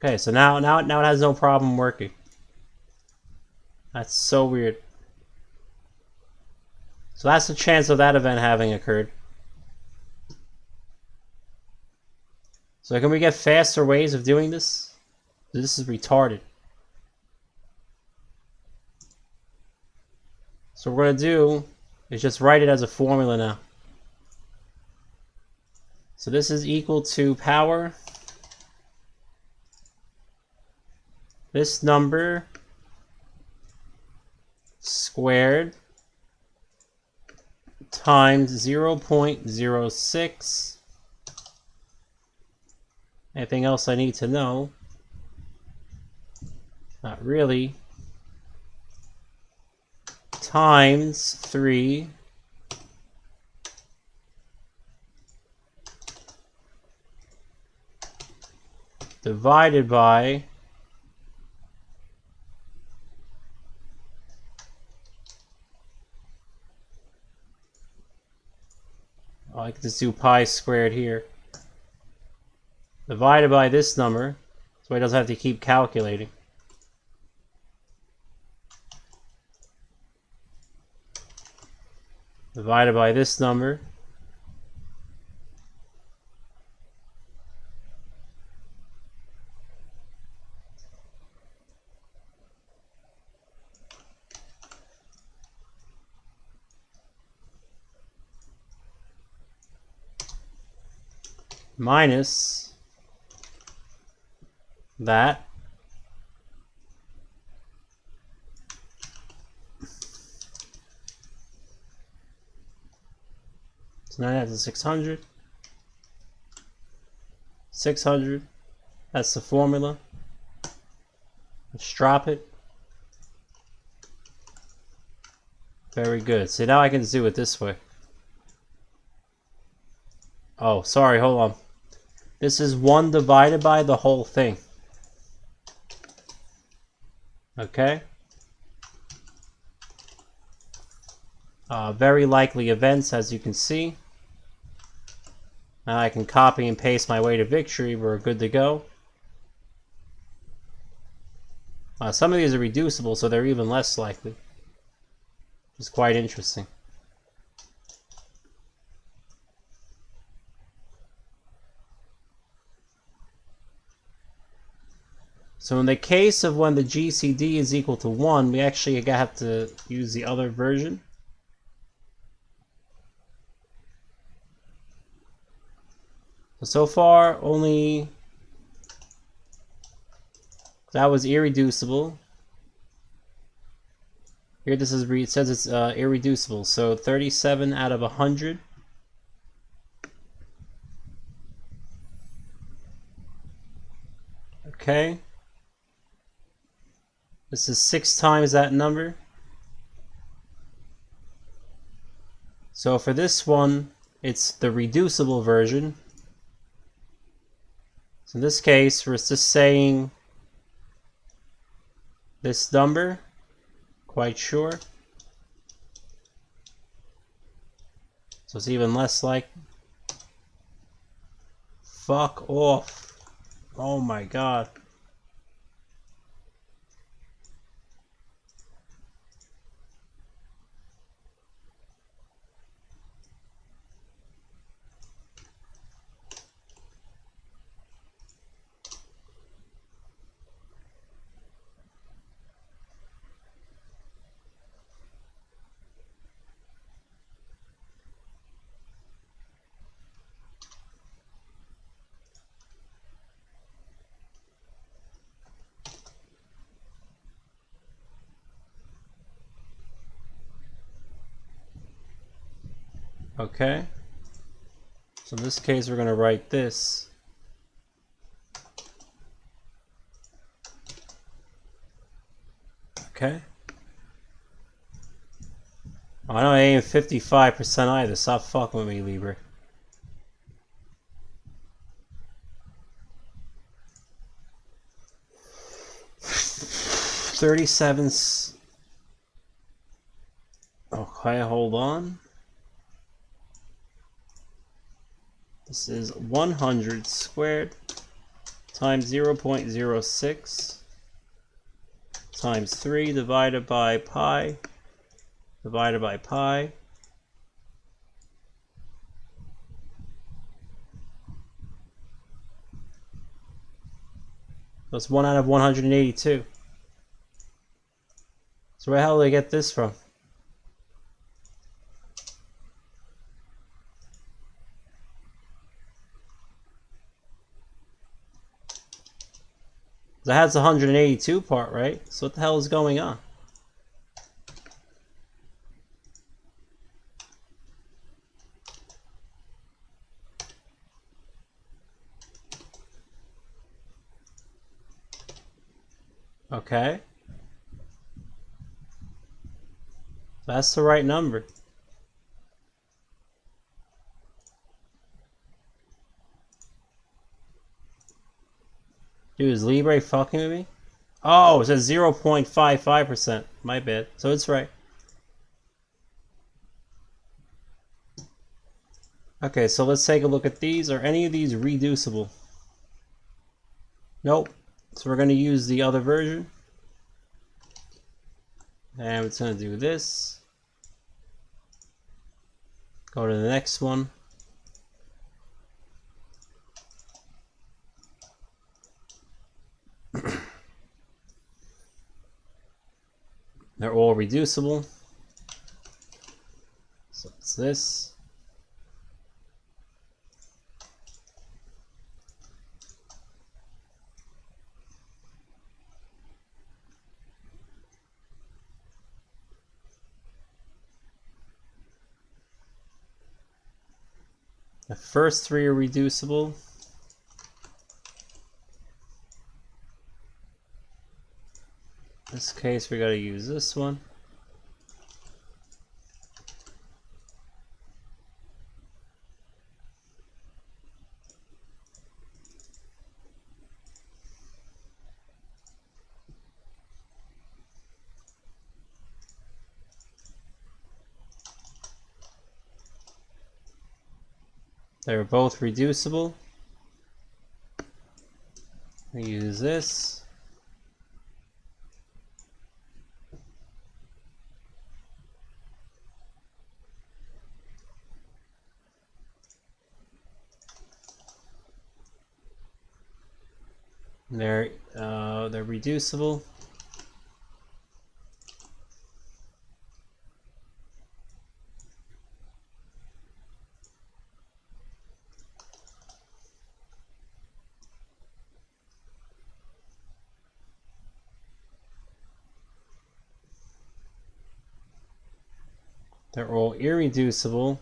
Okay, so now it has no problem working. That's so weird. So that's the chance of that event having occurred. So can we get faster ways of doing this? This is retarded. So what we're going to do is just write it as a formula now. So this is equal to power. This number squared times 0.06. Anything else I need to know? Not really. Times 3 divided by I can just do pi squared here. Divided by this number, so I doesn't have to keep calculating. Divided by this number. Minus that. So now that's 600. 600. That's the formula. Let's drop it. Very good. So now I can do it this way. Oh, sorry, hold on. This is 1 divided by the whole thing. Okay? Very likely events, as you can see. Now I can copy and paste my way to victory. We're good to go. Some of these are reducible, so they're even less likely. It's quite interesting. So in the case of when the GCD is equal to 1, we actually have to use the other version. So far, only that was irreducible. Here this is it says it's irreducible. So 37 out of 100. Okay. This is 6 times that number. So for this one, it's the reducible version. So in this case, we're just saying this number, quite sure. So it's even less like. Fuck off. Oh my god. Okay. So in this case, we're going to write this. Okay. I know I ain't 55% either. Stop fucking with me, Libra. $37. Okay, hold on. This is 100 squared times 0.06 times 3 divided by pi divided by pi That's 1 out of 182. So where the hell did they get this from? That has the 182 part, right? So what the hell is going on? Okay. That's the right number. Dude, is Libre fucking with me? Oh, it says 0.55%. My bad. So it's right. Okay, so let's take a look at these. Are any of these reducible? Nope. So we're going to use the other version. And it's going to do this. Go to the next one. They're all reducible. So it's this. The first three are reducible. In this case, we got to use this one. They're both reducible. We use this. They're reducible. They're all irreducible.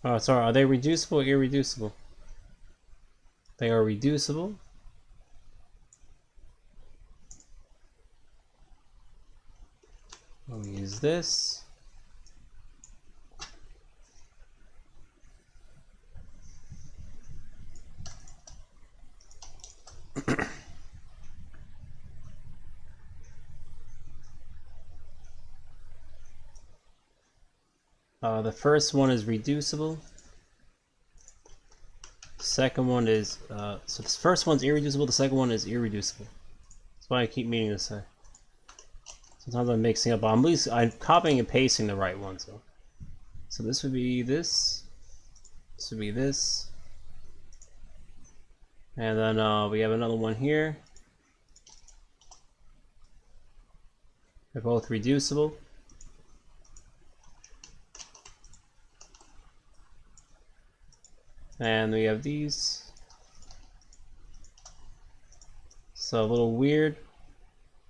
Oh, sorry. Are they reducible or irreducible? They are reducible. We'll use this. The first one is reducible. Second one is so the first one's irreducible. The second one is irreducible. That's why I keep meaning to say. Sometimes I'm mixing up. I'm copying and pasting the right one. So this would be this. This would be this. And then we have another one here. They're both reducible. And we have these. So a little weird.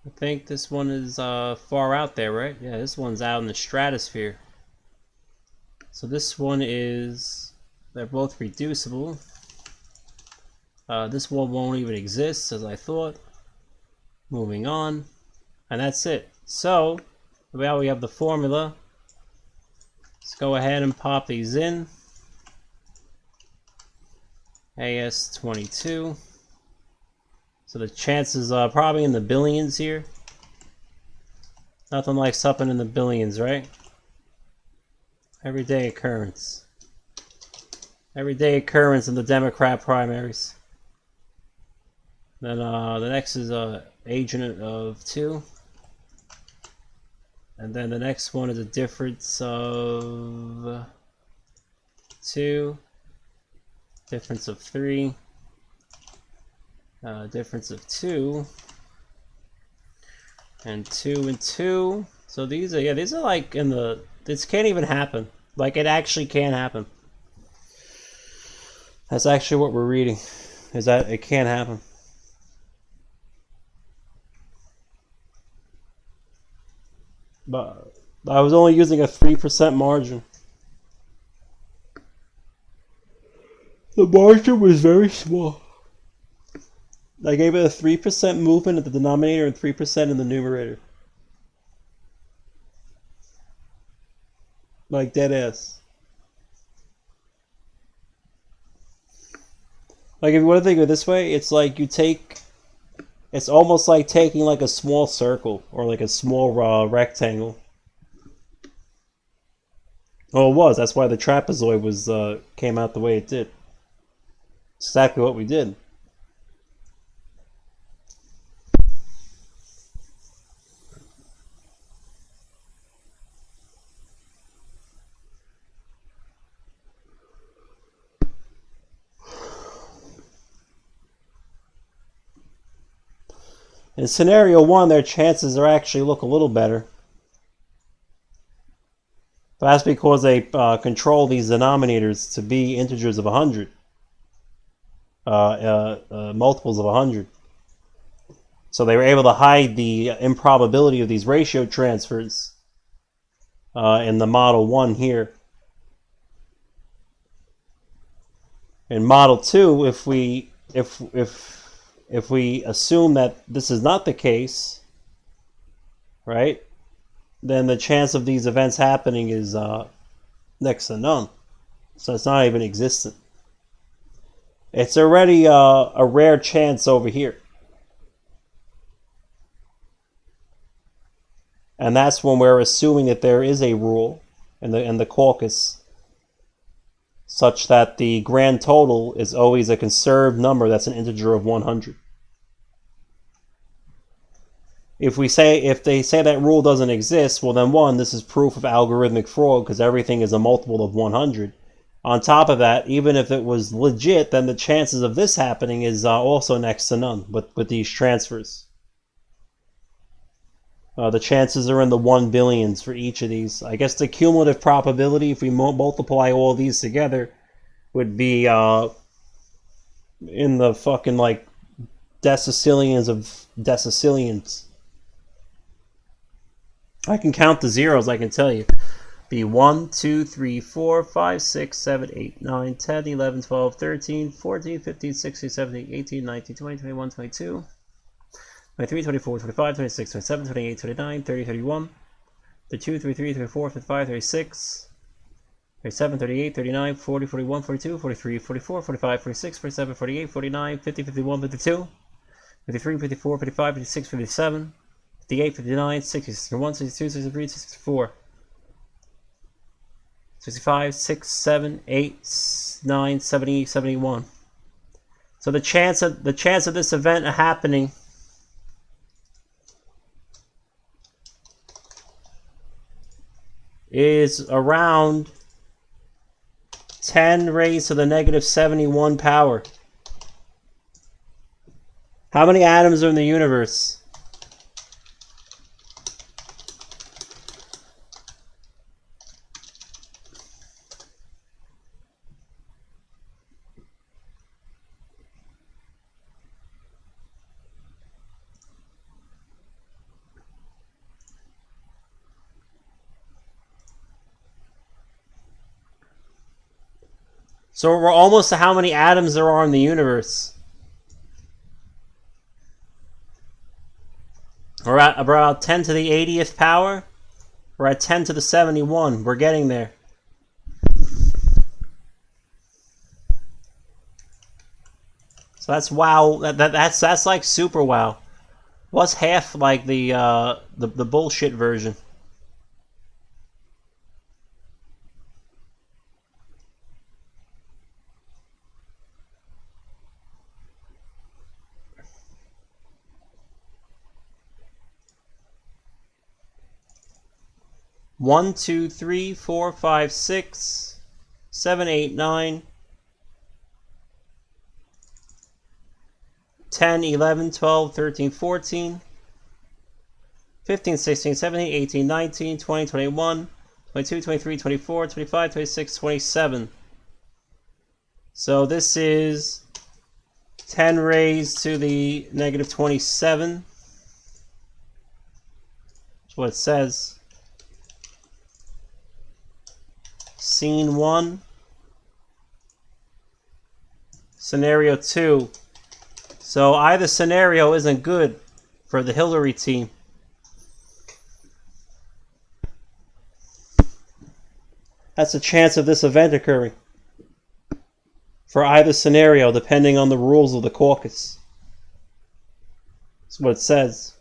I think this one is far out there, right? Yeah, this one's out in the stratosphere. So this one is, they're both reducible. This one won't even exist, as I thought. Moving on. And that's it. So, now we have the formula. Let's go ahead and pop these in. AS22. So the chances are probably in the billions here. Nothing like something in the billions, right? Everyday occurrence. Everyday occurrence in the Democrat primaries. Then the next is agent of 2. And then the next one is a difference of 2. Difference of 3. Difference of 2. And 2 and 2. So these are, yeah, these are like in the, this can't even happen. Like, it actually can happen. That's actually what we're reading, is that it can't happen. But I was only using a 3% margin. The margin was very small. I gave it a 3% movement at the denominator and 3% in the numerator. Like dead ass. Like, if you want to think of it this way, it's like you take, it's almost like taking like a small circle or like a small rectangle. Oh, it was. That's why the trapezoid was came out the way it did. It's exactly what we did. In scenario 1, their chances are actually look a little better. But that's because they control these denominators to be integers of 100. Multiples of 100. So they were able to hide the improbability of these ratio transfers in the model 1 here. In model 2, if we assume that this is not the case, right, then the chance of these events happening is next to none. So it's not even existent. It's already a rare chance over here. And that's when we're assuming that there is a rule in the caucus such that the grand total is always a conserved number that's an integer of 100. If they say that rule doesn't exist, well then, one, this is proof of algorithmic fraud because everything is a multiple of 100. On top of that, even if it was legit, then the chances of this happening is also next to none with these transfers. The chances are in the 1 billions for each of these. I guess the cumulative probability, if we multiply all these together, would be in the fucking like decillions of decillions. I can count the zeros, I can tell you. Be 1, 2, 3, 4, 5, 6, 7, 8, 9, 10, 11, 12, 13, 14, 15, 16, 17, 18, 19, 20, 21, 22, 23, 24, 25, 26, 27, 28, 29, 30, 31, 32, 33, 34, 35, 36, 37, 38, 39, 40, 41, 42, 43, 44, 45, 46, 47, 48, 49, 50, 51, 52, 53, 54, 55, 56, 57, 58, 59, 60, 61, 62, 63, 64, 65, 6, 7, 8, 9, 70, 71. So the chance of this event happening is around 10 raised to the negative 71 power. How many atoms are in the universe? So we're almost to how many atoms there are in the universe. We're at about 10 to the 80th power. We're at 10 to the 71. We're getting there. So that's wow. That's like super wow. What's half like the bullshit version? 1, 2, 3, 4, 5, 6, 7, 8, 9, 10, 11, 12, 13, 14, 15, 16, 17, 18, 19, 20, 21, 22, 23, 24, 25, 26, 27. So this is 10 raised to the negative 27. That's what it says. Scene 1. Scenario 2. So either scenario isn't good for the Hillary team. That's a chance of this event occurring. For either scenario, depending on the rules of the caucus. That's what it says.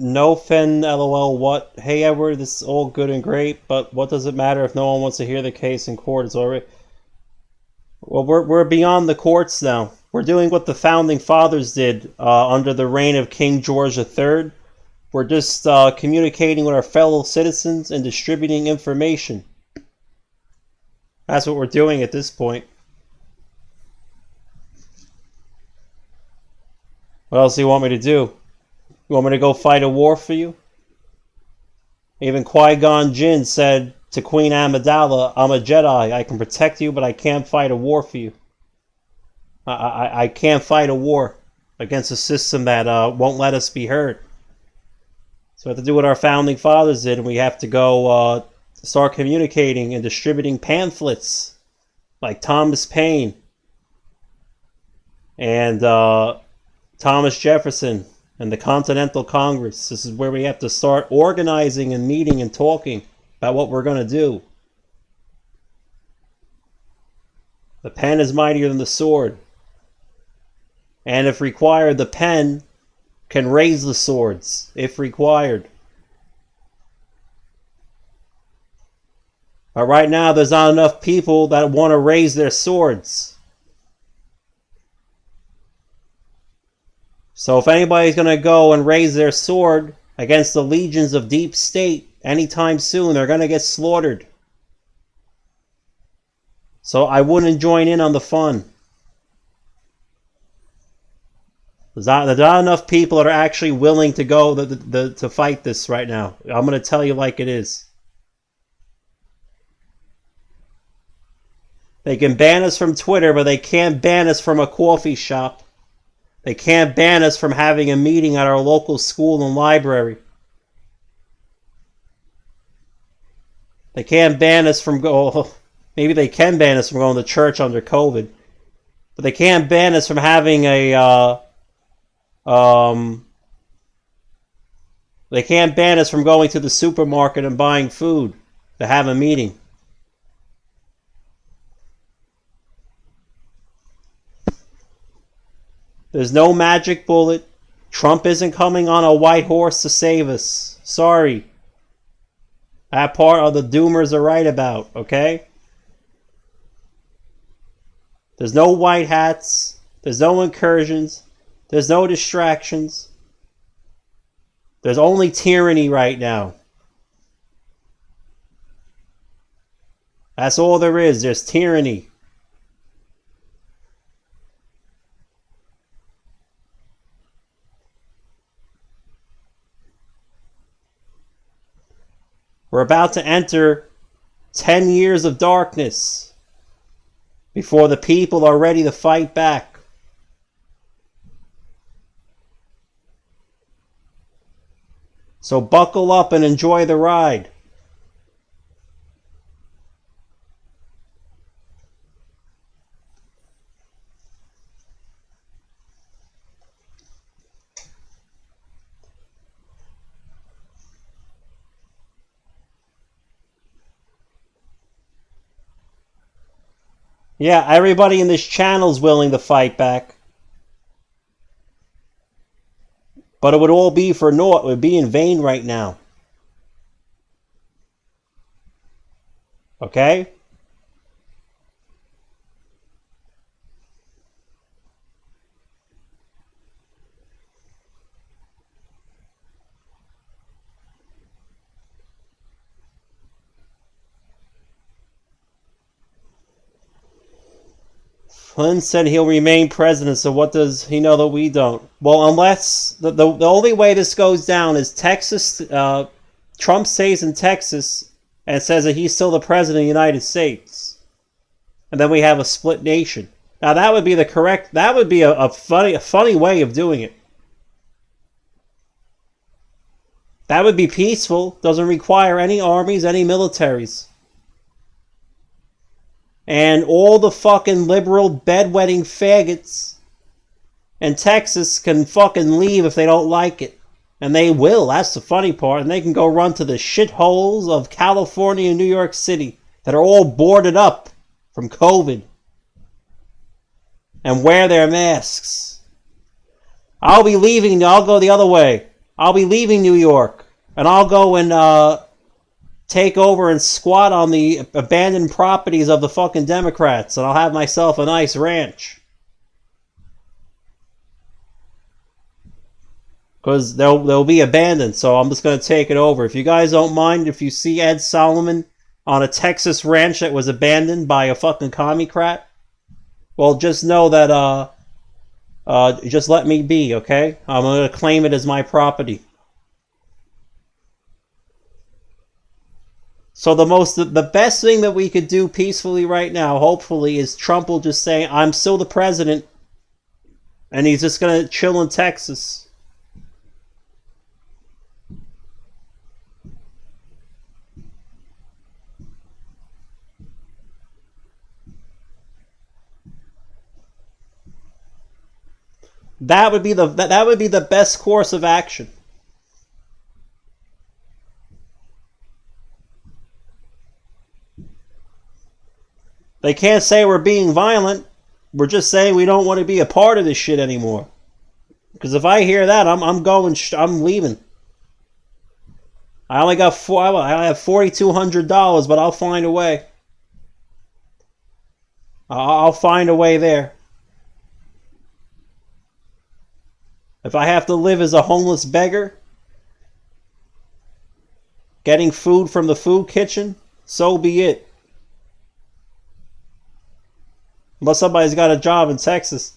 No Fen, lol, what? Hey Edward, this is all good and great, but what does it matter if no one wants to hear the case in court? It's already... Well, we're beyond the courts now. We're doing what the founding fathers did under the reign of King George III. We're just communicating with our fellow citizens and distributing information. That's what we're doing at this point. What else do you want me to do? You want me to go fight a war for you? Even Qui-Gon Jinn said to Queen Amidala, I'm a Jedi. I can protect you, but I can't fight a war for you. I can't fight a war against a system that won't let us be heard. So we have to do what our founding fathers did, and we have to go start communicating and distributing pamphlets like Thomas Paine and Thomas Jefferson and the Continental Congress. This is where we have to start organizing and meeting and talking about what we're going to do. The pen is mightier than the sword. And if required, the pen can raise the swords, if required. But right now, there's not enough people that want to raise their swords. So if anybody's going to go and raise their sword against the legions of deep state anytime soon, they're going to get slaughtered. So I wouldn't join in on the fun. There's not enough people that are actually willing to go to fight this right now. I'm going to tell you like it is. They can ban us from Twitter, but they can't ban us from a coffee shop. They can't ban us from having a meeting at our local school and library. They can't ban us from maybe they can ban us from going to church under COVID, but they can't ban us from having a they can't ban us from going to the supermarket and buying food to have a meeting. There's no magic bullet. Trump isn't coming on a white horse to save us. Sorry. That part of the doomers are right about, okay? There's no white hats. There's no incursions. There's no distractions. There's only tyranny right now. That's all there is. There's tyranny. We're about to enter 10 years of darkness before the people are ready to fight back. So buckle up and enjoy the ride. Yeah, everybody in this channel is willing to fight back. But it would all be for naught. It would be in vain right now. Okay? Flynn said he'll remain president, so what does he know that we don't? Well, unless the only way this goes down is Texas, Trump stays in Texas and says that he's still the president of the United States. And then we have a split nation. Now that would be that would be a funny way of doing it. That would be peaceful, doesn't require any armies, any militaries. And all the fucking liberal bedwetting faggots in Texas can fucking leave if they don't like it. And they will, that's the funny part. And they can go run to the shitholes of California and New York City that are all boarded up from COVID. And wear their masks. I'll be leaving, I'll go the other way. I'll be leaving New York. And I'll go and take over and squat on the abandoned properties of the fucking Democrats, and I'll have myself a nice ranch. Because they'll be abandoned, so I'm just going to take it over. If you guys don't mind, if you see Ed Solomon on a Texas ranch that was abandoned by a fucking commie-crat, well, just know that, just let me be, okay? I'm going to claim it as my property. So the best thing that we could do peacefully right now, hopefully, is Trump will just say, I'm still the president, and he's just going to chill in Texas. That would be the best course of action. They can't say we're being violent. We're just saying we don't want to be a part of this shit anymore. Because if I hear that, I'm leaving. I only have $4,200, but I'll find a way. I'll find a way there. If I have to live as a homeless beggar, getting food from the food kitchen, so be it. Unless somebody's got a job in Texas.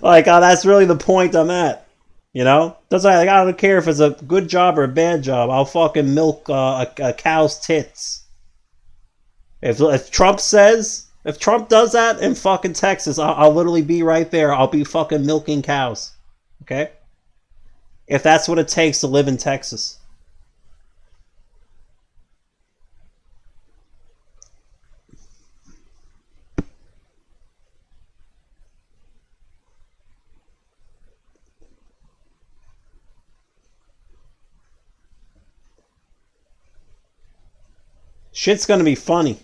Like, that's really the point I'm at. You know? I don't care if it's a good job or a bad job. I'll fucking milk a cow's tits. If Trump does that in fucking Texas, I'll literally be right there. I'll be fucking milking cows. Okay? If that's what it takes to live in Texas. Shit's gonna be funny.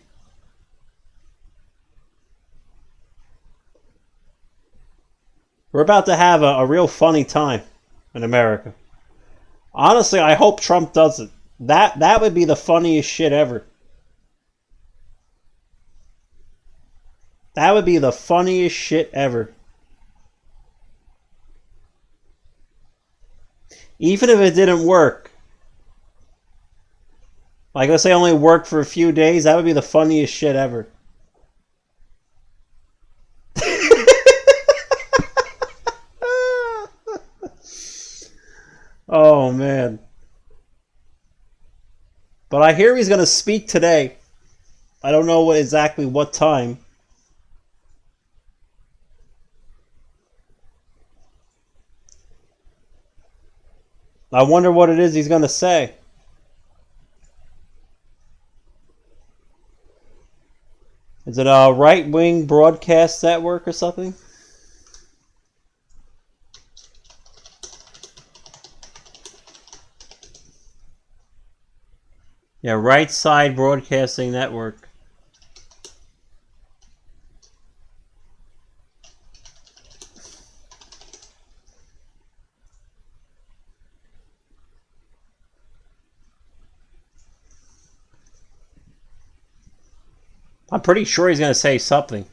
We're about to have a real funny time in America. Honestly, I hope Trump does it. That would be the funniest shit ever. That would be the funniest shit ever. Even if it didn't work. Like, let's say it only worked for a few days, that would be the funniest shit ever. Oh, man. But I hear he's going to speak today. I don't know exactly what time. I wonder what it is he's going to say. Is it a right-wing broadcast network or something? Yeah, Right Side Broadcasting Network. I'm pretty sure he's going to say something.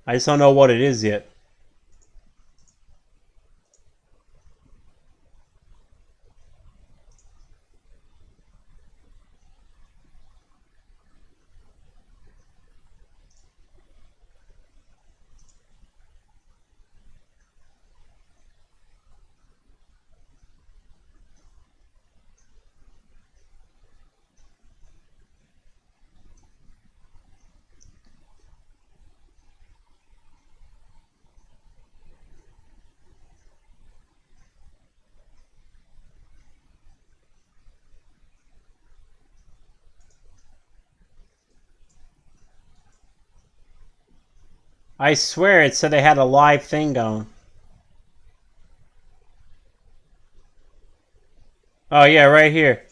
I just don't know what it is yet. I swear it said they had a live thing going. Oh yeah, right here.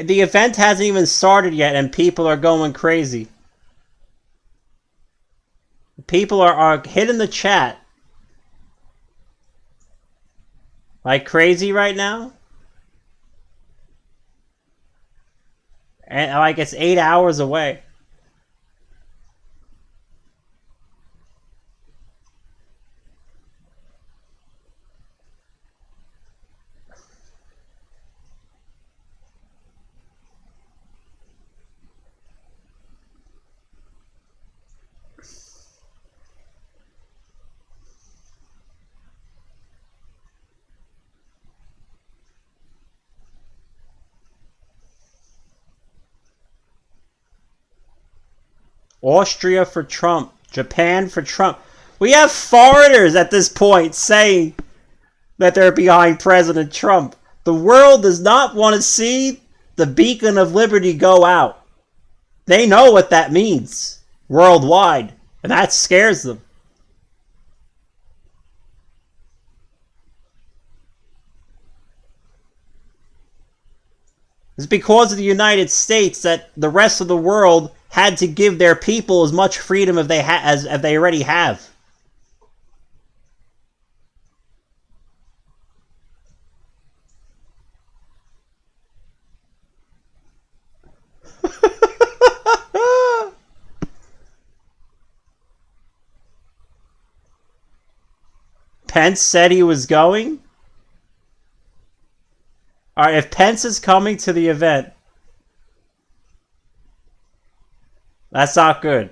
The event hasn't even started yet and people are going crazy. People are hitting the chat like crazy right now. And like it's 8 hours away. Austria for Trump. Japan for Trump. We have foreigners at this point saying that they're behind President Trump. The world does not want to see the beacon of liberty go out. They know what that means worldwide, and that scares them. It's because of the United States that the rest of the world had to give their people as much freedom as they already have. Pence said he was going. All right, if Pence is coming to the event, that's not good.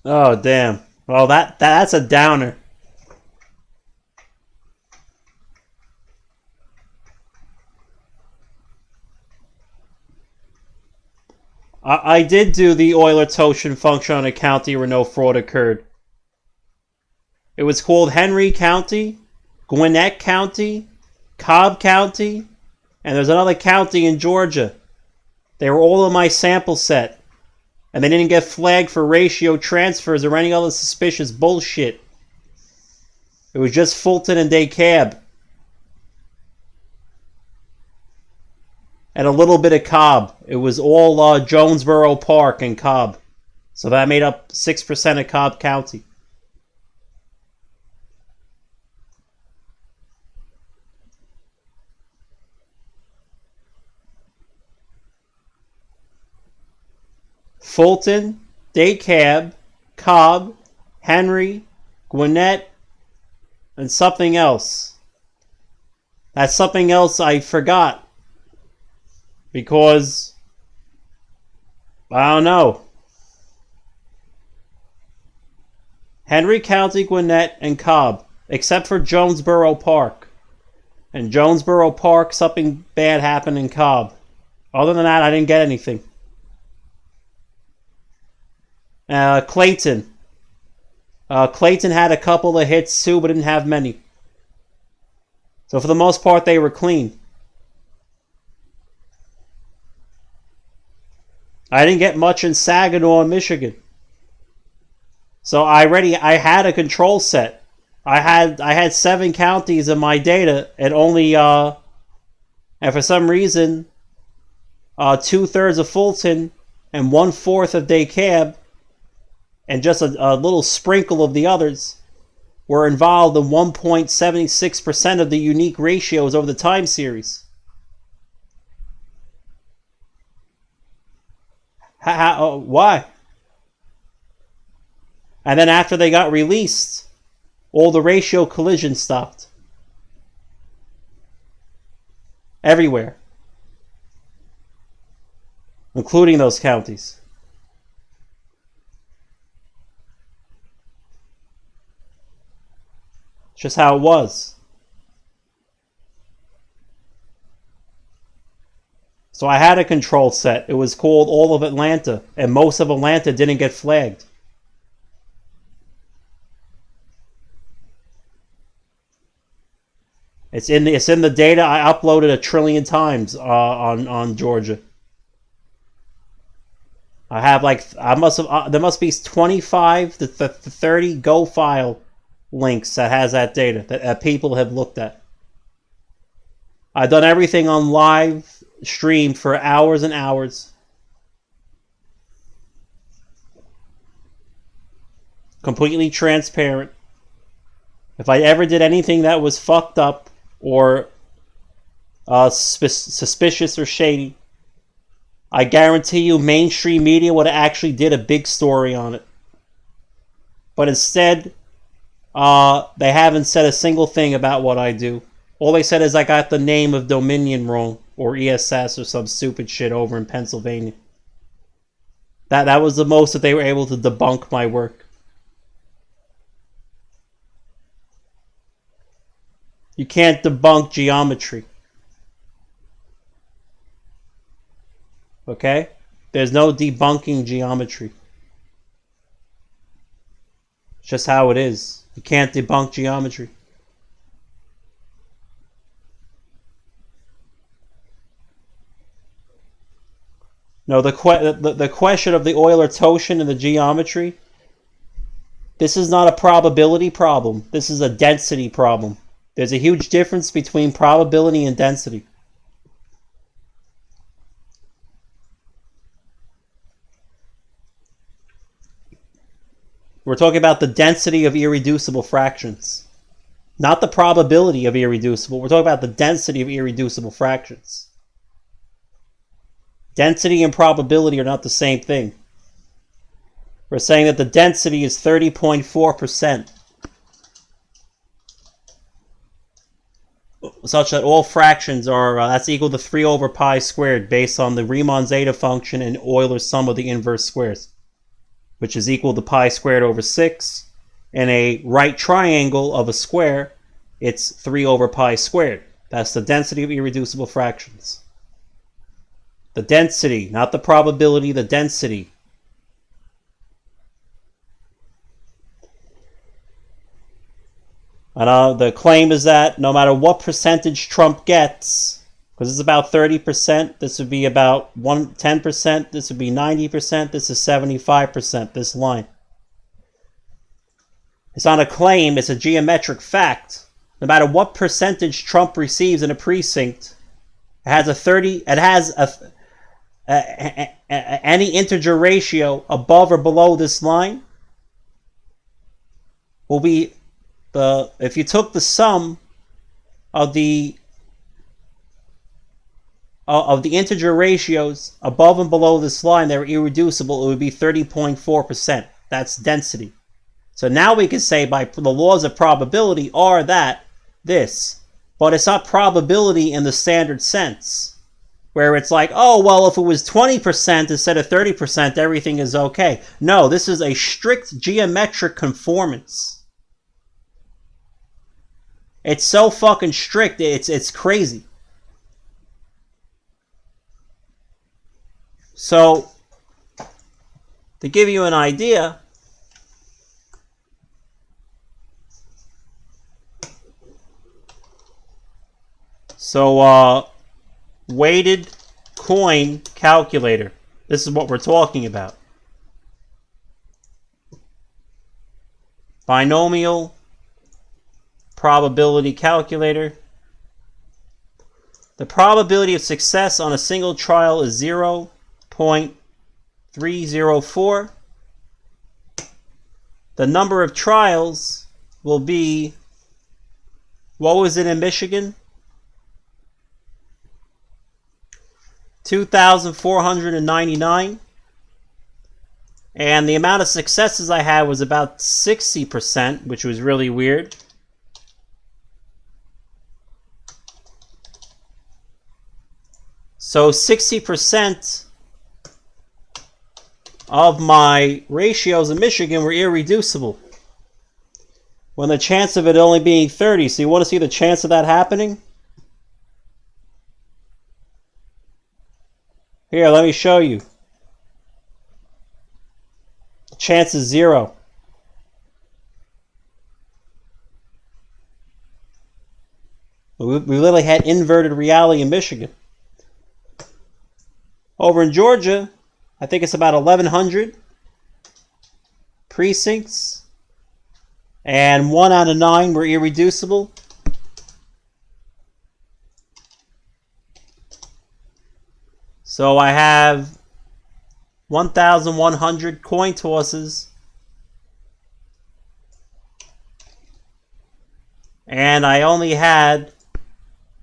Oh, damn. Well, that's a downer. I did do the Euler-Toshin function on a county where no fraud occurred. It was called Henry County, Gwinnett County, Cobb County, and there's another county in Georgia. They were all in my sample set. And they didn't get flagged for ratio transfers or any other suspicious bullshit. It was just Fulton and DeKalb. And a little bit of Cobb. It was all Jonesboro Park and Cobb. So that made up 6% of Cobb County. Fulton, DeKalb, Cobb, Henry, Gwinnett, and something else. That something else I forgot. Because, I don't know. Henry County, Gwinnett, and Cobb, except for Jonesboro Park. And Jonesboro Park, something bad happened in Cobb. Other than that, I didn't get anything. Clayton. Clayton had a couple of hits too, but didn't have many. So for the most part, they were clean. I didn't get much in Saginaw, Michigan. So I had a control set. I had 7 counties in my data, and only and for some reason, 2/3 of Fulton and 1/4 of DeKalb, and just a little sprinkle of the others were involved in 1.76% of the unique ratios over the time series. Why? And then after they got released, all the ratio collisions stopped. Everywhere. Including those counties. It's just how it was. So I had a control set. It was called all of Atlanta, and most of Atlanta didn't get flagged. It's in the data. I uploaded 1 trillion times on Georgia. I have there must be 25 to 30 Go file links that has that data that people have looked at. I've done everything on live stream for hours and hours. Completely transparent. If I ever did anything that was fucked up or suspicious or shady, I guarantee you mainstream media would have actually did a big story on it. But instead, they haven't said a single thing about what I do. All they said is I got the name of Dominion wrong, or ESS, or some stupid shit over in Pennsylvania. That was the most that they were able to debunk my work. You can't debunk geometry. Okay? There's no debunking geometry. It's just how it is. You can't debunk geometry. No, the question of the Euler-Toshin and the geometry, this is not a probability problem. This is a density problem. There's a huge difference between probability and density. We're talking about the density of irreducible fractions. Not the probability of irreducible. We're talking about the density of irreducible fractions. Density and probability are not the same thing. We're saying that the density is 30.4%. Such that all fractions are, that's equal to 3 over pi squared based on the Riemann zeta function and Euler's sum of the inverse squares, which is equal to pi squared over 6. In a right triangle of a square, it's 3 over pi squared. That's the density of irreducible fractions. The density, not the probability, the density. And the claim is that no matter what percentage Trump gets, because this is about 30%, this would be about 10%, this would be 90%, this is 75%, this line. It's not a claim, it's a geometric fact. No matter what percentage Trump receives in a precinct, any integer ratio above or below this line will be if you took the sum of the integer ratios above and below this line that are irreducible, it would be 30.4%. That's density. So now we can say by the laws of probability are that this, but it's not probability in the standard sense. where it's like, oh, well, if it was 20% instead of 30%, everything is okay. No, this is a strict geometric conformance. It's so fucking strict, it's crazy. So, to give you an idea, so weighted coin calculator. This is what we're talking about. Binomial probability calculator. The probability of success on a single trial is 0.304. The number of trials will be, what was it in Michigan? 2,499. And the amount of successes I had was about 60%, which was really weird. So 60% of my ratios in Michigan were irreducible, when the chance of it only being 30. So you want to see the chance of that happening? Here, let me show you. The chance is 0. We literally had inverted reality in Michigan. Over in Georgia, I think it's about 1,100 precincts, and 1 out of 9 were irreducible. So I have 1,100 coin tosses, and I only had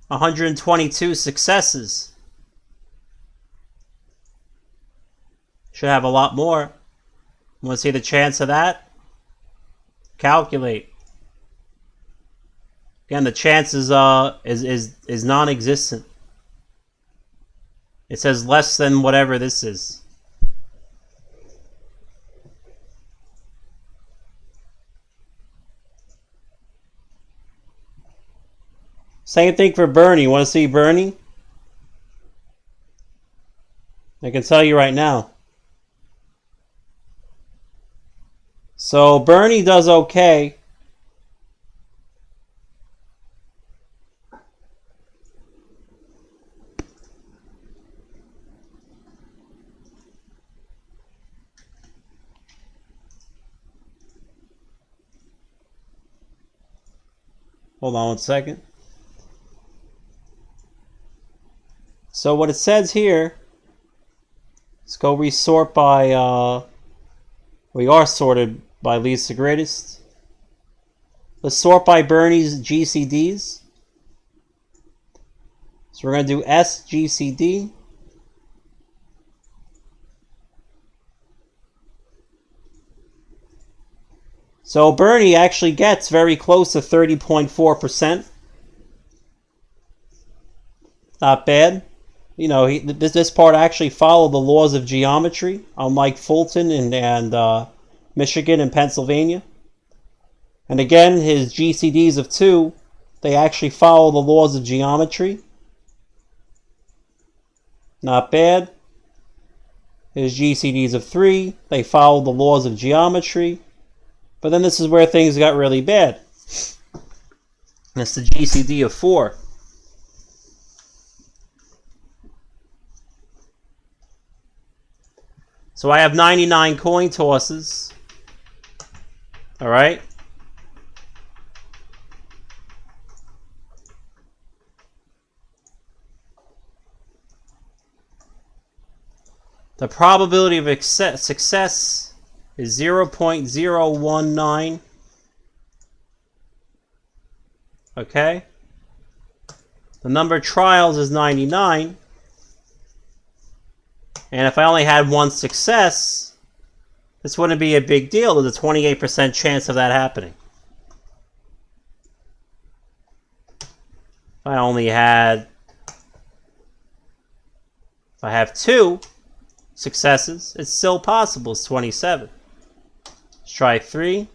122 successes. Should have a lot more. Want to see the chance of that? Calculate. Again, the chance is non-existent. It says less than whatever this is. Same thing for Bernie. You want to see Bernie? I can tell you right now. So Bernie does okay. Hold on one second. So what it says here, let's go resort by, we are sorted by least to greatest. Let's sort by Bernie's GCDs. So we're going to do SGCD. So Bernie actually gets very close to 30.4%. Not bad. You know, this part actually followed the laws of geometry, unlike Fulton and Michigan and Pennsylvania. And again, his GCDs of 2, they actually follow the laws of geometry. Not bad. His GCDs of 3, they follow the laws of geometry. But then this is where things got really bad. That's the GCD of 4. So I have 99 coin tosses. All right. The probability of success is 0.019. Okay. The number of trials is 99. And if I only had 1 success, this wouldn't be a big deal. There's a 28% chance of that happening. If I only had If I have 2 successes, it's still possible. It's 27. Let's try 3,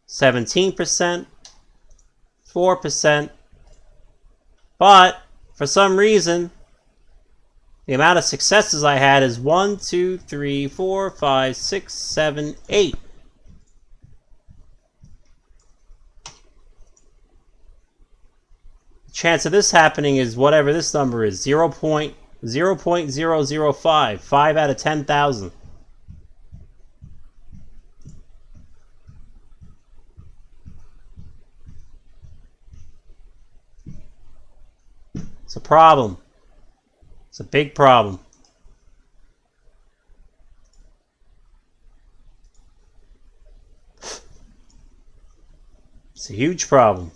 17%, 4%. But for some reason, the amount of successes I had is 1, 2, 3, 4, 5, 6, 7, 8. The chance of this happening is whatever this number is, 0.005, 5 out of 10,000. It's a problem. It's a big problem. It's a huge problem.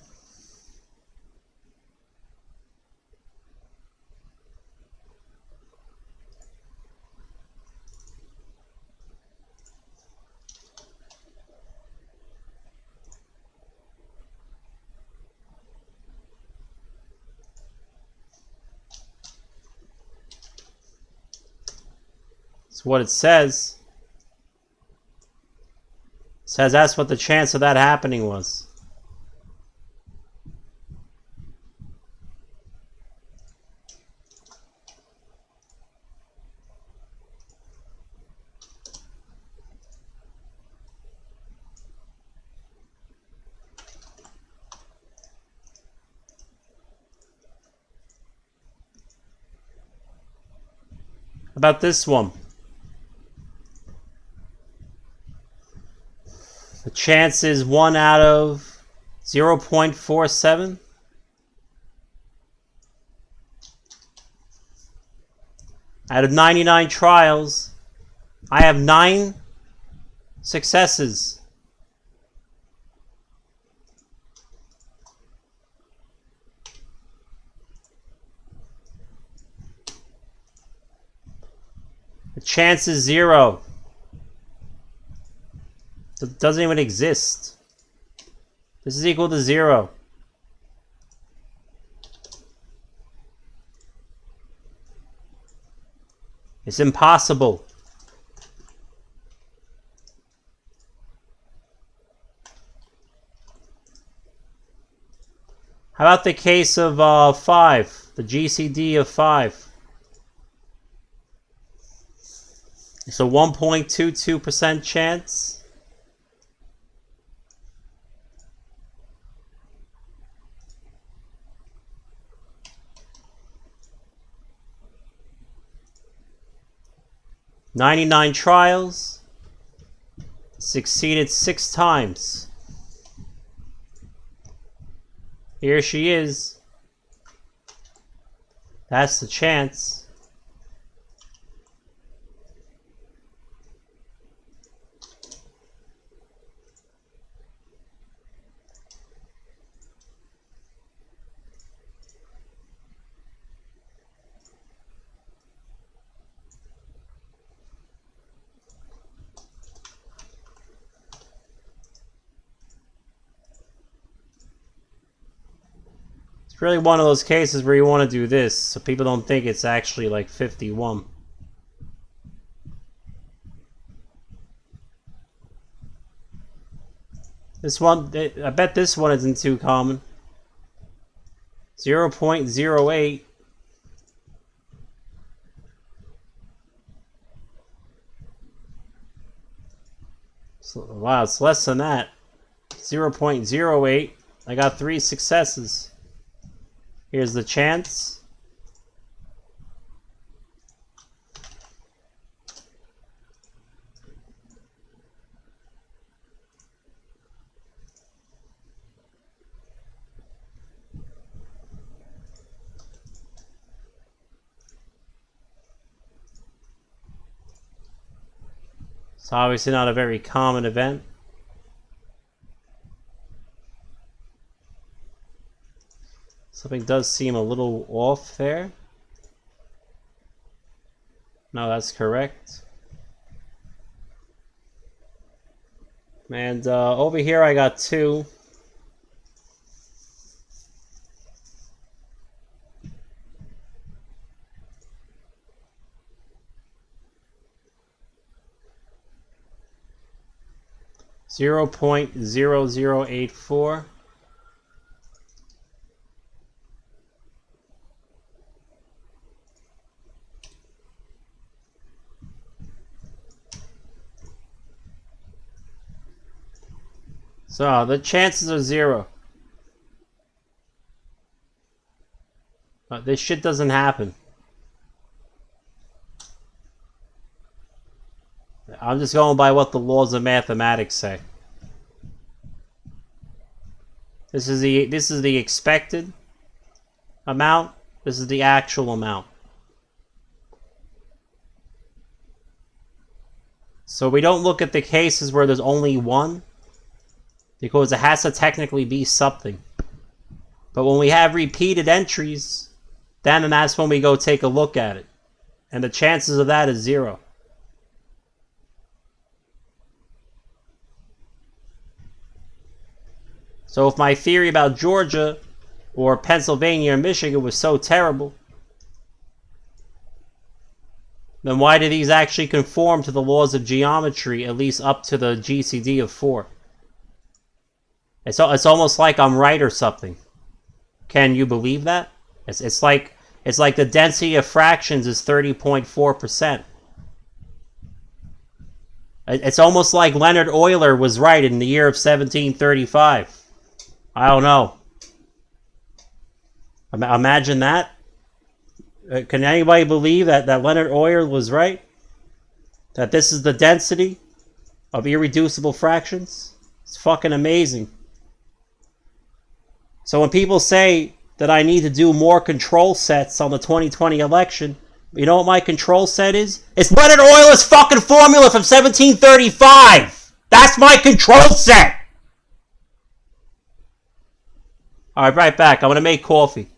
It's what it says. It says that's what the chance of that happening was. How about this one? The chance is 1 out of 0.47. Out of 99 trials, I have 9 successes. The chance is 0. It doesn't even exist. This is equal to 0. It's impossible. How about the case of 5, the GCD of 5? It's a 1.22% chance. "99 trials, succeeded 6 times. Here she is. That's the chance. It's really one of those cases where you want to do this so people don't think it's actually like 51. This one, I bet this one isn't too common. 0.08. So, wow, it's less than that. 0.08. I got 3 successes. Here's the chance. It's obviously not a very common event. Something does seem a little off there. No, that's correct. And over here I got 2. 0.0084. So the chances are 0. This shit doesn't happen. I'm just going by what the laws of mathematics say. This is the expected amount. This is the actual amount. So we don't look at the cases where there's only one, because it has to technically be something. But when we have repeated entries, then that's when we go take a look at it. And the chances of that is 0. So if my theory about Georgia or Pennsylvania or Michigan was so terrible, then why do these actually conform to the laws of geometry, at least up to the GCD of 4? It's almost like I'm right or something. Can you believe that? It's like the density of fractions is 30.4%. It's almost like Leonard Euler was right in the year of 1735. I don't know. Imagine that. Can anybody believe that Leonard Euler was right? That this is the density of irreducible fractions? It's fucking amazing. So when people say that I need to do more control sets on the 2020 election, you know what my control set is? It's Leonard Euler's fucking formula from 1735! That's my control set! Alright, right back. I'm gonna make coffee.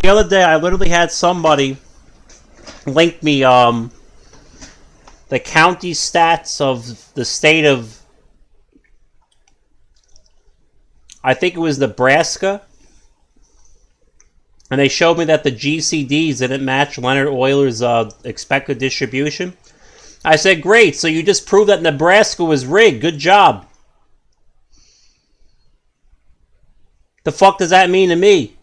The other day, I literally had somebody link me the county stats of the state of, I think it was Nebraska, and they showed me that the GCDs didn't match Leonard Euler's expected distribution. I said, great, so you just proved that Nebraska was rigged. Good job. The fuck does that mean to me?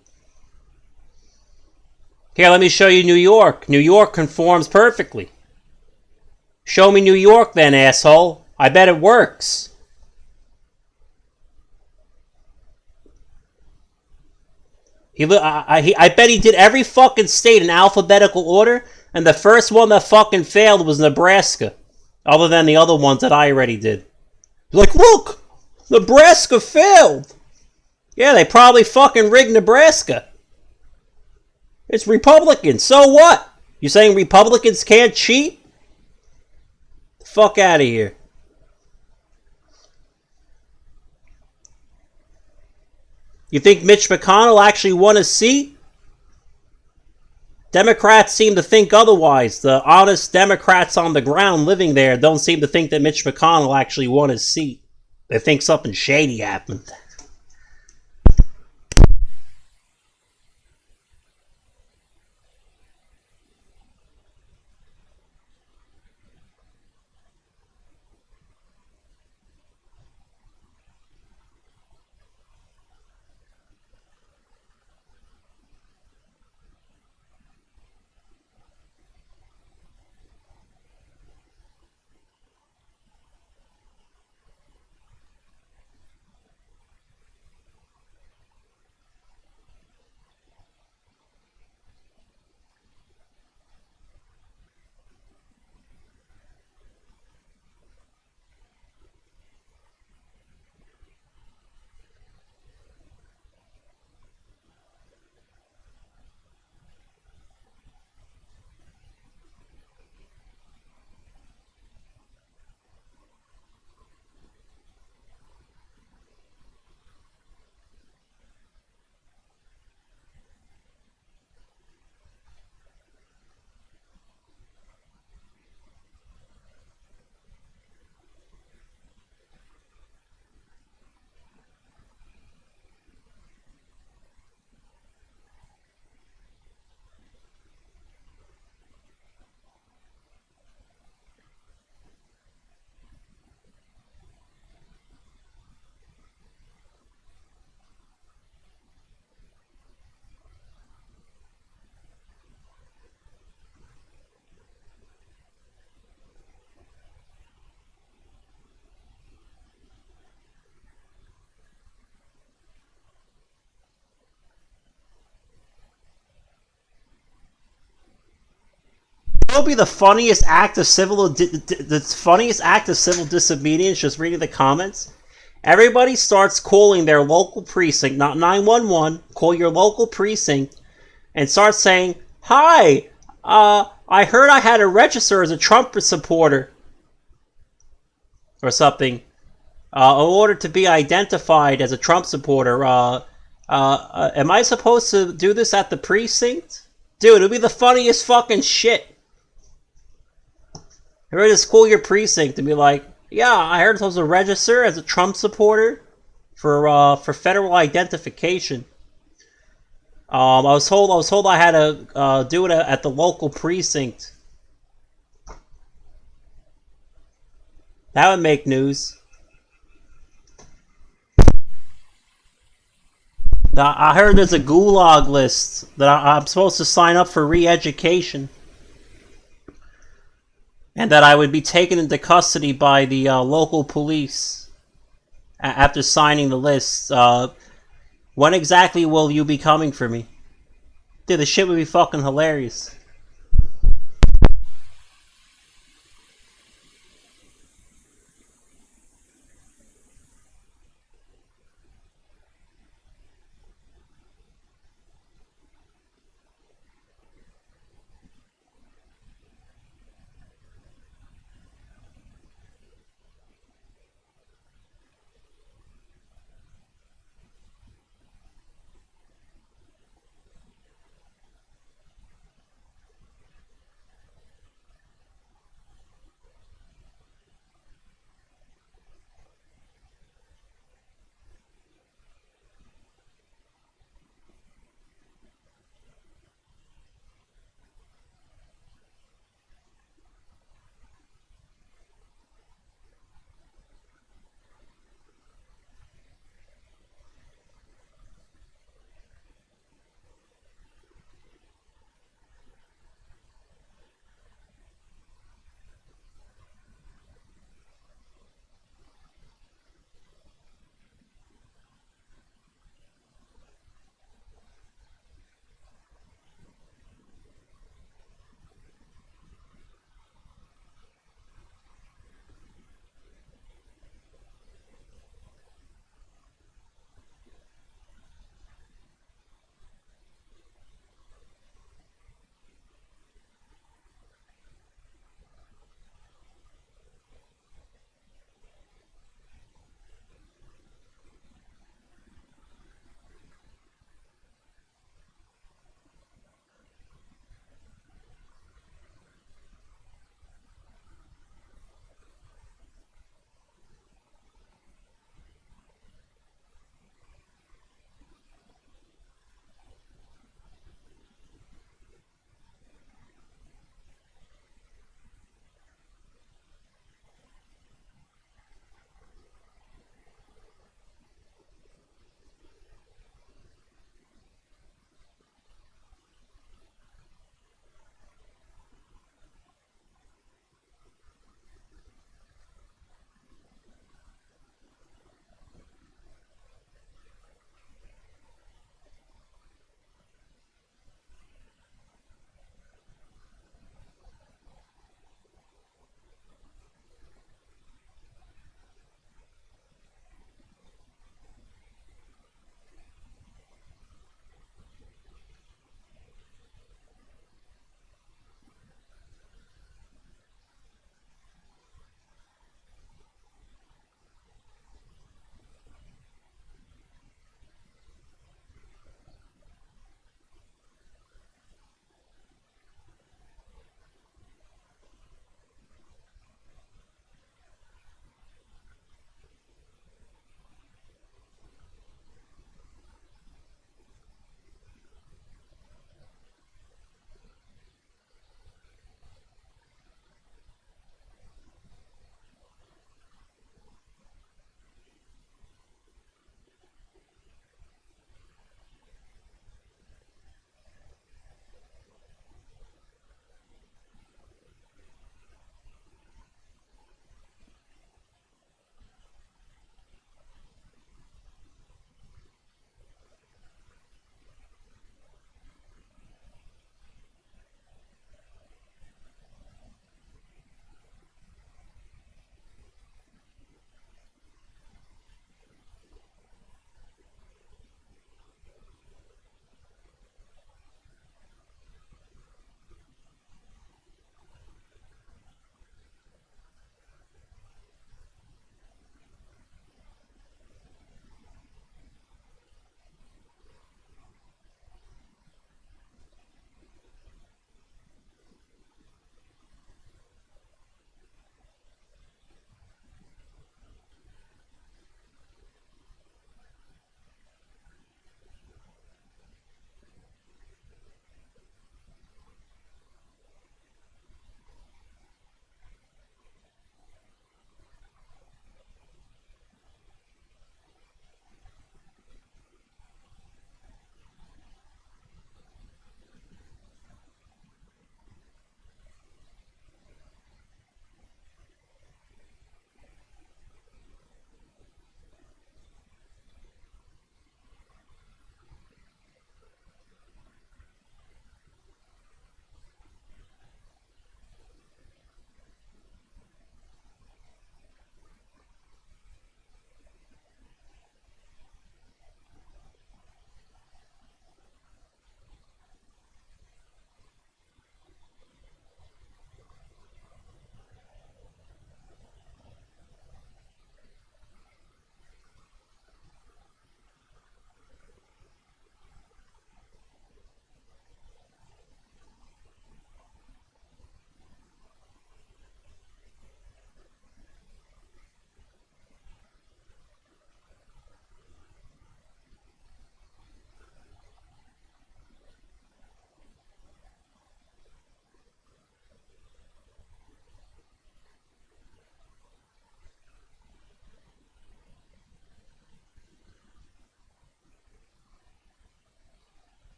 Here, let me show you New York. New York conforms perfectly. Show me New York then, asshole. I bet it works. I bet he did every fucking state in alphabetical order, and the first one that fucking failed was Nebraska. Other than the other ones that I already did. Like, look! Nebraska failed! Yeah, they probably fucking rigged Nebraska. It's Republicans, so what? You saying Republicans can't cheat? The fuck out of here. You think Mitch McConnell actually won a seat? Democrats seem to think otherwise. The honest Democrats on the ground living there don't seem to think that Mitch McConnell actually won his seat. They think something shady happened. What will be the funniest act of civil disobedience? Just reading the comments. Everybody starts calling their local precinct, not 911. Call your local precinct and start saying, "Hi, I heard I had to register as a Trump supporter or something in order to be identified as a Trump supporter. Am I supposed to do this at the precinct?" Dude, it'll be the funniest fucking shit. You ready to school your precinct and be like, "Yeah, I heard I'm supposed to register as a Trump supporter for federal identification. I was told I had to do it at the local precinct." That would make news. I heard there's a gulag list that I'm supposed to sign up for re-education. And that I would be taken into custody by the local police after signing the list. When exactly will you be coming for me? Dude, the shit would be fucking hilarious.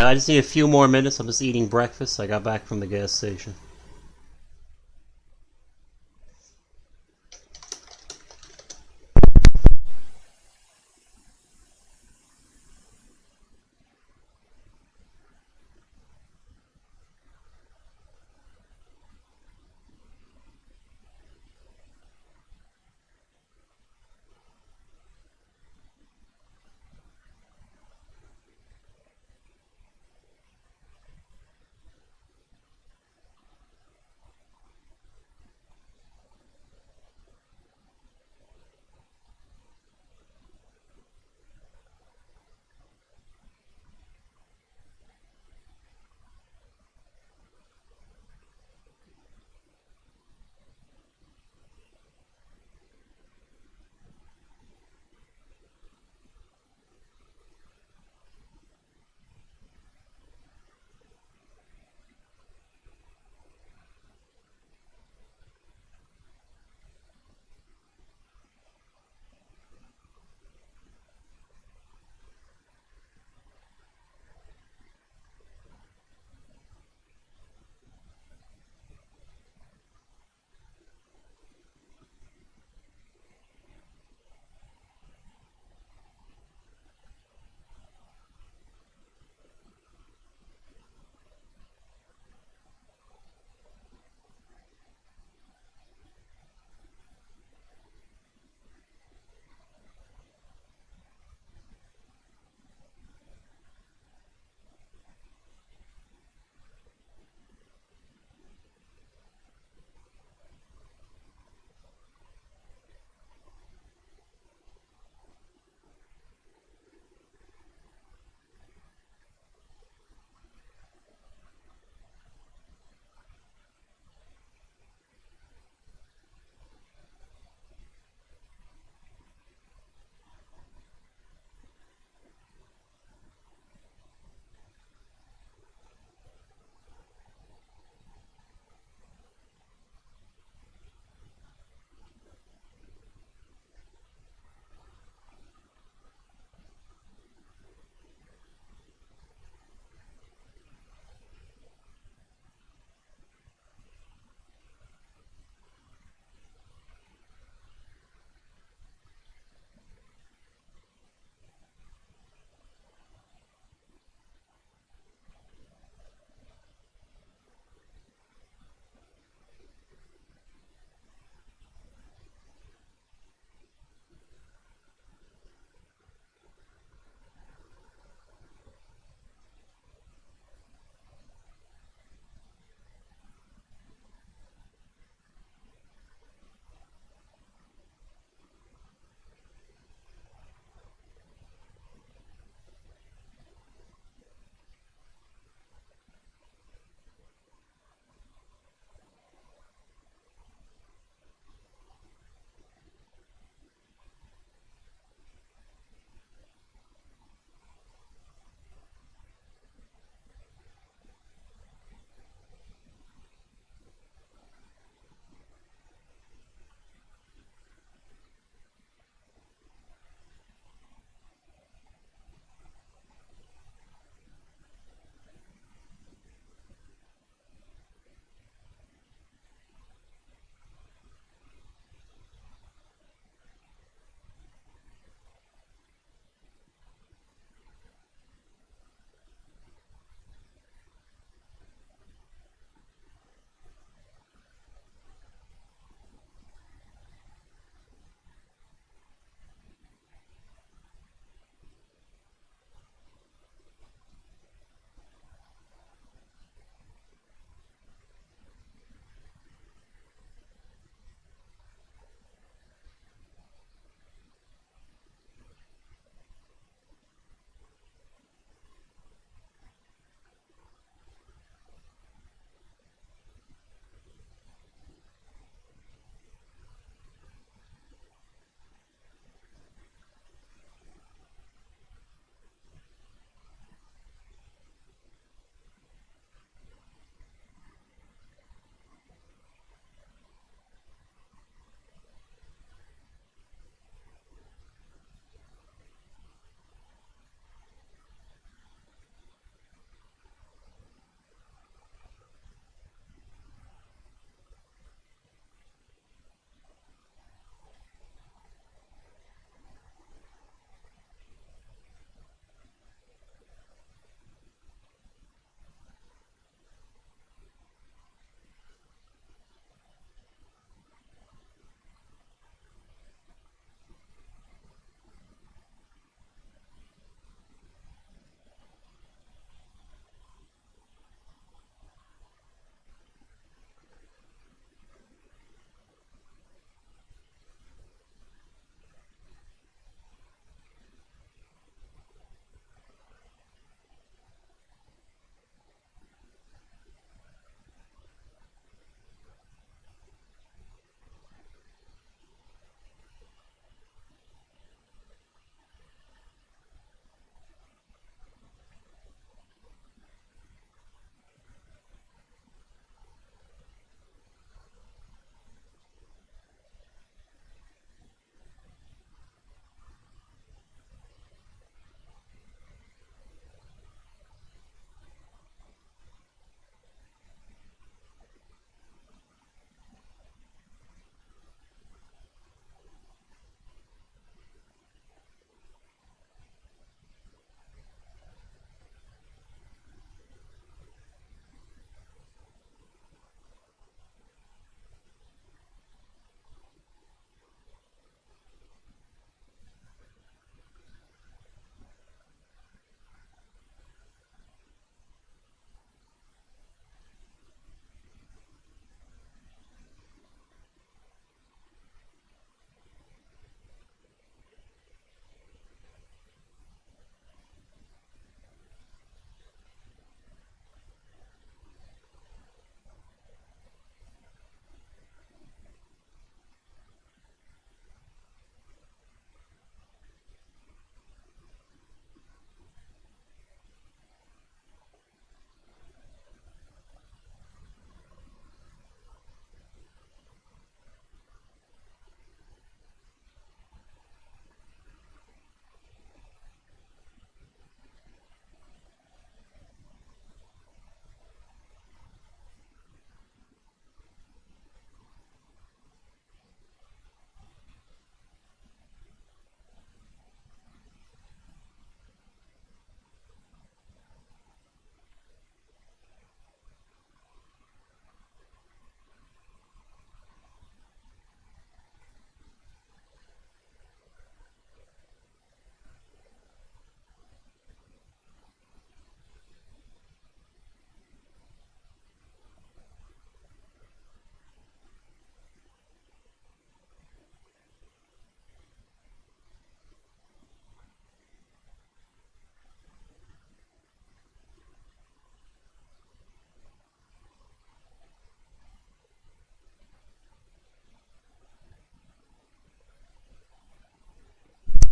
Yeah, I just need a few more minutes. I'm just eating breakfast. I got back from the gas station.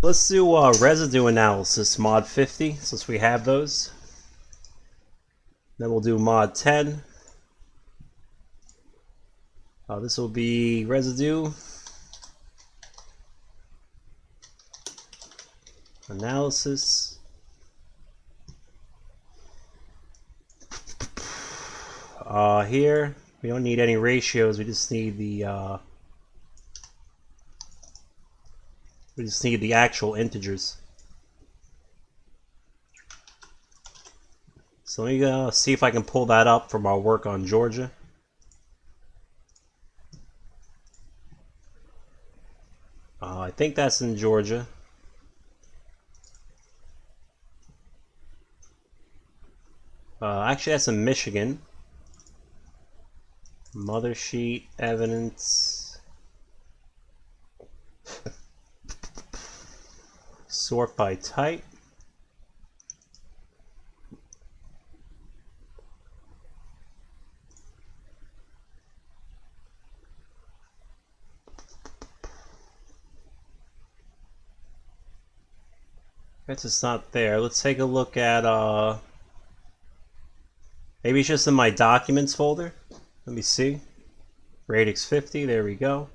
Let's do residue analysis mod 50 since we have those. Then we'll do mod 10. This will be residue analysis. Here we don't need any ratios. We just need the actual integers. So let me see if I can pull that up from our work on Georgia. I think that's in Georgia. Actually, that's in Michigan. Mother sheet, evidence. Sort by type. Guess it's not there. Let's take a look at maybe it's just in my documents folder. Let me see. Radix 50, there we go.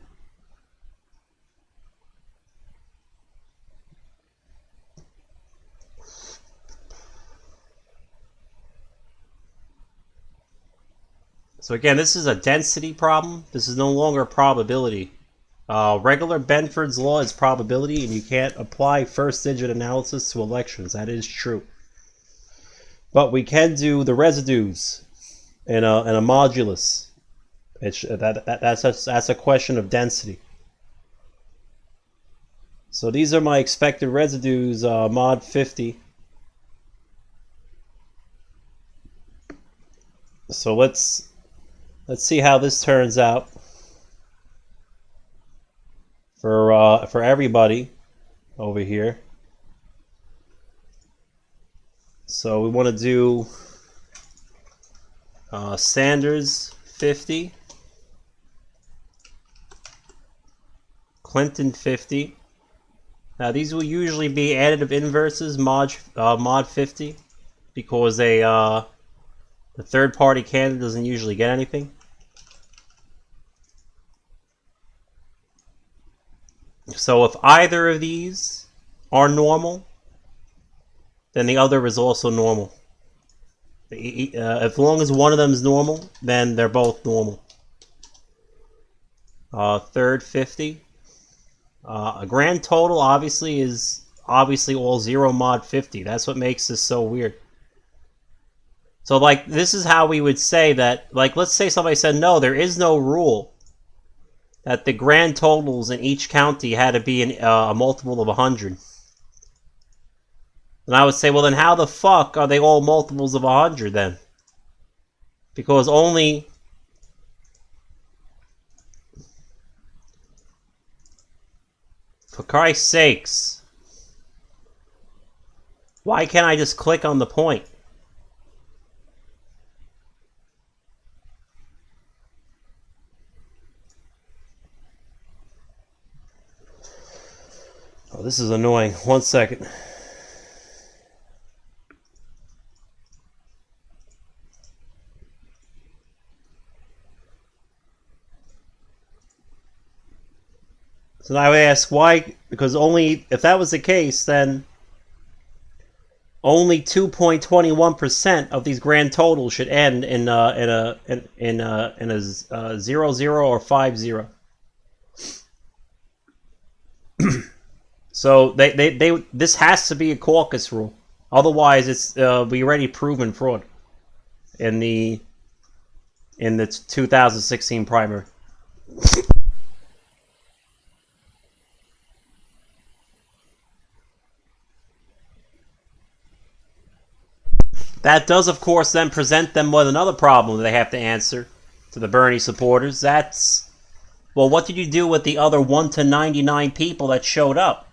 So again, this is a density problem. This is no longer a probability. Regular Benford's law is probability, and you can't apply first digit analysis to elections. That is true. But we can do the residues in a modulus. That's a question of density. So these are my expected residues, mod 50. So let's see how this turns out for everybody over here. So we want to do Sanders 50, Clinton 50. Now these will usually be additive inverses mod 50 because the third party candidate doesn't usually get anything. So if either of these are normal, then the other is also normal. As long as one of them is normal, then they're both normal. Third 50. A grand total obviously is all 0 mod 50. That's what makes this so weird. So like this is how we would say that, like let's say somebody said no, there is no rule that the grand totals in each county had to be a multiple of 100. And I would say, well then how the fuck are they all multiples of 100 then? Because only... For Christ's sakes. Why can't I just click on the point? Oh, this is annoying. 1 second. So now I would ask why, because only, if that was the case, then only 2.21% of these grand totals should end in a 00 or 50. So this has to be a caucus rule. Otherwise, it's we already proven fraud in the 2016 primary. That does, of course, then present them with another problem they have to answer to the Bernie supporters. That's, well, what did you do with the other 1 to 99 people that showed up?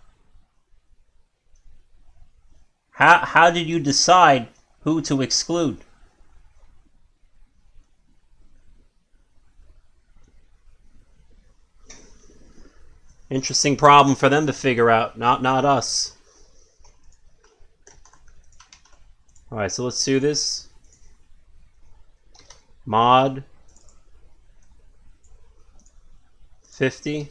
How did you decide who to exclude? Interesting problem for them to figure out, not us. Alright, so let's do this. Mod 50.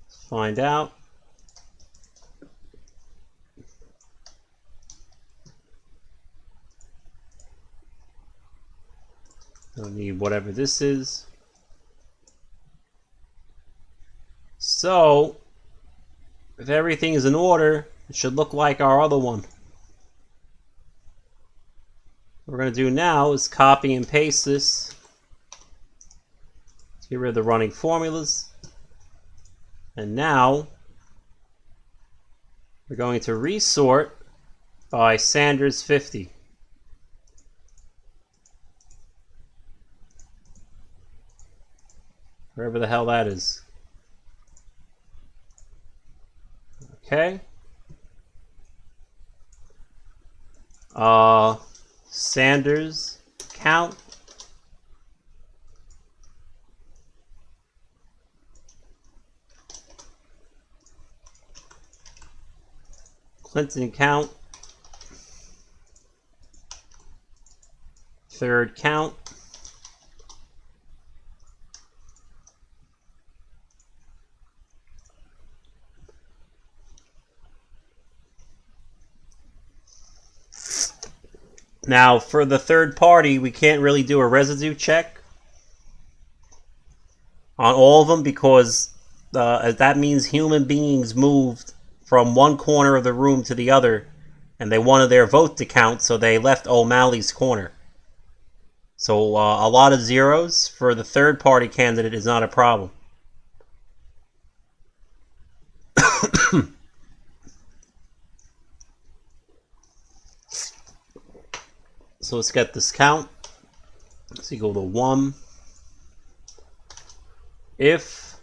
Let's find out. Don't need whatever this is. So, if everything is in order, it should look like our other one. What we're going to do now is copy and paste this. Let's get rid of the running formulas. And now, we're going to resort by Sanders 50. Wherever the hell that is. Okay. Sanders count. Clinton count. Third count. Now, for the third party, we can't really do a residue check on all of them because that means human beings moved from one corner of the room to the other, and they wanted their vote to count, so they left O'Malley's corner. So a lot of zeros for the third party candidate is not a problem. So let's get this count. Let's equal to 1. If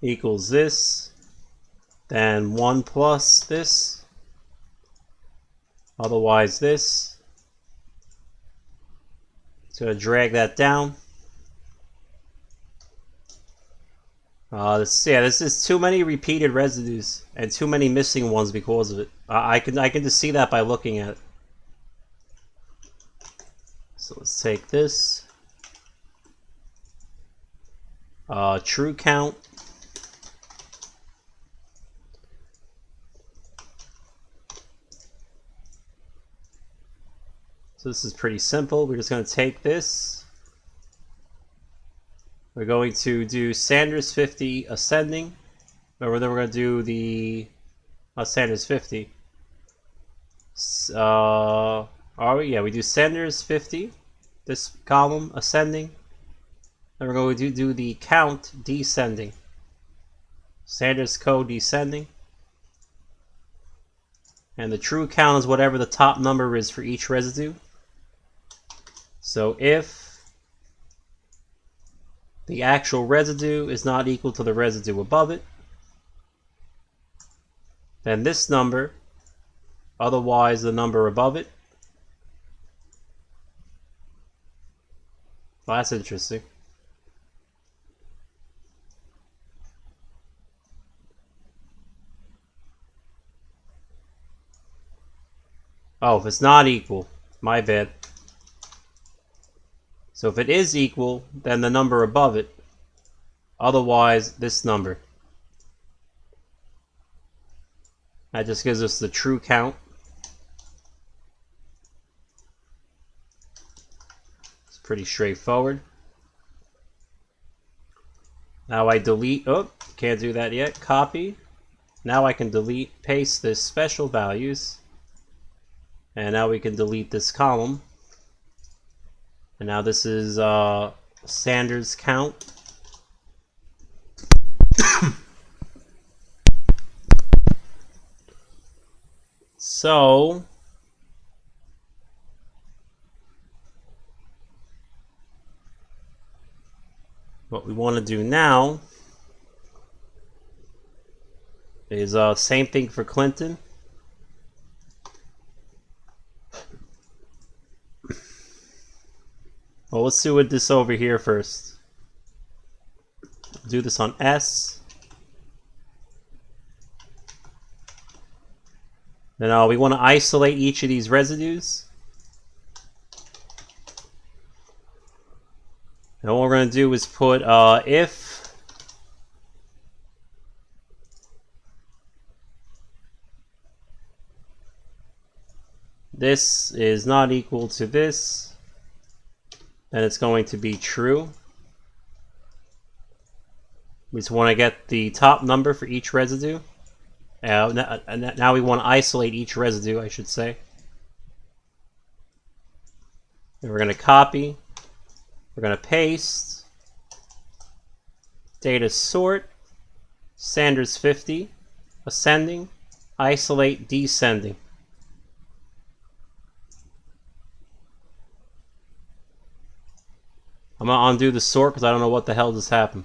equals this, then 1 plus this. Otherwise this. So going to drag that down. This is too many repeated residues and too many missing ones because of it. I can just see that by looking at it. So let's take this. True count. So this is pretty simple. We're just going to take this. We're going to do Sanders 50 ascending. Or then we're going to do the Sanders 50. Are we? Yeah, we do Sanders 50. This column ascending. Then we're going to do the count descending. Sanders code descending. And the true count is whatever the top number is for each residue. So if the actual residue is not equal to the residue above it, then this number, otherwise the number above it. Well, that's interesting. Oh, if it's not equal, my bad. So if it is equal, then the number above it. Otherwise, this number. That just gives us the true count. It's pretty straightforward. Now I delete, oh, can't do that yet, copy. Now I can delete, paste this special values. And now we can delete this column. And now this is Sanders count. So what we want to do now is same thing for Clinton. Well, let's do this over here first. Do this on S. Then we want to isolate each of these residues. And what we're going to do is put if this is not equal to this, then it's going to be true. We just want to get the top number for each residue. Now we want to isolate each residue, I should say. And we're going to copy. We're going to paste. Data sort. Sanders 50. Ascending. Isolate descending. I'm going to undo the sort because I don't know what the hell just happened.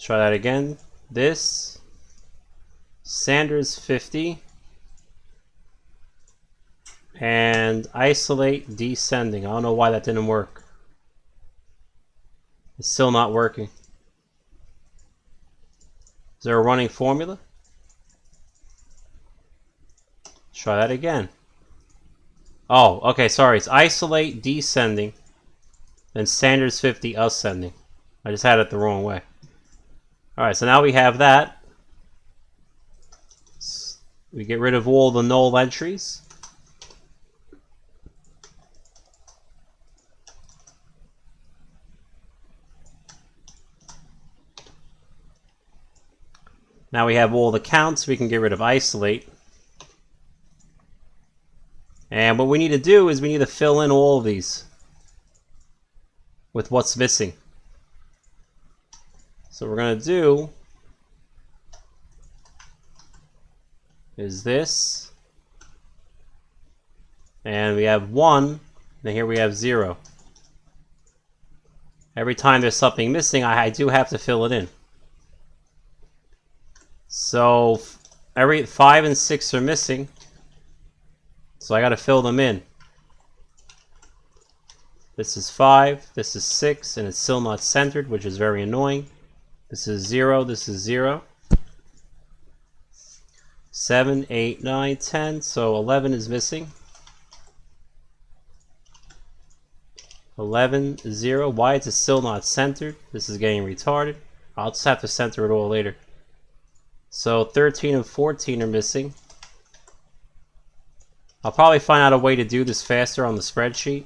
Try that again. This. Sanders 50. And isolate descending. I don't know why that didn't work. It's still not working. Is there a running formula? Try that again. Oh, okay, sorry. It's isolate descending. Then Sanders 50 ascending. I just had it the wrong way. Alright, so now we have that. We get rid of all the null entries. Now we have all the counts. We can get rid of isolate. And what we need to do is we need to fill in all of these with what's missing. So what we're going to do is this. And we have 1. And here we have 0. Every time there's something missing, I do have to fill it in. So every 5 and 6 are missing. So I got to fill them in. This is 5, this is 6, and it's still not centered, which is very annoying. This is 0, this is 0. 7, 8, 9, 10, so 11 is missing. 11, 0. Why is it still not centered? This is getting retarded. I'll just have to center it all later. So 13 and 14 are missing. I'll probably find out a way to do this faster on the spreadsheet.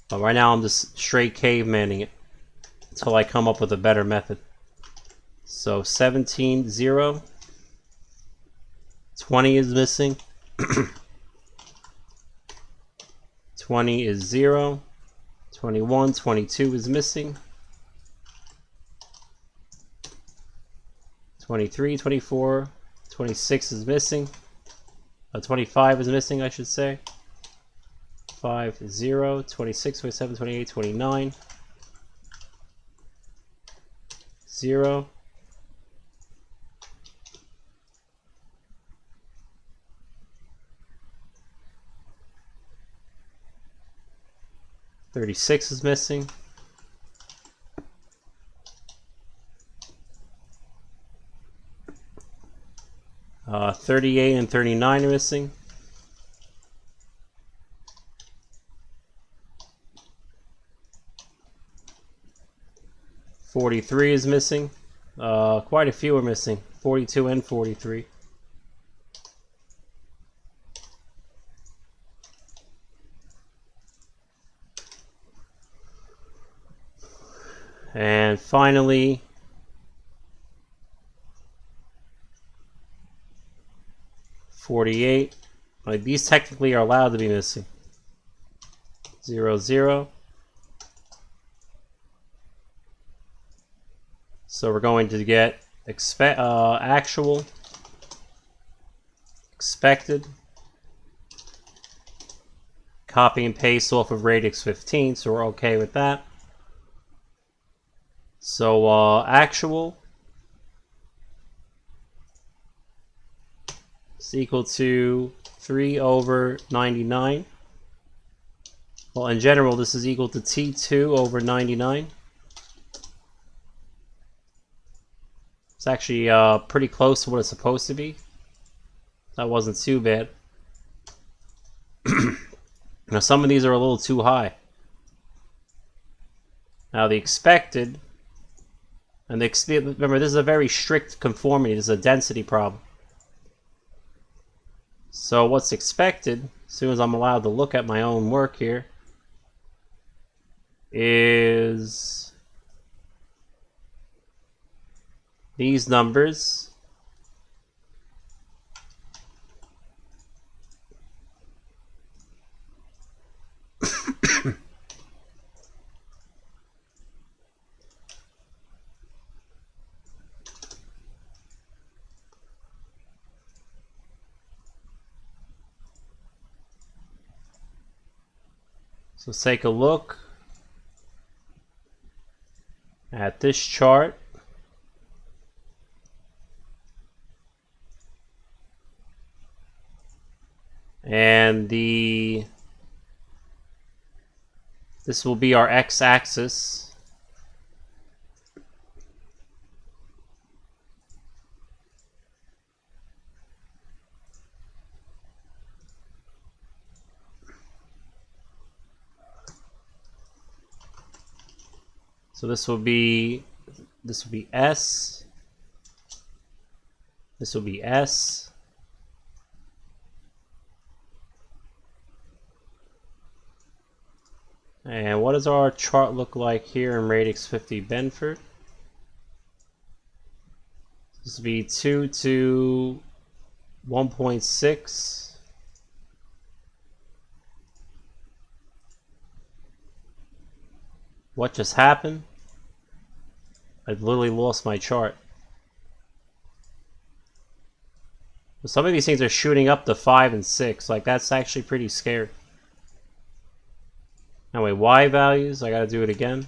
But right now I'm just straight cavemaning it until I come up with a better method. So 17, 0. 20 is missing. 20 is 0. 21, 22 is missing. 23, 24, 26 is missing. 25 is missing, I should say. 5, 0, 26, 27, 28, 29. 0. 36 is missing. 38 and 39 are missing. 43 is missing. Quite a few are missing. 42 and 43. And finally, $48. Like, these technically are allowed to be missing. 0, 0. So we're going to get actual, expected, copy and paste off of radix 15, so we're okay with that. So actual is equal to 3 over 99. Well, in general, this is equal to T2 over 99. It's actually pretty close to what it's supposed to be. That wasn't too bad. Now, some of these are a little too high. Now, the expected, and remember, this is a very strict conformity. This is a density problem. So what's expected, as soon as I'm allowed to look at my own work here, is these numbers. So let's take a look at this chart. And this will be our x-axis. So this will be S. This will be S. And what does our chart look like here in radix 50 Benford? This will be 2 to 1.6. What just happened? I literally lost my chart. Some of these things are shooting up to 5 and 6. Like, that's actually pretty scary. Anyway, Y values, I gotta do it again.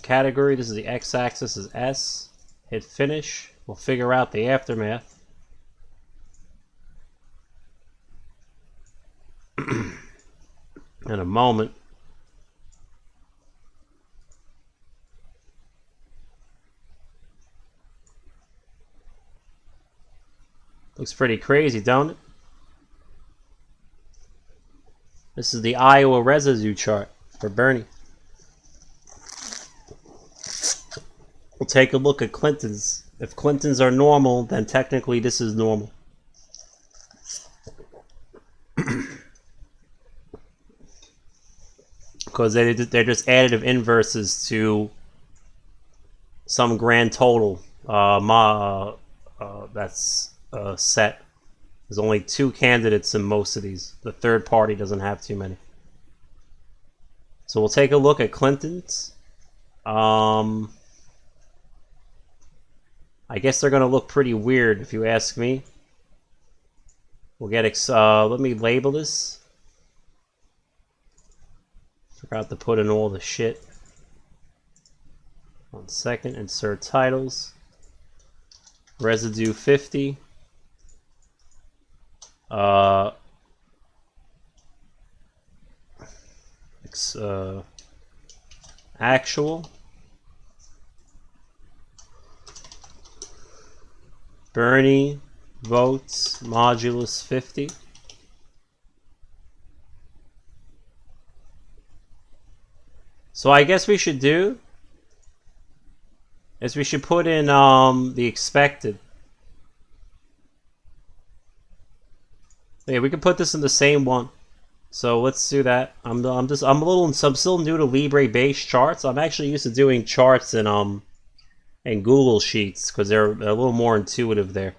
Category, this is the x-axis, is S. Hit finish. We'll figure out the aftermath. In a moment. Looks pretty crazy, don't it? This is the Iowa residue chart for Bernie. We'll take a look at Clinton's. If Clinton's are normal, then technically this is normal. Because they're just additive inverses to some grand total that's set. There's only 2 candidates in most of these. The third party doesn't have too many. So we'll take a look at Clinton's. I guess they're going to look pretty weird if you ask me. We'll get let me label this. Forgot to put in all the shit. 1 second, insert titles. Residue 50. Actual. Bernie votes modulus 50. So I guess we should do is we should put in the expected. Yeah, we can put this in the same one. So let's do that. I'm still new to Libre based charts. I'm actually used to doing charts in Google Sheets because they're a little more intuitive there.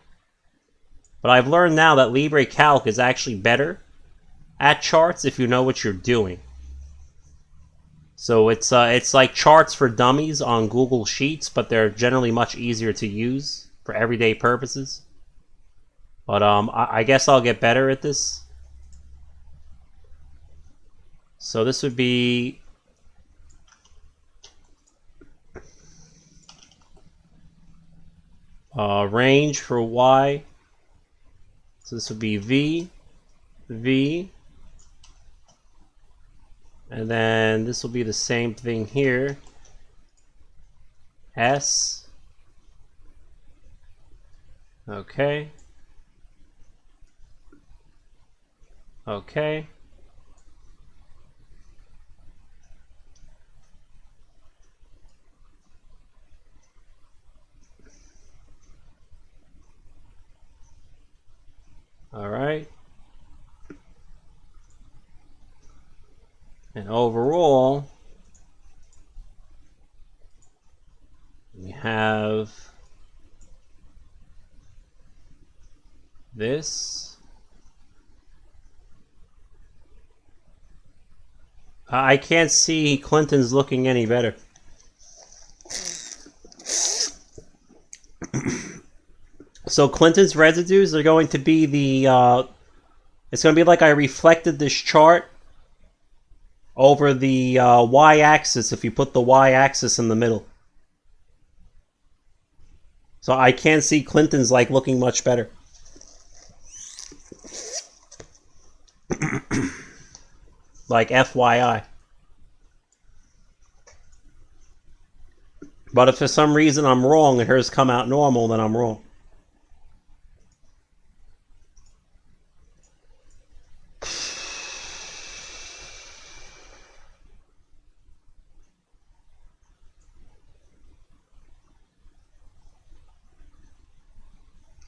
But I've learned now that Libre Calc is actually better at charts if you know what you're doing. So it's like charts for dummies on Google Sheets, but they're generally much easier to use for everyday purposes. But I guess I'll get better at this. So this would be range for y. So this would be v, v, and then this will be the same thing here. S. Okay. Okay. All right. And overall, we have this. I can't see Clinton's looking any better. So Clinton's residues are going to be the, it's going to be like I reflected this chart over the y-axis if you put the y-axis in the middle. So I can't see Clinton's like looking much better. Like FYI. But if for some reason I'm wrong and hers come out normal, then I'm wrong.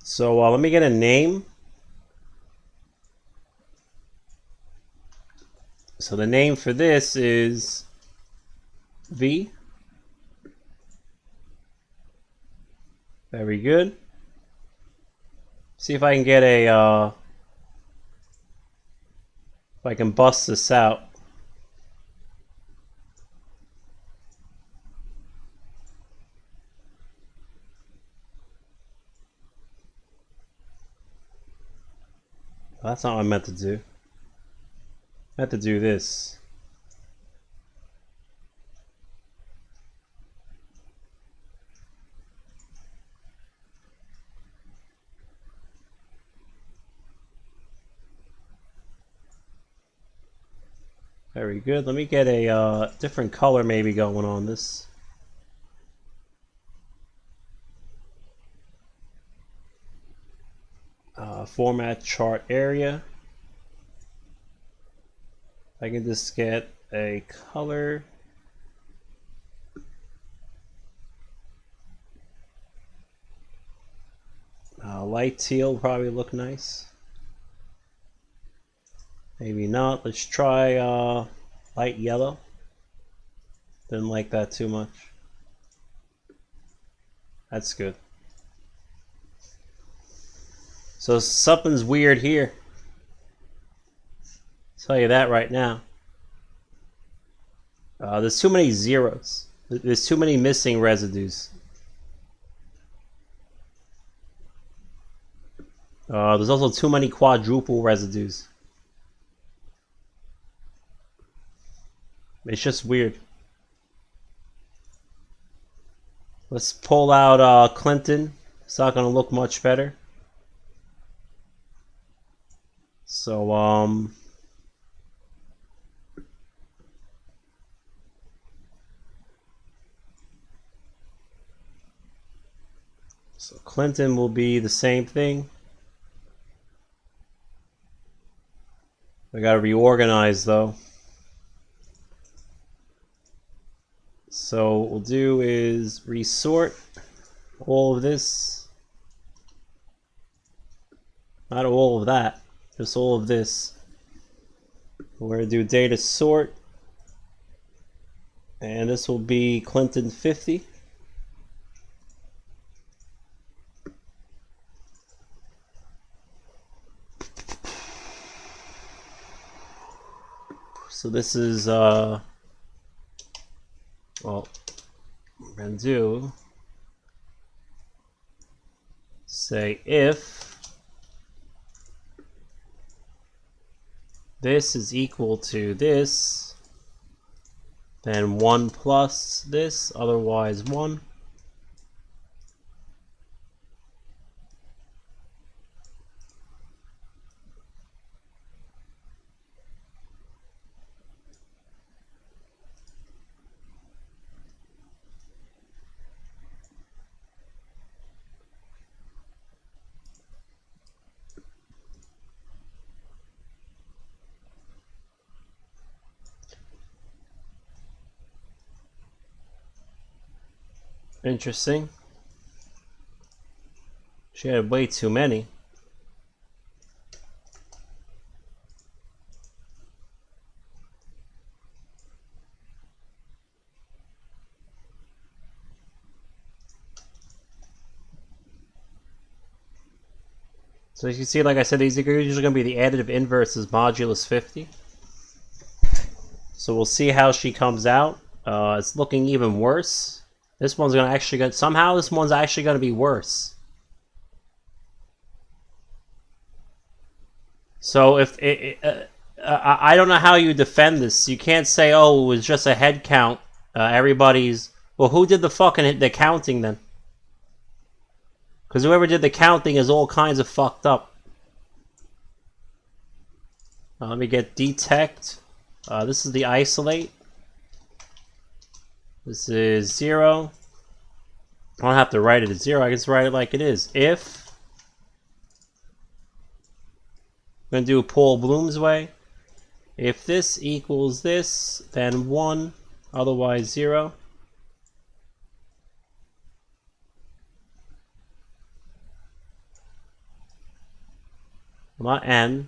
So let me get a name. So the name for this is V. Very good. See if I can get a, if I can bust this out. That's not what I meant to do. I meant to do this. Very good. Let me get a different color maybe going on this. Format chart area. I can just get a color. Light teal probably look nice. Maybe not. Let's try light yellow. Didn't like that too much. That's good. So something's weird here. I'll tell you that right now. There's too many zeros. There's too many missing residues. There's also too many quadruple residues. It's just weird. Let's pull out Clinton. It's not going to look much better. So, so Clinton will be the same thing. I got to reorganize though. So what we'll do is resort all of this. Not all of that, just all of this. We're going to do data sort. And this will be Clinton 50. So this is, well, what we're going to do, say if this is equal to this, then 1 plus this, otherwise 1. Interesting. She had way too many. So as you see, like I said, these are usually going to be the additive inverses modulus 50. So we'll see how she comes out. It's looking even worse. This one's going to actually get... Somehow this one's actually going to be worse. So if... I don't know how you defend this. You can't say, oh, it was just a head count. Everybody's... Well, who did the counting then? Because whoever did the counting is all kinds of fucked up. Let me get detect. This is the isolate. This is 0. I don't have to write it as 0. I can just write it like it is. If. I'm going to do Paul Bloom's way. If this equals this, then 1. Otherwise 0. Not n.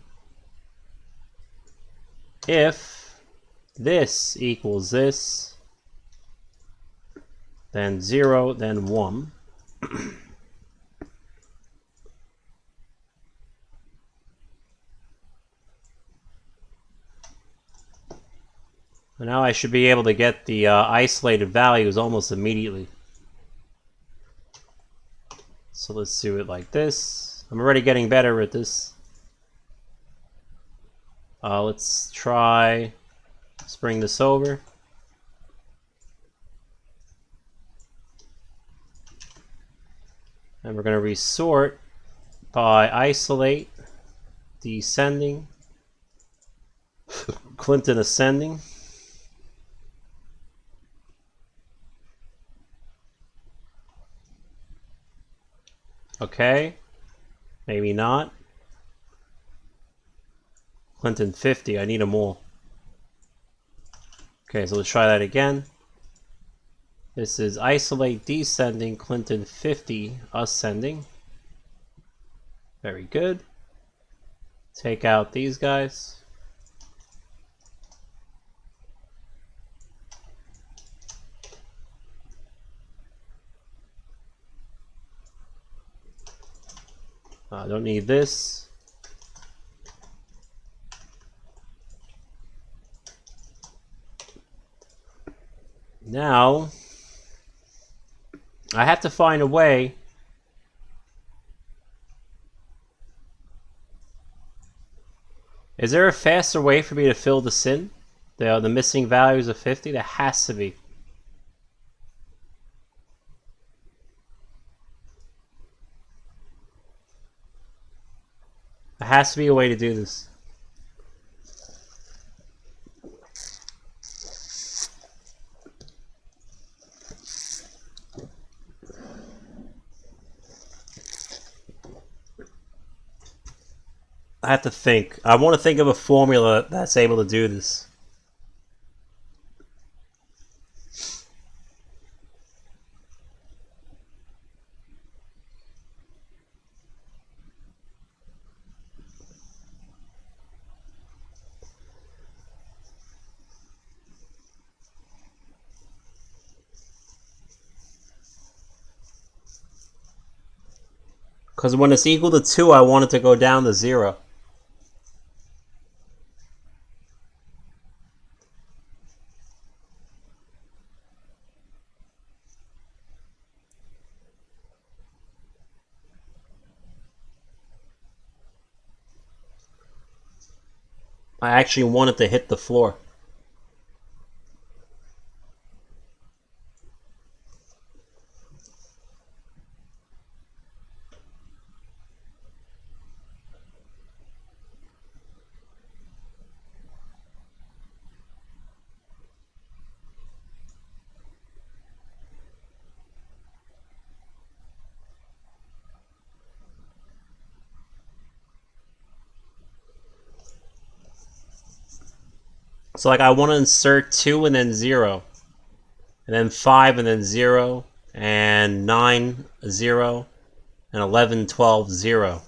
If this equals this, then 0, then 1. And now I should be able to get the isolated values almost immediately. So let's do it like this. I'm already getting better at this. Let's try, let's bring this over. And we're going to resort by isolate, descending, Clinton ascending. Okay, maybe not. Clinton 50, I need them all. Okay, so let's try that again. This is isolate descending, Clinton 50 ascending. Very good. Take out these guys. I don't need this. Now, I have to find a way Is there a faster way for me to fill this in? The missing values of 50? There has to be. There has to be a way to do this. I have to think. I want to think of a formula that's able to do this. Because when it's equal to 2, I want it to go down to 0. I actually want it to hit the floor. So like I want to insert 2 and then 0. And then 5 and then 0. and 9, 0, and 11, 12, 0.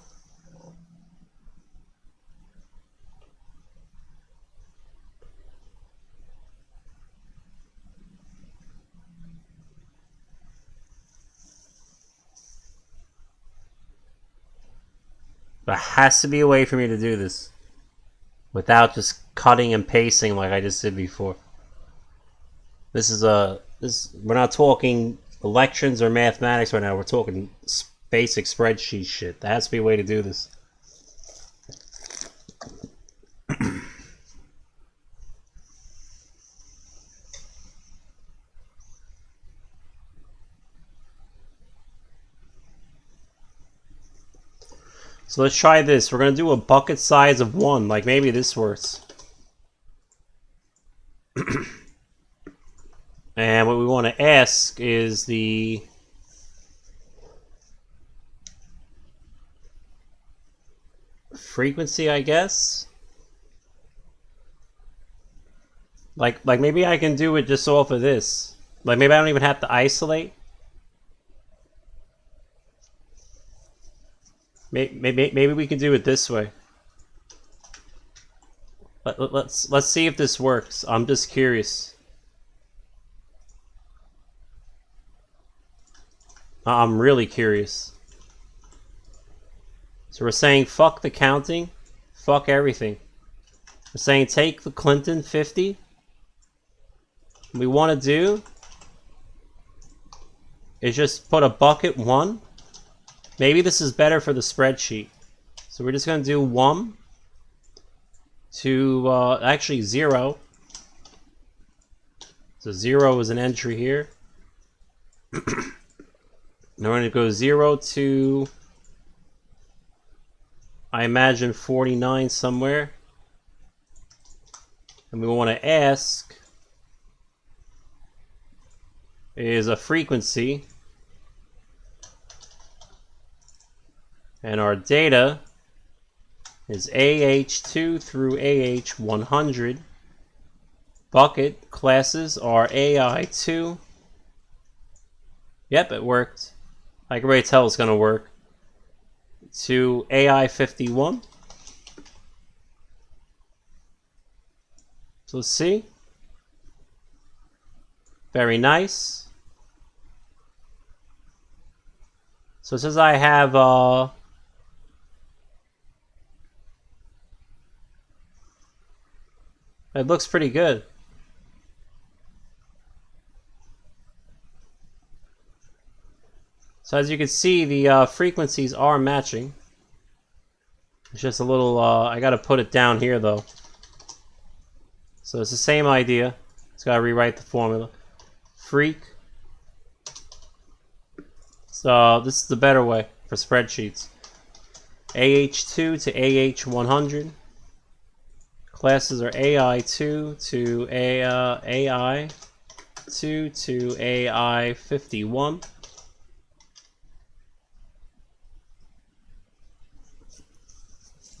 There has to be a way for me to do this without just cutting and pasting like I just did before. We're not talking elections or mathematics right now. We're talking basic spreadsheet shit. There has to be a way to do this. So let's try this. We're going to do a bucket size of 1. Like maybe this works. And what we want to ask is the frequency, I guess. Like maybe I can do it just off of this. Like maybe I don't even have to isolate. Maybe we can do it this way. Let's see if this works. I'm just curious. I'm really curious. So we're saying fuck the counting, fuck everything. We're saying take the Clinton 50. What we want to do is just put a bucket 1. Maybe this is better for the spreadsheet. So we're just going to do 1 to actually 0. So 0 is an entry here. Now we're going to go 0 to, I imagine, 49 somewhere. And we want to ask is a frequency. And our data is AH2 through AH100. Bucket classes are AI2. Yep, it worked. I can already tell it's going to work. To AI51. So let's see. Very nice. So it says I have it looks pretty good. So as you can see, the frequencies are matching. It's just a little, I gotta put it down here though. So it's the same idea. Just gotta rewrite the formula. Freak. So this is the better way for spreadsheets. AH2 to AH100. Classes are AI2 to AI2 to AI51.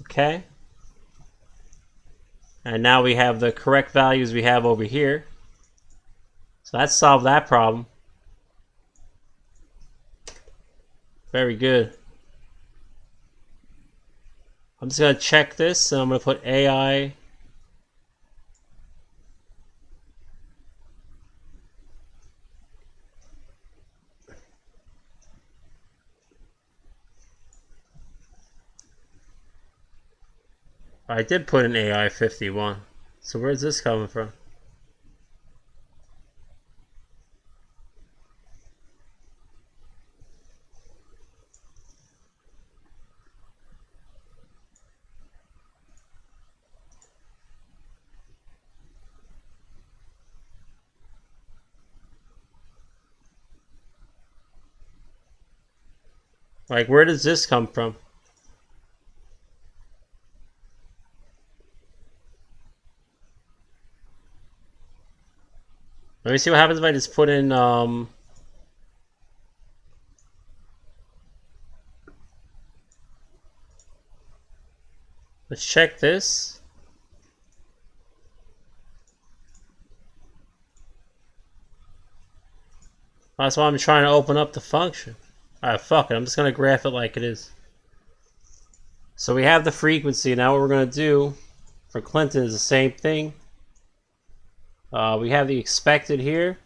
Okay. And now we have the correct values we have over here. So that solved that problem. Very good. I'm just going to check this, and I'm going to put AI. I did put an AI 51. So where's this coming from? Like, where does this come from? Let me see what happens if I just put in, let's check this. That's why I'm trying to open up the function. Alright, fuck it. I'm just going to graph it like it is. So we have the frequency. Now what we're going to do for Clinton is the same thing. We have the expected here.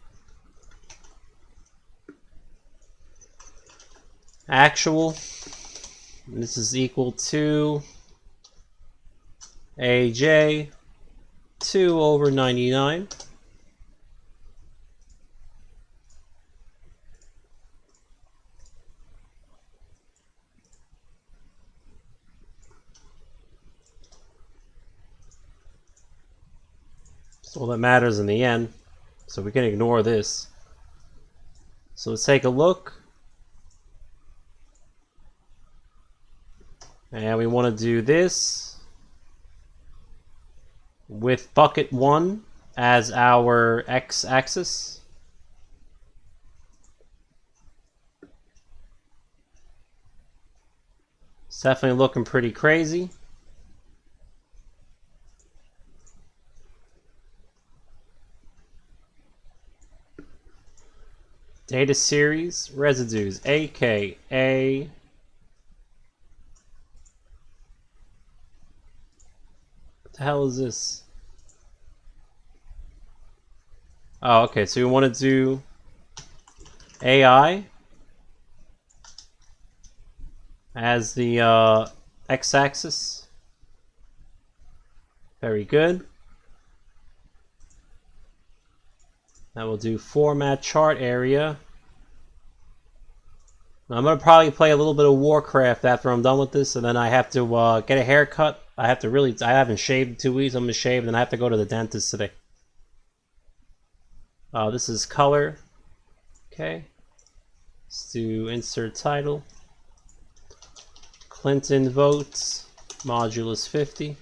Actual. And this is equal to AJ 2 over 99. That's all that matters in the end. So we can ignore this. So let's take a look. And we want to do this with bucket 1 as our x-axis. It's definitely looking pretty crazy. Data series, residues, aka what the hell is this? Oh, okay, so we want to do AI as the x-axis. Very good. Now we'll do format chart area. Now I'm going to probably play a little bit of Warcraft after I'm done with this, and then I have to get a haircut. I haven't shaved in 2 weeks. I'm going to shave, and then I have to go to the dentist today. This is color. Okay. Let's do insert title. Clinton votes, modulus 50.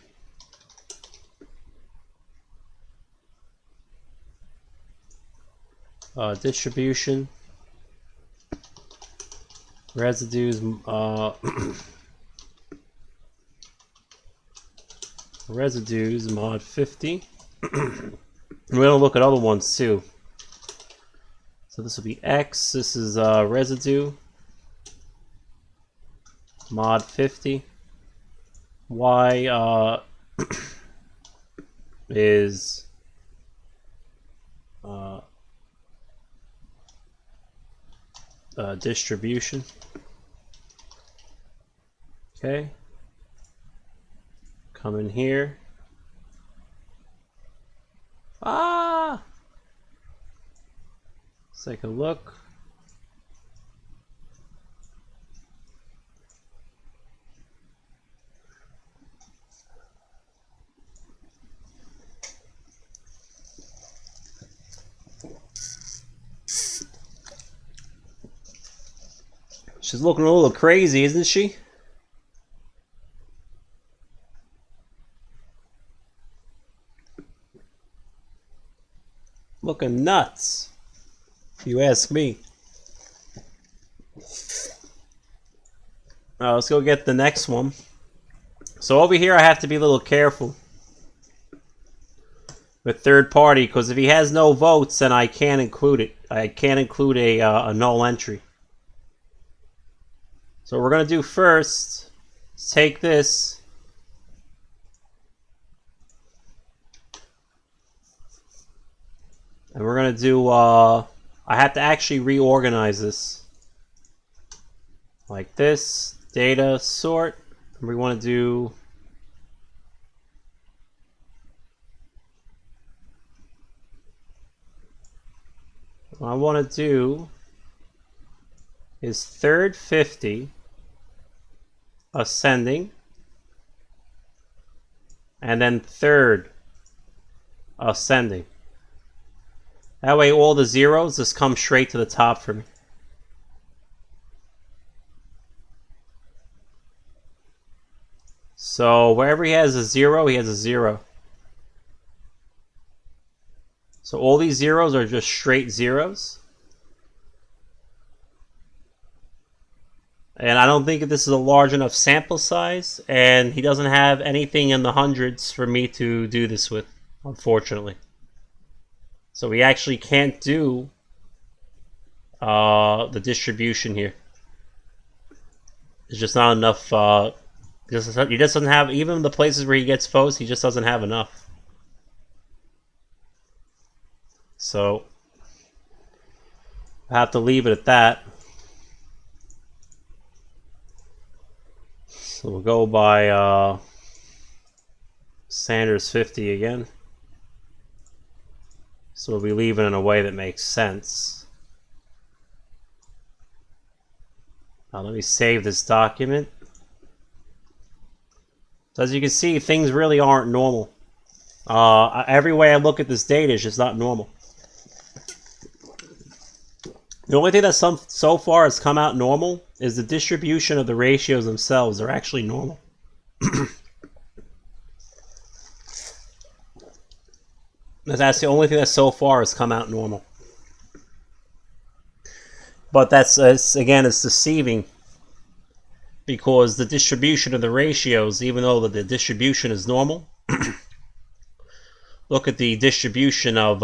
Distribution. Residues, residues mod 50. We're gonna look at other ones too. So this will be X. This is residue mod 50. Y is distribution. Okay. Come in here. Let's take a look. She's looking a little crazy, isn't she? Looking nuts, if you ask me. Let's go get the next one. So over here I have to be a little careful with third party, because if he has no votes, then I can't include it. I can't include a null entry. So what we're going to do first is take this and we're going to do, I have to actually reorganize this like this, data sort, and we want to do what I want to do is third 50 ascending, and then third ascending. That way all the zeros just come straight to the top for me. So wherever he has a 0, he has a 0. So all these zeros are just straight zeros. And I don't think this is a large enough sample size, and he doesn't have anything in the hundreds for me to do this with, unfortunately. So we actually can't do the distribution here. There's just not enough. He just doesn't have, even the places where he gets foes, he just doesn't have enough. So I have to leave it at that. So we'll go by Sanders 50 again. So we'll be leaving in a way that makes sense. Now let me save this document. So as you can see, things really aren't normal. Every way I look at this data is just not normal. The only thing that so far has come out normal is the distribution of the ratios themselves are actually normal. That's the only thing that so far has come out normal. But again, it's deceiving, because the distribution of the ratios, even though the distribution is normal, look at the distribution of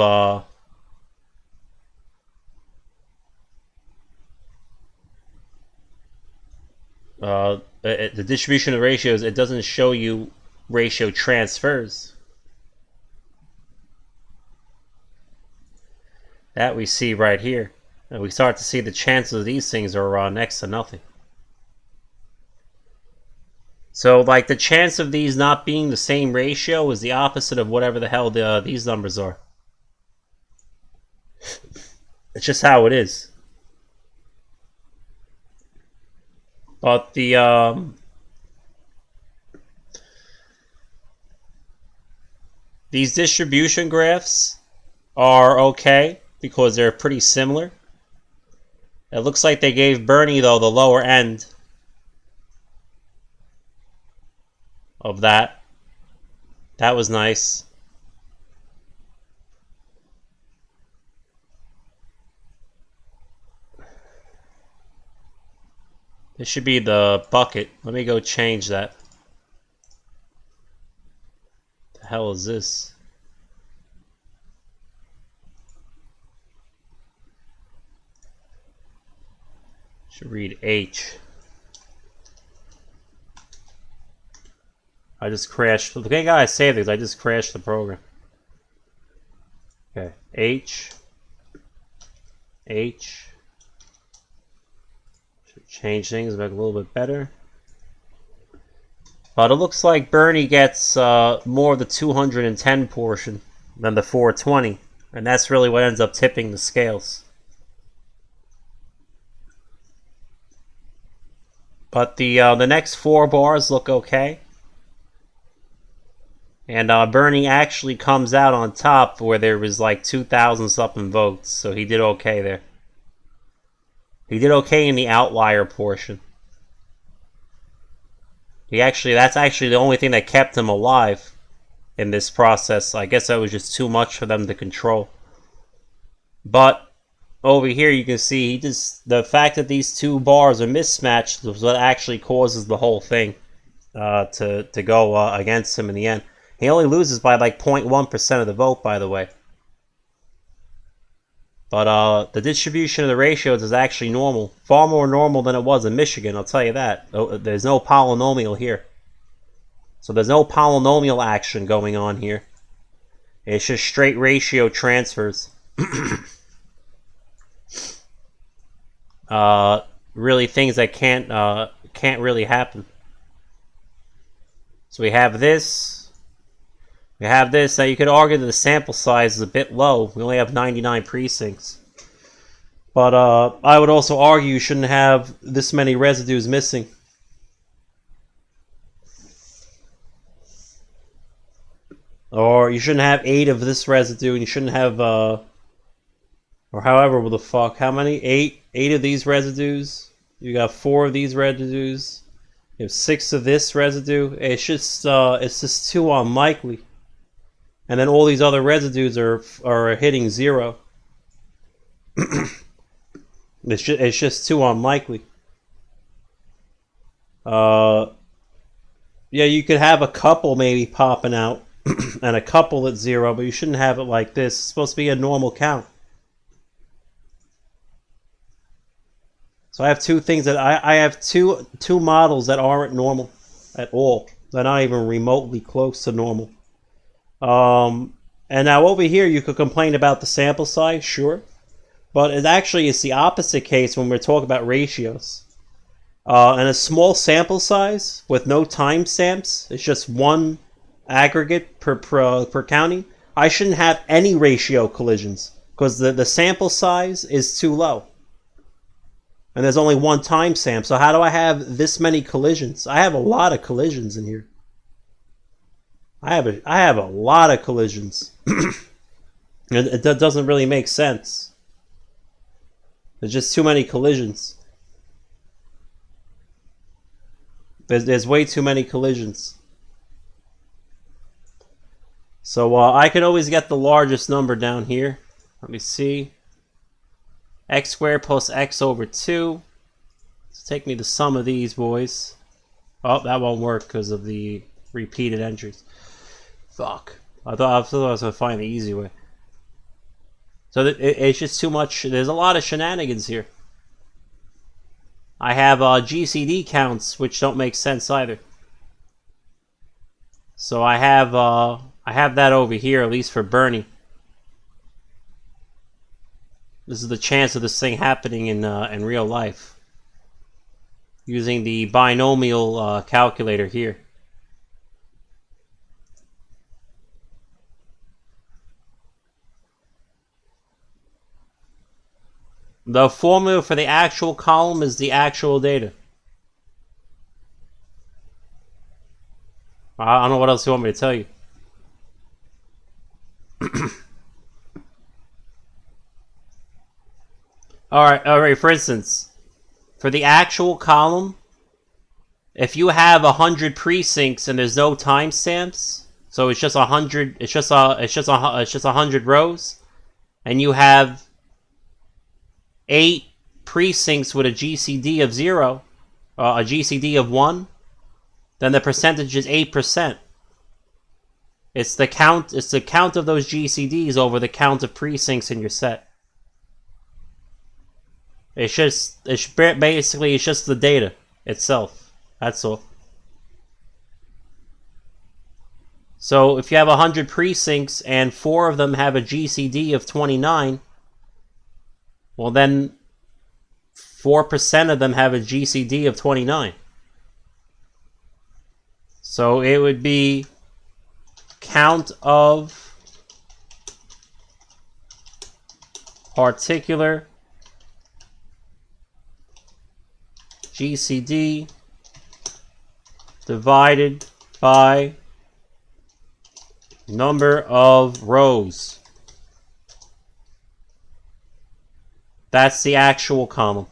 the distribution of ratios. It doesn't show you ratio transfers. That we see right here. And we start to see the chances of these things are next to nothing. So, like, the chance of these not being the same ratio is the opposite of whatever the hell these numbers are. It's just how it is. But these distribution graphs are okay because they're pretty similar. It looks like they gave Bernie, though, the lower end of that. That was nice. This should be the bucket. Let me go change that. The hell is this? Should read H. I just crashed. Okay, guys, save these. I just crashed the program. Okay, H. Should change things, make it a little bit better. But it looks like Bernie gets more of the 210 portion than the 420, and that's really what ends up tipping the scales. But the next 4 bars look okay. And Bernie actually comes out on top where there was like 2,000 something votes, so he did okay there. He did okay in the outlier portion. That's actually the only thing that kept him alive in this process. I guess that was just too much for them to control. But over here you can see the fact that these 2 bars are mismatched was what actually causes the whole thing to go against him in the end. He only loses by like 0.1% of the vote, by the way. But the distribution of the ratios is actually normal. Far more normal than it was in Michigan, I'll tell you that. There's no polynomial here. So there's no polynomial action going on here. It's just straight ratio transfers. Really things that can't really happen. So we have this. We have this. Now you could argue that the sample size is a bit low. We only have 99 precincts. But I would also argue you shouldn't have this many residues missing. Or you shouldn't have 8 of this residue, and you shouldn't have or however the fuck. How many? 8 of these residues. You got 4 of these residues. You have 6 of this residue. It's just too unlikely. And then all these other residues are hitting 0. It's just too unlikely. Yeah, you could have a couple maybe popping out and a couple at 0, but you shouldn't have it like this. It's supposed to be a normal count. So I have two things that I have two models that aren't normal at all. They're not even remotely close to normal. And now over here you could complain about the sample size, sure. But it actually is the opposite case when we're talking about ratios. And a small sample size with no timestamps, it's just one aggregate per county. I shouldn't have any ratio collisions because the sample size is too low. And there's only one timestamp. So how do I have this many collisions? I have a lot of collisions in here. I have a lot of collisions. It doesn't really make sense. There's just too many collisions. There's way too many collisions. So I can always get the largest number down here. Let me see. X squared plus x over 2. Let's take me the sum of these boys. Oh, that won't work because of the repeated entries. Fuck. I thought I was going to find the easy way. So it's just too much. There's a lot of shenanigans here. I have GCD counts, which don't make sense either. So I have that over here, at least for Bernie. This is the chance of this thing happening in real life. Using the binomial calculator here. The formula for the actual column is the actual data. I don't know what else you want me to tell you. Alright, for instance, for the actual column, if you have 100 precincts and there's no timestamps, so it's just 100, it's just 100 rows, and you have 8 precincts with a GCD of 0, a GCD of 1, then the percentage is 8%. It's the count of those GCDs over the count of precincts in your set. It's just the data itself. That's all. So if you have 100 precincts and 4 of them have a GCD of 29, well then 4% of them have a GCD of 29. So it would be count of particular GCD divided by number of rows. That's the actual column.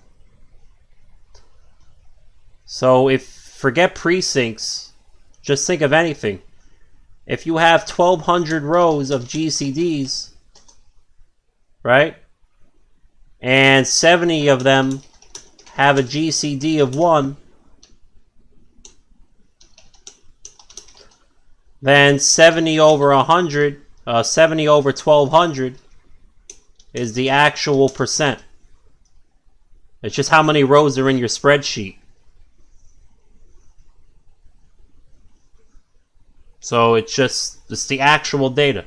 So if forget precincts, just think of anything. If you have 1,200 rows of GCDs, right, and 70 of them have a GCD of 1, then 70 over 100, 70 over 1,200 is the actual percent. It's just how many rows are in your spreadsheet. So it's the actual data.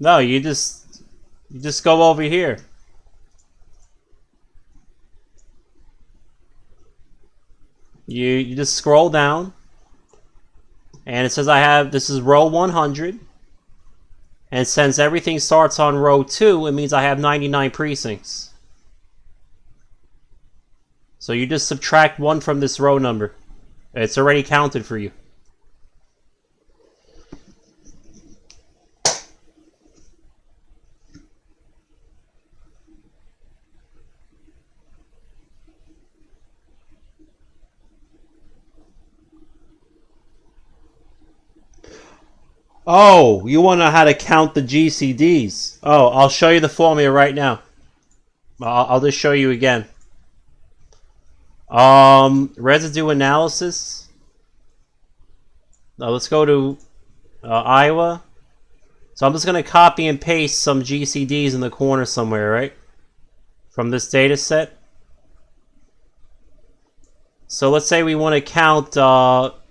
No, you just go over here. You just scroll down, and it says this is row 100, and since everything starts on row 2, it means I have 99 precincts. So you just subtract 1 from this row number. It's already counted for you. Oh, you want to know how to count the GCDs? Oh, I'll show you the formula right now. I'll just show you again. Residue analysis. Now let's go to Iowa. So I'm just going to copy and paste some GCDs in the corner somewhere, right? From this data set. So let's say we want to count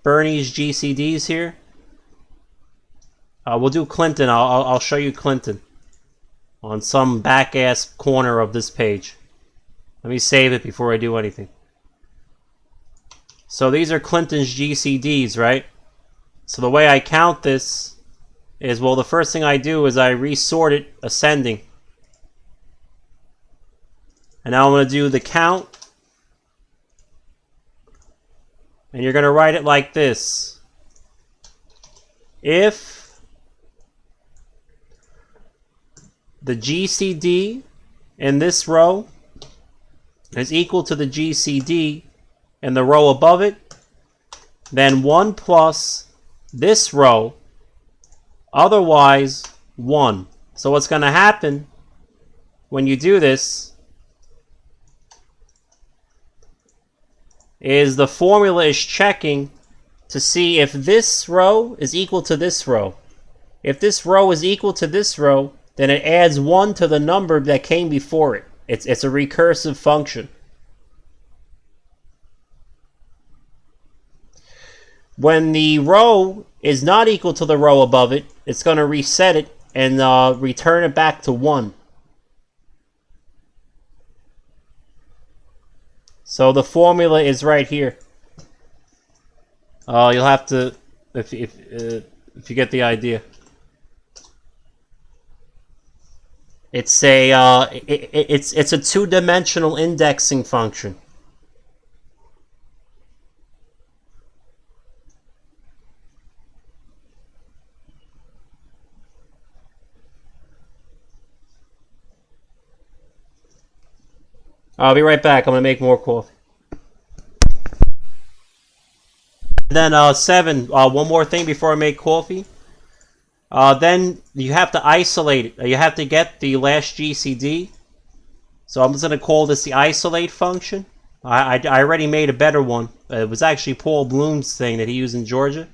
Bernie's GCDs here. We'll do Clinton. I'll show you Clinton on some back-ass corner of this page. Let me save it before I do anything. So these are Clinton's GCDs, right? So the way I count this is, well, the first thing I do is I resort it ascending. And now I'm going to do the count. And you're going to write it like this. If the GCD in this row is equal to the GCD in the row above it, then 1 plus this row, otherwise 1. So what's going to happen when you do this is the formula is checking to see if this row is equal to this row. If this row is equal to this row, then it adds 1 to the number that came before it. It's a recursive function. When the row is not equal to the row above it, it's going to reset it and return it back to 1. So the formula is right here. You'll have to, if you get the idea. It's a two-dimensional indexing function. I'll be right back. I'm gonna make more coffee. Then 7. One more thing before I make coffee. Then you have to isolate it. You have to get the last GCD. So I'm just going to call this the isolate function. I already made a better one. It was actually Paul Bloom's thing that he used in Georgia.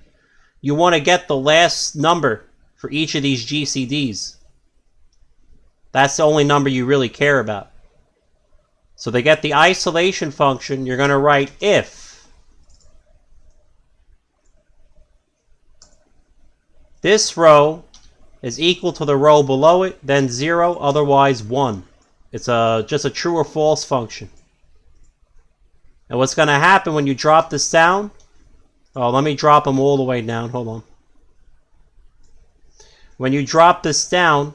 You want to get the last number for each of these GCDs. That's the only number you really care about. So to get the isolation function, you're going to write if this row is equal to the row below it, then 0, otherwise 1. It's just a true or false function. And what's going to happen when you drop this down? Oh, let me drop them all the way down. Hold on. When you drop this down,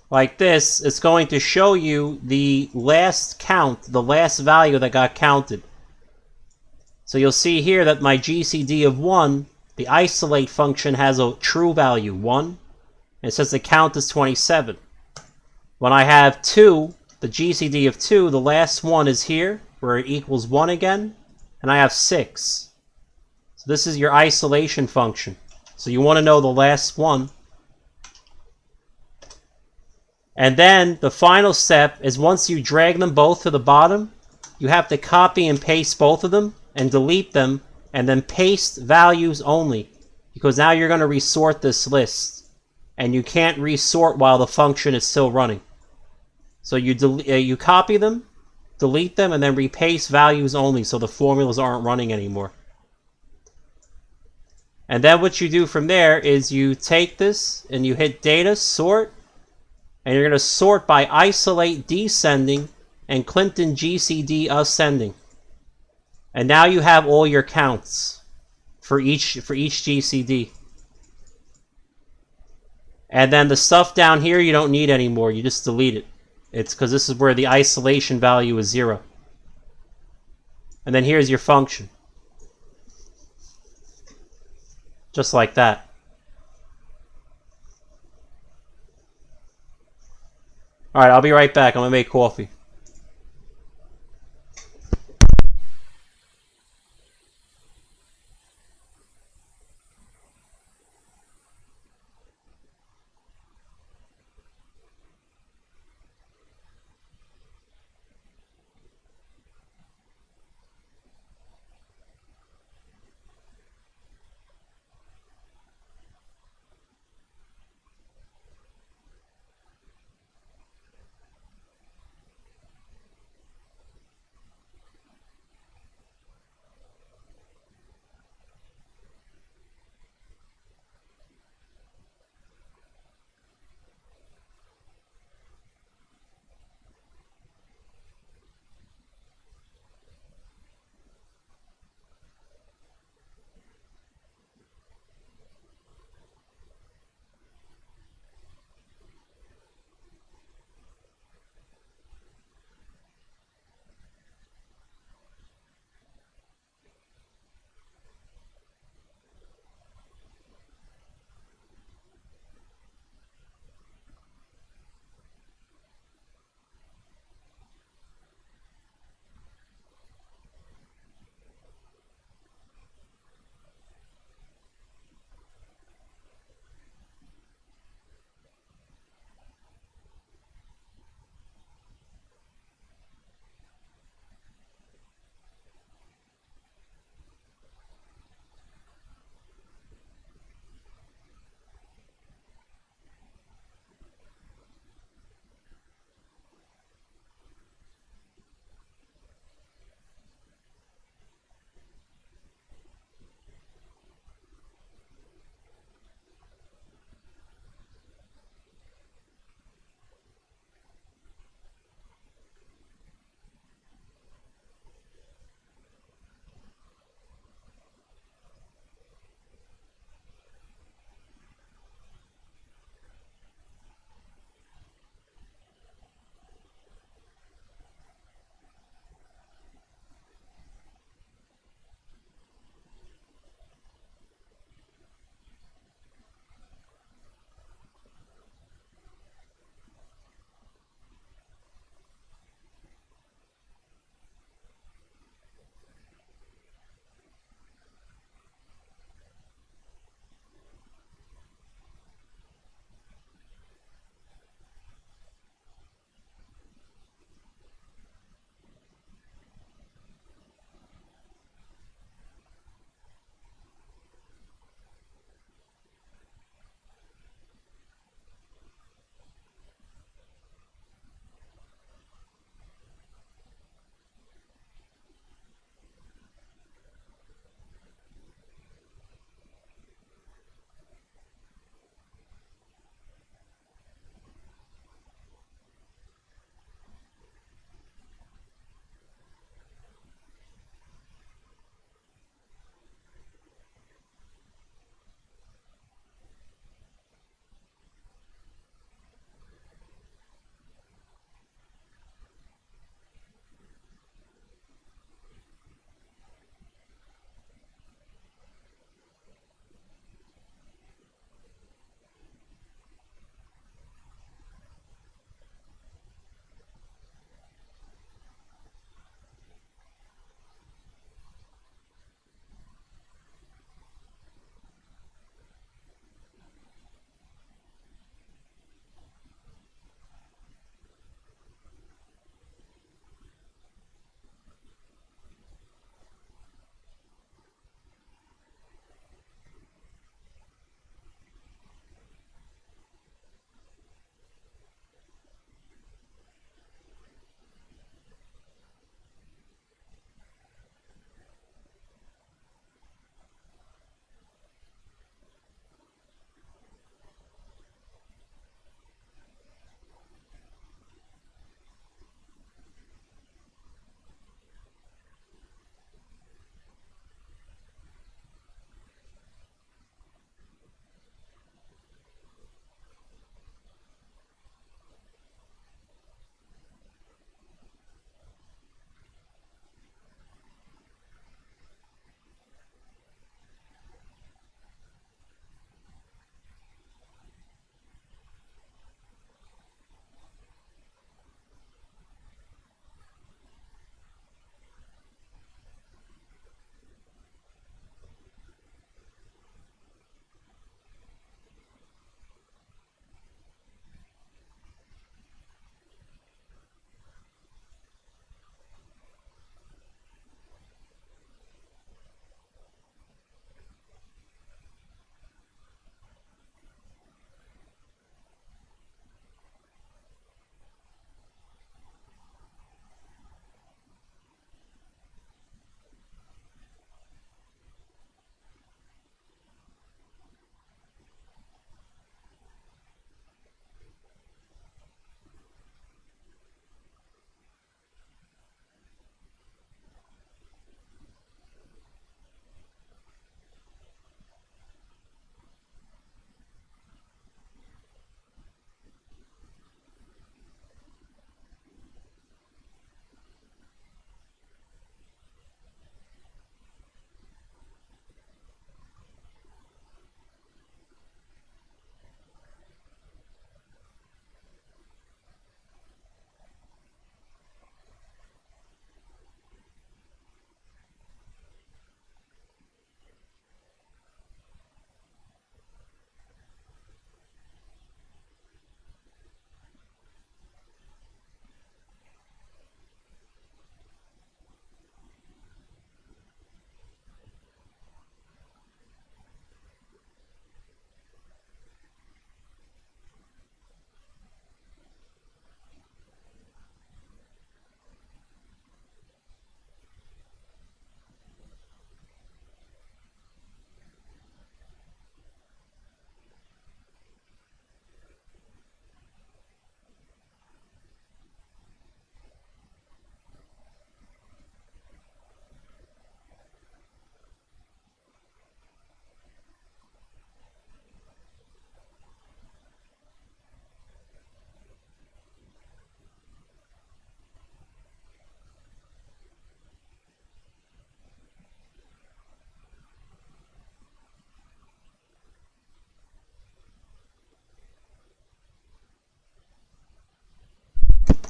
like this, it's going to show you the last count, the last value that got counted. So you'll see here that my GCD of 1, the isolate function has a true value, 1. And it says the count is 27. When I have 2, the GCD of 2, the last one is here, where it equals 1 again. And I have 6. So this is your isolation function. So you want to know the last one. And then the final step is once you drag them both to the bottom, you have to copy and paste both of them and delete them, and then paste values only, because now you're going to resort this list, and you can't resort while the function is still running. So you copy them, delete them, and then repaste values only, so the formulas aren't running anymore. And then what you do from there is you take this and you hit data, sort, and you're going to sort by isolate descending and Clinton GCD ascending. And now you have all your counts for each GCD. And then the stuff down here you don't need anymore. You just delete it. It's because this is where the isolation value is 0. And then here's your function. Just like that. Alright, I'll be right back. I'm going to make coffee.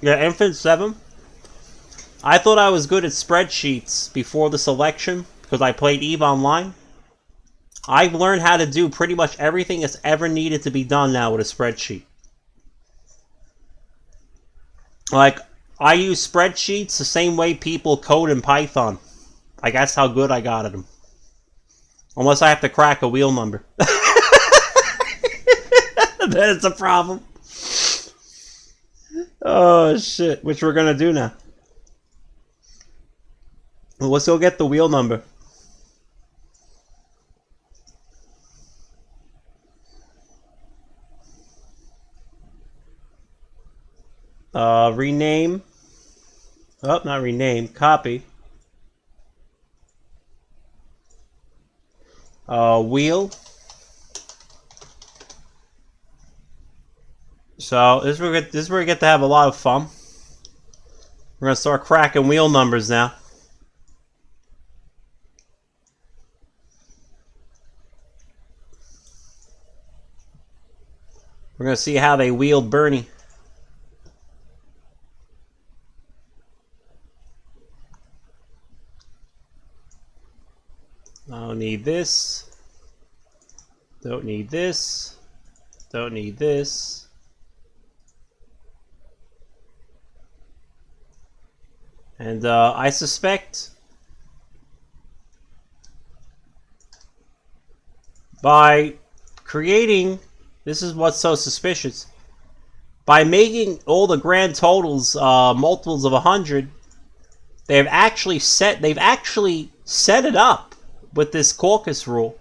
Yeah, Infant 7. I thought I was good at spreadsheets before this election because I played EVE Online. I've learned how to do pretty much everything that's ever needed to be done now with a spreadsheet. Like, I use spreadsheets the same way people code in Python. Like, that's how good I got at them. Unless I have to crack a wheel number. Then it's a problem. Oh, shit. Which we're gonna do now. Well, let's go get the wheel number. Rename. Oh, not rename. Copy. Wheel. So this is where we get to have a lot of fun. We're gonna start cracking wheel numbers now. We're gonna see how they wheeled Bernie. I don't need this. Don't need this. Don't need this. And I suspect by creating, this is what's so suspicious, by making all the grand totals multiples of 100, they've actually set it up with this caucus rule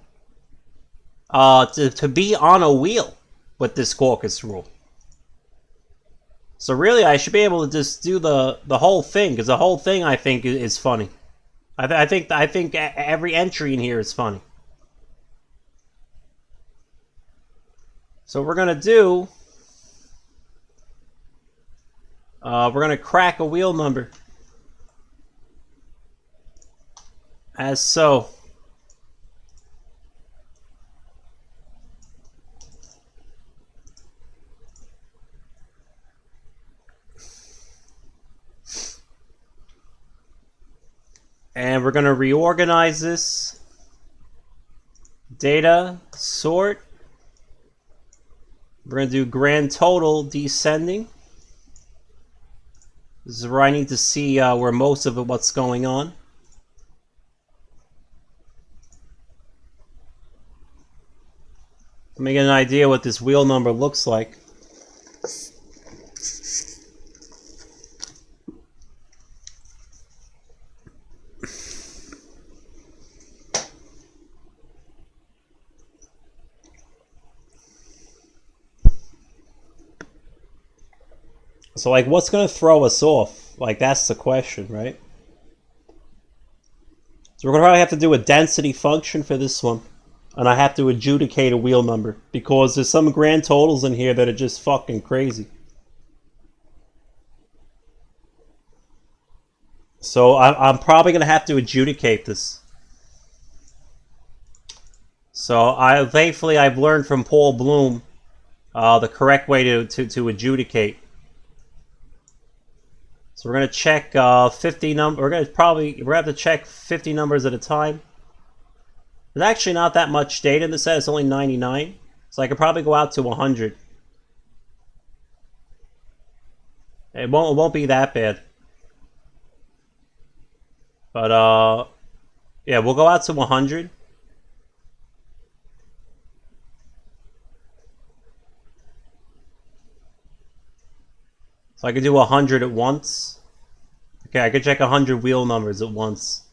to be on a wheel with this caucus rule. So really, I should be able to just do the whole thing, because the whole thing, I think, is funny. I think every entry in here is funny. So what we're gonna do, we're gonna crack a wheel number, as so. And we're going to reorganize this. Data, sort. We're going to do grand total descending. This is where I need to see where most of what's going on. Let me get an idea what this wheel number looks like. So, like, what's going to throw us off? Like, that's the question, right? So we're going to probably have to do a density function for this one. And I have to adjudicate a wheel number, because there's some grand totals in here that are just fucking crazy. So I'm probably going to have to adjudicate this. So thankfully I've learned from Paul Bloom the correct way to adjudicate. So we're going to check 50 numbers. We're going to have to check 50 numbers at a time. There's actually not that much data in the set. It's only 99. So I could probably go out to 100. It won't be that bad. But yeah, we'll go out to 100. So I could do 100 at once. Okay, I could check 100 wheel numbers at once.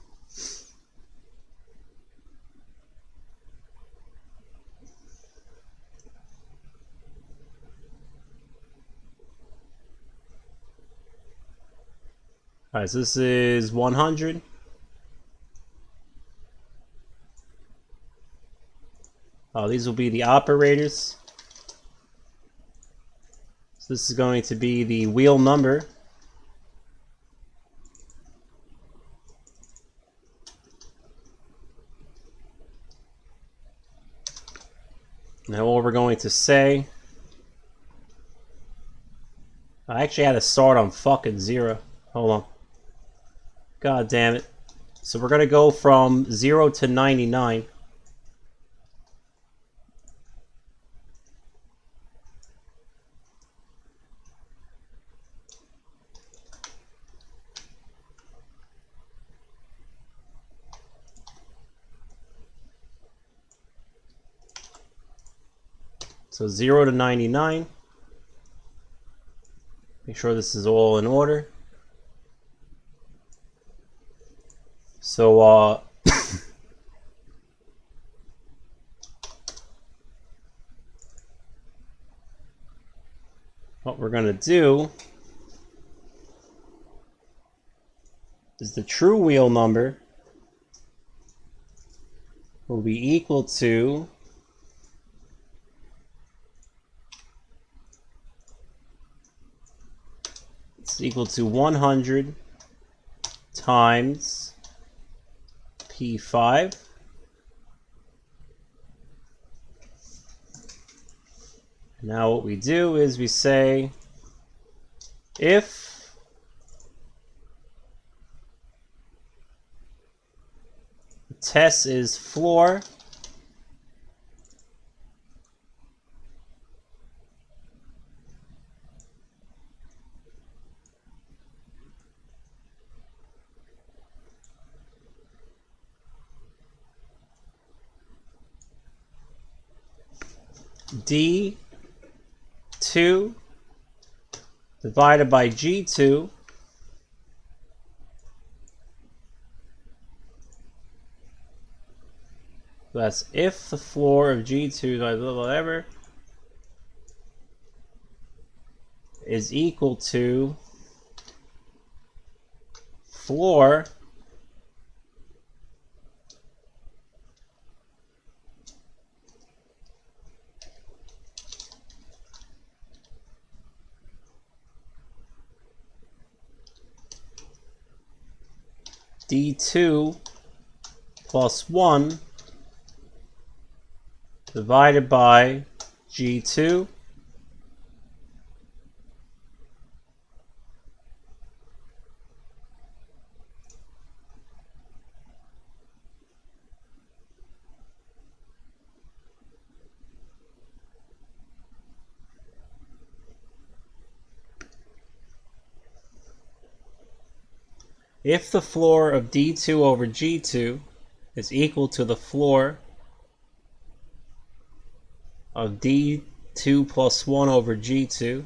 Alright, so this is 100. These will be the operators. So this is going to be the wheel number. Now what we're going to say, I actually had to start on fucking 0. Hold on. God damn it. So we're gonna go from 0 to 99. So 0 to 99. Make sure this is all in order. So, what we're going to do is the true wheel number will be equal to equal to 100 times P5. Now what we do is we say if the test is floor D2 divided by G2 that's if the floor of G2 whatever is equal to floor D2 plus 1 divided by G2 if the floor of D2 over G2 is equal to the floor of D2 plus 1 over G2,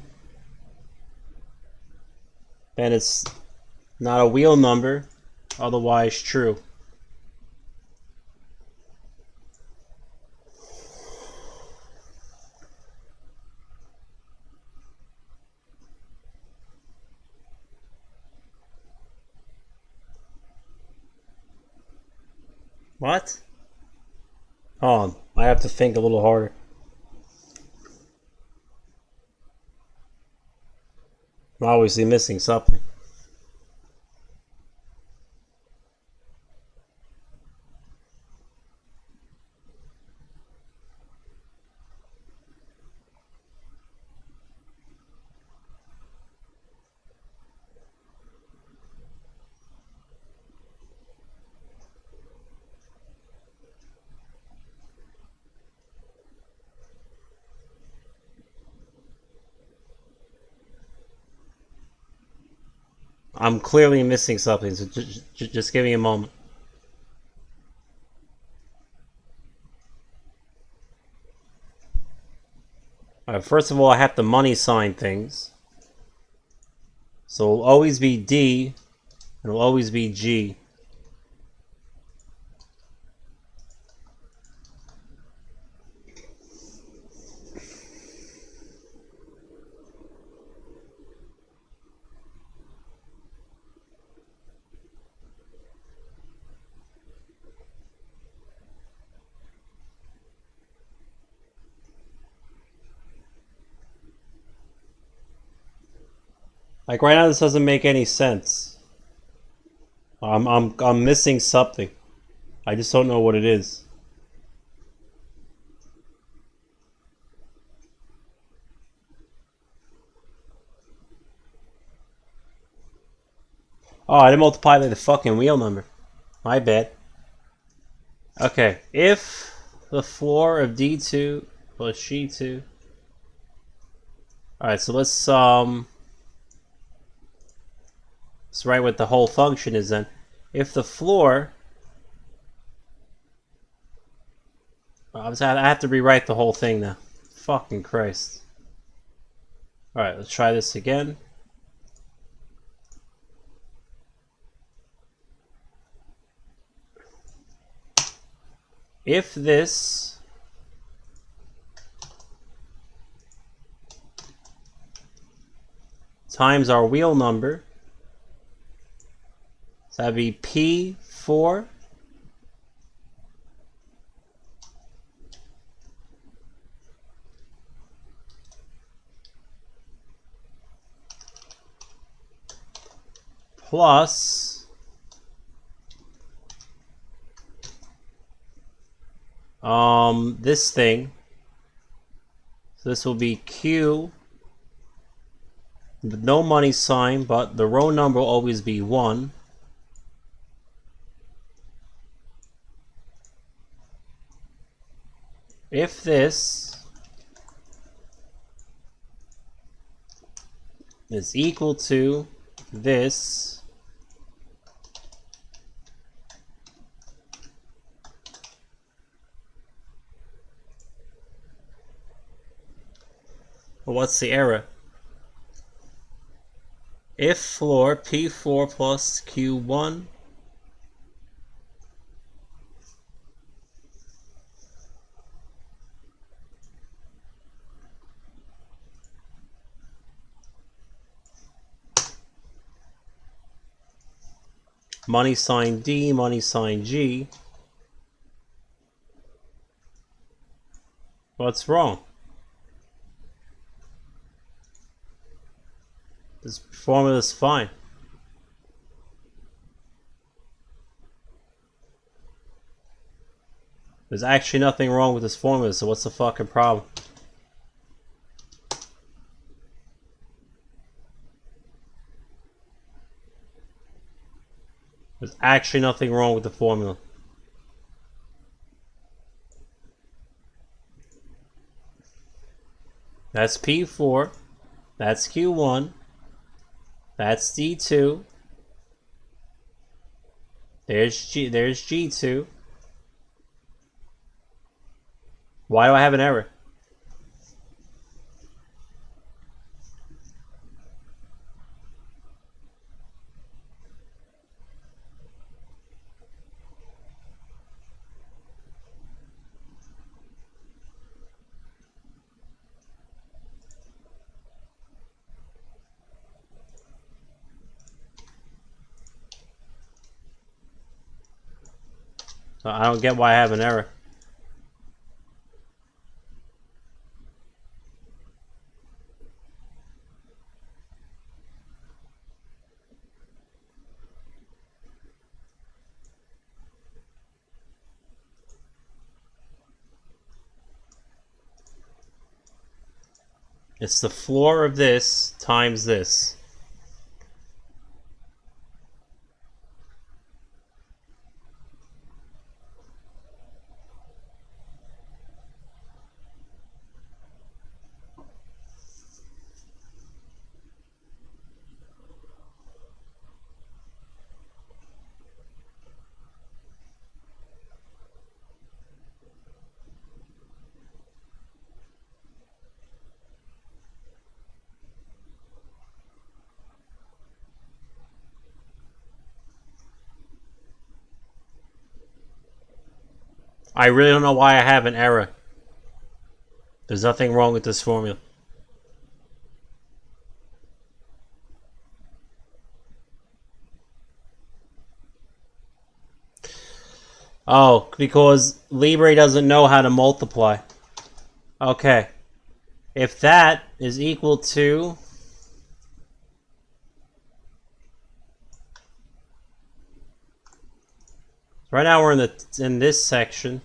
then it's not a wheel number, otherwise true. What? Hold on, I have to think a little harder. I'm obviously missing something. I'm clearly missing something, so just give me a moment. Alright, first of all, I have to money sign things. So it'll always be D, and it'll always be G. Like right now, this doesn't make any sense. I'm missing something. I just don't know what it is. Oh, I didn't multiply by the fucking wheel number. My bad. Okay, if the floor of D2 plus G2. Alright, so let's write what the whole function is then. If the floor, I have to rewrite the whole thing now. Fucking Christ. Alright, let's try this again. If this times our wheel number, so that'd be P4 plus this thing. So this will be Q with no money sign, but the row number will always be 1. If this is equal to this, well, what's the error? If floor P4 plus Q1 money sign D, money sign G, what's wrong? This formula is fine. There's actually nothing wrong with this formula, so what's the fucking problem? There's actually nothing wrong with the formula. That's P4, that's Q1, that's D2, there's G2. Why do I have an error? I don't get why I have an error. It's the floor of this times this. I really don't know why I have an error. There's nothing wrong with this formula. Oh, because Libre doesn't know how to multiply. Okay. If that is equal to... Right now we're in this section.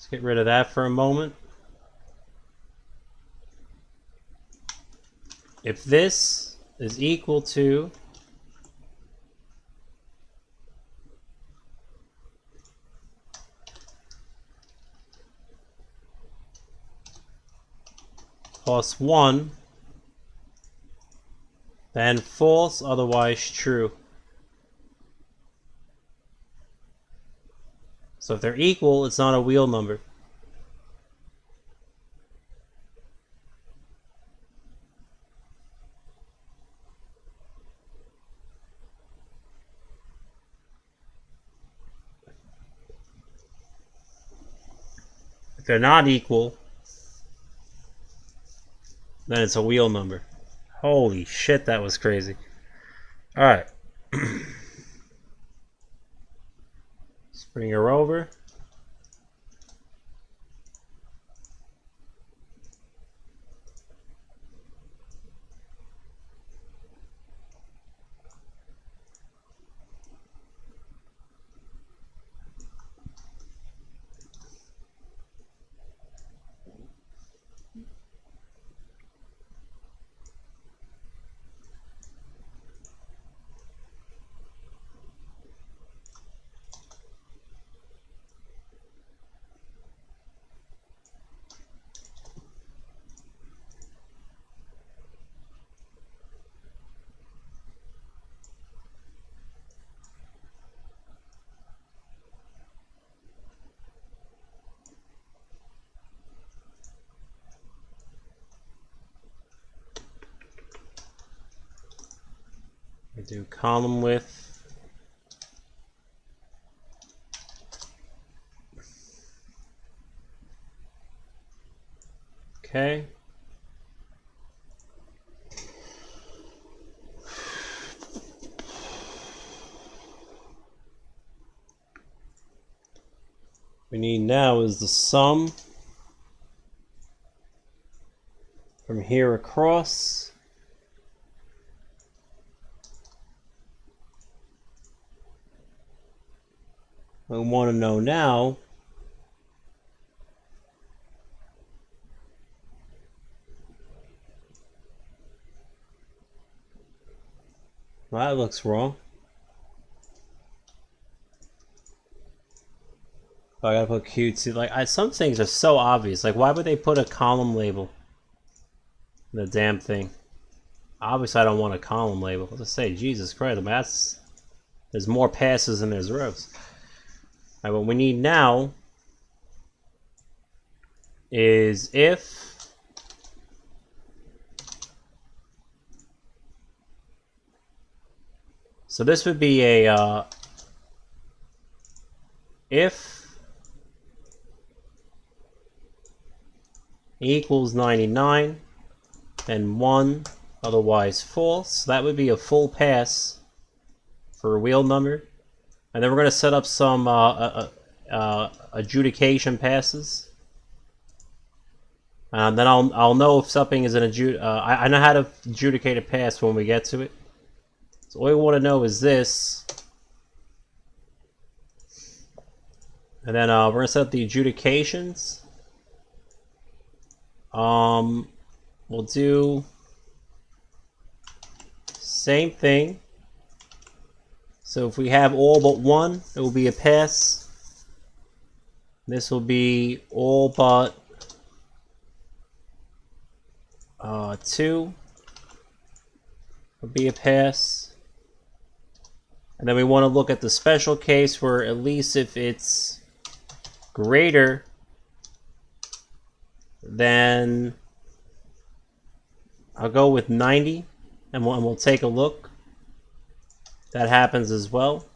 Let's get rid of that for a moment. If this is equal to plus 1, then false, otherwise true. So if they're equal, it's not a real number. If they're not equal, then it's a real number. Holy shit, that was crazy. Alright. Let's bring her over. We do column width. Okay. We need now is the sum from here across. We want to know now well, that looks wrong. I gotta put cutesy. Like some things are so obvious. Like why would they put a column label in the damn thing? Obviously, I don't want a column label. Let's just say Jesus Christ. I mean, there's more passes than there's rows. All right, what we need now is if so this would be a if equals 99 then 1, otherwise false. That would be a full pass for a real number. And then we're going to set up some adjudication passes. Then I'll know if something is an I know how to adjudicate a pass when we get to it. So all we want to know is this. And then we're going to set up the adjudications. We'll do same thing. So if we have all but 1, it will be a pass. This will be all but 2 will be a pass. And then we want to look at the special case where at least if it's greater than, I'll go with 90 and we'll take a look. That happens as well.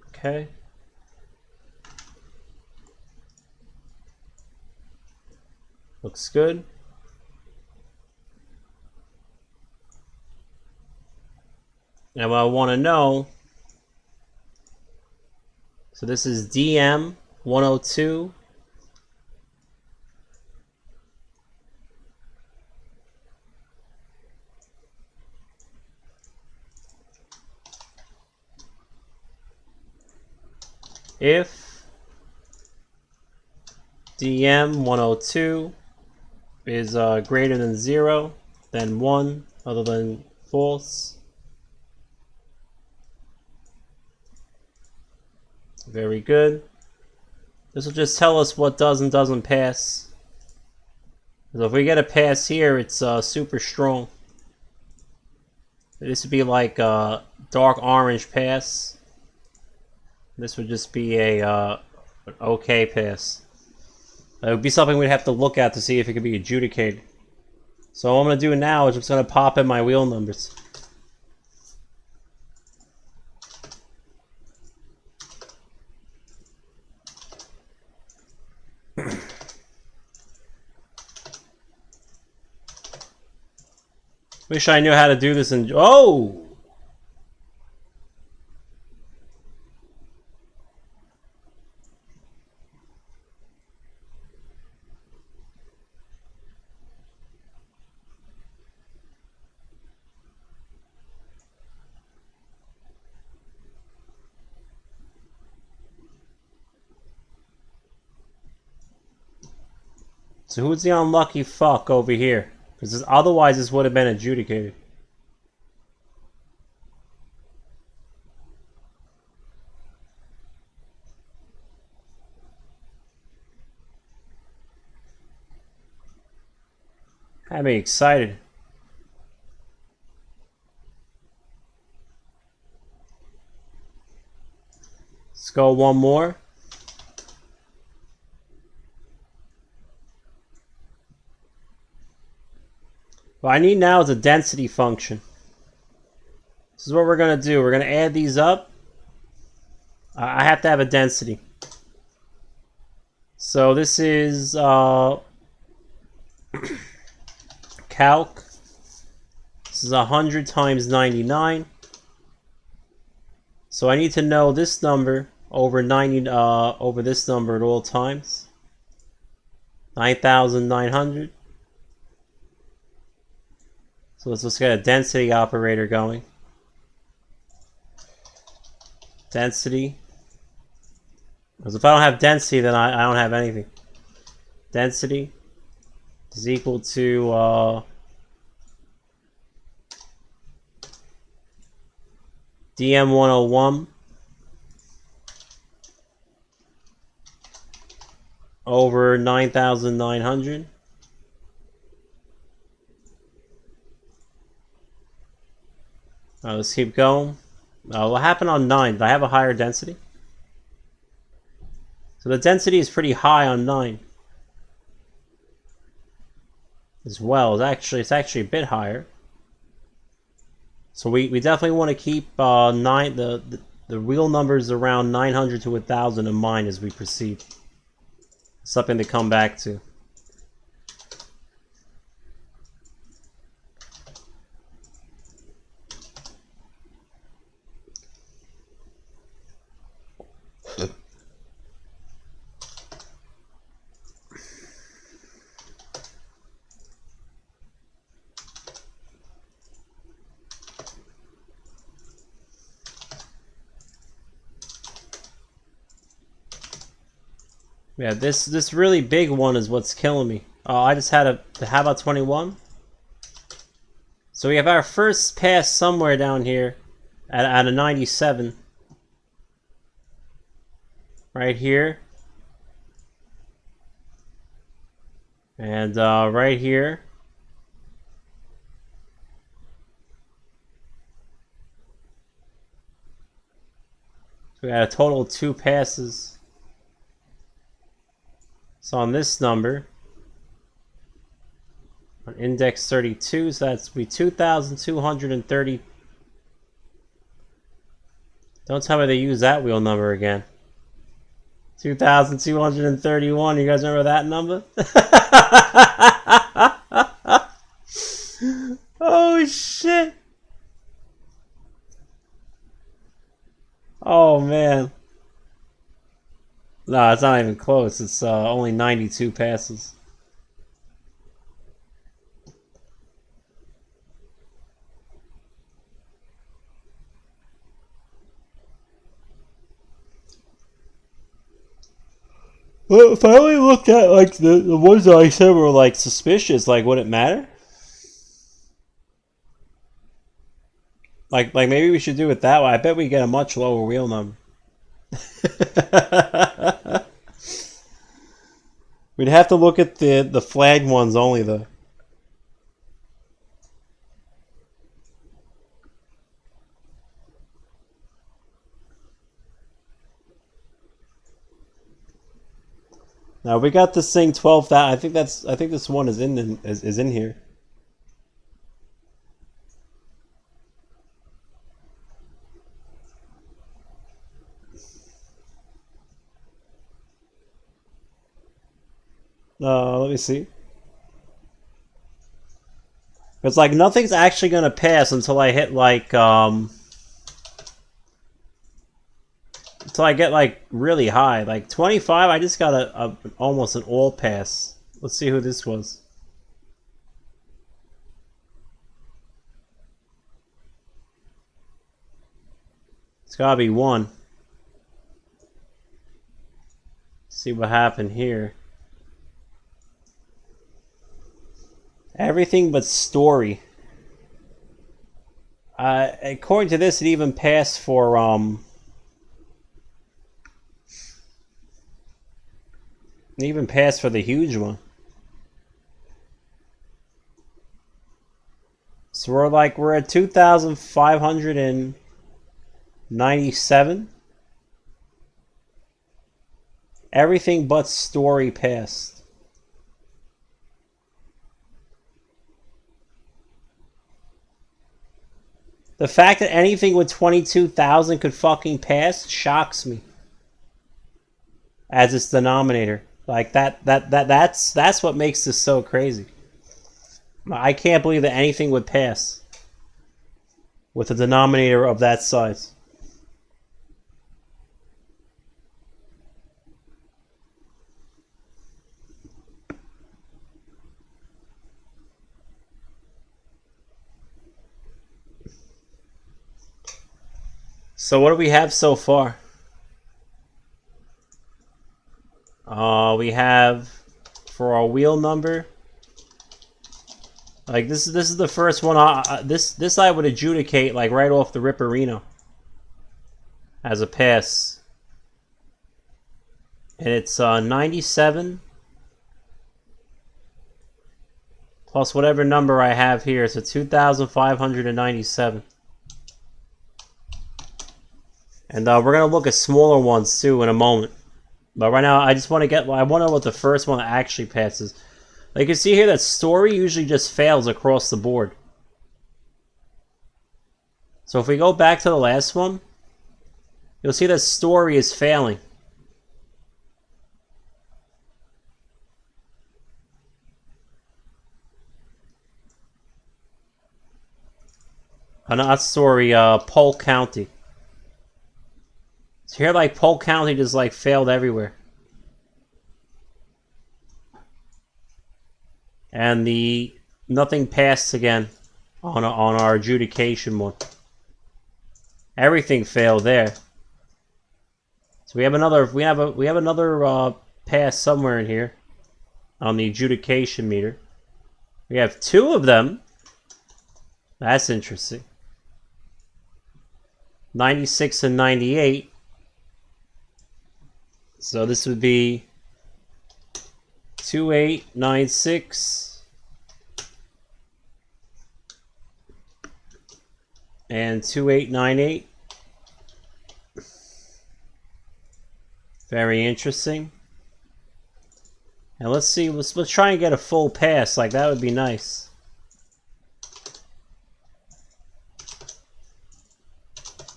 Okay. Looks good. And what I want to know, so this is DM 102. If DM 102 is greater than 0, then 1 other than false. Very good. This will just tell us what does and doesn't pass. So if we get a pass here, it's super strong. This would be like a dark orange pass. This would just be a an okay pass. It would be something we'd have to look at to see if it could be adjudicated. So what I'm going to do now is I'm just going to pop in my wheel numbers. Wish I knew how to do this in... Oh! So who's the unlucky fuck over here? Because otherwise this would have been adjudicated. Had me excited. Let's go one more. What I need now is a density function. This is what we're going to do. We're going to add these up. I have to have a density. So this is calc. This is 100 times 99. So I need to know this number over 90 over this number at all times. 9,900. So let's just get a density operator going. Density. Because if I don't have density, then I don't have anything. Density is equal to DM101 over 9,900. Let's keep going. What happened on 9? Did I have a higher density? So the density is pretty high on 9 as well. It's actually a bit higher. So we definitely want to keep the real numbers around 900 to 1,000 in mind as we proceed. Something to come back to. Yeah, this really big one is what's killing me. Oh, I just had how about 21? So we have our first pass somewhere down here at a 97. Right here. And right here. So we got a total of 2 passes. So on this number, on index 32, so that's be 2,230. Don't tell me they use that wheel number again. 2,231. You guys remember that number? Oh shit! No, it's not even close. It's only 92 passes. Well, if I only looked at like the ones that I said were like suspicious, like would it matter? Like maybe we should do it that way. I bet we get a much lower wheel number. We'd have to look at the flagged ones only though. Now we got this thing 12,000. I think this one is in here. Let me see. It's like nothing's actually gonna pass until I hit like until I get like really high, like 25. I just got a almost an all pass. Let's see who this was. It's gotta be one. See what happened here. Everything but story. According to this, it even passed for it even passed for the huge one. So we're at 2,597. Everything but story passed. The fact that anything with 22,000 could fucking pass shocks me. As its denominator. Like that's what makes this so crazy. I can't believe that anything would pass with a denominator of that size. So what do we have so far? We have for our wheel number. Like this is the first one. This I would adjudicate like right off the Ripperino as a pass, and it's 97 plus whatever number I have here. So 2,597. And we're gonna look at smaller ones too in a moment. But right now, I just want to get. I want to know what the first one actually passes. Like you can see here, that story usually just fails across the board. So if we go back to the last one, you'll see that story is failing. Not story. Polk County. So here, like Polk County just like failed everywhere. And nothing passed again on our adjudication one. Everything failed there. So we have another pass somewhere in here on the adjudication meter. We have two of them. That's interesting. 96 and 98. So this would be 2896 and 2898. Very interesting. And let's see, let's try and get a full pass. Like that would be nice.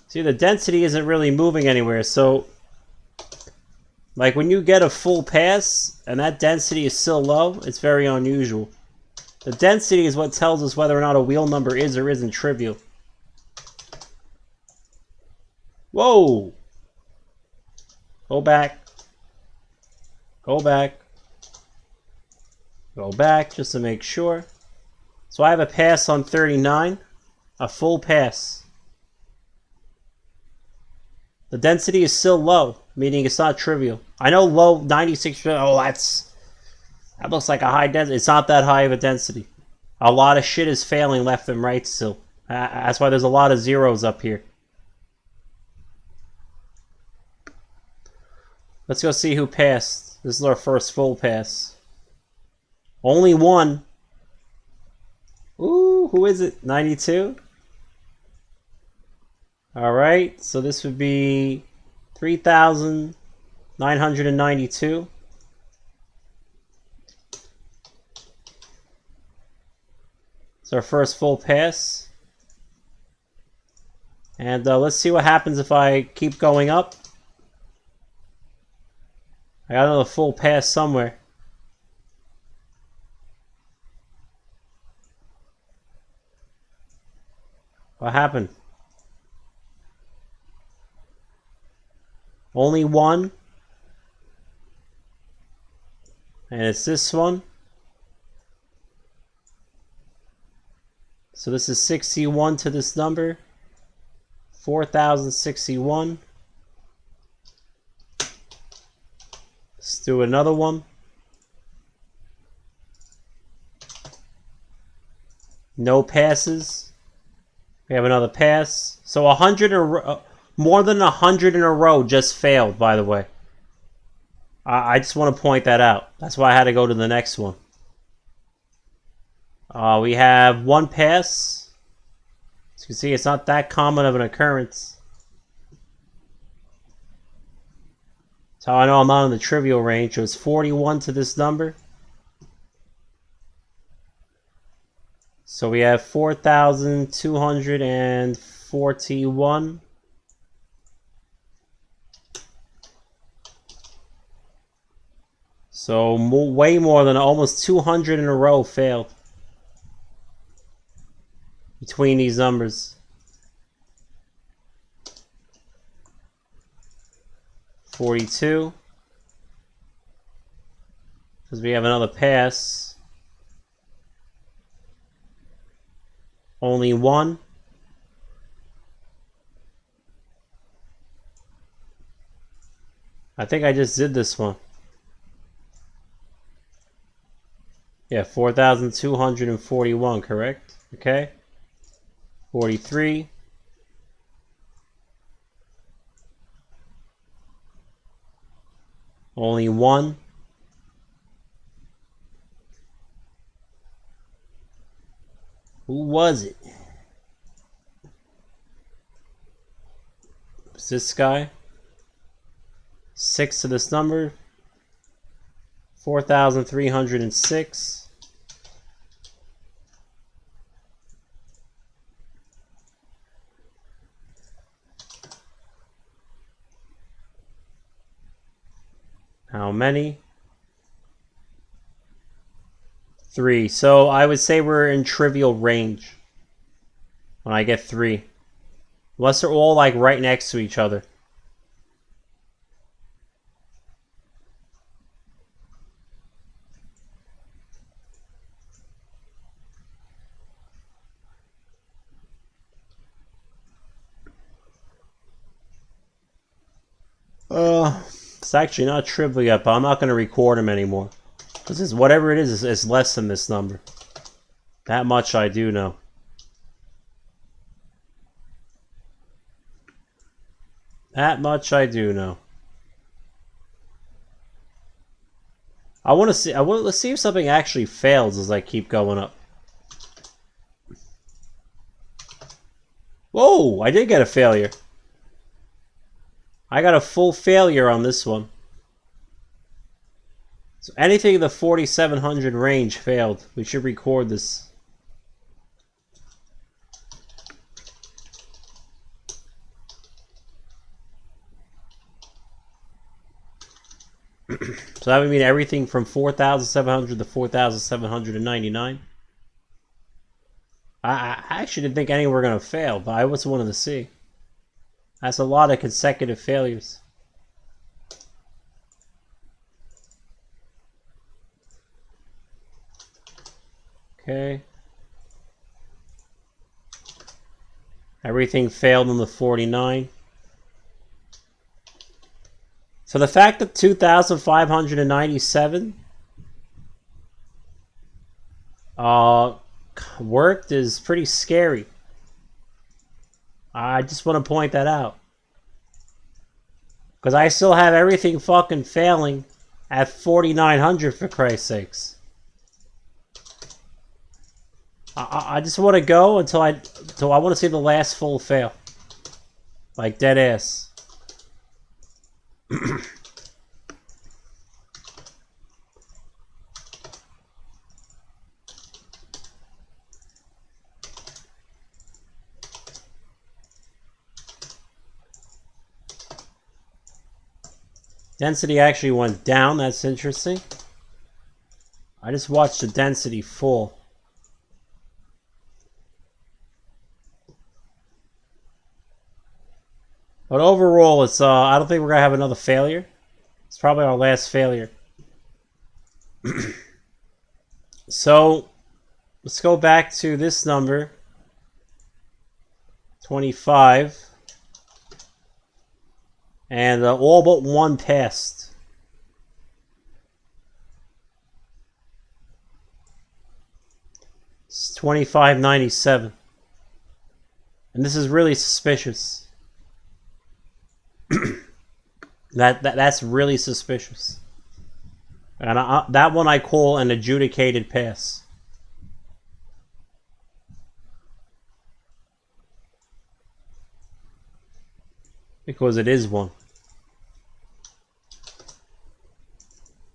See, the density isn't really moving anywhere, so like when you get a full pass and that density is still low, it's very unusual. The density is what tells us whether or not a wheel number is or isn't trivial. Whoa! Go back. Go back. Go back just to make sure. So I have a pass on 39. A full pass. The density is still low, meaning it's not trivial. I know low 96%. Oh, that looks like a high density. It's not that high of a density. A lot of shit is failing left and right still. That's why there's a lot of zeros up here. Let's go see who passed. This is our first full pass. Only one. Ooh, who is it? 92? Alright, so this would be 3,992. It's our first full pass. And let's see what happens if I keep going up. I got another full pass somewhere. What happened? Only one. And it's this one. So this is 61 to this number. 4,061. Let's do another one. No passes. We have another pass. So 100 in a row, more than 100 in a row just failed, by the way. I just want to point that out. That's why I had to go to the next one. We have one pass. As you can see, it's not that common of an occurrence. That's how I know I'm not in the trivial range. It was 41 to this number. So we have 4,241. So way more than almost 200 in a row failed. Between these numbers. 42. Because we have another pass. Only one. I think I just did this one. Yeah, 4,241, correct? Okay. 43. Only one. Who was it? Was this guy? 6 to this number. 4,306. How many? 3. So I would say we're in trivial range when I get 3. Unless they're all like right next to each other. It's actually not trivial yet, but I'm not going to record them anymore. Because whatever it is less than this number. That much I do know. That much I do know. Let's see if something actually fails as I keep going up. Whoa, I did get a failure. I got a full failure on this one. So anything in the 4,700 range failed. We should record this. So that would mean everything from 4,700 to 4,799. I actually didn't think any were going to fail, but I just wanted to see. That's a lot of consecutive failures. Okay. Everything failed in the 49. So the fact that 2,597 worked is pretty scary. I just want to point that out. Because I still have everything fucking failing at 4,900 for Christ's sakes. I just want to go until I want to see the last full fail. Like dead ass. Density actually went down. That's interesting. I just watched the density fall. But overall, it's I don't think we're gonna have another failure. It's probably our last failure. So let's go back to this number, 25, and all but one passed. It's 2597, and this is really suspicious. That's really suspicious. And that one I call an adjudicated pass. Because it is one.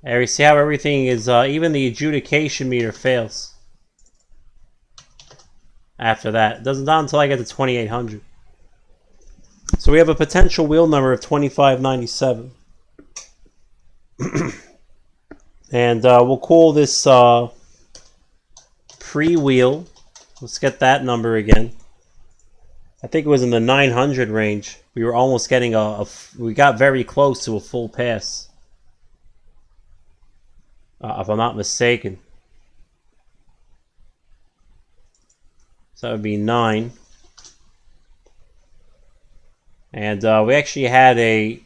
There you see how everything is, even the adjudication meter fails. After that. It doesn't not until I get to 2800. So we have a potential wheel number of 2597. And we'll call this pre-wheel. Let's get that number again. I think it was in the 900 range. We were almost getting we got very close to a full pass. If I'm not mistaken. So that would be 9. And we actually had a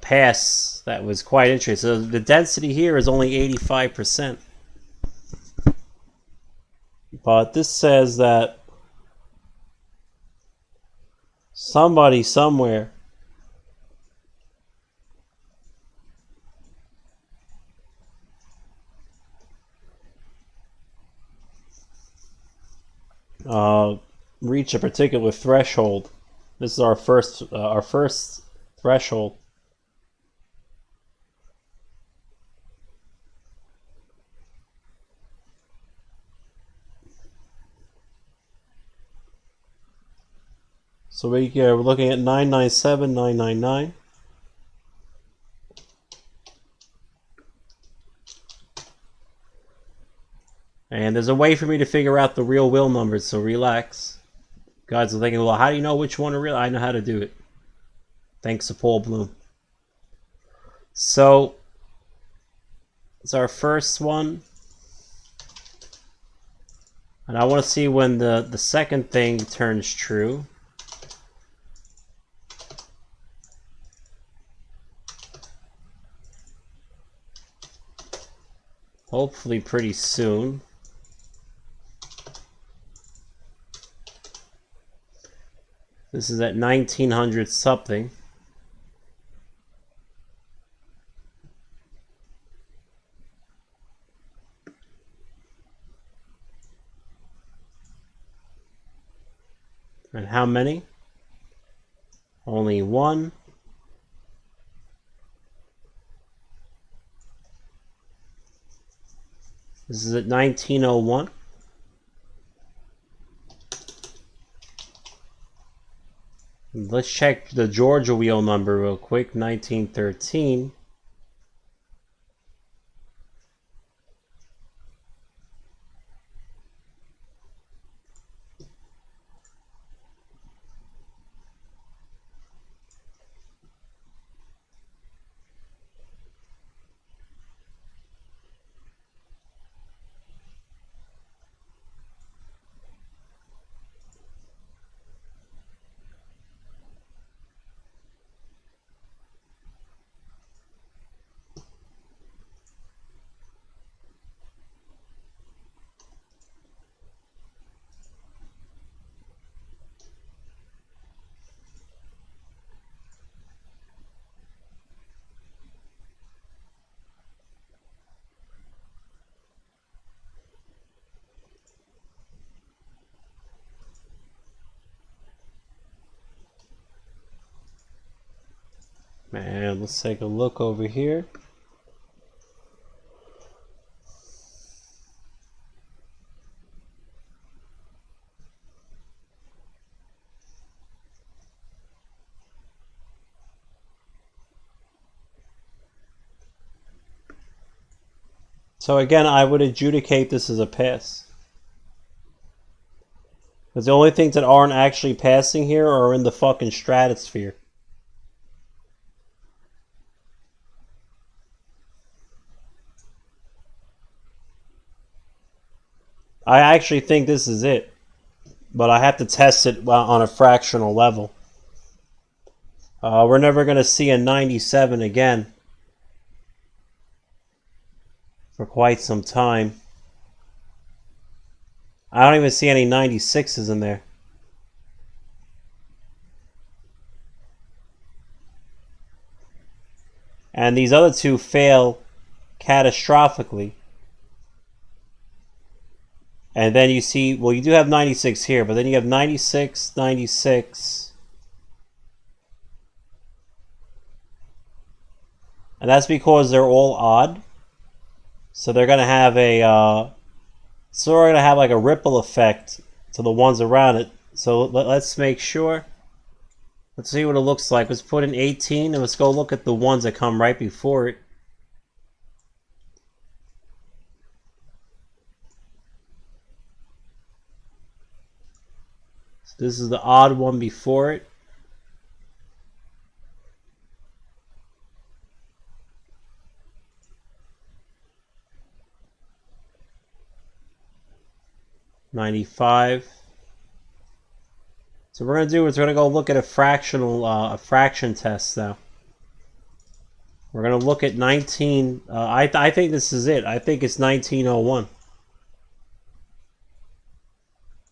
pass that was quite interesting. So the density here is only 85%. But this says that somebody somewhere reach a particular threshold. This is our first threshold. So we're looking at 997, 999. And there's a way for me to figure out the real will numbers, so relax. Guys are thinking, well, how do you know which one are real? I know how to do it. Thanks to Paul Bloom. So, it's our first one. And I want to see when the second thing turns true. Hopefully pretty soon. This is at 1900 something. And how many? Only one. This is at 1901. Let's check the Georgia wheel number real quick, 1913. And let's take a look over here. So again, I would adjudicate this as a pass. Because the only things that aren't actually passing here are in the fucking stratosphere. I actually think this is it. But I have to test it on a fractional level. We're never going to see a 97 again. For quite some time. I don't even see any 96s in there. And these other two fail catastrophically. And then you see, well, you do have 96 here, but then you have 96, 96. And that's because they're all odd. So they're going to have a, so we're going to have like a ripple effect to the ones around it. So let's make sure. Let's see what it looks like. Let's put in 18 and let's go look at the ones that come right before it. So this is the odd one before it. $95. So what we're gonna do is we're gonna go look at a fraction test now. We're gonna look at 19. I think this is it. I think it's 1901.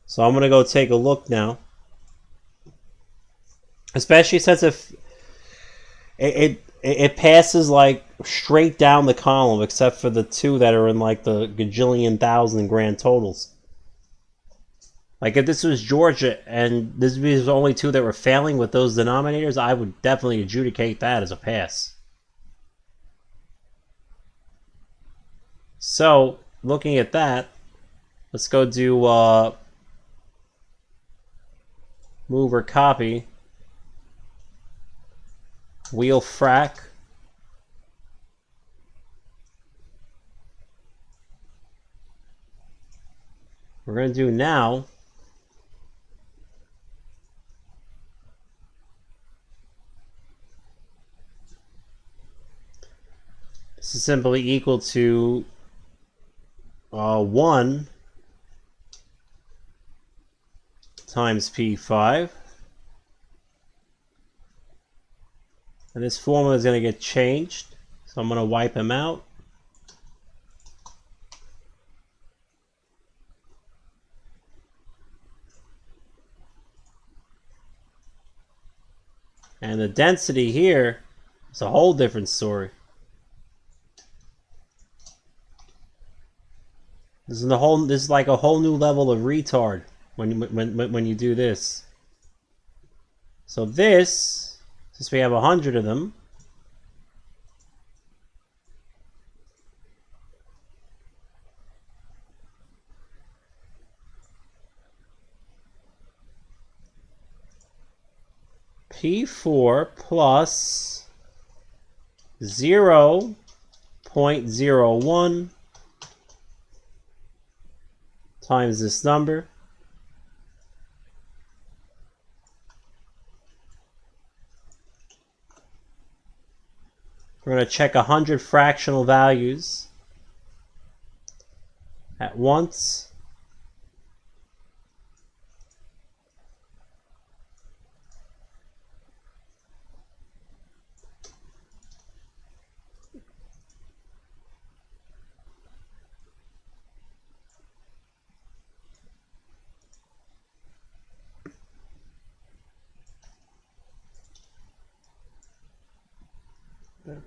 So I'm gonna go take a look now. Especially since if it passes like straight down the column, except for the two that are in like the gajillion thousand grand totals. Like if this was Georgia and this was the only two that were failing with those denominators, I would definitely adjudicate that as a pass. So, looking at that, let's go do move or copy, wheel frac. We're going to do now this is simply equal to 1 times P5. And this formula is going to get changed. So I'm going to wipe them out. And the density here is a whole different story. This is like a whole new level of retard when you do this. So this, since we have 100 of them, P4 plus 0.01 times this number. We're going to check 100 fractional values at once.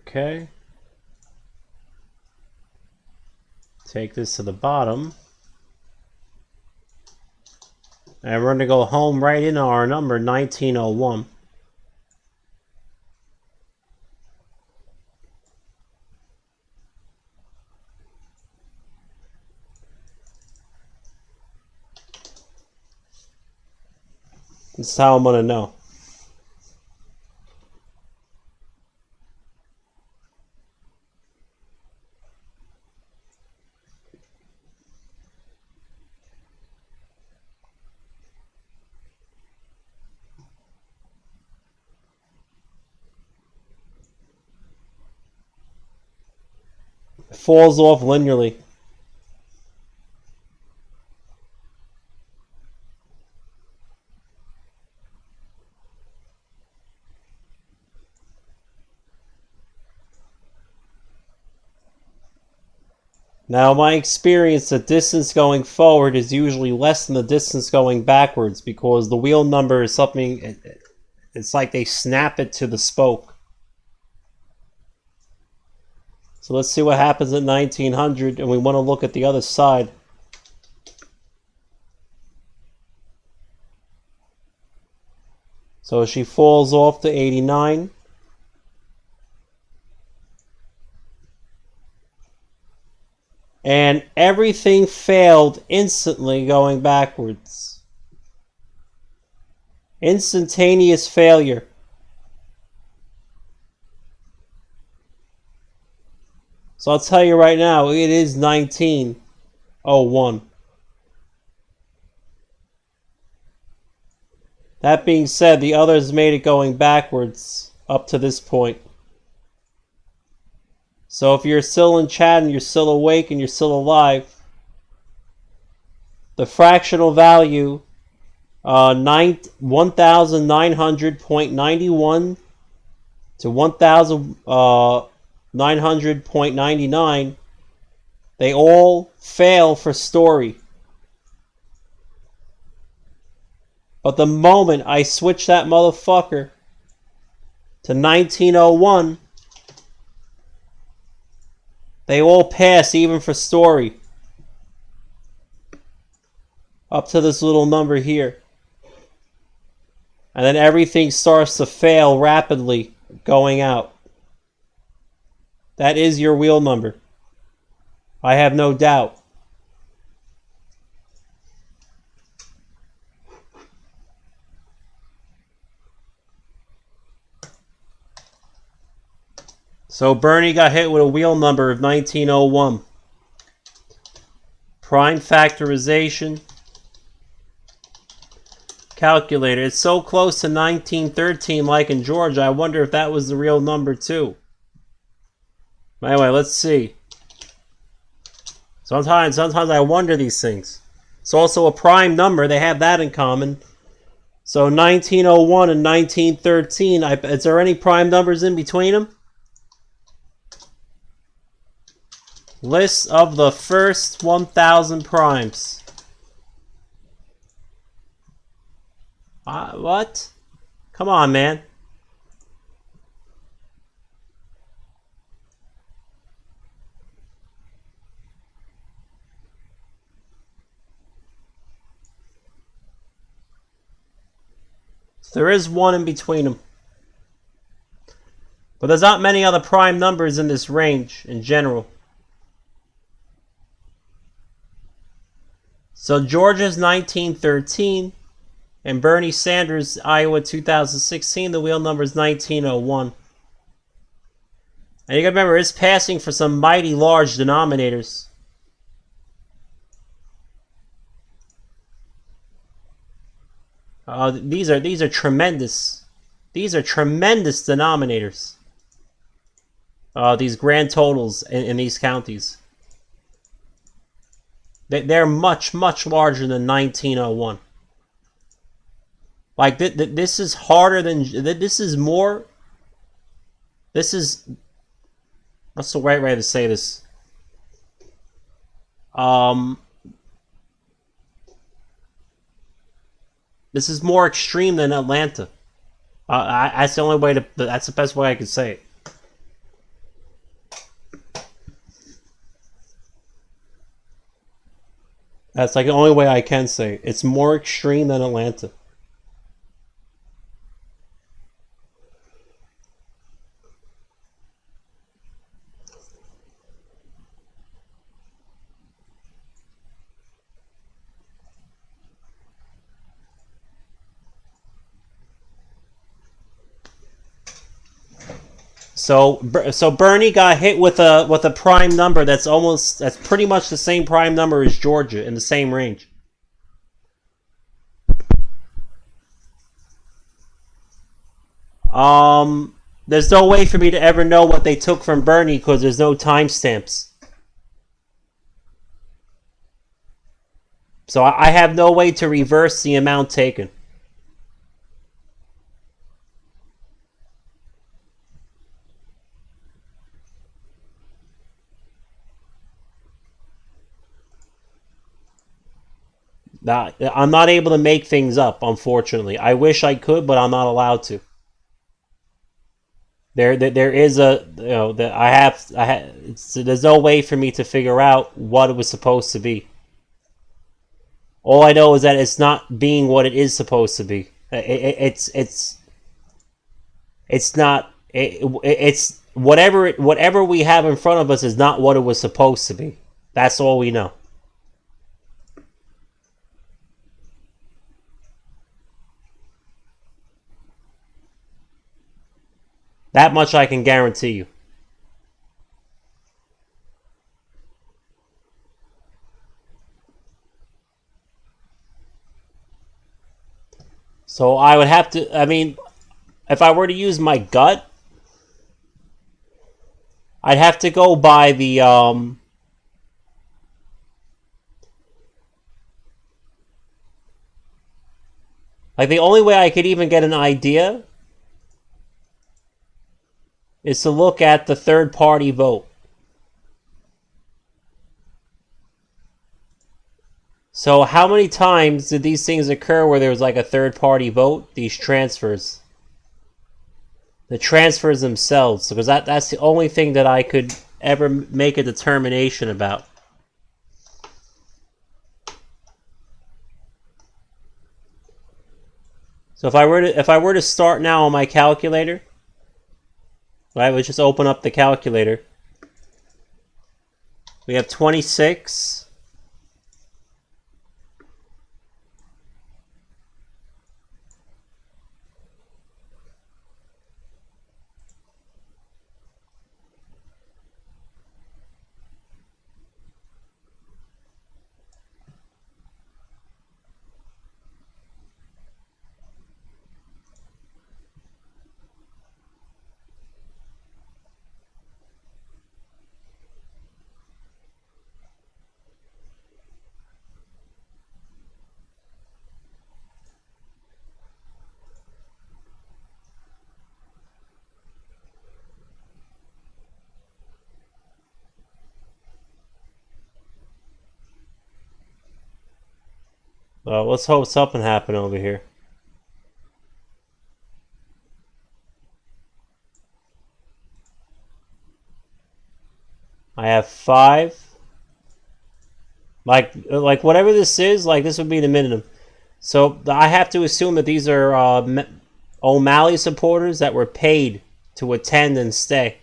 Okay. Take this to the bottom. And we're going to go home right in our number, 1901. That's how I'm gonna know. It falls off linearly. Now, in my experience, the distance going forward is usually less than the distance going backwards because the wheel number is something, it's like they snap it to the spoke. So let's see what happens at 1900, and we want to look at the other side. So she falls off to 89. And everything failed instantly going backwards. Instantaneous failure. So I'll tell you right now, it is 1901. That being said, the others made it going backwards up to this point. So if you're still in chat and you're still awake and you're still alive, the fractional value 1900.91 to 1900.99, they all fail for story. But the moment I switch that motherfucker to 1901, they all pass even for story. Up to this little number here. And then everything starts to fail rapidly going out. That is your wheel number. I have no doubt. So Bernie got hit with a wheel number of 1901. Prime factorization. Calculator. It's so close to 1913 like in Georgia. I wonder if that was the real number too. Anyway, let's see. Sometimes I wonder these things. It's also a prime number. They have that in common. So 1901 and 1913. Is there any prime numbers in between them? List of the first 1,000 primes. What? Come on, man. There is one in between them. But there's not many other prime numbers in this range in general. So Georgia's 1913 and Bernie Sanders, Iowa 2016, the wheel number is 1901. And you gotta remember, it's passing for some mighty large denominators. These are tremendous. These are tremendous denominators. These grand totals in these counties. They're much, much larger than 1901. Like, this is harder than... This is more... This is... What's the right way to say this? This is more extreme than Atlanta. That's the only way to... That's the best way I could say it. That's like the only way I can say it. It's more extreme than Atlanta. So Bernie got hit with a prime number that's pretty much the same prime number as Georgia in the same range. There's no way for me to ever know what they took from Bernie because there's no timestamps. So I have no way to reverse the amount taken. I'm not able to make things up, unfortunately. I wish I could, but I'm not allowed to. There is a, there's no way for me to figure out what it was supposed to be. All I know is that it's not being what it is supposed to be. It's not. It's whatever we have in front of us is not what it was supposed to be. That's all we know. That much I can guarantee you. So I would have to, I mean, if I were to use my gut, I'd have to go by the, like the only way I could even get an idea is to look at the third party vote. So how many times did these things occur where there was like a third party vote? These transfers. The transfers themselves. Because that's the only thing that I could ever make a determination about. So if I were to start now on my calculator, I would just open up the calculator. We have 26. Let's hope something happened over here. I have 5. Like whatever this is, like this would be the minimum. So I have to assume that these are O'Malley supporters that were paid to attend and stay.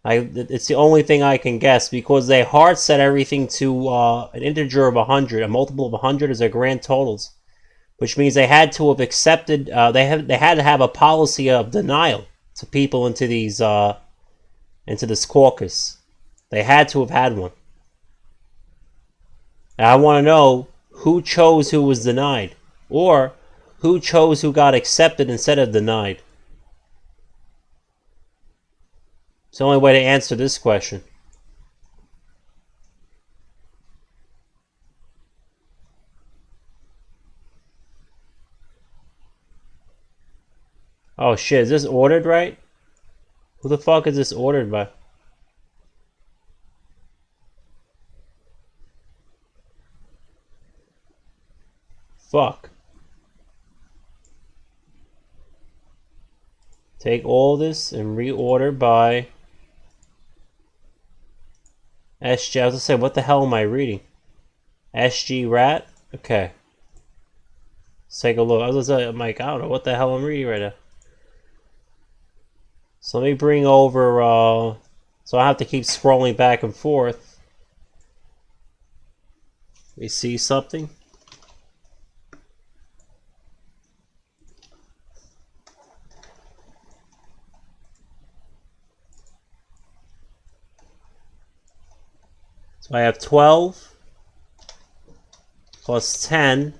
It's the only thing I can guess because they hard set everything to an integer of 100. A multiple of 100 is their grand totals, which means they had to have accepted. They had to have a policy of denial to people into these into this caucus. They had to have had one. And I want to know who chose who was denied, or who chose who got accepted instead of denied. It's the only way to answer this question. Oh shit, is this ordered right? Who the fuck is this ordered by? Fuck. Take all this and reorder by SG. I was gonna say, what the hell am I reading? SG Rat? Okay. Let's take a look. I was gonna say, I'm like, I don't know what the hell I'm reading right now. So let me bring over, so I have to keep scrolling back and forth. We see something? So I have 12 plus 10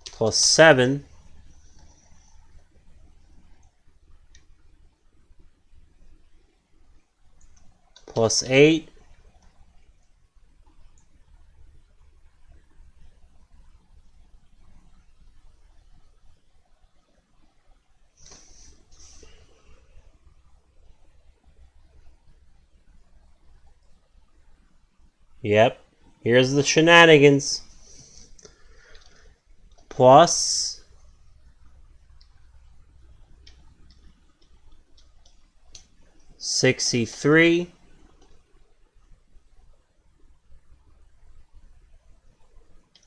plus 7 plus 8 Yep, here's the shenanigans. Plus 63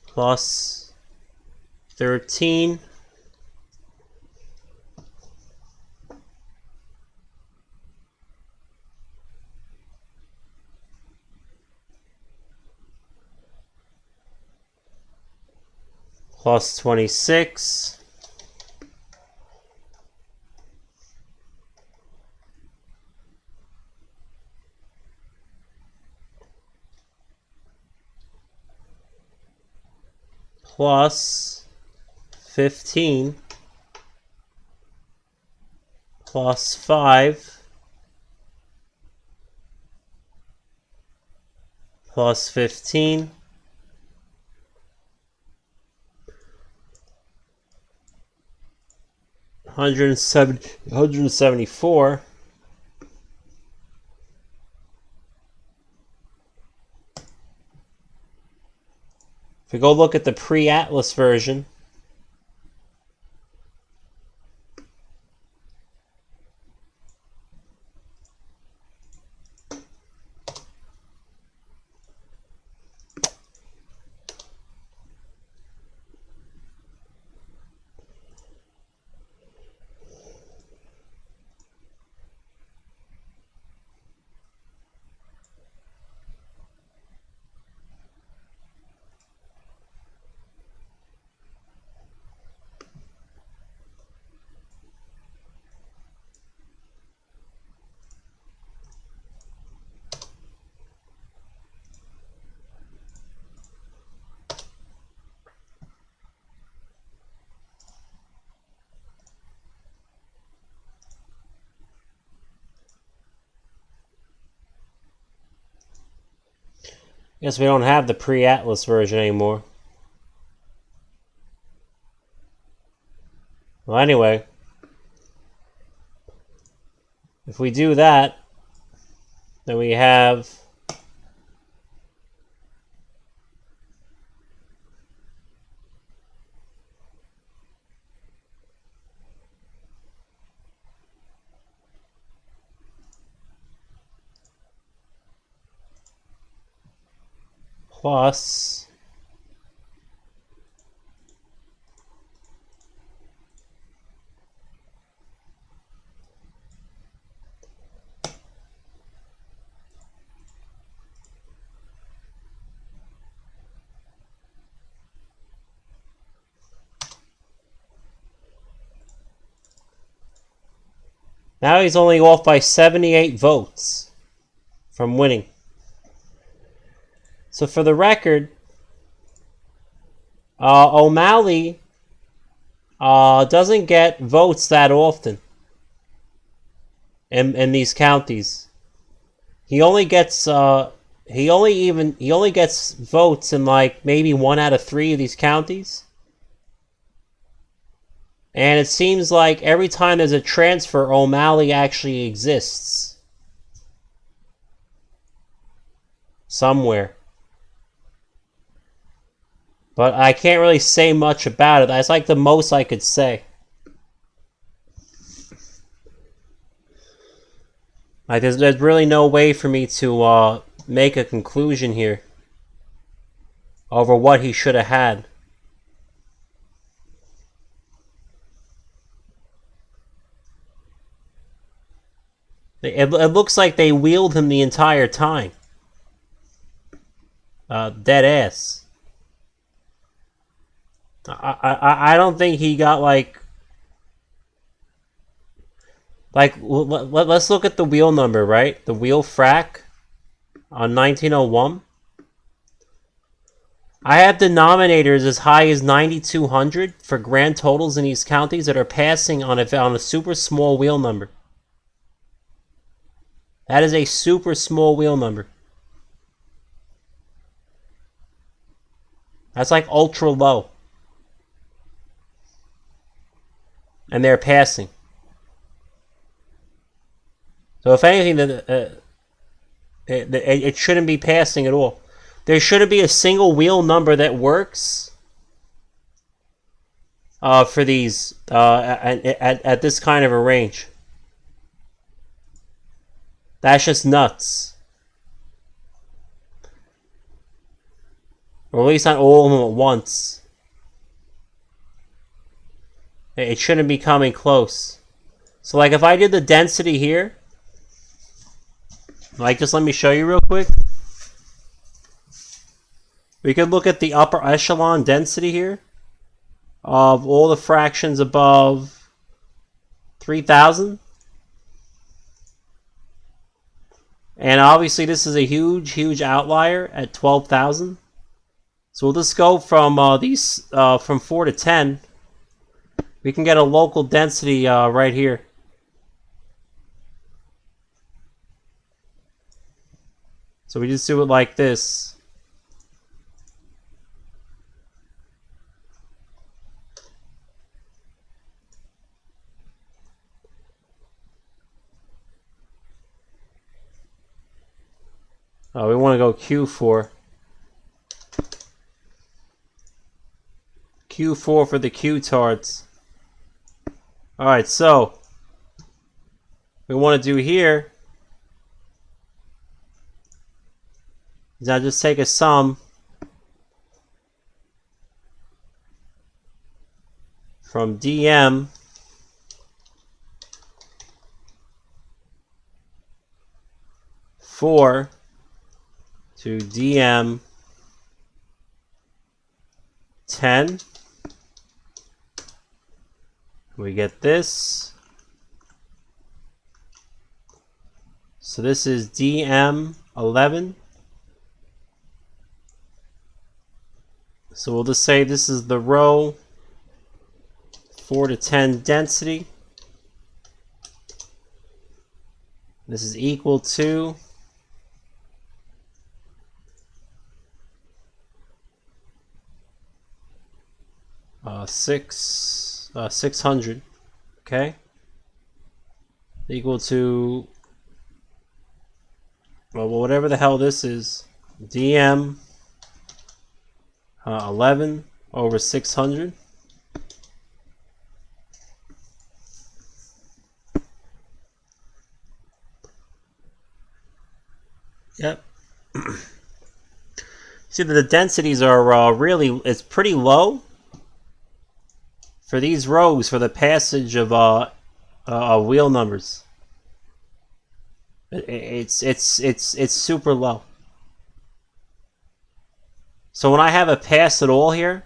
plus 13 plus 26 plus 15 plus 5 plus 15 174 If we go look at the pre-Atlas version, I guess we don't have the pre-Atlas version anymore. Well, anyway, if we do that, then we have plus now he's only off by 78 votes from winning. So for the record, O'Malley doesn't get votes that often in these counties. He only gets he only gets votes in like maybe 1 out of 3 of these counties. And it seems like every time there's a transfer, O'Malley actually exists somewhere. But I can't really say much about it. That's like the most I could say. Like there's really no way for me to make a conclusion here over what he should have had. It looks like they wheeled him the entire time. Dead ass. I don't think he got like let's look at the wheel number, right? The wheel frac. on 1901. I have denominators as high as 9,200 for grand totals in these counties that are passing on a super small wheel number. That is a super small wheel number. That's like ultra low. And they're passing. So if anything, it shouldn't be passing at all. There shouldn't be a single wheel number that works for these at this kind of a range. That's just nuts. Or at least not all of them at once. It shouldn't be coming close. So like if I did the density here, like just let me show you real quick. We could look at the upper echelon density here of all the fractions above 3,000. And obviously this is a huge outlier at 12,000. So we'll just go from from 4 to 10. We can get a local density right here. So we just do it like this. We want to go Q4. Q4 for the Q-tards. Alright, so we want to do here is now just take a sum from DM four to DM 10. We get this. So this is DM 11. So we'll just say this is the row 4 to 10 density. This is equal to uh, 600, okay, equal to, well, whatever the hell this is, DM 11 over 600. Yep. See that the densities are really, it's pretty low for these rows for the passage of wheel numbers. It's super low. So when I have a pass at all here,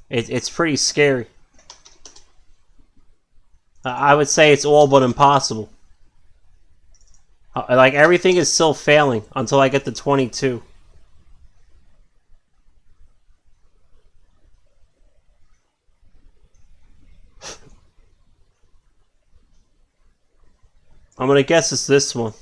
it's pretty scary. I would say it's all but impossible. Like everything is still failing until I get to 22. I'm gonna guess it's this one.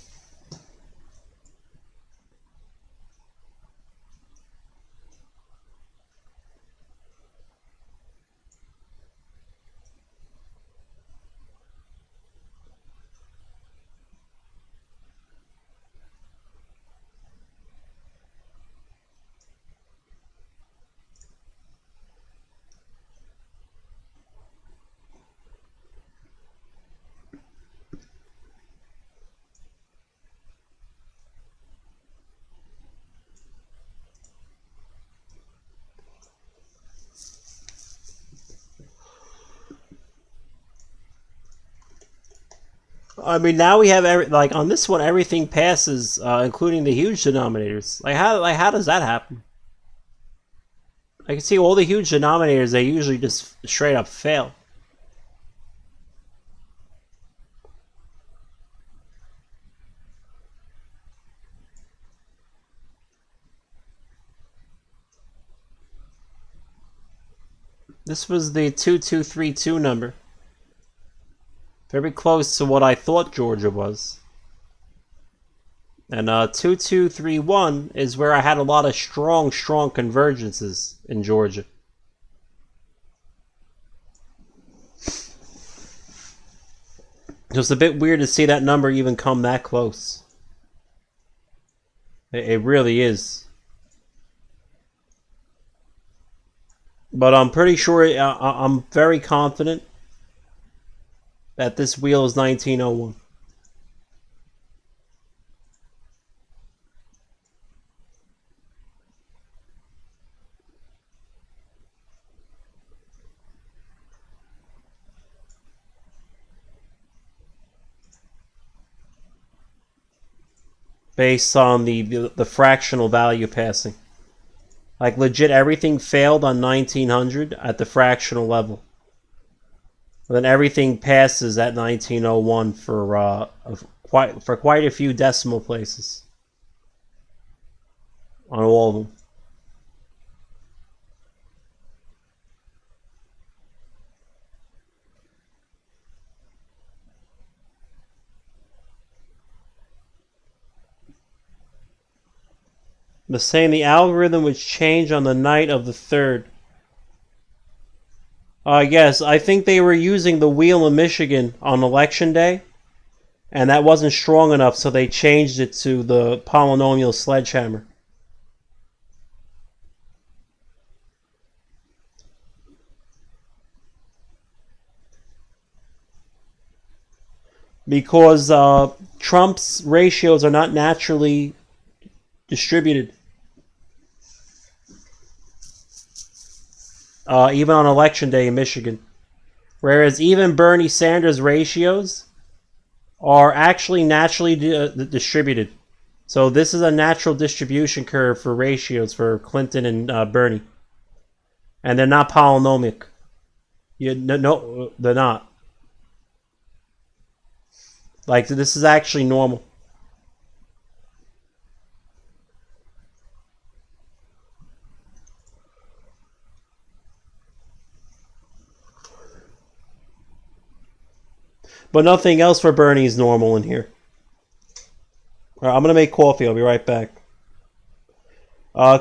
I mean, now we have like on this one, everything passes, including the huge denominators. Like how does that happen? I can see all the huge denominators; they usually just straight up fail. This was the 2232 number. Very close to what I thought Georgia was. And 2231 is where I had a lot of strong convergences in Georgia. It's a bit weird to see that number even come that close. It really is. But I'm pretty sure, I'm very confident that this wheel is 1901. Based on the fractional value passing. Like legit everything failed on 1900 at the fractional level. And then everything passes at 1901 for quite a few decimal places. On all of them. But saying the algorithm was changed on the night of the 3rd. Yes, I think they were using the wheel in Michigan on election day. And that wasn't strong enough, so they changed it to the polynomial sledgehammer. Because Trump's ratios are not naturally distributed. Even on election day in Michigan. Whereas even Bernie Sanders' ratios are actually naturally distributed. So this is a natural distribution curve for ratios for Clinton and Bernie. And they're not polynomic. No, they're not. Like, this is actually normal. But nothing else for Bernie is normal in here. Alright, I'm going to make coffee. I'll be right back.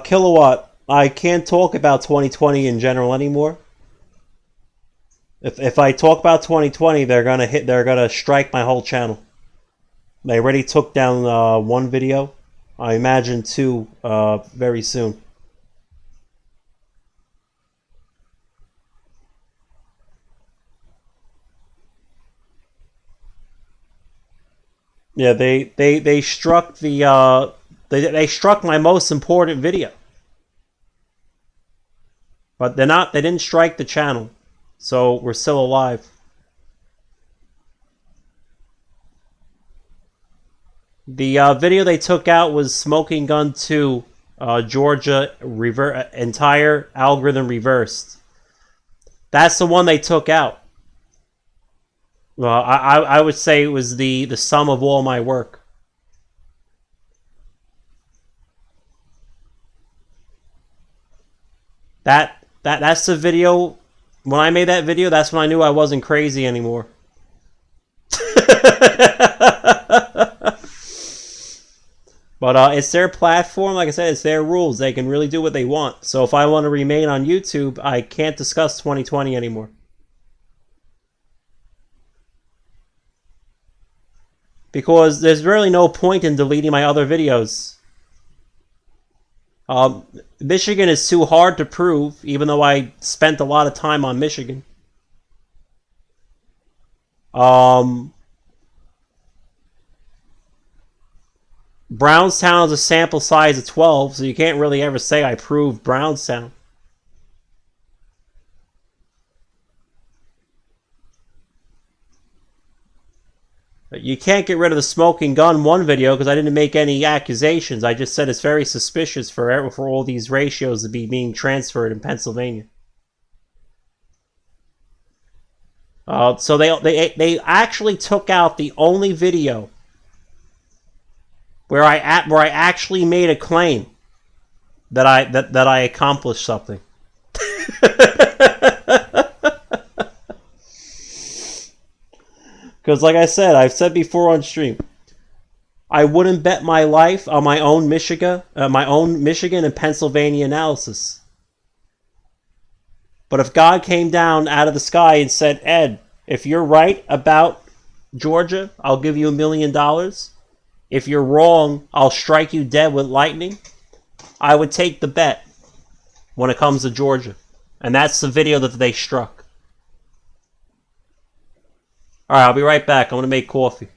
Kilowatt. I can't talk about 2020 in general anymore. If I talk about 2020, they're gonna strike my whole channel. They already took down one video. I imagine two very soon. Yeah, they struck the they struck my most important video. But they didn't strike the channel. So we're still alive. The video they took out was Smoking Gun 2, Georgia entire algorithm reversed. That's the one they took out. Well, I would say it was the sum of all my work. That's the video. When I made that video, that's when I knew I wasn't crazy anymore. But it's their platform. Like I said, it's their rules. They can really do what they want. So if I want to remain on YouTube, I can't discuss 2020 anymore. Because there's really no point in deleting my other videos. Michigan is too hard to prove, even though I spent a lot of time on Michigan. Brownstown is a sample size of 12, so you can't really ever say I proved Brownstown. You can't get rid of the Smoking Gun 1 video because I didn't make any accusations. I just said it's very suspicious for all these ratios to be being transferred in Pennsylvania. So they actually took out the only video where I actually made a claim that I accomplished something. Because, like I said, I've said before on stream, I wouldn't bet my life on my own Michigan and Pennsylvania analysis. But if God came down out of the sky and said, Ed, if you're right about Georgia, I'll give you $1 million. If you're wrong, I'll strike you dead with lightning. I would take the bet when it comes to Georgia. And that's the video that they struck. Alright, I'll be right back. I'm going to make coffee.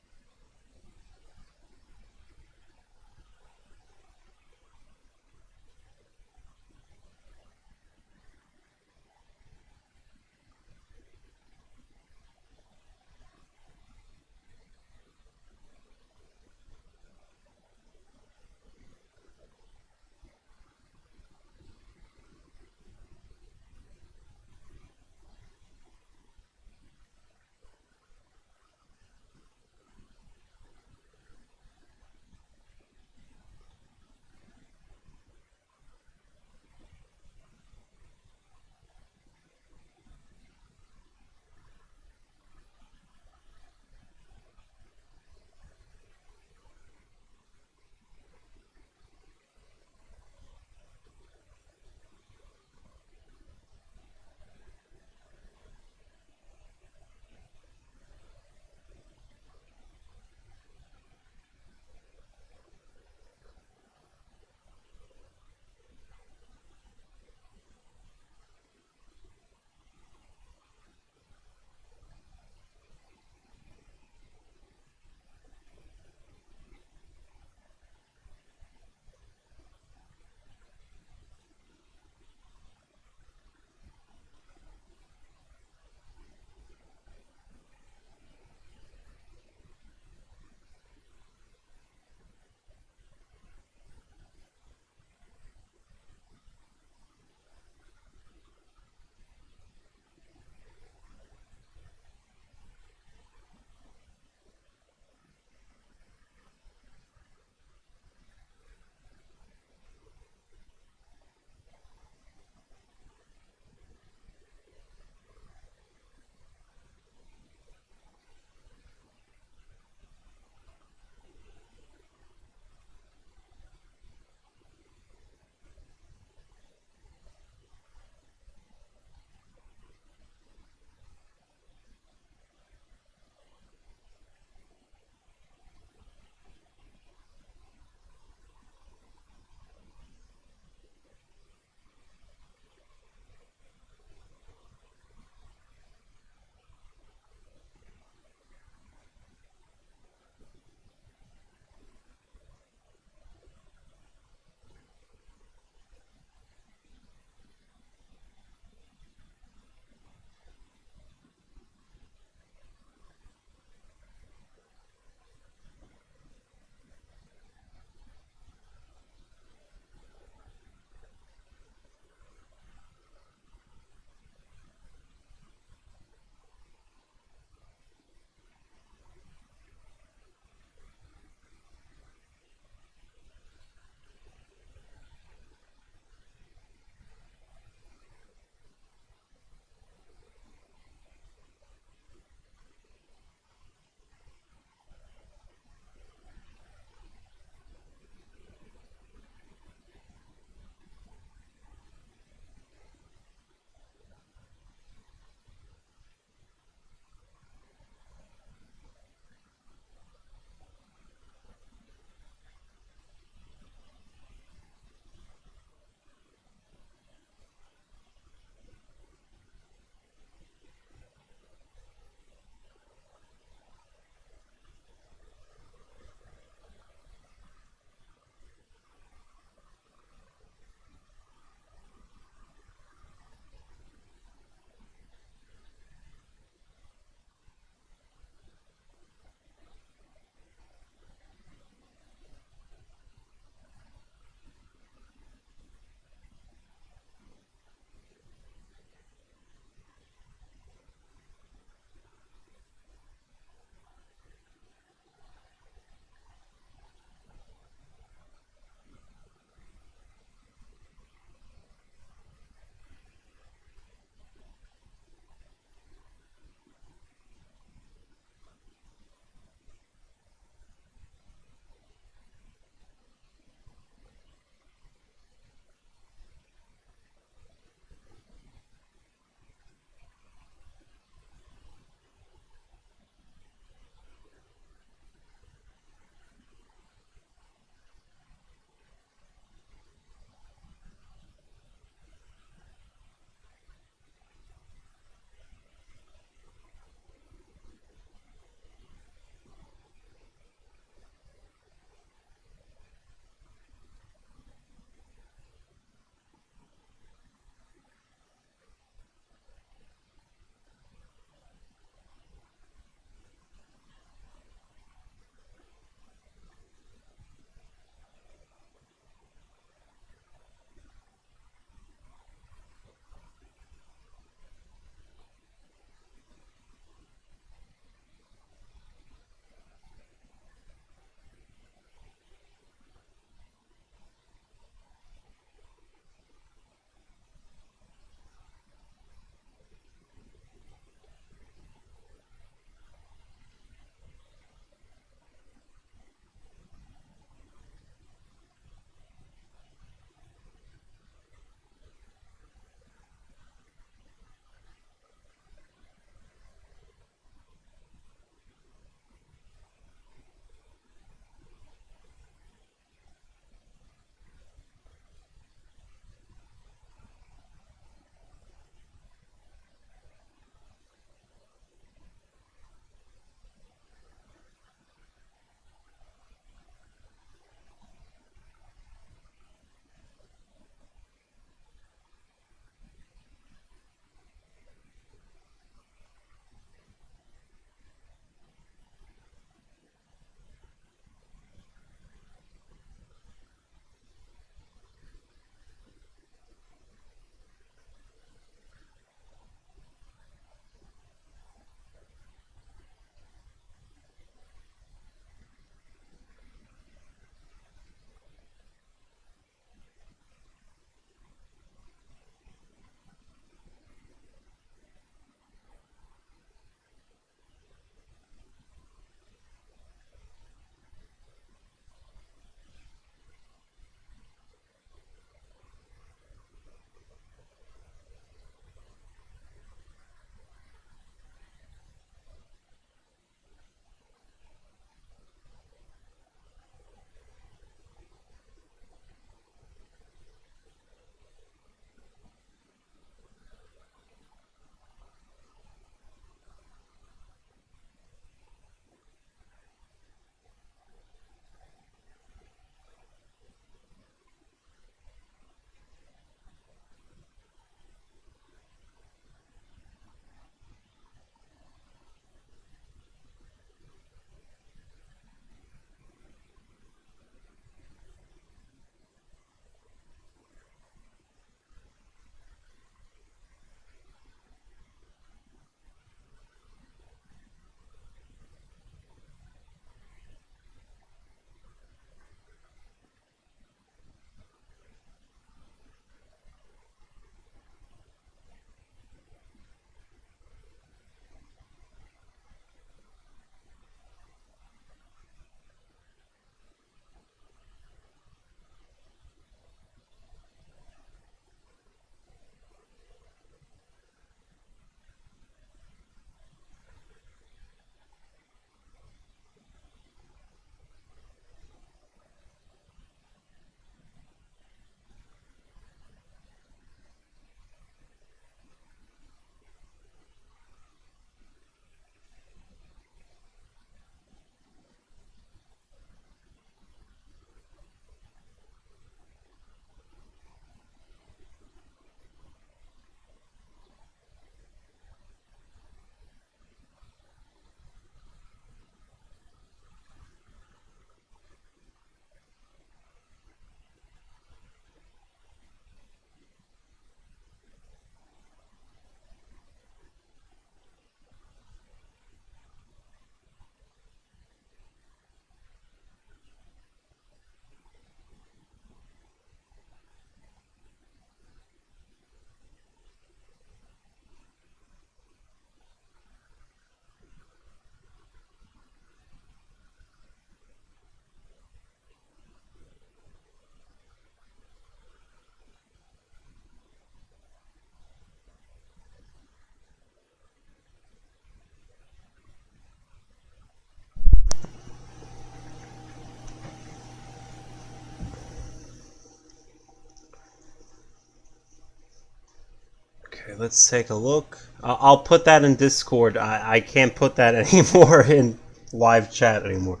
Okay, let's take a look. I'll put that in Discord. I can't put that anymore in live chat anymore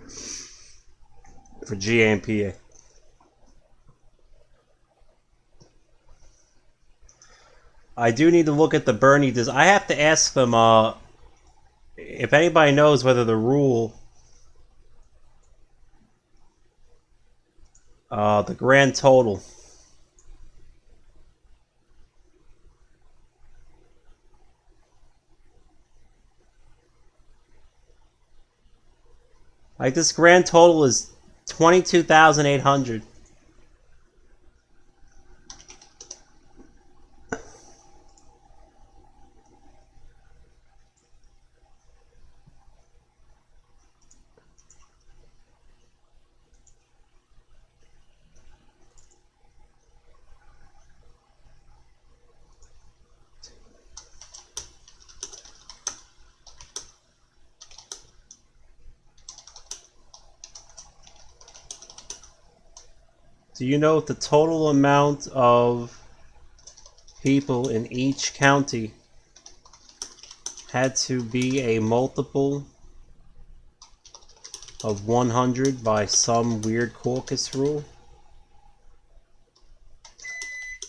for GA and PA. I do need to look at the Bernie. I have to ask them if anybody knows whether the rule, the grand total. Like this grand total is 22,800. Do you know what the total amount of people in each county had to be a multiple of 100 by some weird caucus rule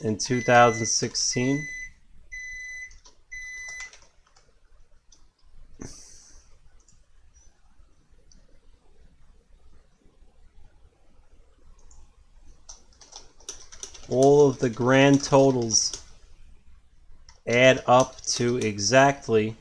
in 2016? All of the grand totals add up to exactly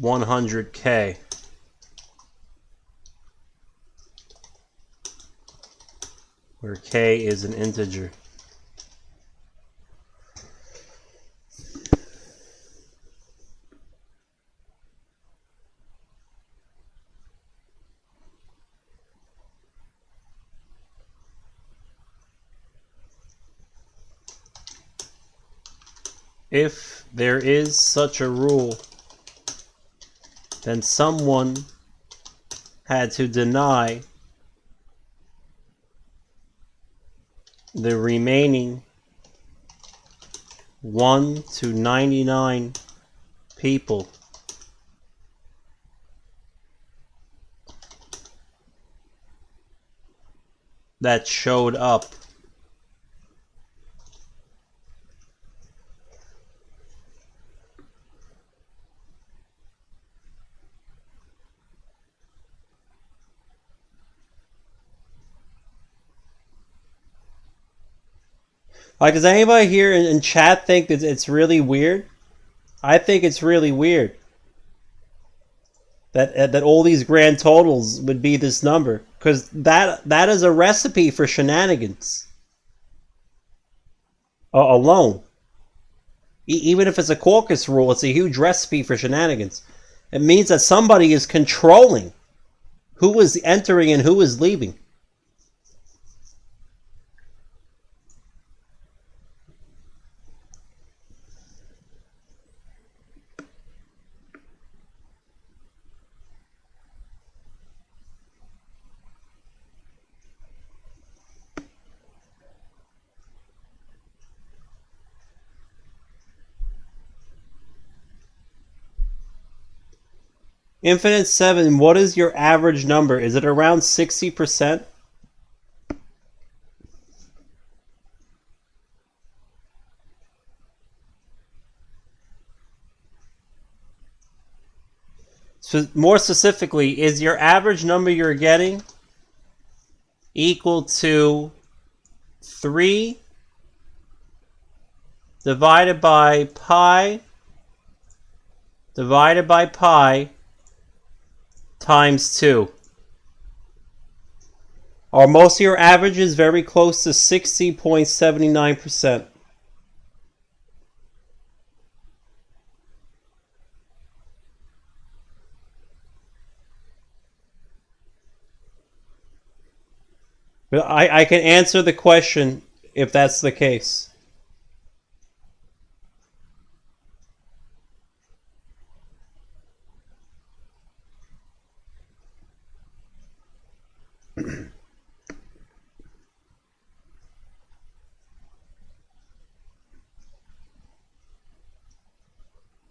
100K. Where K is an integer. If there is such a rule, then someone had to deny the remaining 1 to 99 people that showed up. Like, does anybody here in chat think that it's really weird? I think it's really weird that all these grand totals would be this number, because that is a recipe for shenanigans alone. Even if it's a caucus rule, it's a huge recipe for shenanigans. It means that somebody is controlling who is entering and who is leaving. Infinite 7, what is your average number? Is it around 60%? So more specifically, is your average number you're getting equal to 3 divided by pi divided by pi times 2? Are most of your averages very close to 60.79%? I can answer the question if that's the case.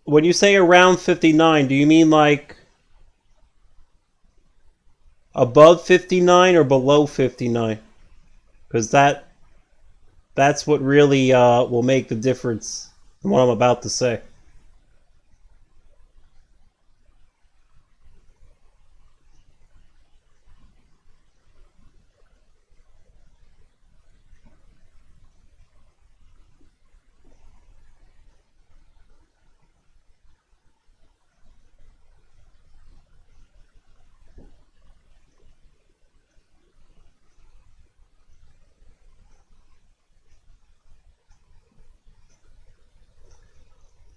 When you say around 59, do you mean like above 59 or below 59? Because that's what really will make the difference in what I'm about to say.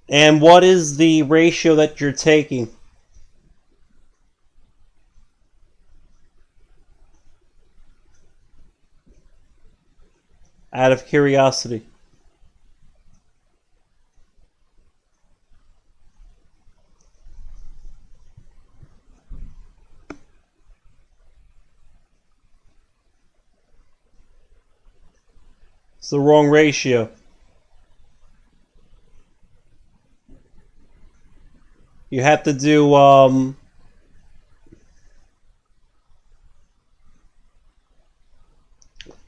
And what is the ratio that you're taking? Out of curiosity. It's the wrong ratio. You have to do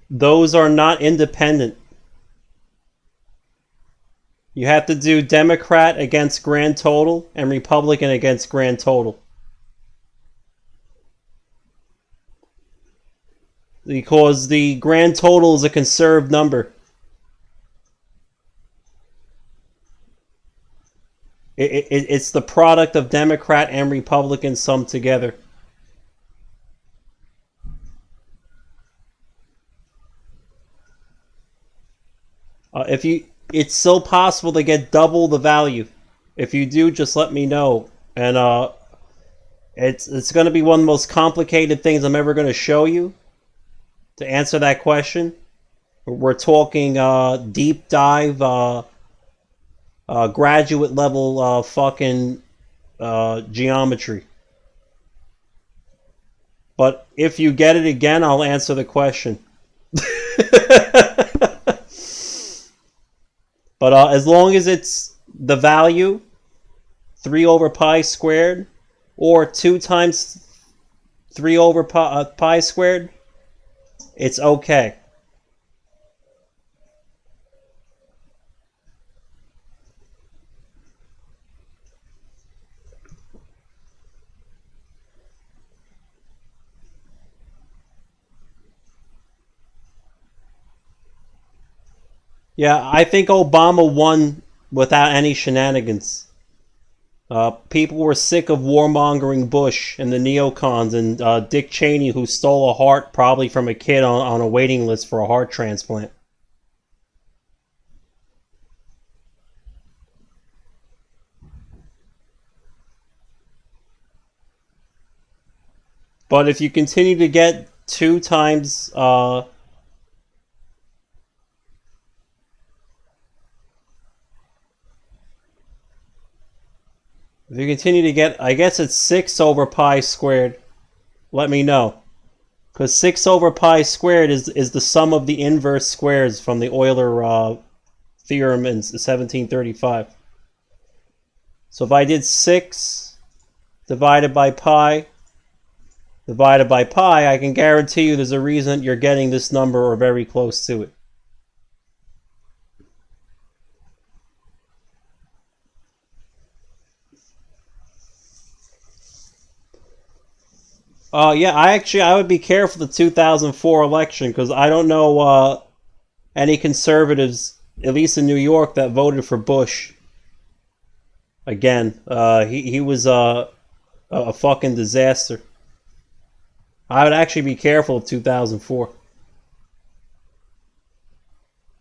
those are not independent. You have to do Democrat against grand total and Republican against grand total. Because the grand total is a conserved number. It's the product of Democrat and Republican summed together. It's still possible to get double the value. If you do, just let me know. And it's going to be one of the most complicated things I'm ever going to show you to answer that question. We're talking deep dive, graduate level fucking geometry. But if you get it again, I'll answer the question. But as long as it's the value, 3 over pi squared, or 2 times 3 over pi squared, it's okay. Yeah, I think Obama won without any shenanigans. People were sick of warmongering Bush and the neocons and Dick Cheney, who stole a heart probably from a kid on a waiting list for a heart transplant. But if you continue to get 2 times if you continue to get, I guess it's 6 over pi squared, let me know. Because 6 over pi squared is the sum of the inverse squares from the Euler theorem in 1735. So if I did 6 divided by pi, I can guarantee you there's a reason you're getting this number or very close to it. Yeah, I would be careful the 2004 election because I don't know any conservatives, at least in New York, that voted for Bush. Again, he was a fucking disaster. I would actually be careful of 2004.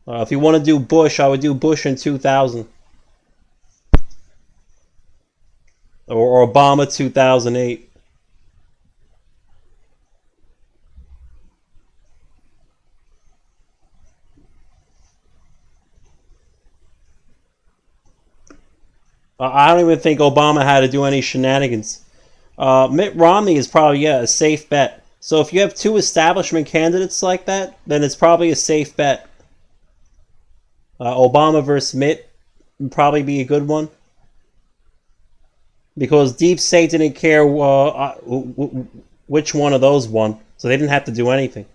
If you want to do Bush, I would do Bush in 2000. Or Obama 2008. I don't even think Obama had to do any shenanigans. Mitt Romney is probably, a safe bet. So if you have two establishment candidates like that, then it's probably a safe bet. Obama versus Mitt would probably be a good one. Because Deep State didn't care which one of those won, so they didn't have to do anything.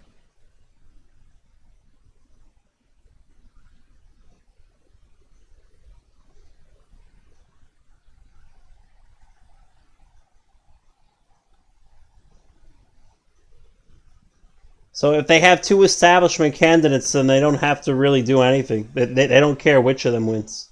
So if they have two establishment candidates, then they don't have to really do anything. They don't care which of them wins.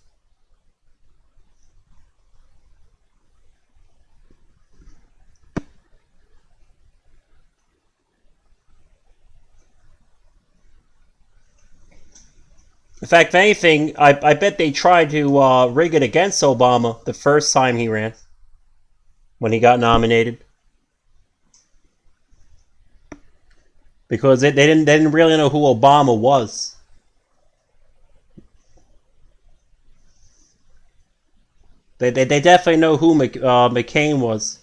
In fact, if anything, I bet they tried to rig it against Obama the first time he ran, when he got nominated. Because they didn't really know who Obama was. They definitely know who McCain was.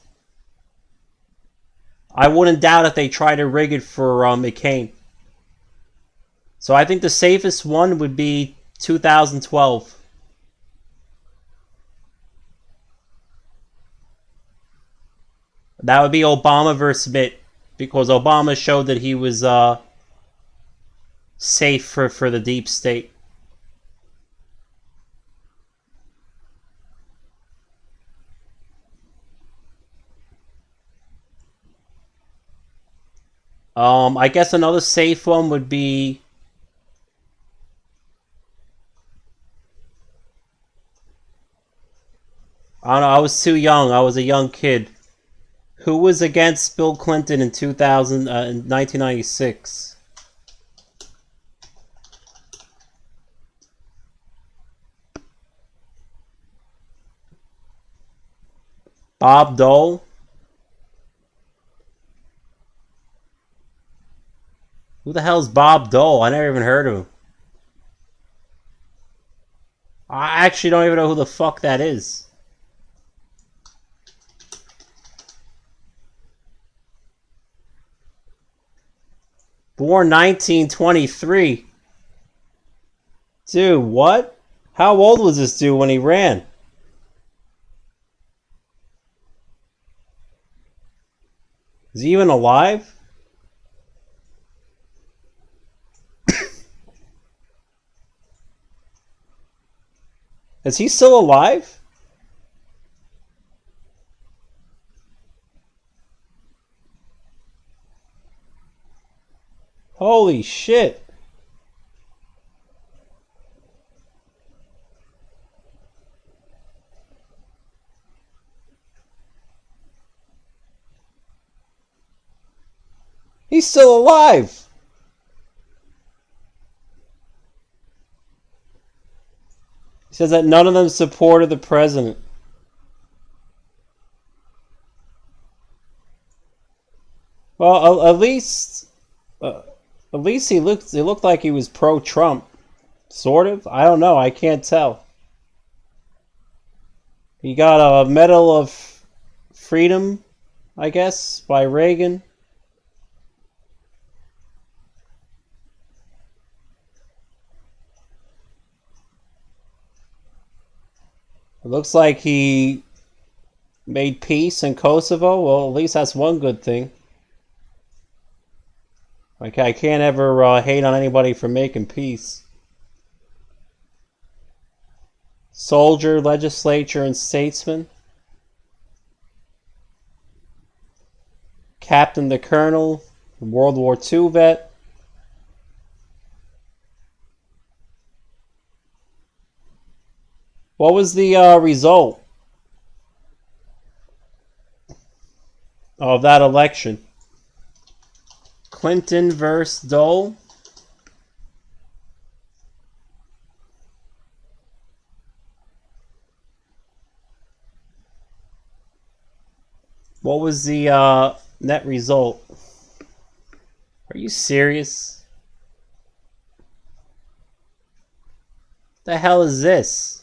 I wouldn't doubt if they tried to rig it for McCain. So I think the safest one would be 2012. That would be Obama versus Mitt, because Obama showed that he was safe for the deep state. I guess another safe one would be I don't know, I was too young. I was a young kid. Who was against Bill Clinton in 1996? Bob Dole? Who the hell's Bob Dole? I never even heard of him. I actually don't even know who the fuck that is. Born 1923. Dude, what? How old was this dude when he ran? Is he even alive? Is he still alive? Holy shit. He's still alive. He says that none of them supported the president. Well, at least he looked like he was pro-Trump. Sort of. I don't know. I can't tell. He got a Medal of Freedom, I guess, by Reagan. It looks like he made peace in Kosovo. Well, at least that's one good thing. Okay, I can't ever hate on anybody for making peace. Soldier, legislature, and statesman. Captain the Colonel, World War II vet. What was the result of that election? Clinton versus Dole. What was the net result? Are you serious? The hell is this?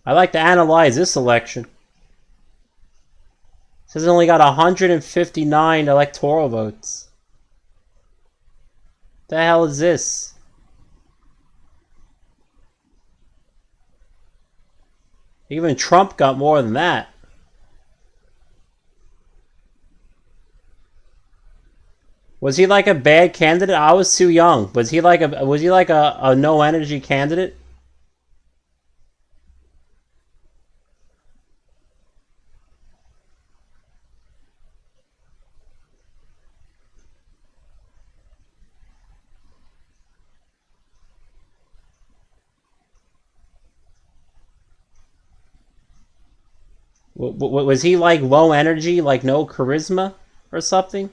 I like to analyze this election. It says it only got 159 electoral votes. The hell is this? Even Trump got more than that. Was he like a bad candidate? I was too young. Was he like a no energy candidate? Was he like low energy, like no charisma or something?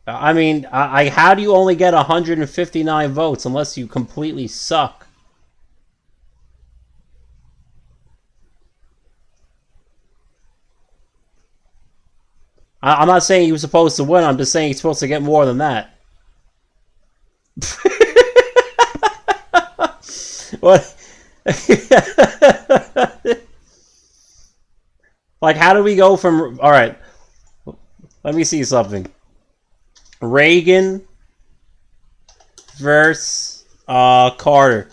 I mean, how do you only get 159 votes unless you completely suck? I'm not saying he was supposed to win. I'm just saying he's supposed to get more than that. What? Like, how do we go from... All right. Let me see something. Reagan versus Carter.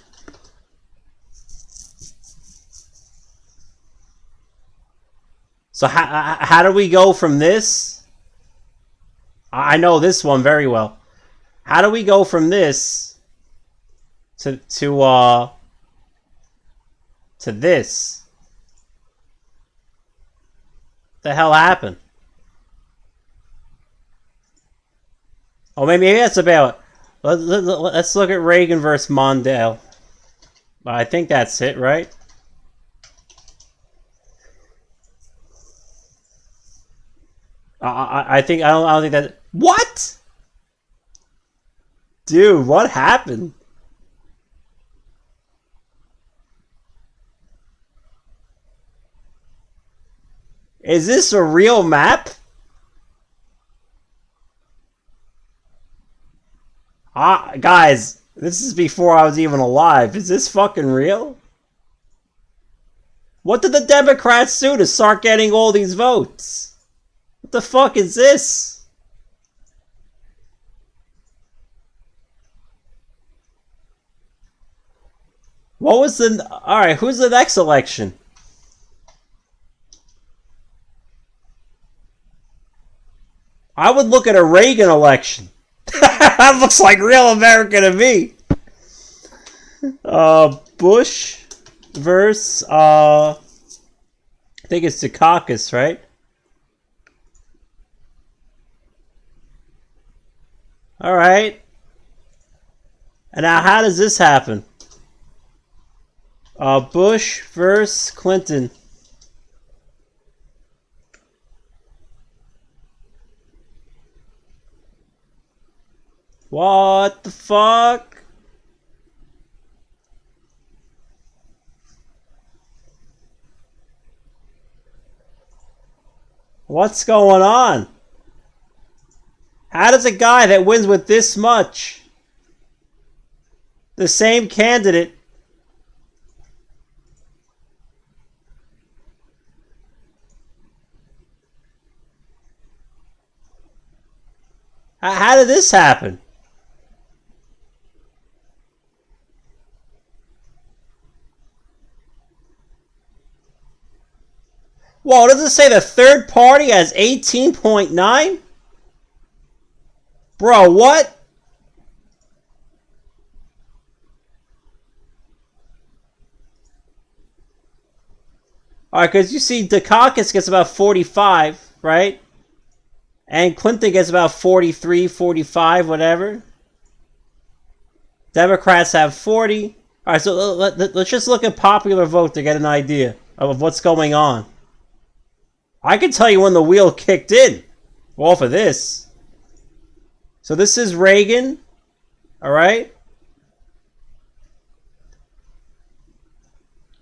So how do we go from this? I know this one very well. How do we go from this to this? What the hell happened? Oh, maybe that's about... Let's look at Reagan versus Mondale. I think that's it, right? I don't think that... What? Dude, what happened? Is this a real map? Guys, this is before I was even alive. Is this fucking real? What did the Democrats do to start getting all these votes? What the fuck is this? What was the... Alright, who's the next election? I would look at a Reagan election. That looks like real America to me. Bush versus I think it's the caucus, right? All right. And now, how does this happen? Bush versus Clinton. What the fuck? What's going on? How does a guy that wins with this much, the same candidate, how did this happen? Whoa, does it say the third party has 18.9? Bro, what? Alright, because you see Dukakis gets about 45, right? And Clinton gets about 43, 45, whatever. Democrats have 40. Alright, so let's just look at popular vote to get an idea of what's going on. I can tell you when the wheel kicked in off of this. So this is Reagan, all right?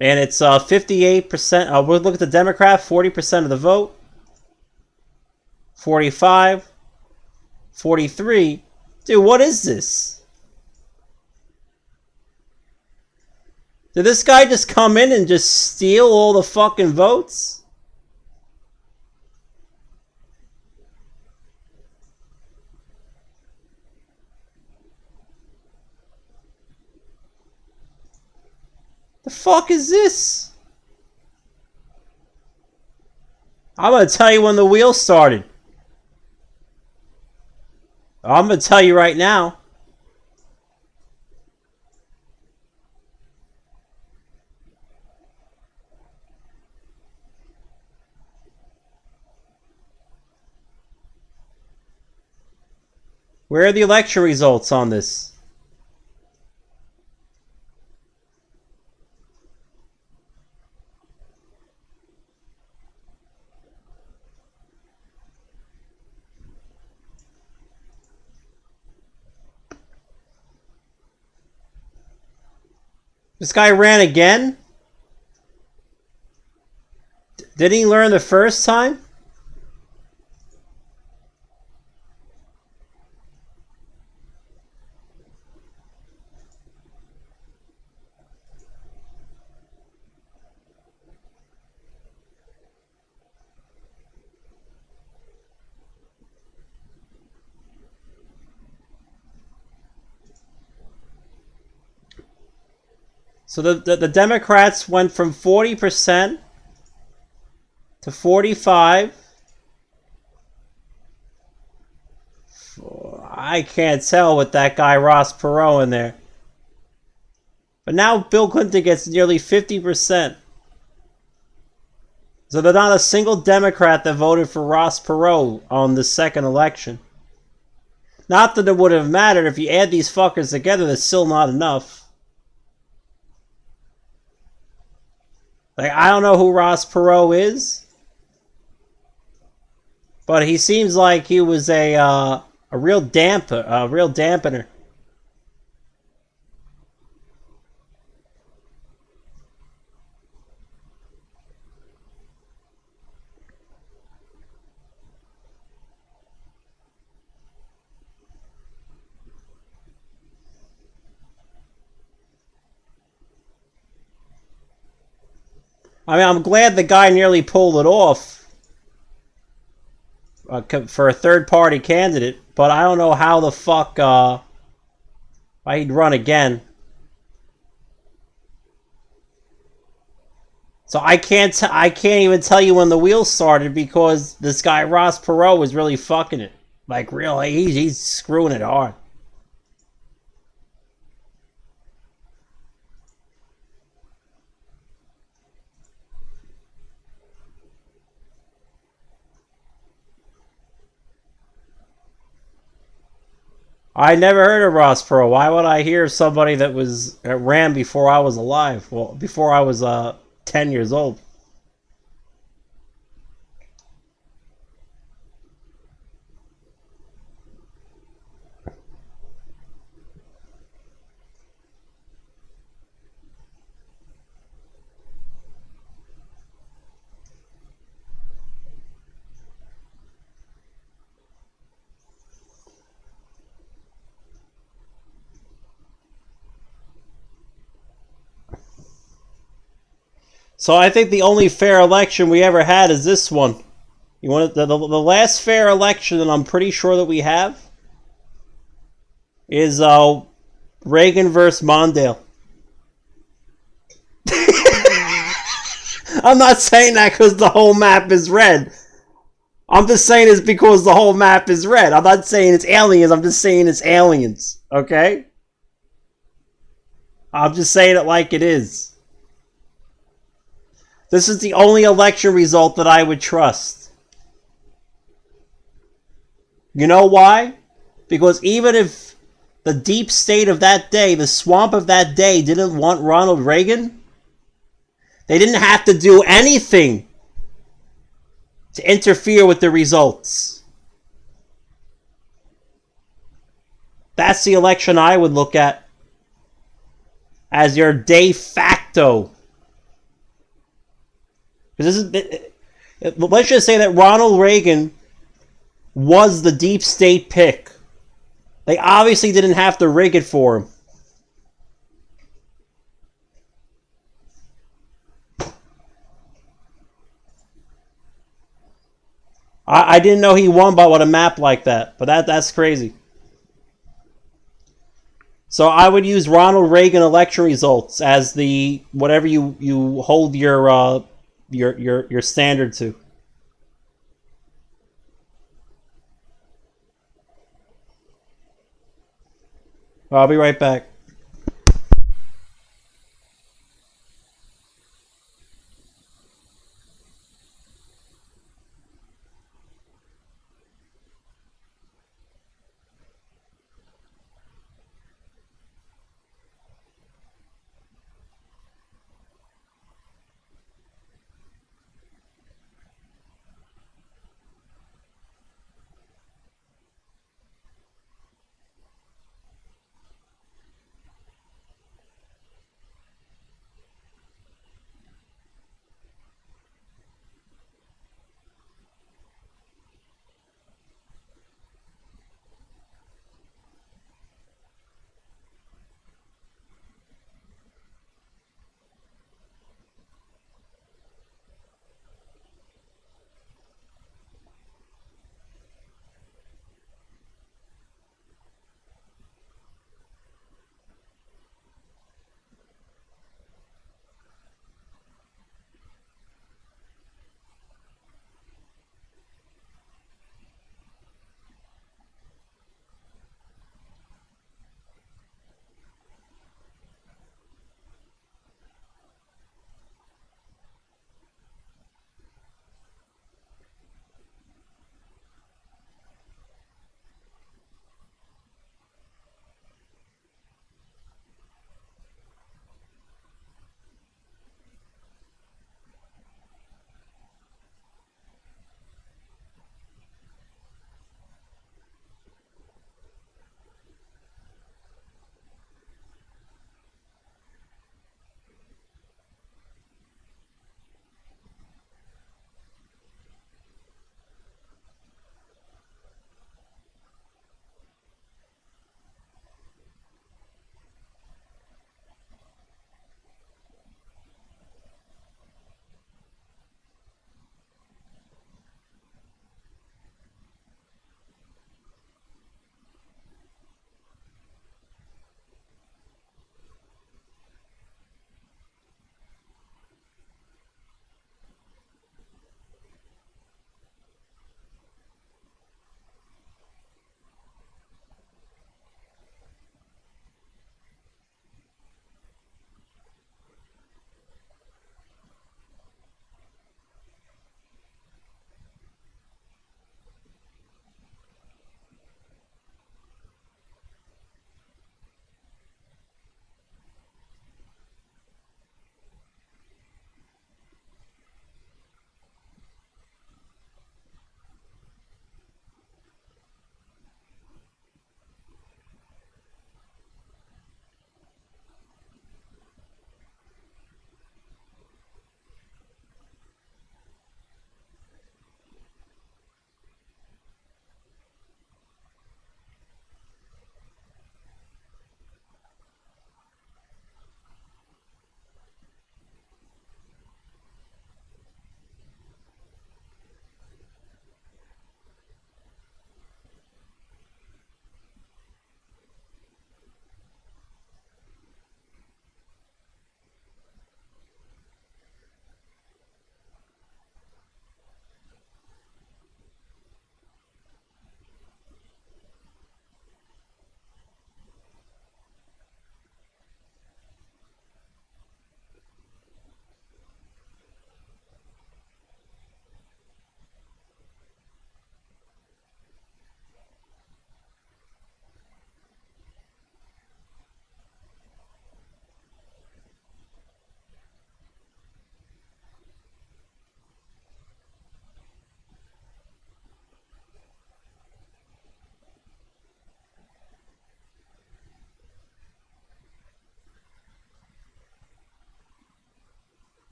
And it's 58%. We'll look at the Democrat, 40% of the vote. 45, 43. Dude, what is this? Did this guy just come in and just steal all the fucking votes? The fuck is this? I'm gonna tell you when the wheel started. I'm gonna tell you right now. Where are the election results on this? This guy ran again? Didn't he learn the first time? So the Democrats went from 40% to 45%. I can't tell with that guy Ross Perot in there. But now Bill Clinton gets nearly 50%. So there's not a single Democrat that voted for Ross Perot on the second election. Not that it would have mattered. If you add these fuckers together, there's still not enough. Like, I don't know who Ross Perot is, but he seems like he was a real dampener. I mean, I'm glad the guy nearly pulled it off for a third-party candidate, but I don't know how the fuck why he'd run again. So I can't even tell you when the wheels started because this guy Ross Perot was really fucking it. Like, really, he's screwing it hard. I never heard of Ross Perot. Why would I hear of somebody that ran before I was alive? Well, before I was 10 years old. So I think the only fair election we ever had is this one. You want the last fair election that I'm pretty sure that we have is Reagan versus Mondale. I'm not saying that because the whole map is red. I'm just saying it's because the whole map is red. I'm not saying it's aliens. I'm just saying it's aliens. Okay? I'm just saying it like it is. This is the only election result that I would trust. You know why? Because even if the deep state of that day, the swamp of that day, didn't want Ronald Reagan, they didn't have to do anything to interfere with the results. That's the election I would look at as your de facto. Let's just say that Ronald Reagan was the deep state pick. They obviously didn't have to rig it for him. I didn't know he won by what a map like that, but that's crazy. So I would use Ronald Reagan election results as the whatever you hold your standard to. I'll be right back.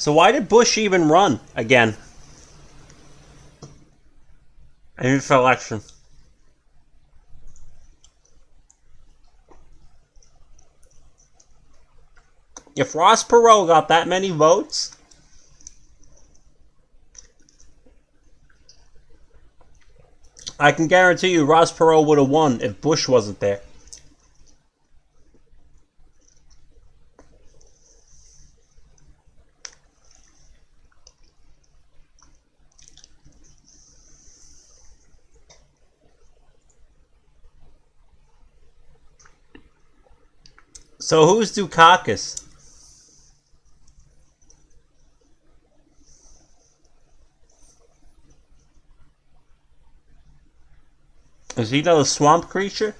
So why did Bush even run again? In this election. If Ross Perot got that many votes, I can guarantee you Ross Perot would have won if Bush wasn't there. So who's Dukakis? Is he the swamp creature?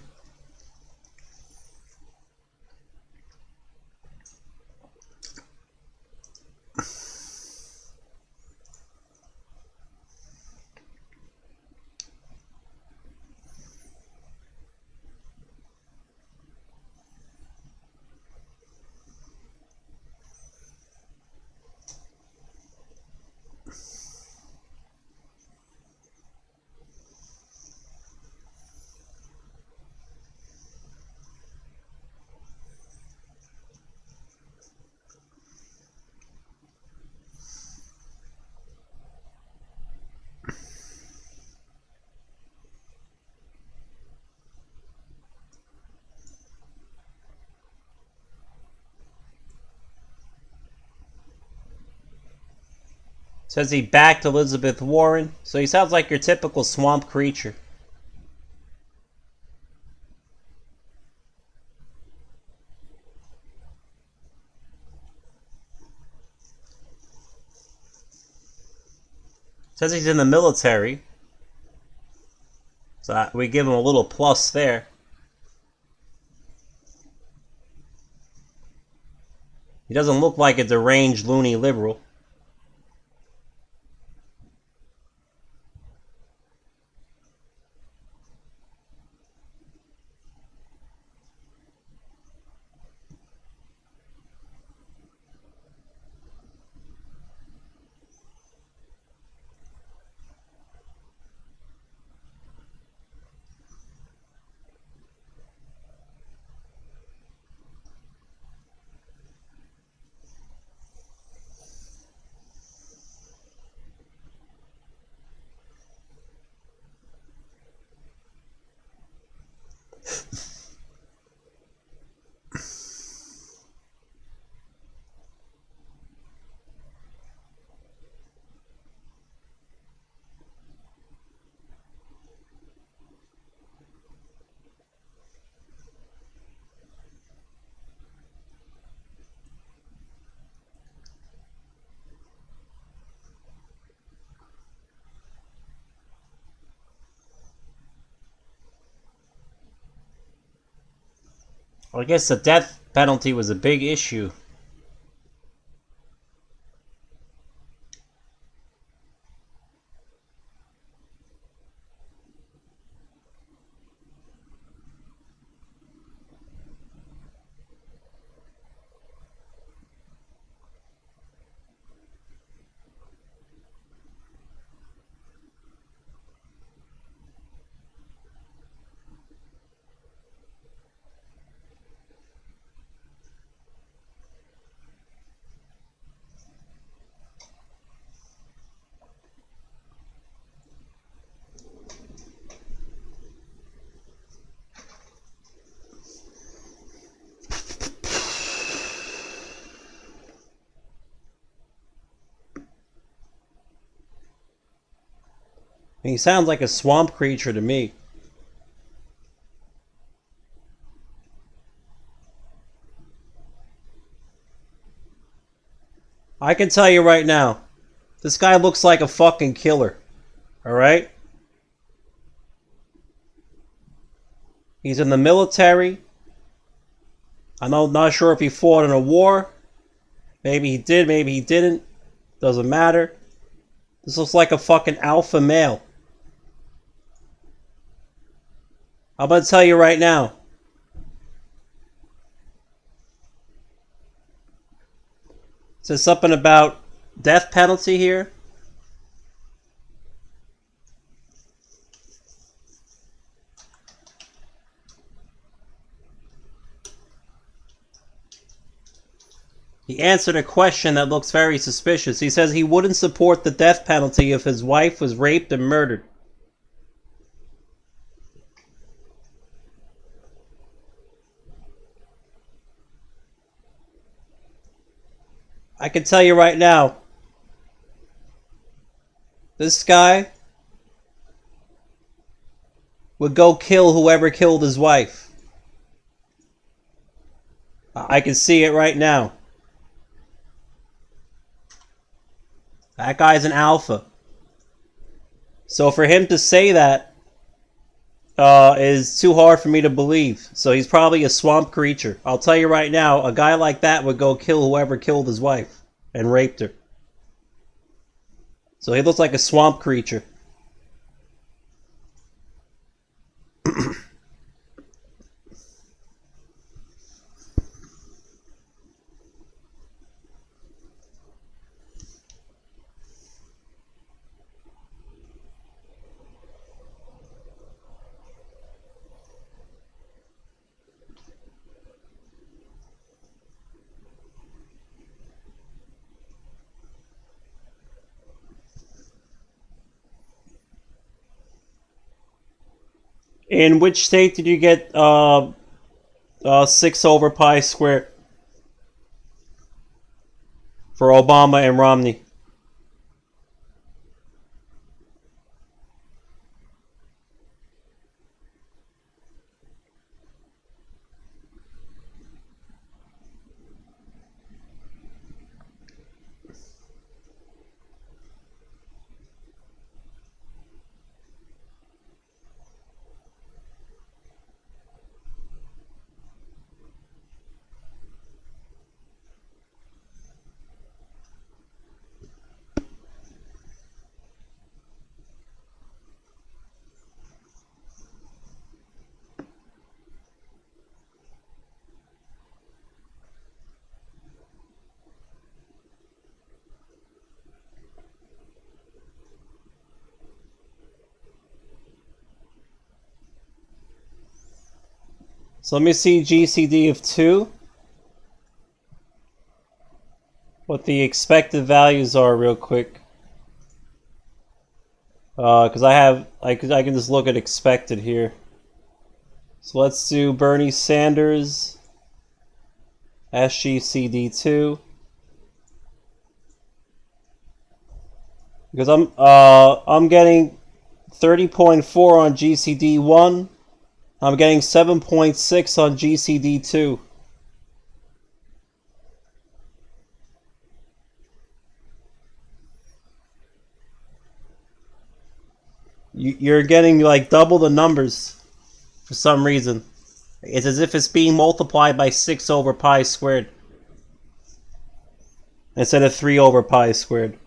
Says he backed Elizabeth Warren, so he sounds like your typical swamp creature. Says he's in the military, so we give him a little plus there. He doesn't look like a deranged loony liberal. Well, I guess the death penalty was a big issue. He sounds like a swamp creature to me. I can tell you right now, this guy looks like a fucking killer. Alright? He's in the military. I'm not sure if he fought in a war. Maybe he did, maybe he didn't. Doesn't matter. This looks like a fucking alpha male. I'm gonna tell you right now. It says something about death penalty here. He answered a question that looks very suspicious. He says he wouldn't support the death penalty if his wife was raped and murdered. I can tell you right now, this guy would go kill whoever killed his wife. I can see it right now. That guy's an alpha. So for him to say that is too hard for me to believe. So he's probably a swamp creature. I'll tell you right now, a guy like that would go kill whoever killed his wife and raped her. So he looks like a swamp creature. In which state did you get 6 over pi squared for Obama and Romney? So let me see GCD of 2. What the expected values are real quick. Because I can just look at expected here. So let's do Bernie Sanders, SGCD2. Because I'm getting 30.4 on GCD1. I'm getting 7.6 on GCD2. You're getting like double the numbers for some reason. It's as if it's being multiplied by 6 over pi squared instead of 3 over pi squared.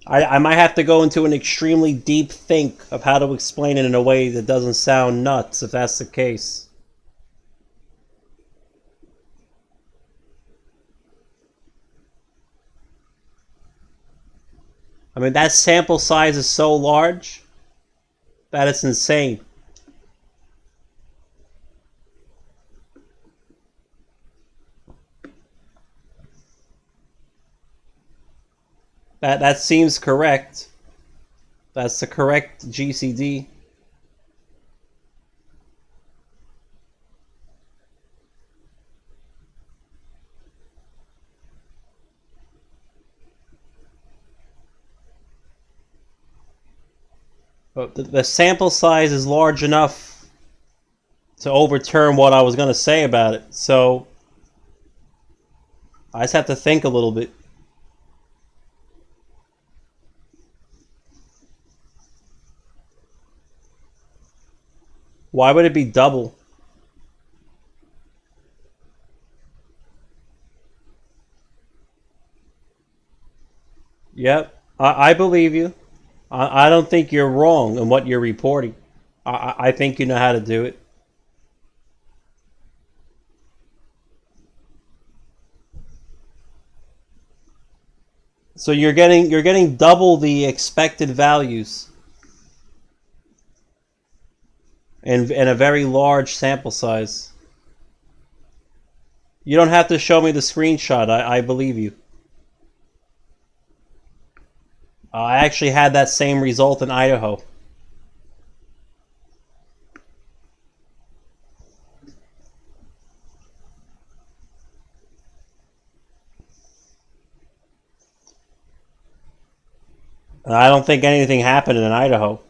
I might have to go into an extremely deep think of how to explain it in a way that doesn't sound nuts, if that's the case. I mean, that sample size is so large that it's insane. That seems correct. That's the correct GCD. But the sample size is large enough to overturn what I was going to say about it. So I just have to think a little bit. Why would it be double? Yep, I believe you. I don't think you're wrong in what you're reporting. I think you know how to do it. So you're getting double the expected values in a very large sample size. You don't have to show me the screenshot. I believe you. I actually had that same result in Idaho. I don't think anything happened in Idaho.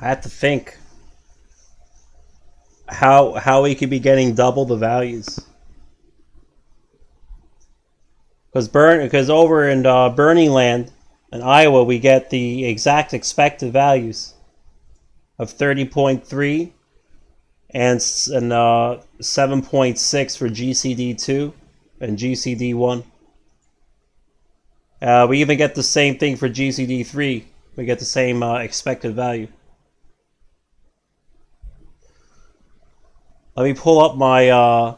I have to think how we could be getting double the values. Because over in Burning Land in Iowa, we get the exact expected values of 30.3 and 7.6 for GCD2 and GCD1. We even get the same thing for GCD3. We get the same expected value. Let me pull up my...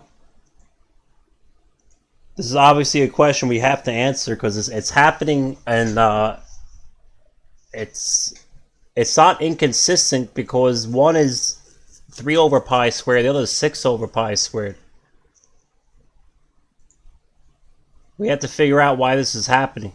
this is obviously a question we have to answer because it's happening, and it's not inconsistent because one is 3 over pi squared, the other is 6 over pi squared. We have to figure out why this is happening.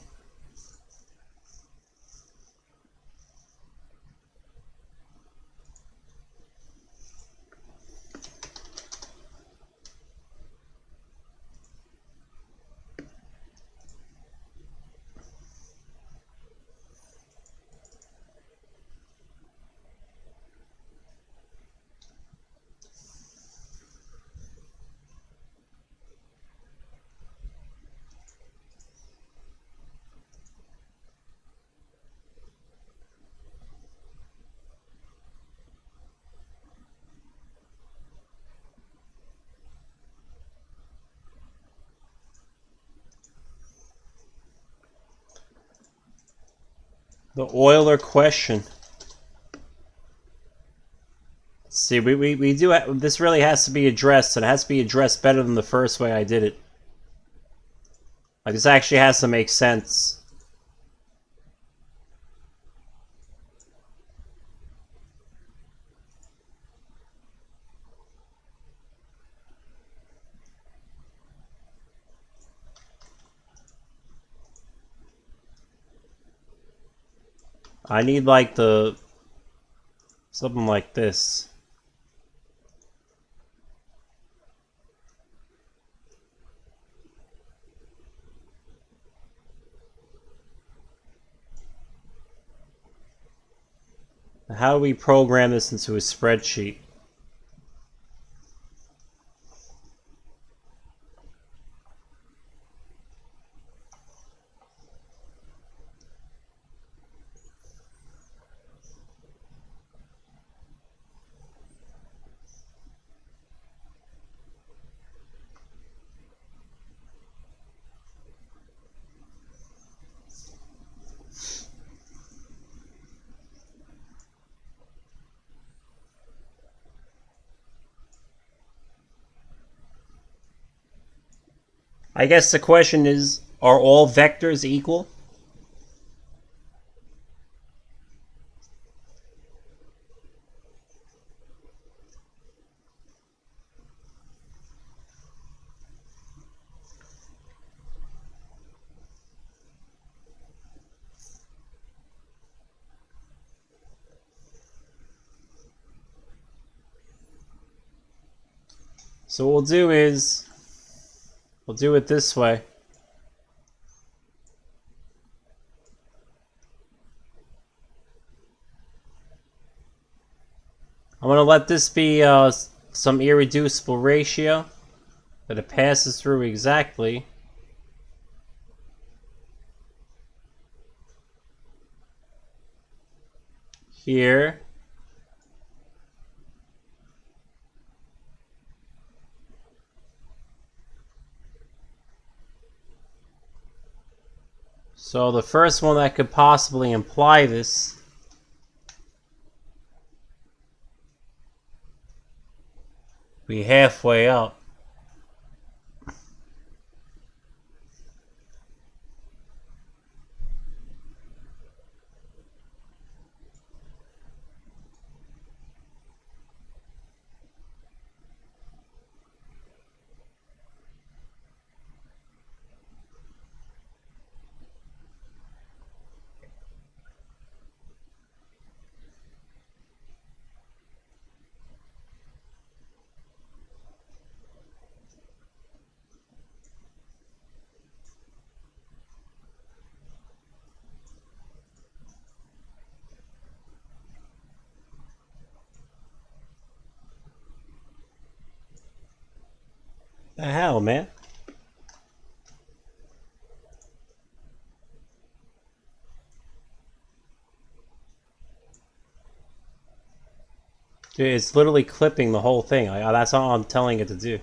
The Euler question. See, we do this really has to be addressed, and it has to be addressed better than the first way I did it. Like, this actually has to make sense. I need like something like this. How do we program this into a spreadsheet? I guess the question is, are all vectors equal? So what we'll do is, we'll do it this way. I'm going to let this be some irreducible ratio that it passes through exactly. Here. So the first one that could possibly imply this be halfway up. The hell, man? Dude, it's literally clipping the whole thing. That's all I'm telling it to do.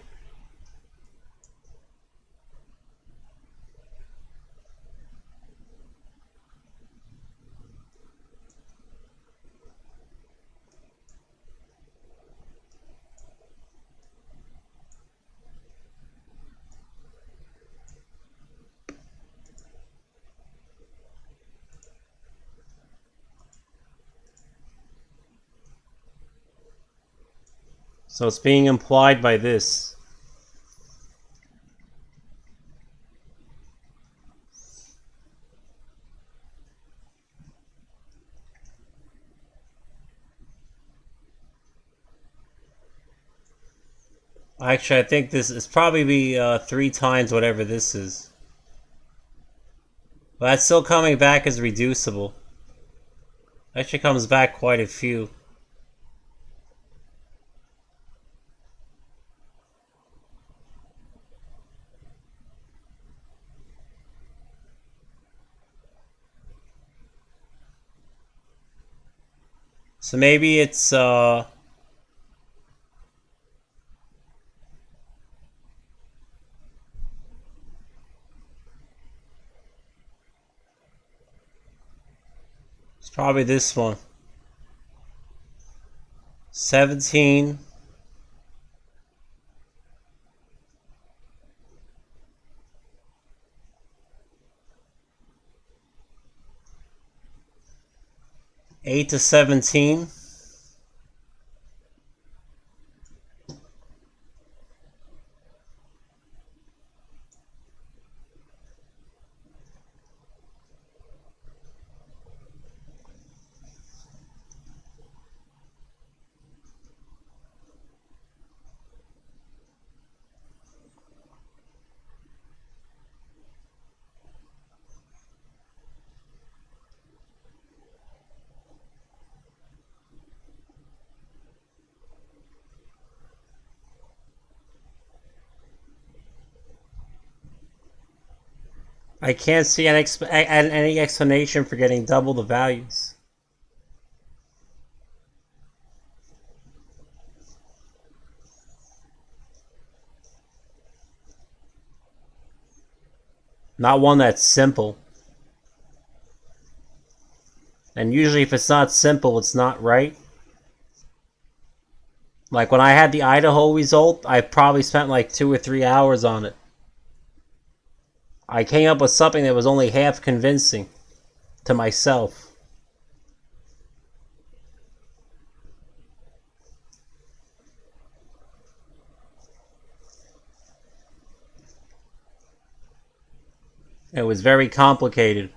So it's being implied by this. Actually, I think this is probably be 3 times whatever this is. But that's still coming back as reducible. Actually comes back quite a few. So maybe it's probably this one. 17. Eight to 17. I can't see any explanation for getting double the values. Not one that's simple. And usually if it's not simple, it's not right. Like when I had the Idaho result, I probably spent like 2 or 3 hours on it. I came up with something that was only half convincing to myself. It was very complicated,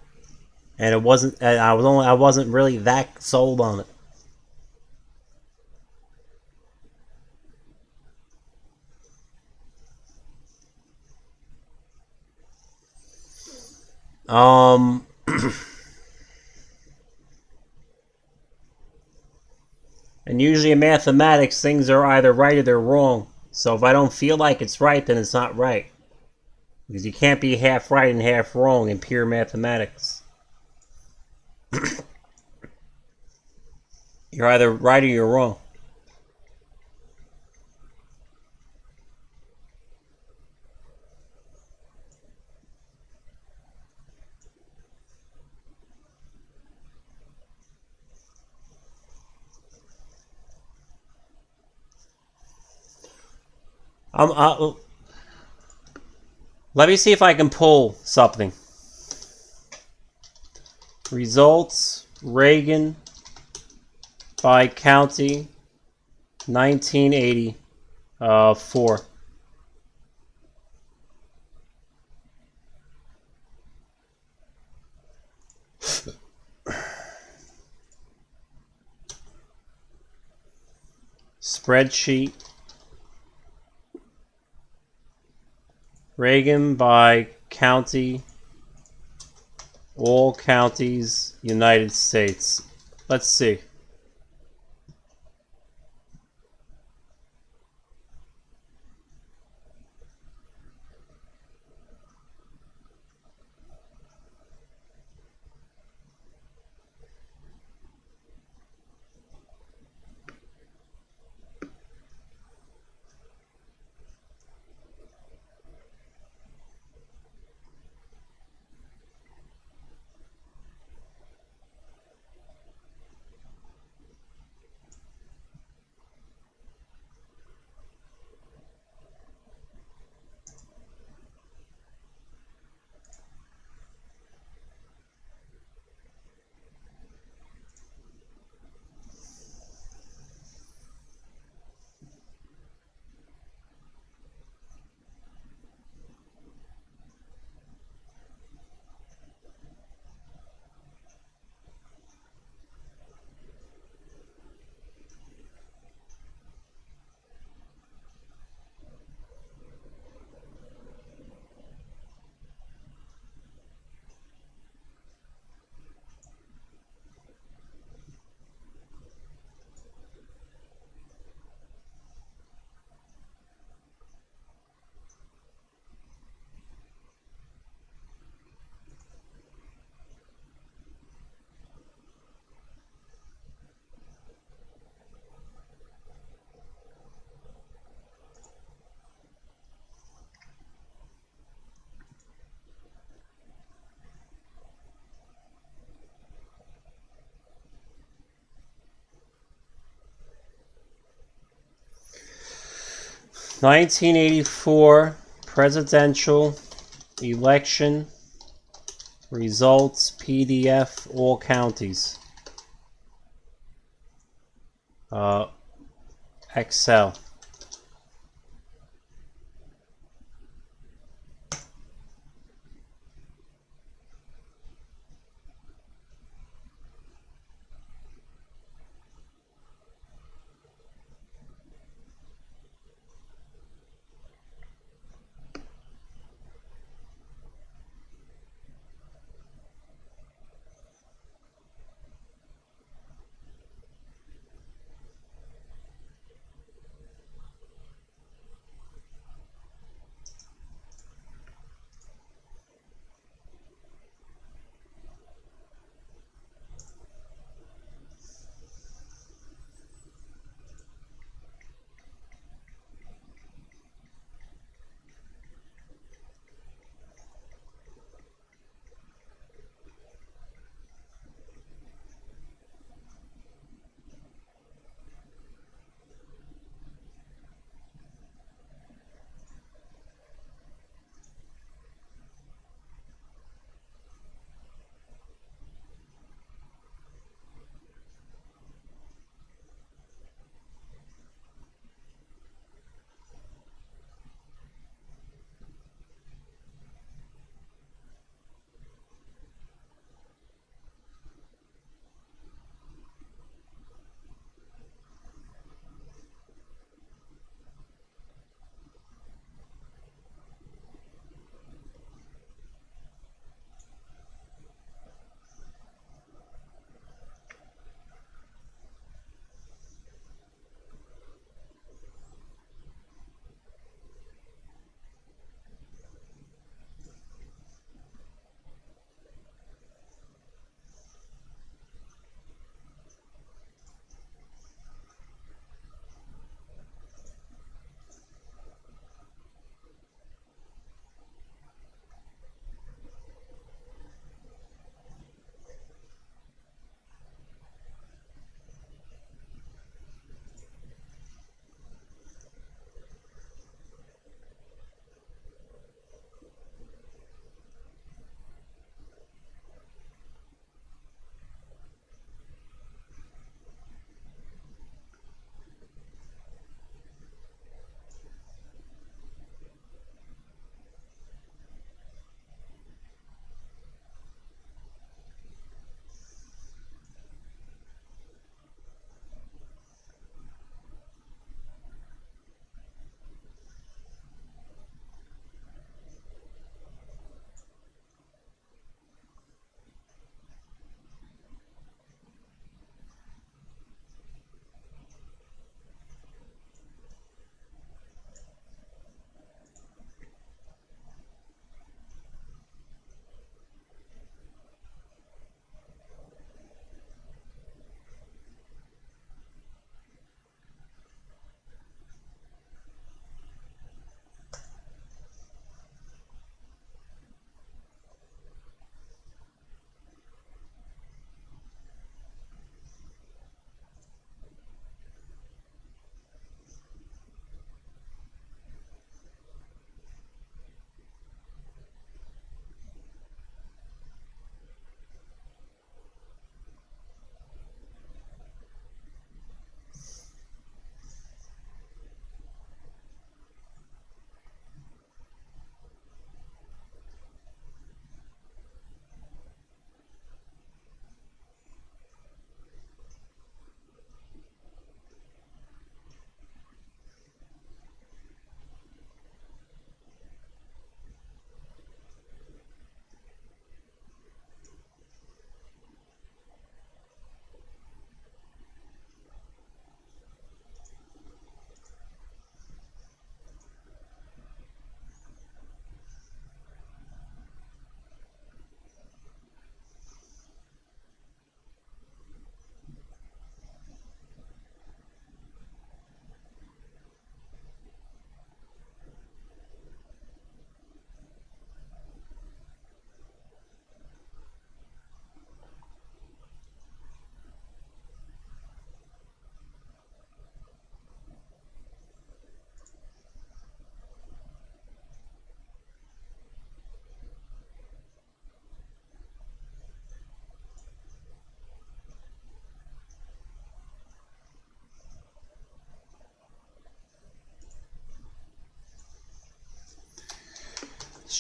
and it wasn't. I wasn't really that sold on it. Um, and usually in mathematics, things are either right or they're wrong. So if I don't feel like it's right, then it's not right. Because you can't be half right and half wrong in pure mathematics. You're either right or you're wrong. Let me see if I can pull something. Results, Reagan by county, 1984. Spreadsheet. Reagan by county, all counties, United States. Let's see. (1984) presidential election results PDF, all counties. Excel.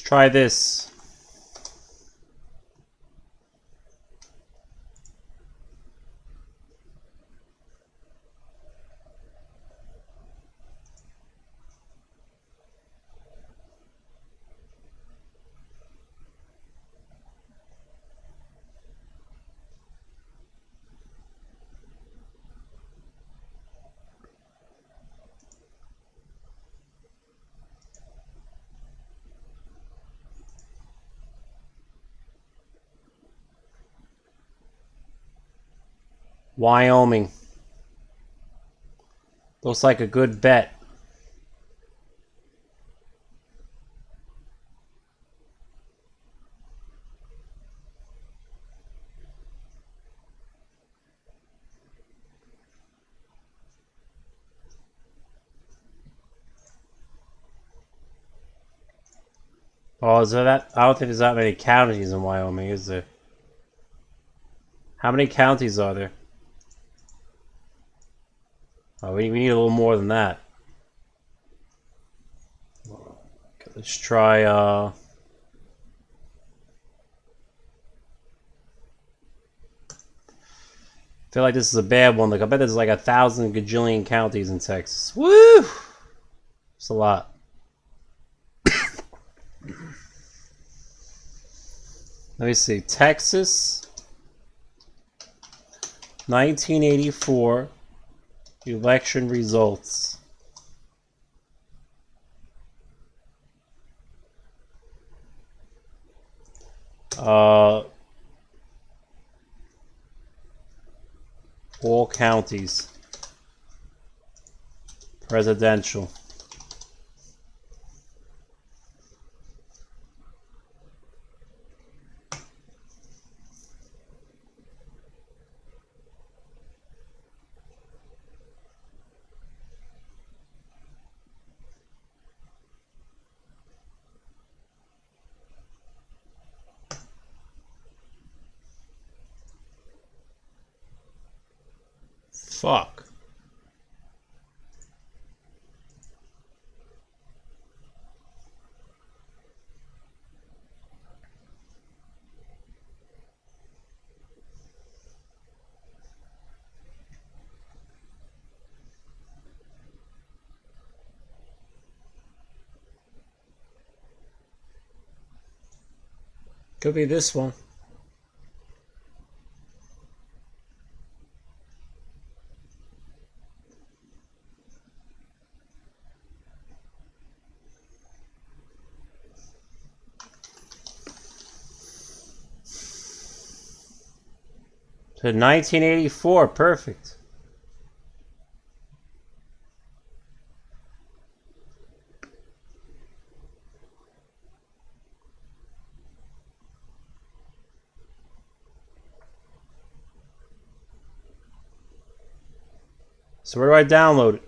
try this. Wyoming. Looks like a good bet. Oh, is there that? I don't think there's that many counties in Wyoming, is there? How many counties are there? Oh, we need a little more than that. Okay, let's try, I feel like this is a bad one. Like, I bet there's like 1,000 gajillion counties in Texas. Woo! It's a lot. Let me see. Texas, 1984 election results. All counties. Presidential. Fuck. Could be this one. To 1984, perfect. So where do I download it?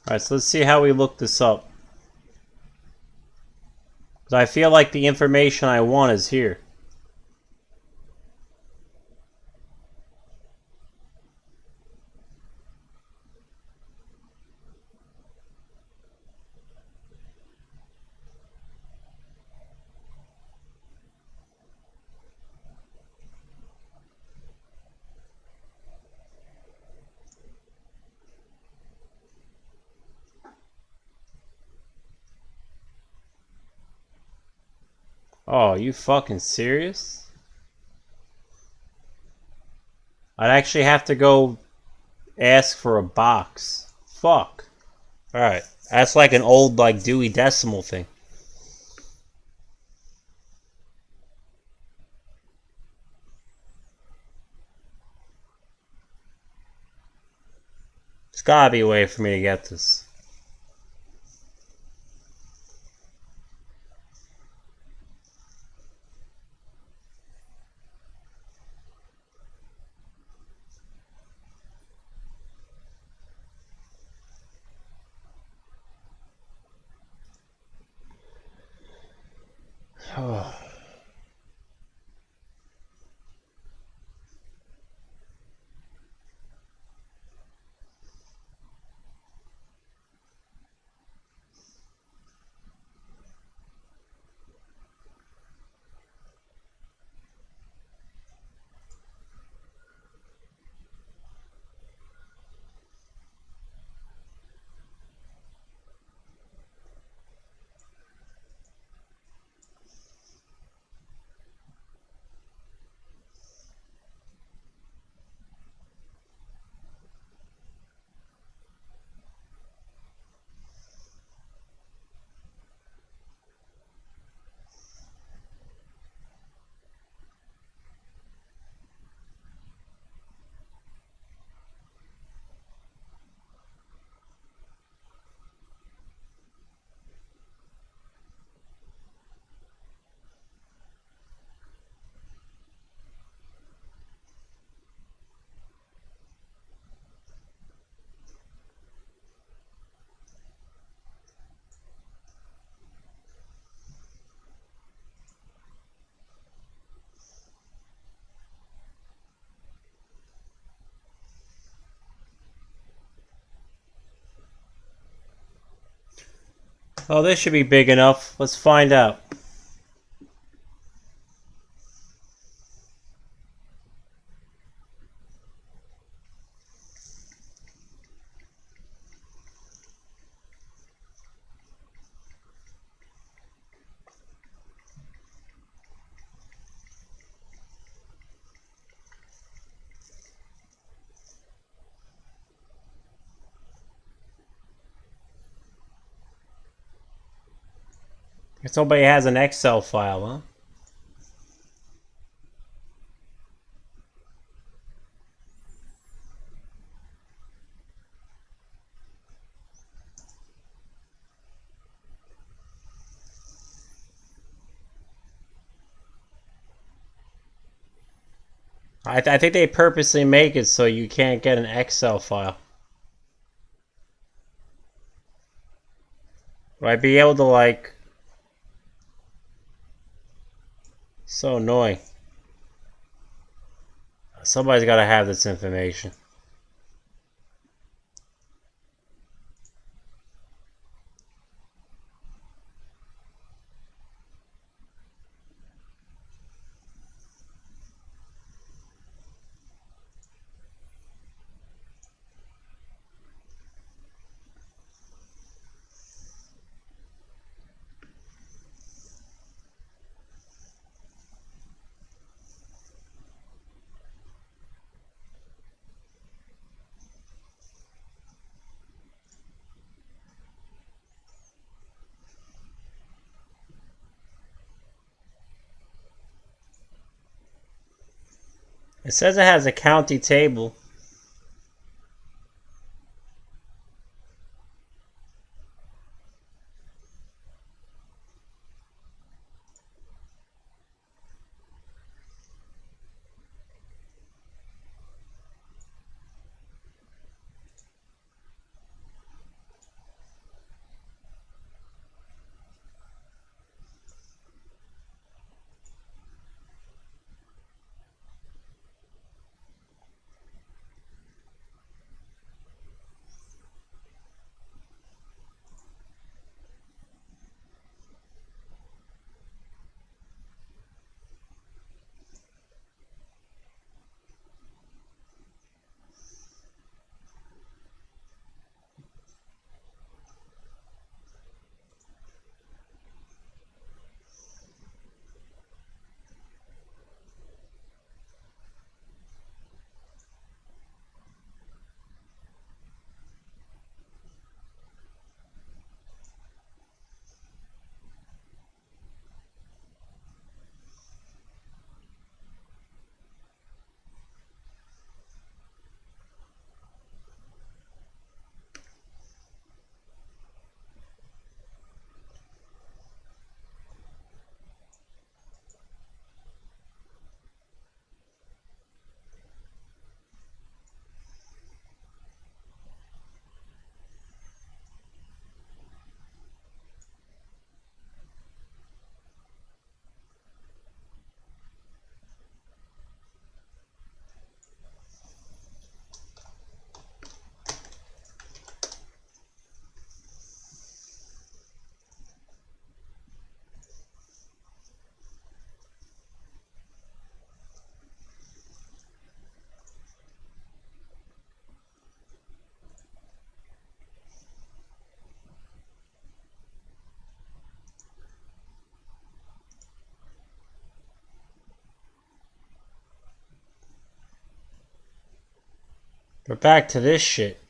Alright, so let's see how we look this up. Because I feel like the information I want is here. Oh, you fucking serious? I'd actually have to go ask for a box. Fuck. Alright. That's like an old, like, Dewey Decimal thing. There's gotta be a way for me to get this. Oh, this should be big enough. Let's find out. If somebody has an Excel file, huh? I think they purposely make it so you can't get an Excel file. I'd be able to, like... So annoying. Somebody's gotta have this information. It says it has a county table. But back to this shit.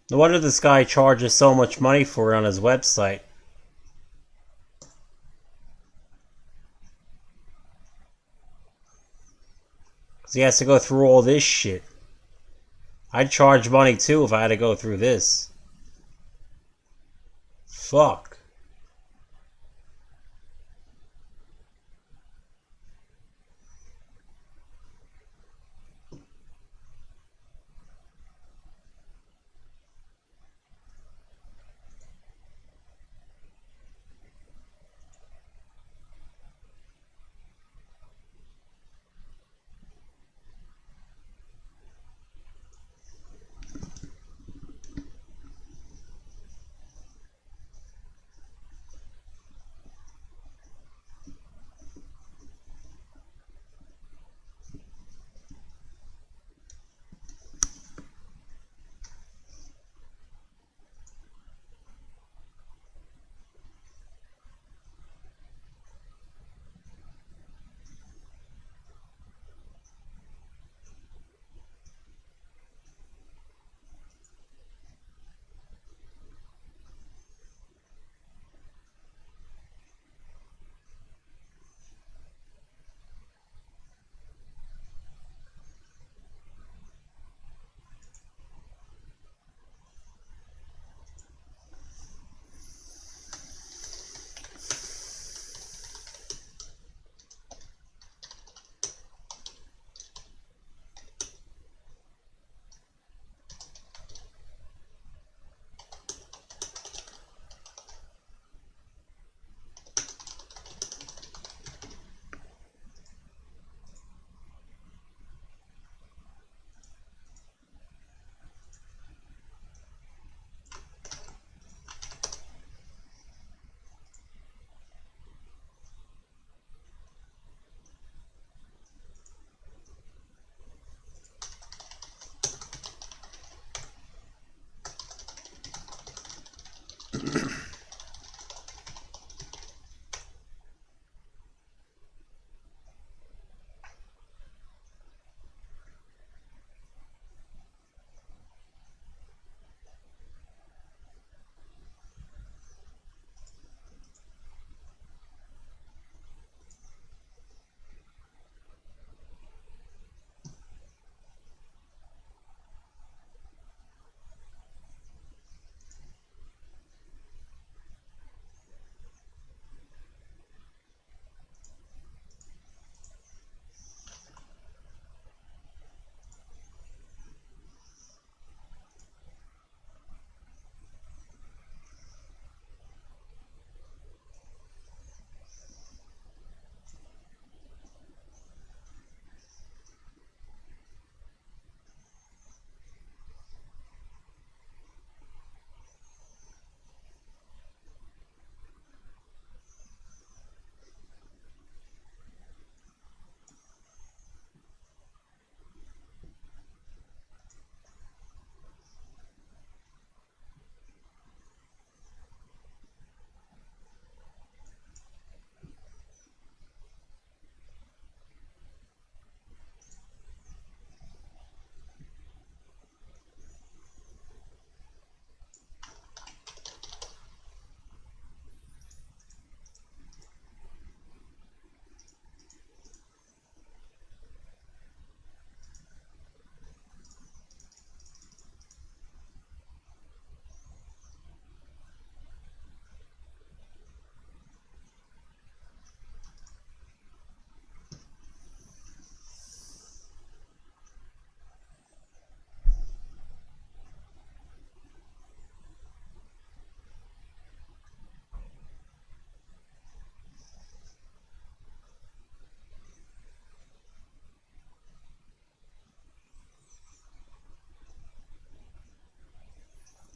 No wonder this guy charges so much money for it on his website. Because he has to go through all this shit. I'd charge money too if I had to go through this. Fuck.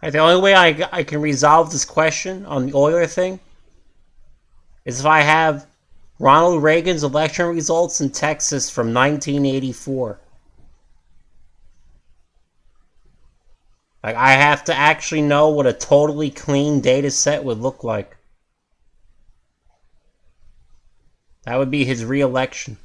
Right, the only way I can resolve this question on the Euler thing is if I have Ronald Reagan's election results in Texas from 1984. Like, I have to actually know what a totally clean data set would look like. That would be his re-election.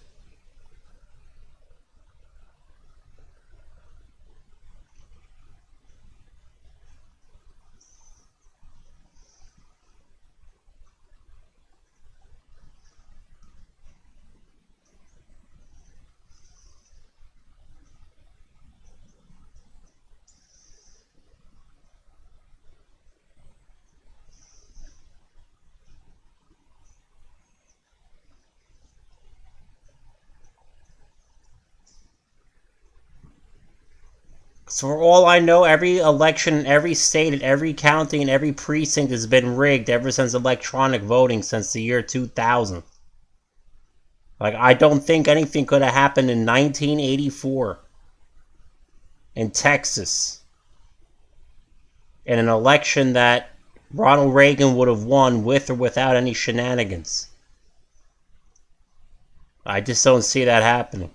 So for all I know, every election in every state and every county and every precinct has been rigged ever since electronic voting since the year 2000. Like, I don't think anything could have happened in 1984 in Texas in an election that Ronald Reagan would have won with or without any shenanigans. I just don't see that happening.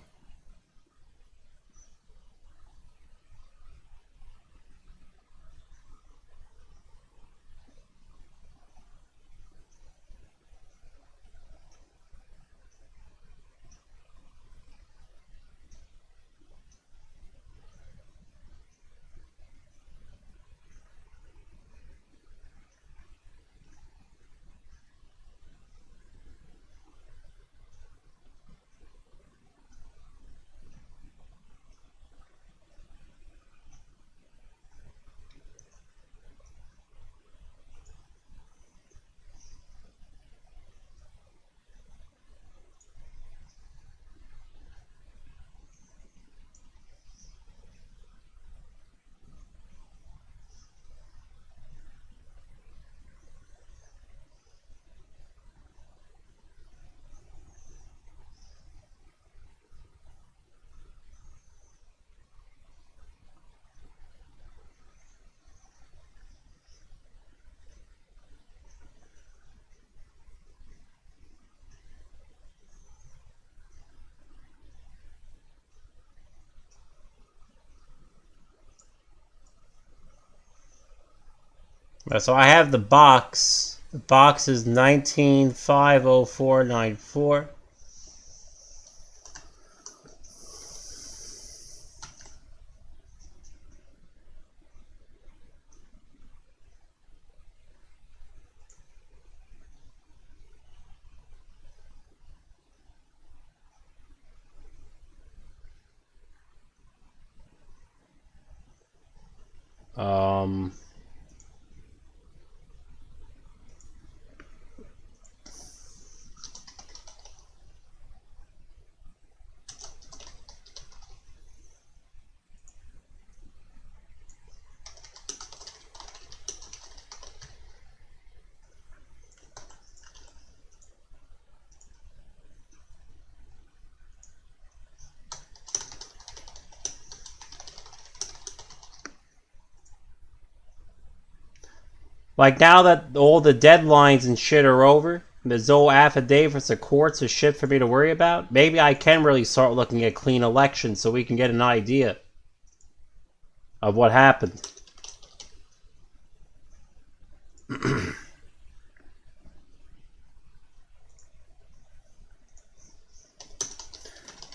So I have the box. The box is 1950494. Like, now that all the deadlines and shit are over, there's no affidavits or courts or shit for me to worry about, maybe I can really start looking at clean elections so we can get an idea of what happened.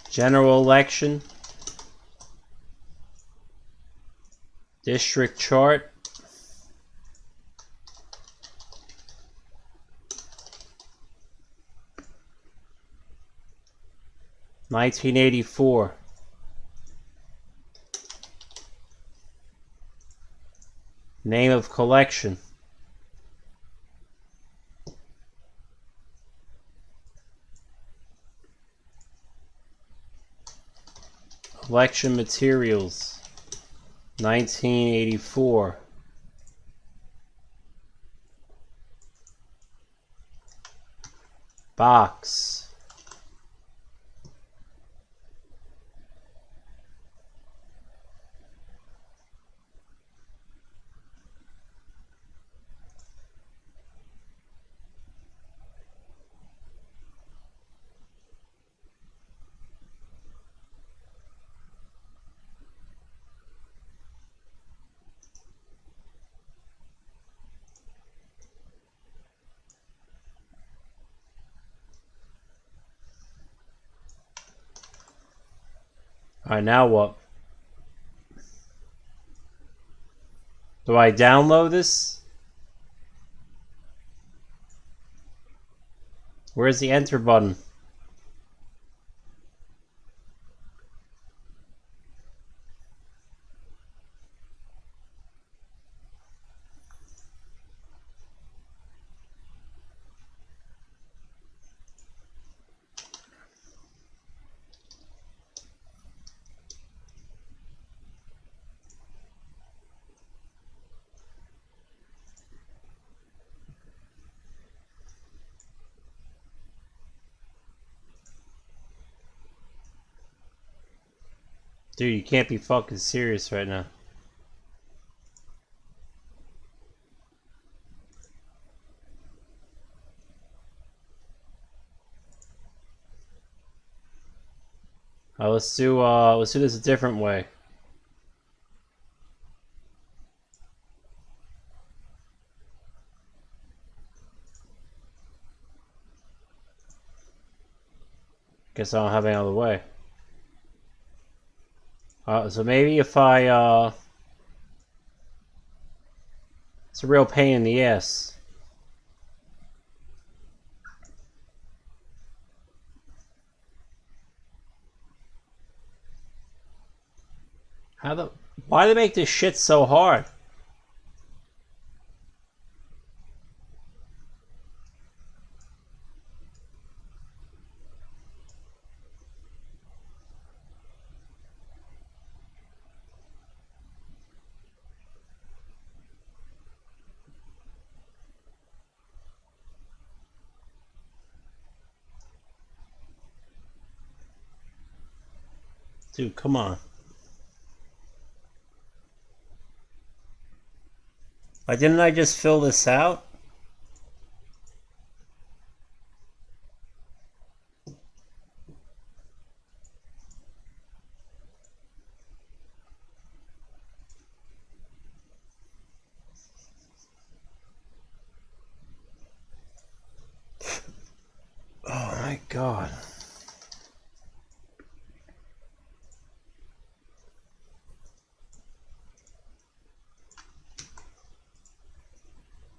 General election. District chart. $1984. Name of collection. Election materials. 1984. Box. Alright, now what? Do I download this? Where's the enter button? Dude, you can't be fucking serious right now. Let's do this a different way. Guess I don't have any other way. So maybe if I, it's a real pain in the ass. Why do they make this shit so hard? Dude, come on. Why didn't I just fill this out? Oh my god.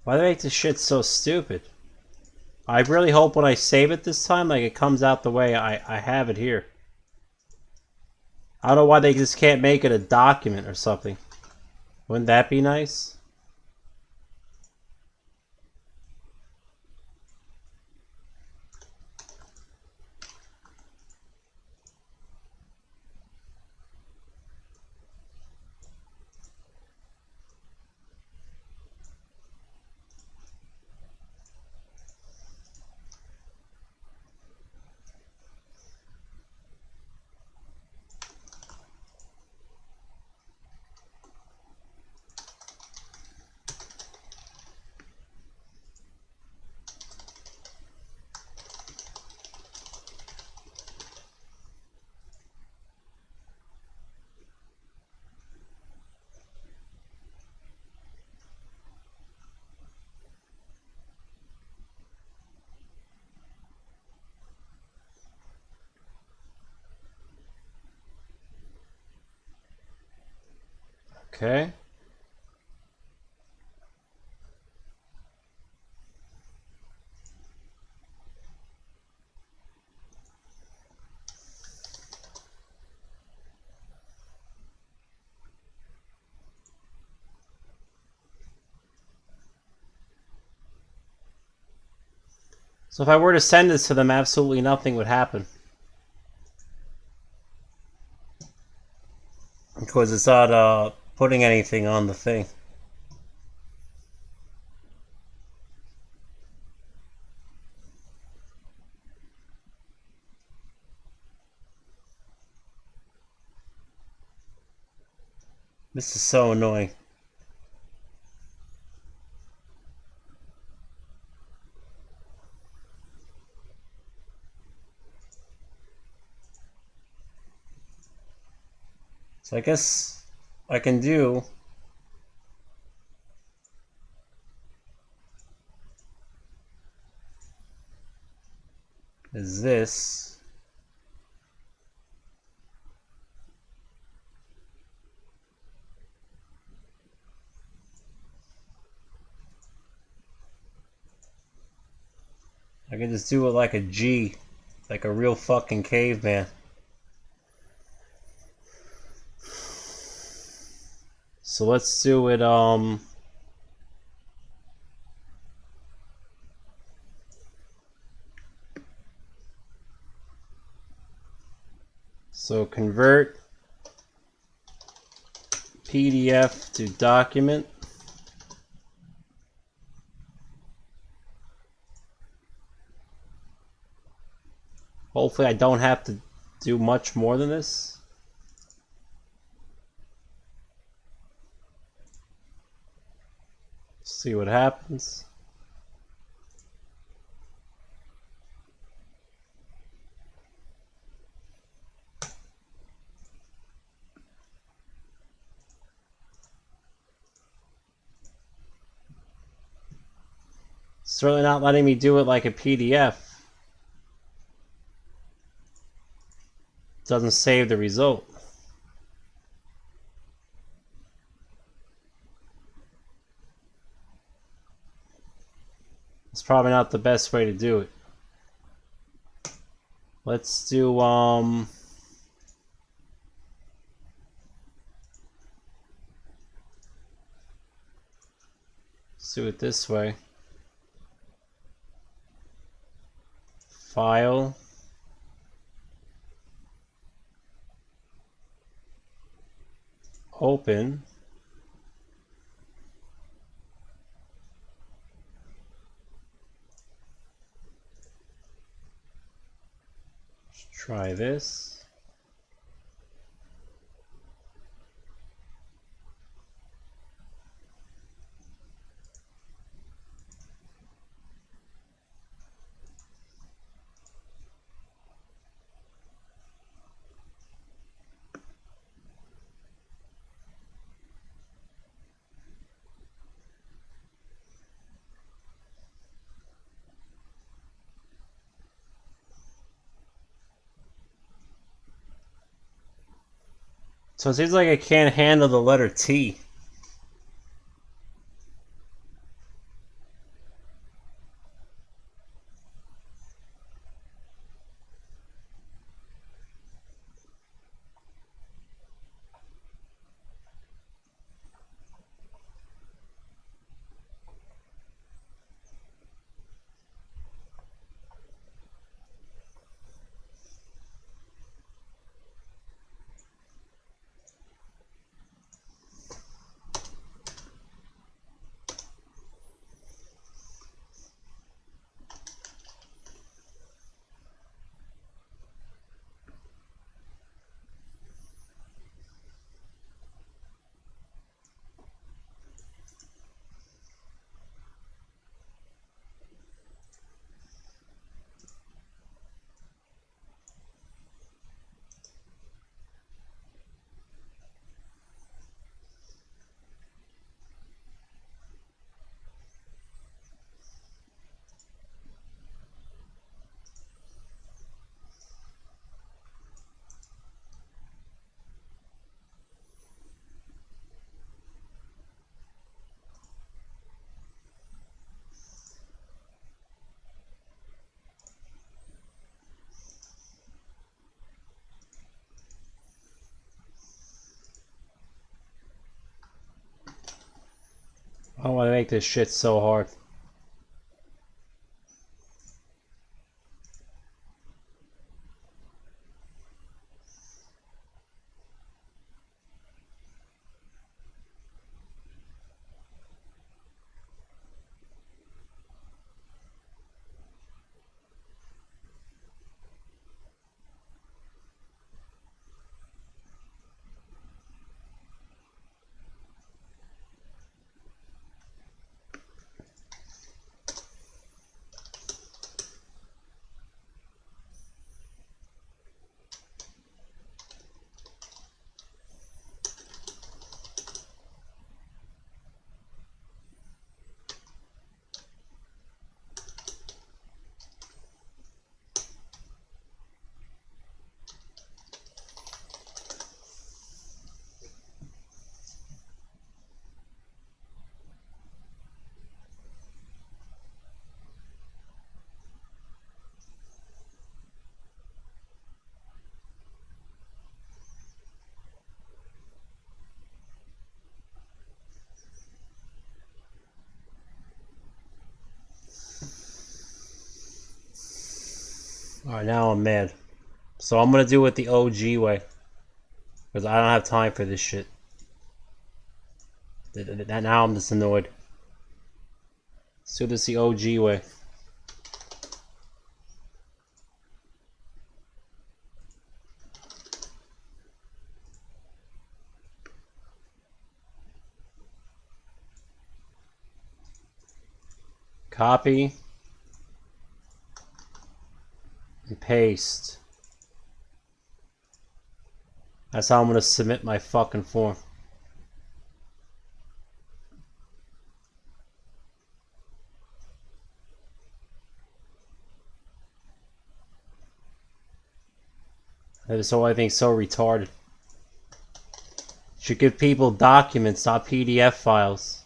Why do they make this shit so stupid? I really hope when I save it this time, like, it comes out the way I have it here. I don't know why they just can't make it a document or something. Wouldn't that be nice? Okay. So if I were to send this to them, absolutely nothing would happen. Because it's not putting anything on the thing. This is so annoying. So I guess I can do is this. can just do it like a G, like a real fucking caveman. So let's do it, so convert PDF to document. Hopefully I don't have to do much more than this. See what happens. Certainly not letting me do it like a PDF. Doesn't save the result. It's probably not the best way to do it. Let's do let's do it this way. File. Open. Let's try this. So it seems like I can't handle the letter T. I don't want to make this shit so hard. Alright, now I'm mad. So I'm gonna do it the OG way. Because I don't have time for this shit. Now I'm just annoyed. Let's do this the OG way. Copy. And paste. That's how I'm gonna submit my fucking form. That is why I think so retarded. Should give people documents, not PDF files.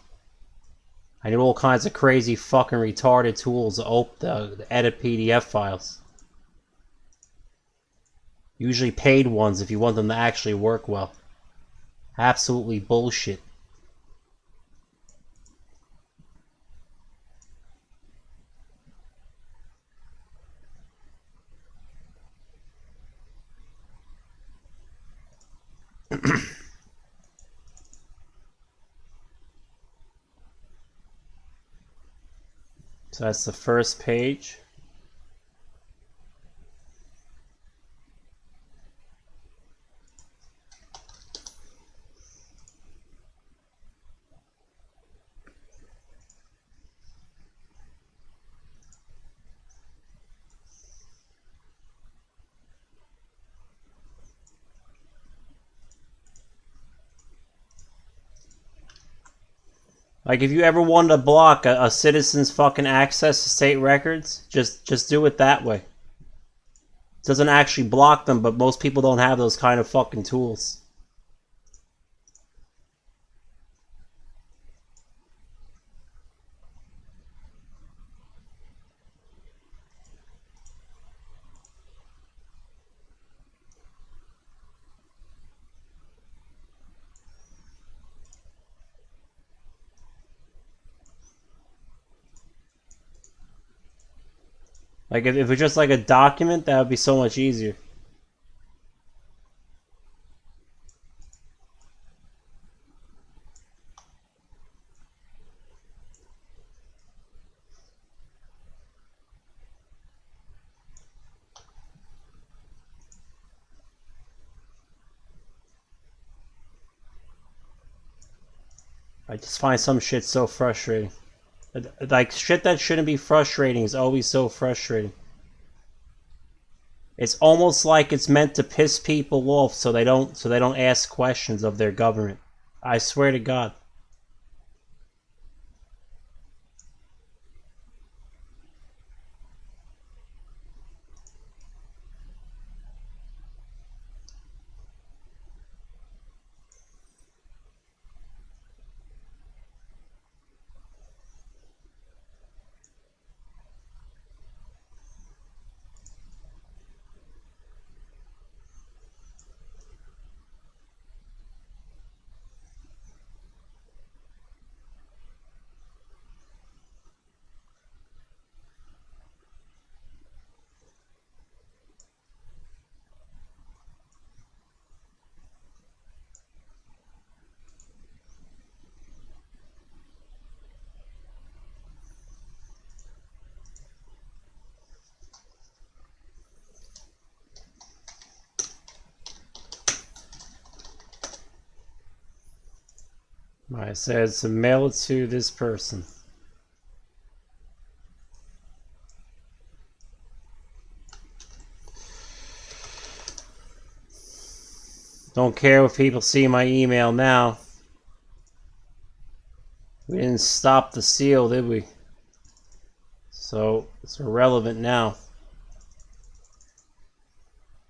I need all kinds of crazy fucking retarded tools to edit PDF files. Usually paid ones if you want them to actually work well. Absolutely bullshit. So that's the first page. Like, if you ever wanted to block a citizen's fucking access to state records, just do it that way. It doesn't actually block them, but most people don't have those kind of fucking tools. Like, if it was just like a document, that would be so much easier. I just find some shit so frustrating. Like, shit that shouldn't be frustrating is always so frustrating. It's almost like it's meant to piss people off so they don't ask questions of their government. I swear to God. It says to mail it to this person. Don't care if people see my email now. We didn't stop the seal, did we? So it's irrelevant now.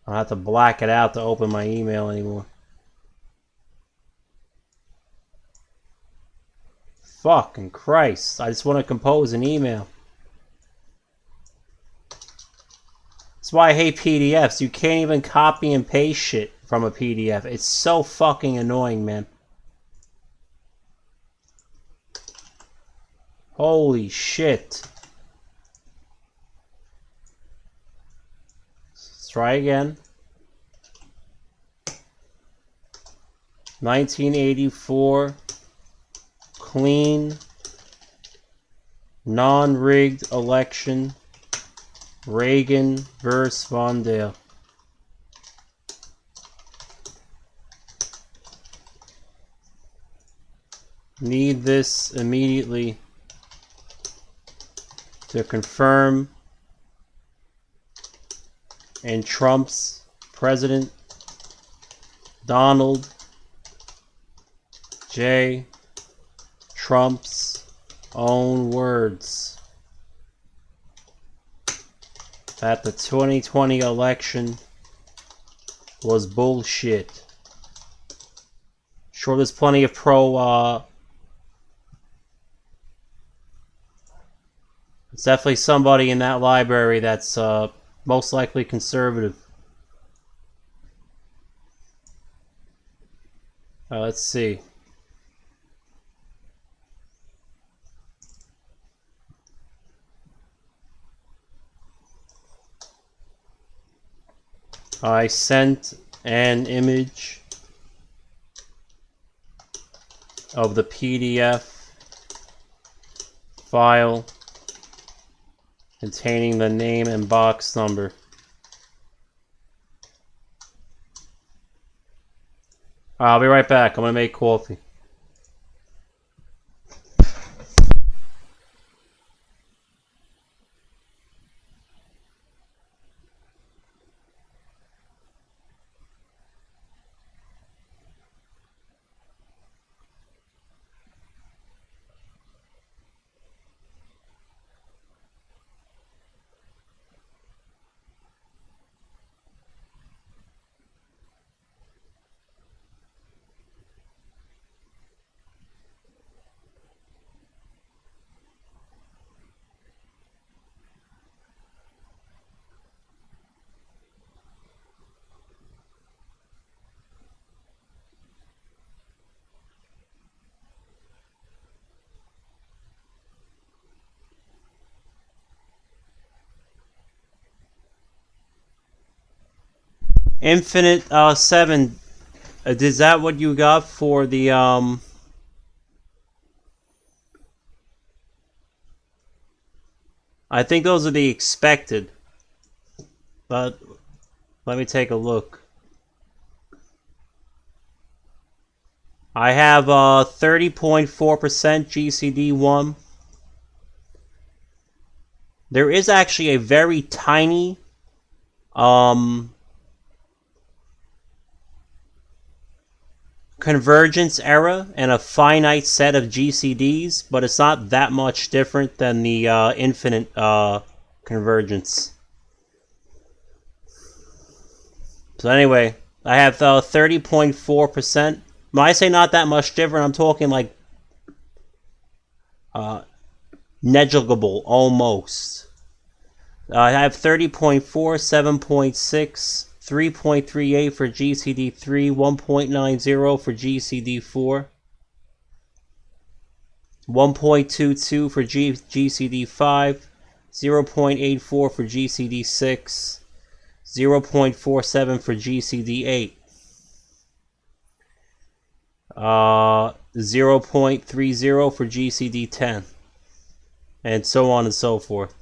I don't have to black it out to open my email anymore. Fucking Christ. I just want to compose an email. That's why I hate PDFs. You can't even copy and paste shit from a PDF. It's so fucking annoying, man. Holy shit. try again. 1984 clean, non-rigged election. Reagan versus Mondale. Need this immediately to confirm in Trump's President Donald J. Trump's own words that the 2020 election was bullshit. Sure, there's plenty of it's definitely somebody in that library that's most likely conservative. Let's see. I sent an image of the PDF file containing the name and box number. I'll be right back. I'm gonna make coffee. Infinite 7. Is that what you got for the I think those are the expected. But let me take a look. I have 30.4% GCD1. There is actually a very tiny convergence error and a finite set of GCDs, but it's not that much different than the infinite convergence. So anyway, I have 30.4%. When I say not that much different, I'm talking like negligible, almost. I have 30.4, 7.6, 3.38 for GCD3, 1.90 for GCD4, 1.22 for GCD5, 0.84 for GCD6, 0.47 for GCD8, 0.30 for GCD10, and so on and so forth.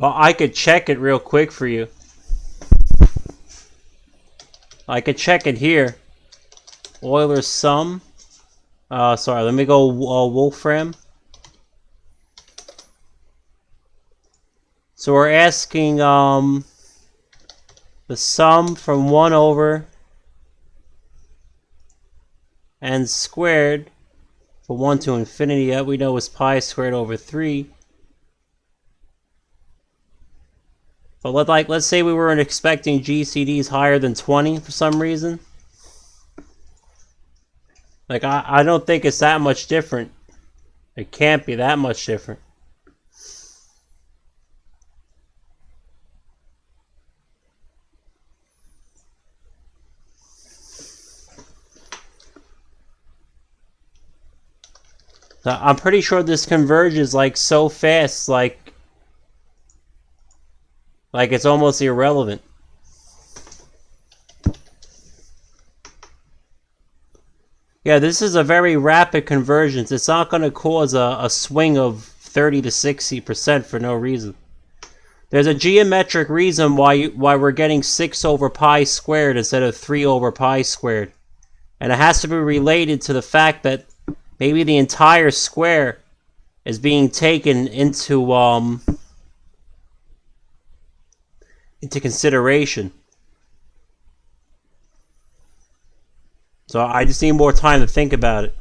Well, I could check it real quick for you. I could check it here. Euler's sum. Sorry, let me go Wolfram. So we're asking the sum from 1 over n squared for 1 to infinity. That we know is pi squared over 3. But let's say we weren't expecting GCDs higher than 20 for some reason. Like, I don't think it's that much different. It can't be that much different. So I'm pretty sure this converges like so fast, like it's almost irrelevant. Yeah, this is a very rapid convergence. It's not going to cause a swing of 30 to 60% for no reason. There's a geometric reason why we're getting 6 over pi squared instead of 3 over pi squared. And it has to be related to the fact that maybe the entire square is being taken into consideration. So I just need more time to think about it.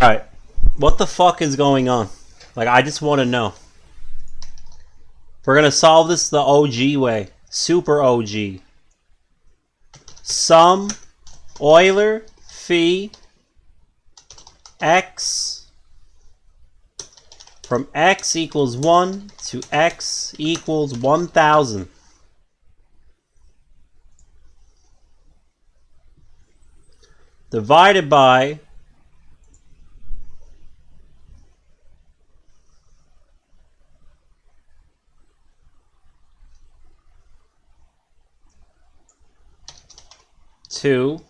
Alright. What the fuck is going on? Like, I just want to know. We're gonna solve this the OG way. Super OG. Sum Euler phi x from x equals 1 to x equals 1000. Divided by two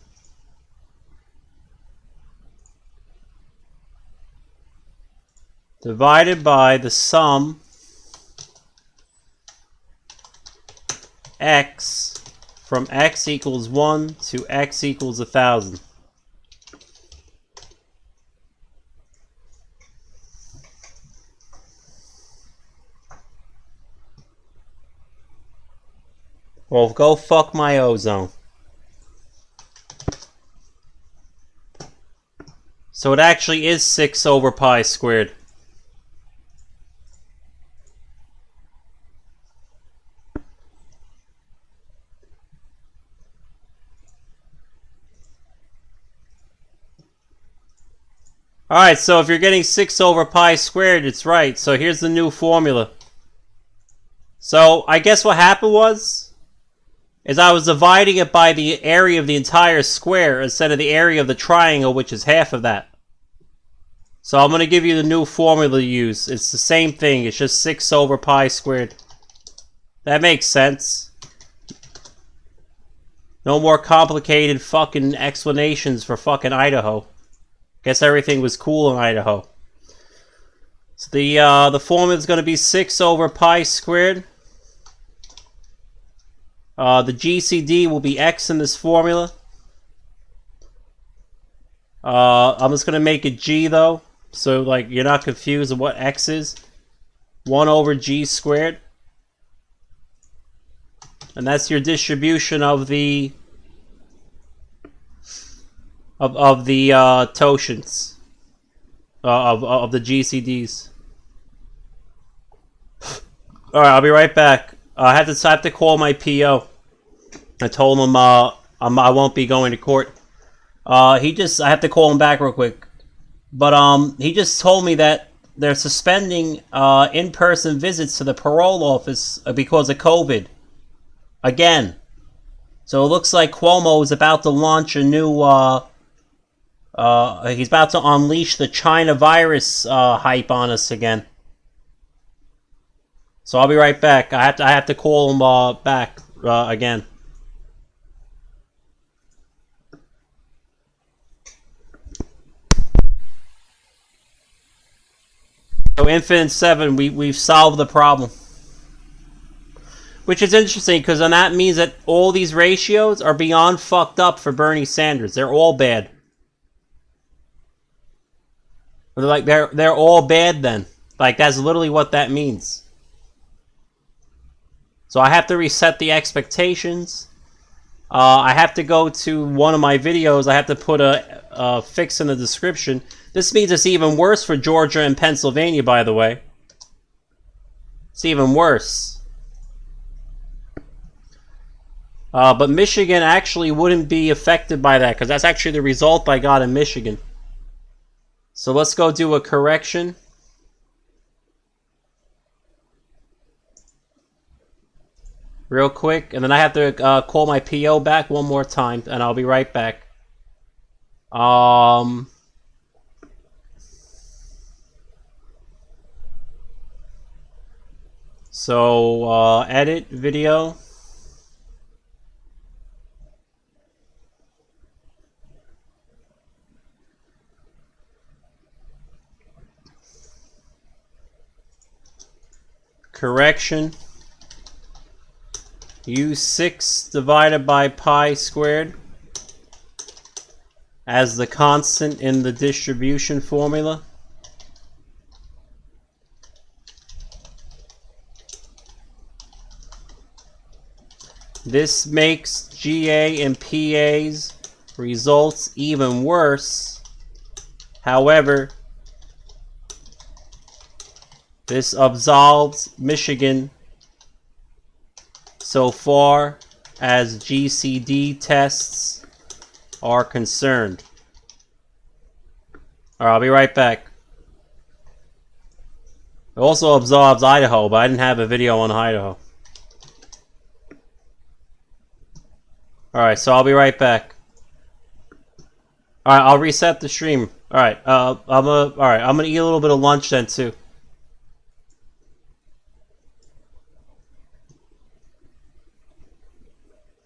divided by the sum x from x equals 1 to x equals 1000. Well, go fuck my ozone. So it actually is 6 over pi squared. Alright, so if you're getting 6 over pi squared, it's right. So here's the new formula. So I guess what happened is I was dividing it by the area of the entire square instead of the area of the triangle, which is half of that. So I'm going to give you the new formula to use. It's the same thing. It's just 6 over pi squared. That makes sense. No more complicated fucking explanations for fucking Idaho. Guess everything was cool in Idaho. So the formula is going to be 6 over pi squared. The GCD will be x in this formula. I'm just going to make it g though. So like you're not confused of what x is. 1 over g squared. And that's your distribution of the totient of the GCDs. All right, I'll be right back. I have to call my PO. I told him I won't be going to court. I have to call him back real quick. But he just told me that they're suspending in-person visits to the parole office because of COVID. Again. So it looks like Cuomo is about to launch a new he's about to unleash the China virus hype on us again. So I'll be right back. I have to call him back again. So Infinite 7, we've solved the problem. Which is interesting because then that means that all these ratios are beyond fucked up for Bernie Sanders. They're all bad. They're all bad then. Like that's literally what that means. So I have to reset the expectations. I have to go to one of my videos. I have to put a fix in the description. This means it's even worse for Georgia and Pennsylvania, by the way. It's even worse. But Michigan actually wouldn't be affected by that because that's actually the result I got in Michigan. So let's go do a correction. Real quick, and then I have to call my PO back one more time, and I'll be right back. So edit video. Correction. Use 6 divided by pi squared as the constant in the distribution formula. This makes GA and PA's results even worse However, this absolves Michigan so far as GCD tests are concerned. Alright, I'll be right back. It also absolves Idaho, but I didn't have a video on Idaho. Alright, so I'll be right back. Alright, I'll reset the stream. Alright, I'm gonna eat a little bit of lunch then too.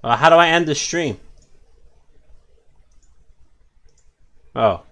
How do I end the stream? Oh.